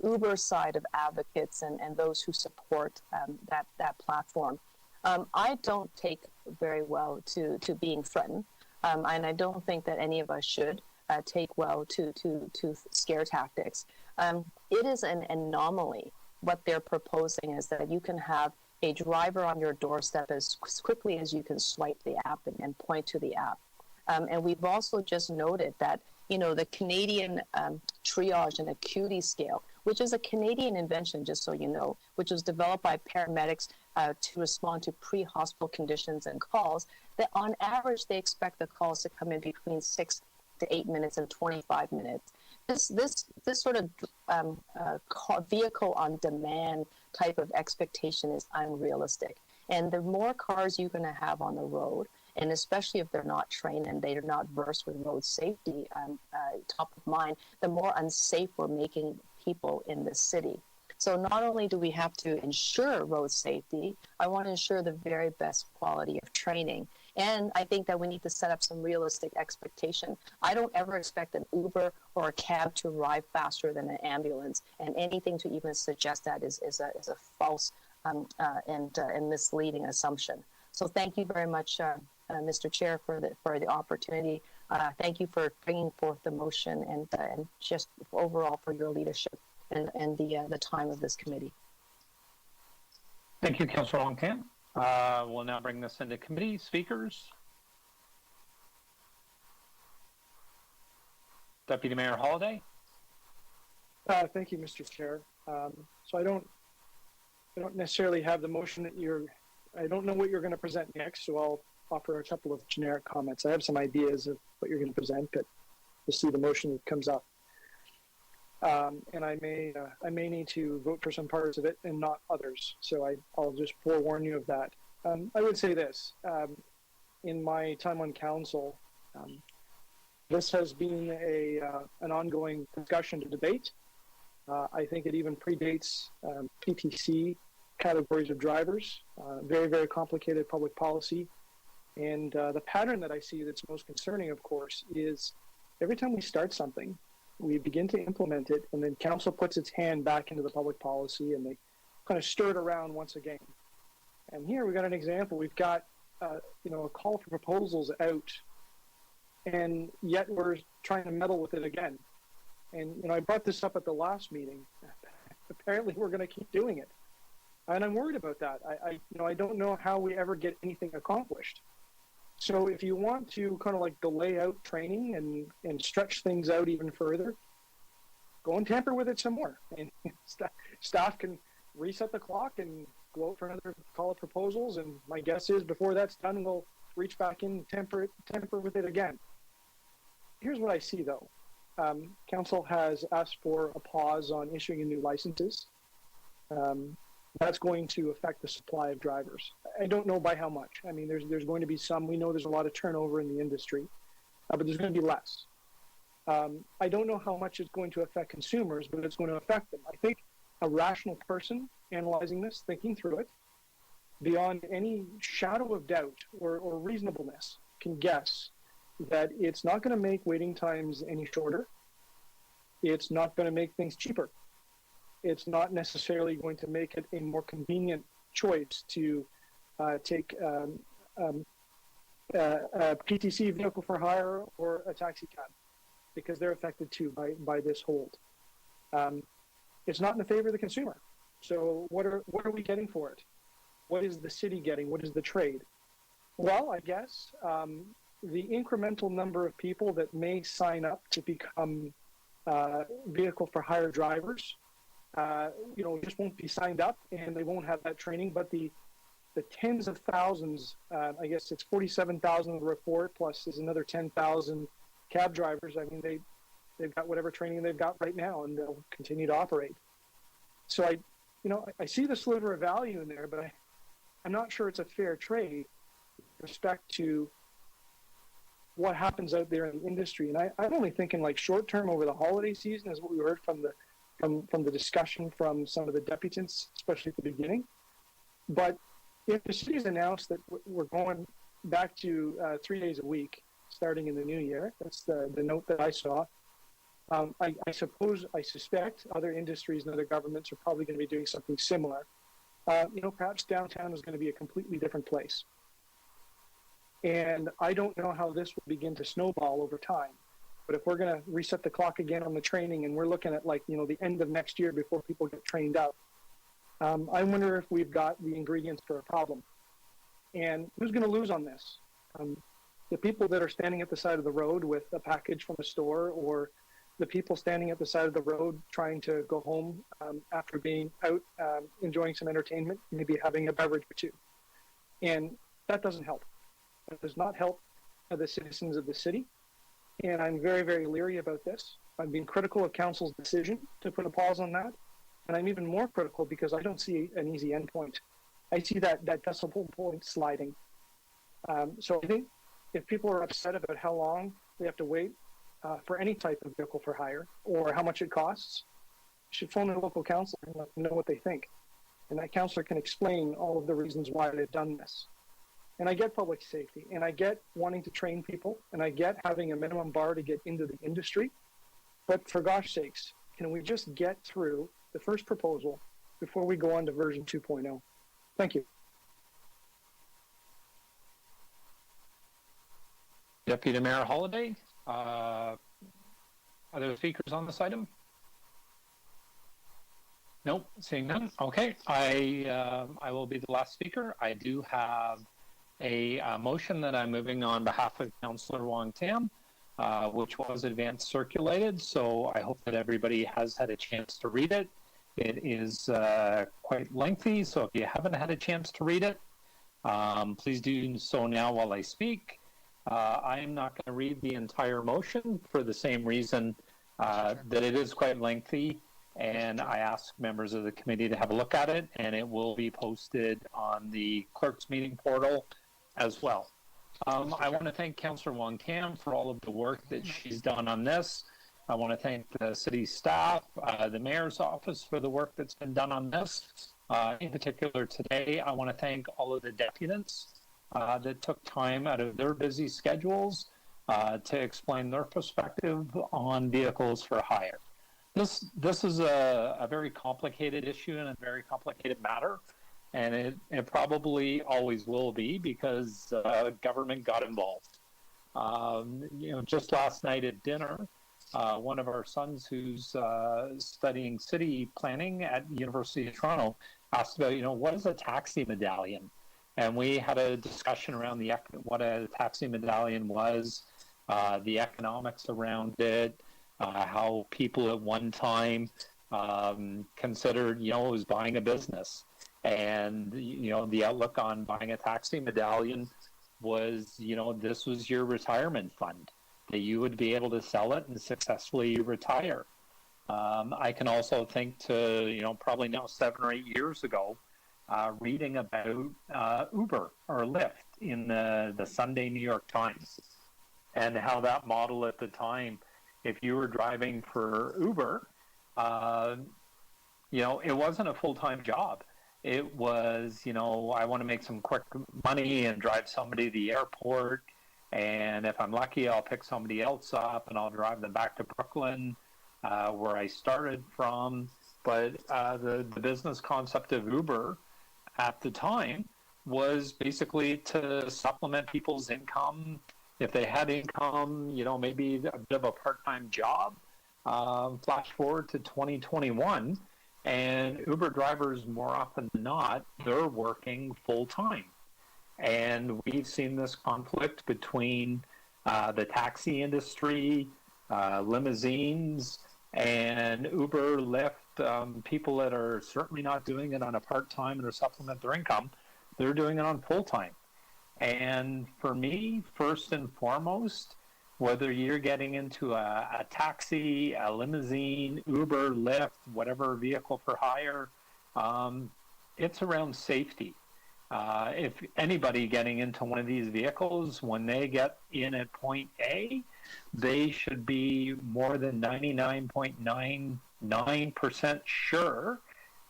Uber side of advocates and those who support that platform. I don't take very well to being threatened, and I don't think that any of us should take well to scare tactics. It is an anomaly. What they're proposing is that you can have a driver on your doorstep as quickly as you can swipe the app and point to the app. And we've also just noted that, the Canadian triage and acuity scale, which is a Canadian invention, just so you know, which was developed by paramedics to respond to pre-hospital conditions and calls, that on average, they expect the calls to come in between 6 to 8 minutes and 25 minutes. This sort of vehicle on demand type of expectation is unrealistic. And the more cars you're going to have on the road, and especially if they're not trained and they're not versed with road safety top of mind, the more unsafe we're making people in this city. So not only do we have to ensure road safety, I want to ensure the very best quality of training. And I think that we need to set up some realistic expectation. I don't ever expect an Uber or a cab to arrive faster than an ambulance, and anything to even suggest that is a false and misleading assumption. So thank you very much, Mr. Chair, for the opportunity. Thank you for bringing forth the motion, and just overall for your leadership and the time of this committee. Thank you, Councillor Longcamp. We'll now bring this into committee. Speakers. Deputy Mayor Holiday. Thank you, Mr. Chair. So I don't necessarily have the motion that I don't know what you're going to present next, so I'll offer a couple of generic comments. I have some ideas of what you're going to present, but we'll see the motion that comes up. and I may need to vote for some parts of it and not others. So I'll just forewarn you of that. I would say this: in my time on council, this has been an ongoing discussion to debate. I think it even predates PTC categories of drivers. Very, very complicated public policy. And the pattern that I see that's most concerning, of course, is every time we start something, we begin to implement it, and then council puts its hand back into the public policy, and they kind of stir it around once again. And here we've got an example. We've got a call for proposals out, and yet we're trying to meddle with it again. And I brought this up at the last meeting. Apparently, we're going to keep doing it, and I'm worried about that. I don't know how we ever get anything accomplished. So if you want to kind of like delay out training and stretch things out even further, go and tamper with it some more. And staff can reset the clock and go out for another call of proposals. And my guess is before that's done, we'll reach back in and tamper with it again. Here's what I see though. Council has asked for a pause on issuing new licenses. That's going to affect the supply of drivers. I don't know by how much. I mean, there's going to be some. We know there's a lot of turnover in the industry, but there's going to be less. I don't know how much it's going to affect consumers, but it's going to affect them. I think a rational person analyzing this, thinking through it, beyond any shadow of doubt or reasonableness, can guess that it's not going to make waiting times any shorter. It's not going to make things cheaper. It's not necessarily going to make it a more convenient choice to take a PTC vehicle for hire or a taxi cab, because they're affected too by this hold. It's not in the favor of the consumer. So what are we getting for it? What is the city getting? What is the trade? Well, I guess the incremental number of people that may sign up to become vehicle for hire drivers just won't be signed up, and they won't have that training. But the tens of thousands, I guess it's 47,000 in the report, plus there's another 10,000 cab drivers. I mean, they've got whatever training they've got right now, and they'll continue to operate. So I see the sliver of value in there, but I'm not sure it's a fair trade with respect to what happens out there in the industry. And I'm only thinking like short term over the holiday season, is what we heard from the discussion from some of the deputants, especially at the beginning. But if the city's announced that we're going back to 3 days a week starting in the new year, that's the note that I saw. I suspect other industries and other governments are probably going to be doing something similar. Perhaps downtown is going to be a completely different place. And I don't know how this will begin to snowball over time. But if we're going to reset the clock again on the training, and we're looking at the end of next year before people get trained up, I wonder if we've got the ingredients for a problem. And who's going to lose on this? The people that are standing at the side of the road with a package from a store, or the people standing at the side of the road trying to go home after being out enjoying some entertainment, maybe having a beverage or two. And that doesn't help. That does not help the citizens of the city. And I'm very, very leery about this. I've been critical of council's decision to put a pause on that. And I'm even more critical because I don't see an easy endpoint. I see that decimal point sliding. So I think if people are upset about how long they have to wait for any type of vehicle for hire, or how much it costs, you should phone a local councillor and let them know what they think. And that councillor can explain all of the reasons why they've done this. And I get public safety, and I get wanting to train people, and I get having a minimum bar to get into the industry. But for gosh sakes, can we just get through the first proposal before we go on to version 2.0? Thank you. Deputy Mayor Holliday, other speakers on this item? Nope, seeing none. Okay, I will be the last speaker. I do have a motion that I'm moving on behalf of Councillor Wong Tam, which was advance circulated. So I hope that everybody has had a chance to read it. It is quite lengthy, so if you haven't had a chance to read it, please do so now while I speak. I am not going to read the entire motion for the same reason that it is quite lengthy, and I asked members of the committee to have a look at it, and it will be posted on the clerk's meeting portal as well. I want to thank Councillor Wong Tam for all of the work that she's done on this. I want to thank the city staff, the mayor's office for the work that's been done on this. In particular today, I want to thank all of the deputants that took time out of their busy schedules to explain their perspective on vehicles for hire. This is a very complicated issue and a very complicated matter, and it probably always will be because government got involved. Just last night at dinner, one of our sons who's studying city planning at University of Toronto asked about, what is a taxi medallion? And we had a discussion around what a taxi medallion was, the economics around it, how people at one time considered, it was buying a business. And, the outlook on buying a taxi medallion was, this was your retirement fund, that you would be able to sell it and successfully retire. I can also think to, probably now 7 or 8 years ago, reading about Uber or Lyft in the Sunday New York Times, and how that model at the time, if you were driving for Uber, it wasn't a full-time job. It was, I want to make some quick money and drive somebody to the airport, and if I'm lucky, I'll pick somebody else up and I'll drive them back to Brooklyn, where I started from. But the business concept of Uber at the time was basically to supplement people's income. If they had income, maybe a bit of a part-time job. Flash forward to 2021, and Uber drivers, more often than not, they're working full-time. And we've seen this conflict between the taxi industry, limousines, and Uber, Lyft, people that are certainly not doing it on a part-time and to supplement their income, they're doing it on full-time. And for me, first and foremost, whether you're getting into a taxi, a limousine, Uber, Lyft, whatever vehicle for hire, it's around safety. If anybody getting into one of these vehicles, when they get in at point A, they should be more than 99.99% sure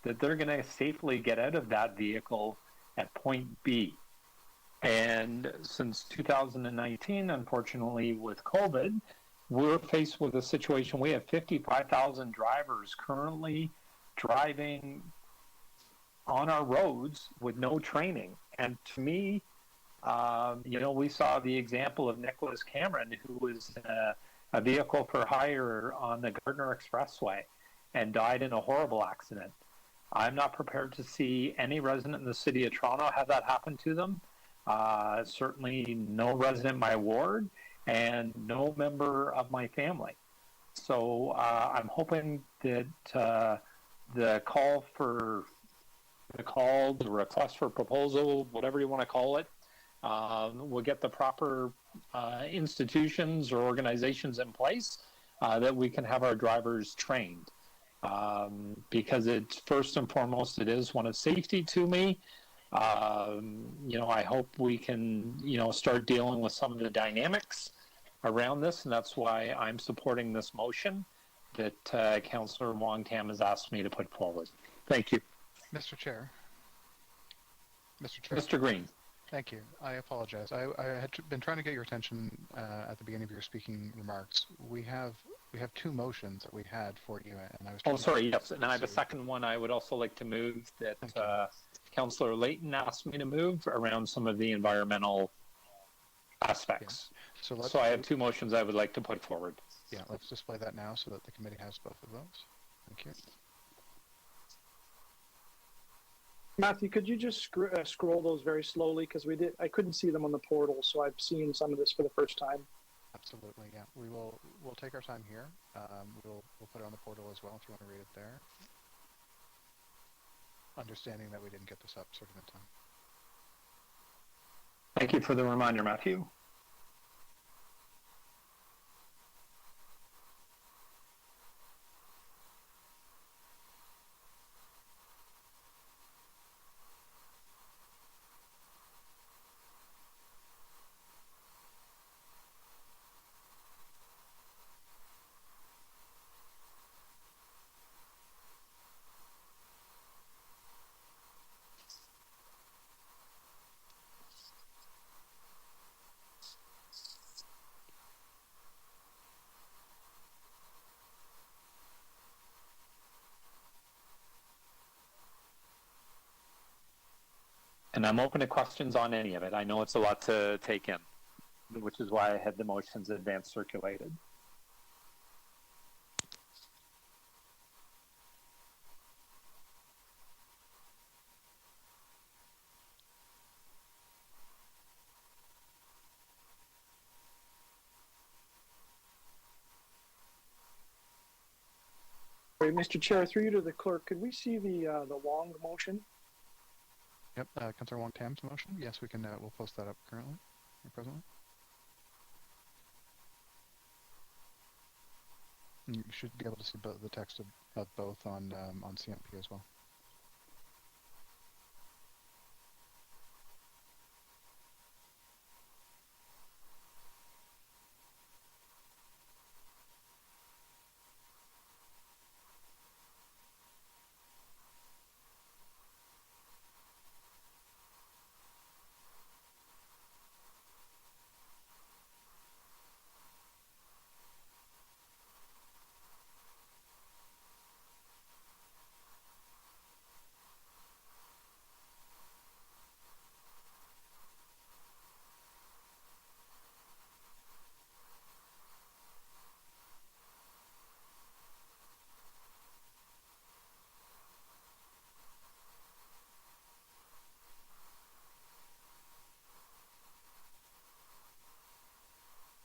that they're going to safely get out of that vehicle at point B. And since 2019, unfortunately, with COVID, we're faced with a situation. We have 55,000 drivers currently driving on our roads with no training. And to me, we saw the example of Nicholas Cameron, who was in a vehicle for hire on the Gardner Expressway and died in a horrible accident. I'm not prepared to see any resident in the city of Toronto have that happen to them. Certainly no resident in my ward and no member of my family. So I'm hoping that the request for proposal, whatever you want to call it, will get the proper institutions or organizations in place that we can have our drivers trained. Because it's first and foremost, it is one of safety to me. I hope we can, start dealing with some of the dynamics around this, and that's why I'm supporting this motion that Councillor Wong Tam has asked me to put forward. Thank you. Mr. Chair. Mr. Green. Thank you. I apologize. I had been trying to get your attention at the beginning of your speaking remarks. We have 2 motions that we had for you, and I was. Oh, sorry. Yes, and I have a second one. I would also like to move that Councillor Layton asked me to move around some of the environmental aspects. Yeah. So I have 2 motions I would like to put forward. Yeah, let's display that now so that the committee has both of those. Thank you. Matthew, could you just scroll those very slowly, because I couldn't see them on the portal, so I've seen some of this for the first time. Absolutely, yeah. We'll take our time here. We'll put it on the portal as well if you want to read it there. Understanding that we didn't get this up certain time. Thank you for the reminder, Matthew. And I'm open to questions on any of it. I know it's a lot to take in, which is why I had the motions advance circulated. Sorry, Mr. Chair, through you to the clerk, could we see the long motion? Yep, Councillor Wong Tam's motion. Yes, we can. We'll post that up currently, presently. You should be able to see the text of both on CMP as well.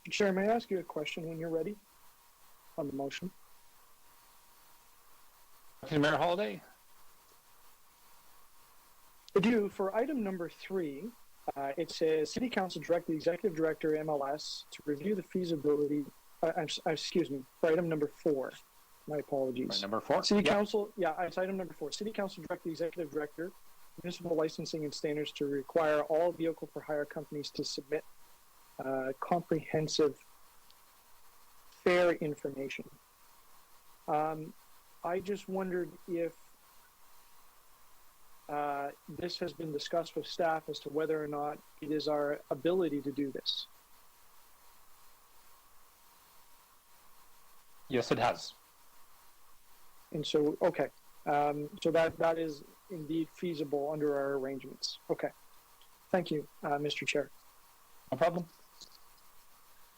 Chair, may I ask you a question when you're ready on the motion? Mayor Holiday? I do. For item number 3, it says City Council direct the Executive Director MLS to review the feasibility. Excuse me. For item number 4, my apologies. Right, number 4. City Council. Yeah, it's item number 4. City Council direct the Executive Director, Municipal Licensing and Standards to require all vehicle for hire companies to submit comprehensive fare information. I just wondered if this has been discussed with staff as to whether or not it is our ability to do this. Yes, it has. And so, okay. So that is indeed feasible under our arrangements. Okay. Thank you, Mr. Chair. No problem.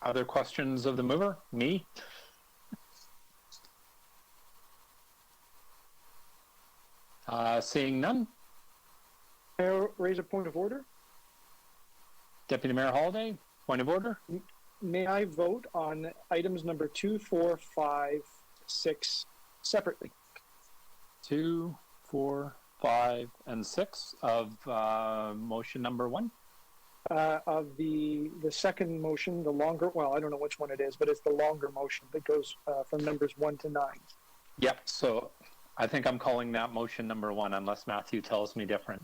Other questions of the mover? Me? Seeing none. May I raise a point of order? Deputy Mayor Holiday, point of order. May I vote on items number 2, 4, 5, 6 separately? 2, 4, 5, and 6 of motion number 1. Of the second motion, the longer, well, I don't know which one it is, but it's the longer motion that goes from numbers 1 to 9. Yep, so I think I'm calling that motion number 1 unless Matthew tells me different.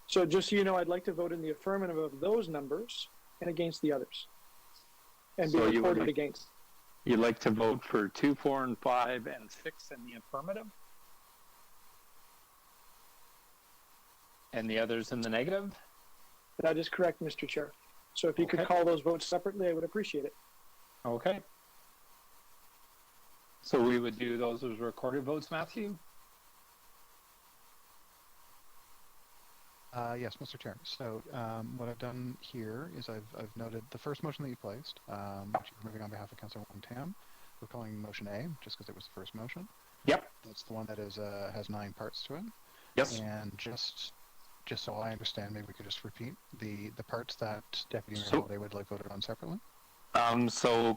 So just so you know, I'd like to vote in the affirmative of those numbers and against the others. And be recorded against. You'd like to vote for 2, 4, and 5, and 6 in the affirmative? And the others in the negative? That is correct, Mr. Chair. So if you could call those votes separately, I would appreciate it. Okay. So we would do those as recorded votes, Matthew? Yes, Mr. Chair. So what I've done here is I've noted the first motion that you placed, which you're moving on behalf of Councillor Wong Tam. We're calling motion A, just because it was the first motion. Yep. That's the one that is has 9 parts to it. Yes. And just so I understand, maybe we could just repeat the parts that Deputy Mayor Holiday would like voted on separately. So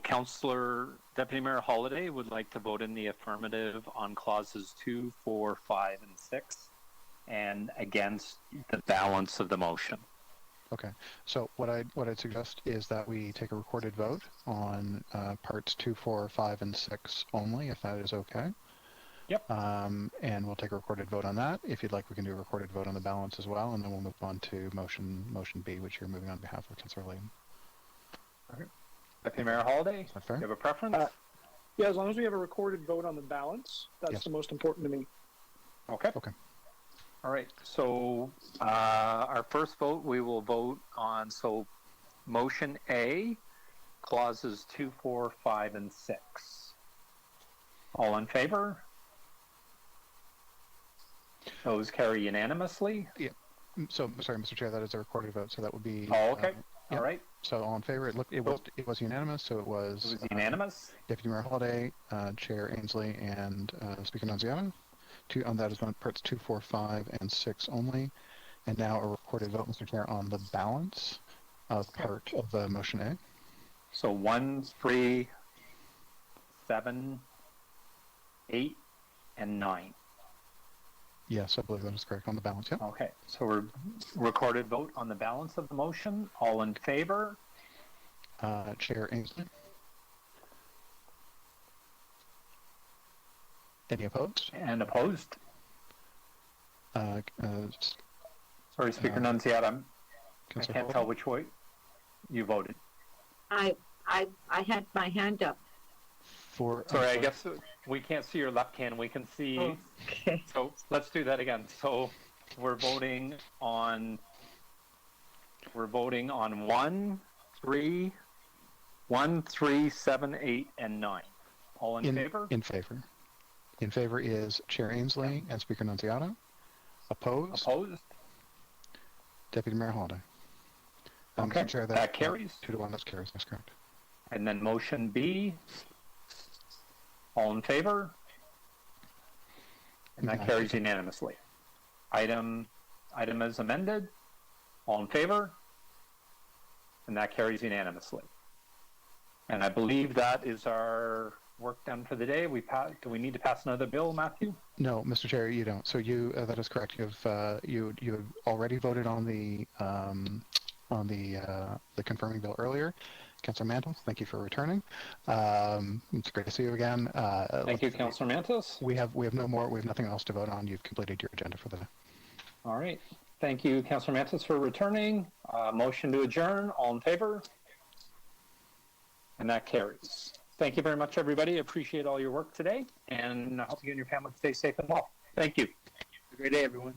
Deputy Mayor Holiday would like to vote in the affirmative on clauses 2, 4, 5, and 6, and against the balance of the motion. Okay. So what I'd suggest is that we take a recorded vote on parts 2, 4, 5, and 6 only, if that is okay. Yep. And we'll take a recorded vote on that. If you'd like, we can do a recorded vote on the balance as well, and then we'll move on to motion B, which you're moving on behalf of Councillor Layton. Okay. Deputy Mayor Holiday, is that fair? Do you have a preference? Yeah, as long as we have a recorded vote on the balance, that's the most important to me. Okay. Okay. All right. So our first vote, we will vote on motion A, clauses 2, 4, 5, and 6. All in favor? Those carry unanimously. Yeah. So, sorry, Mr. Chair, that is a recorded vote, so that would be. Oh, okay. Yeah. All right. So all in favor? It was unanimous. So it was. Unanimous. Deputy Mayor Holliday, Chair Ainsley, and Speaker Nunziata. On that is on parts 2, 4, 5, and 6 only. And now a recorded vote, Mr. Chair, on the balance of part of the motion A. So 1, 3, 7, 8, and 9. Yes, I believe that is correct on the balance. Yeah. Okay. So we're recorded vote on the balance of the motion. All in favor? Chair Ainsley. Any opposed? And opposed? Sorry, Speaker Nunziata. I can't tell which way you voted. I had my hand up. Sorry, I guess we can't see your left hand. We can see. Oh, okay. So let's do that again. So we're voting on 1, 3, 7, 8, and 9. All in favor? In favor. In favor is Chair Ainsley and Speaker Nunziata. Opposed? Opposed? Deputy Mayor Holliday. Okay, Mr. Chair, that carries. 2 to 1, that carries. That's correct. And then motion B. All in favor? And that carries unanimously. Item as amended. All in favor? And that carries unanimously. And I believe that is our work done for the day. Do we need to pass another bill, Matthew? No, Mr. Chair, you don't. So you that is correct. You have already voted on the confirming bill earlier. Councillor Mantos, thank you for returning. It's great to see you again. Thank you, Councillor Mantos. We have no more. We have nothing else to vote on. You've completed your agenda for the day. All right. Thank you, Councillor Mantos, for returning. Motion to adjourn. All in favor? And that carries. Thank you very much, everybody. Appreciate all your work today, and I hope you and your family stay safe and well. Thank you. Have a great day, everyone.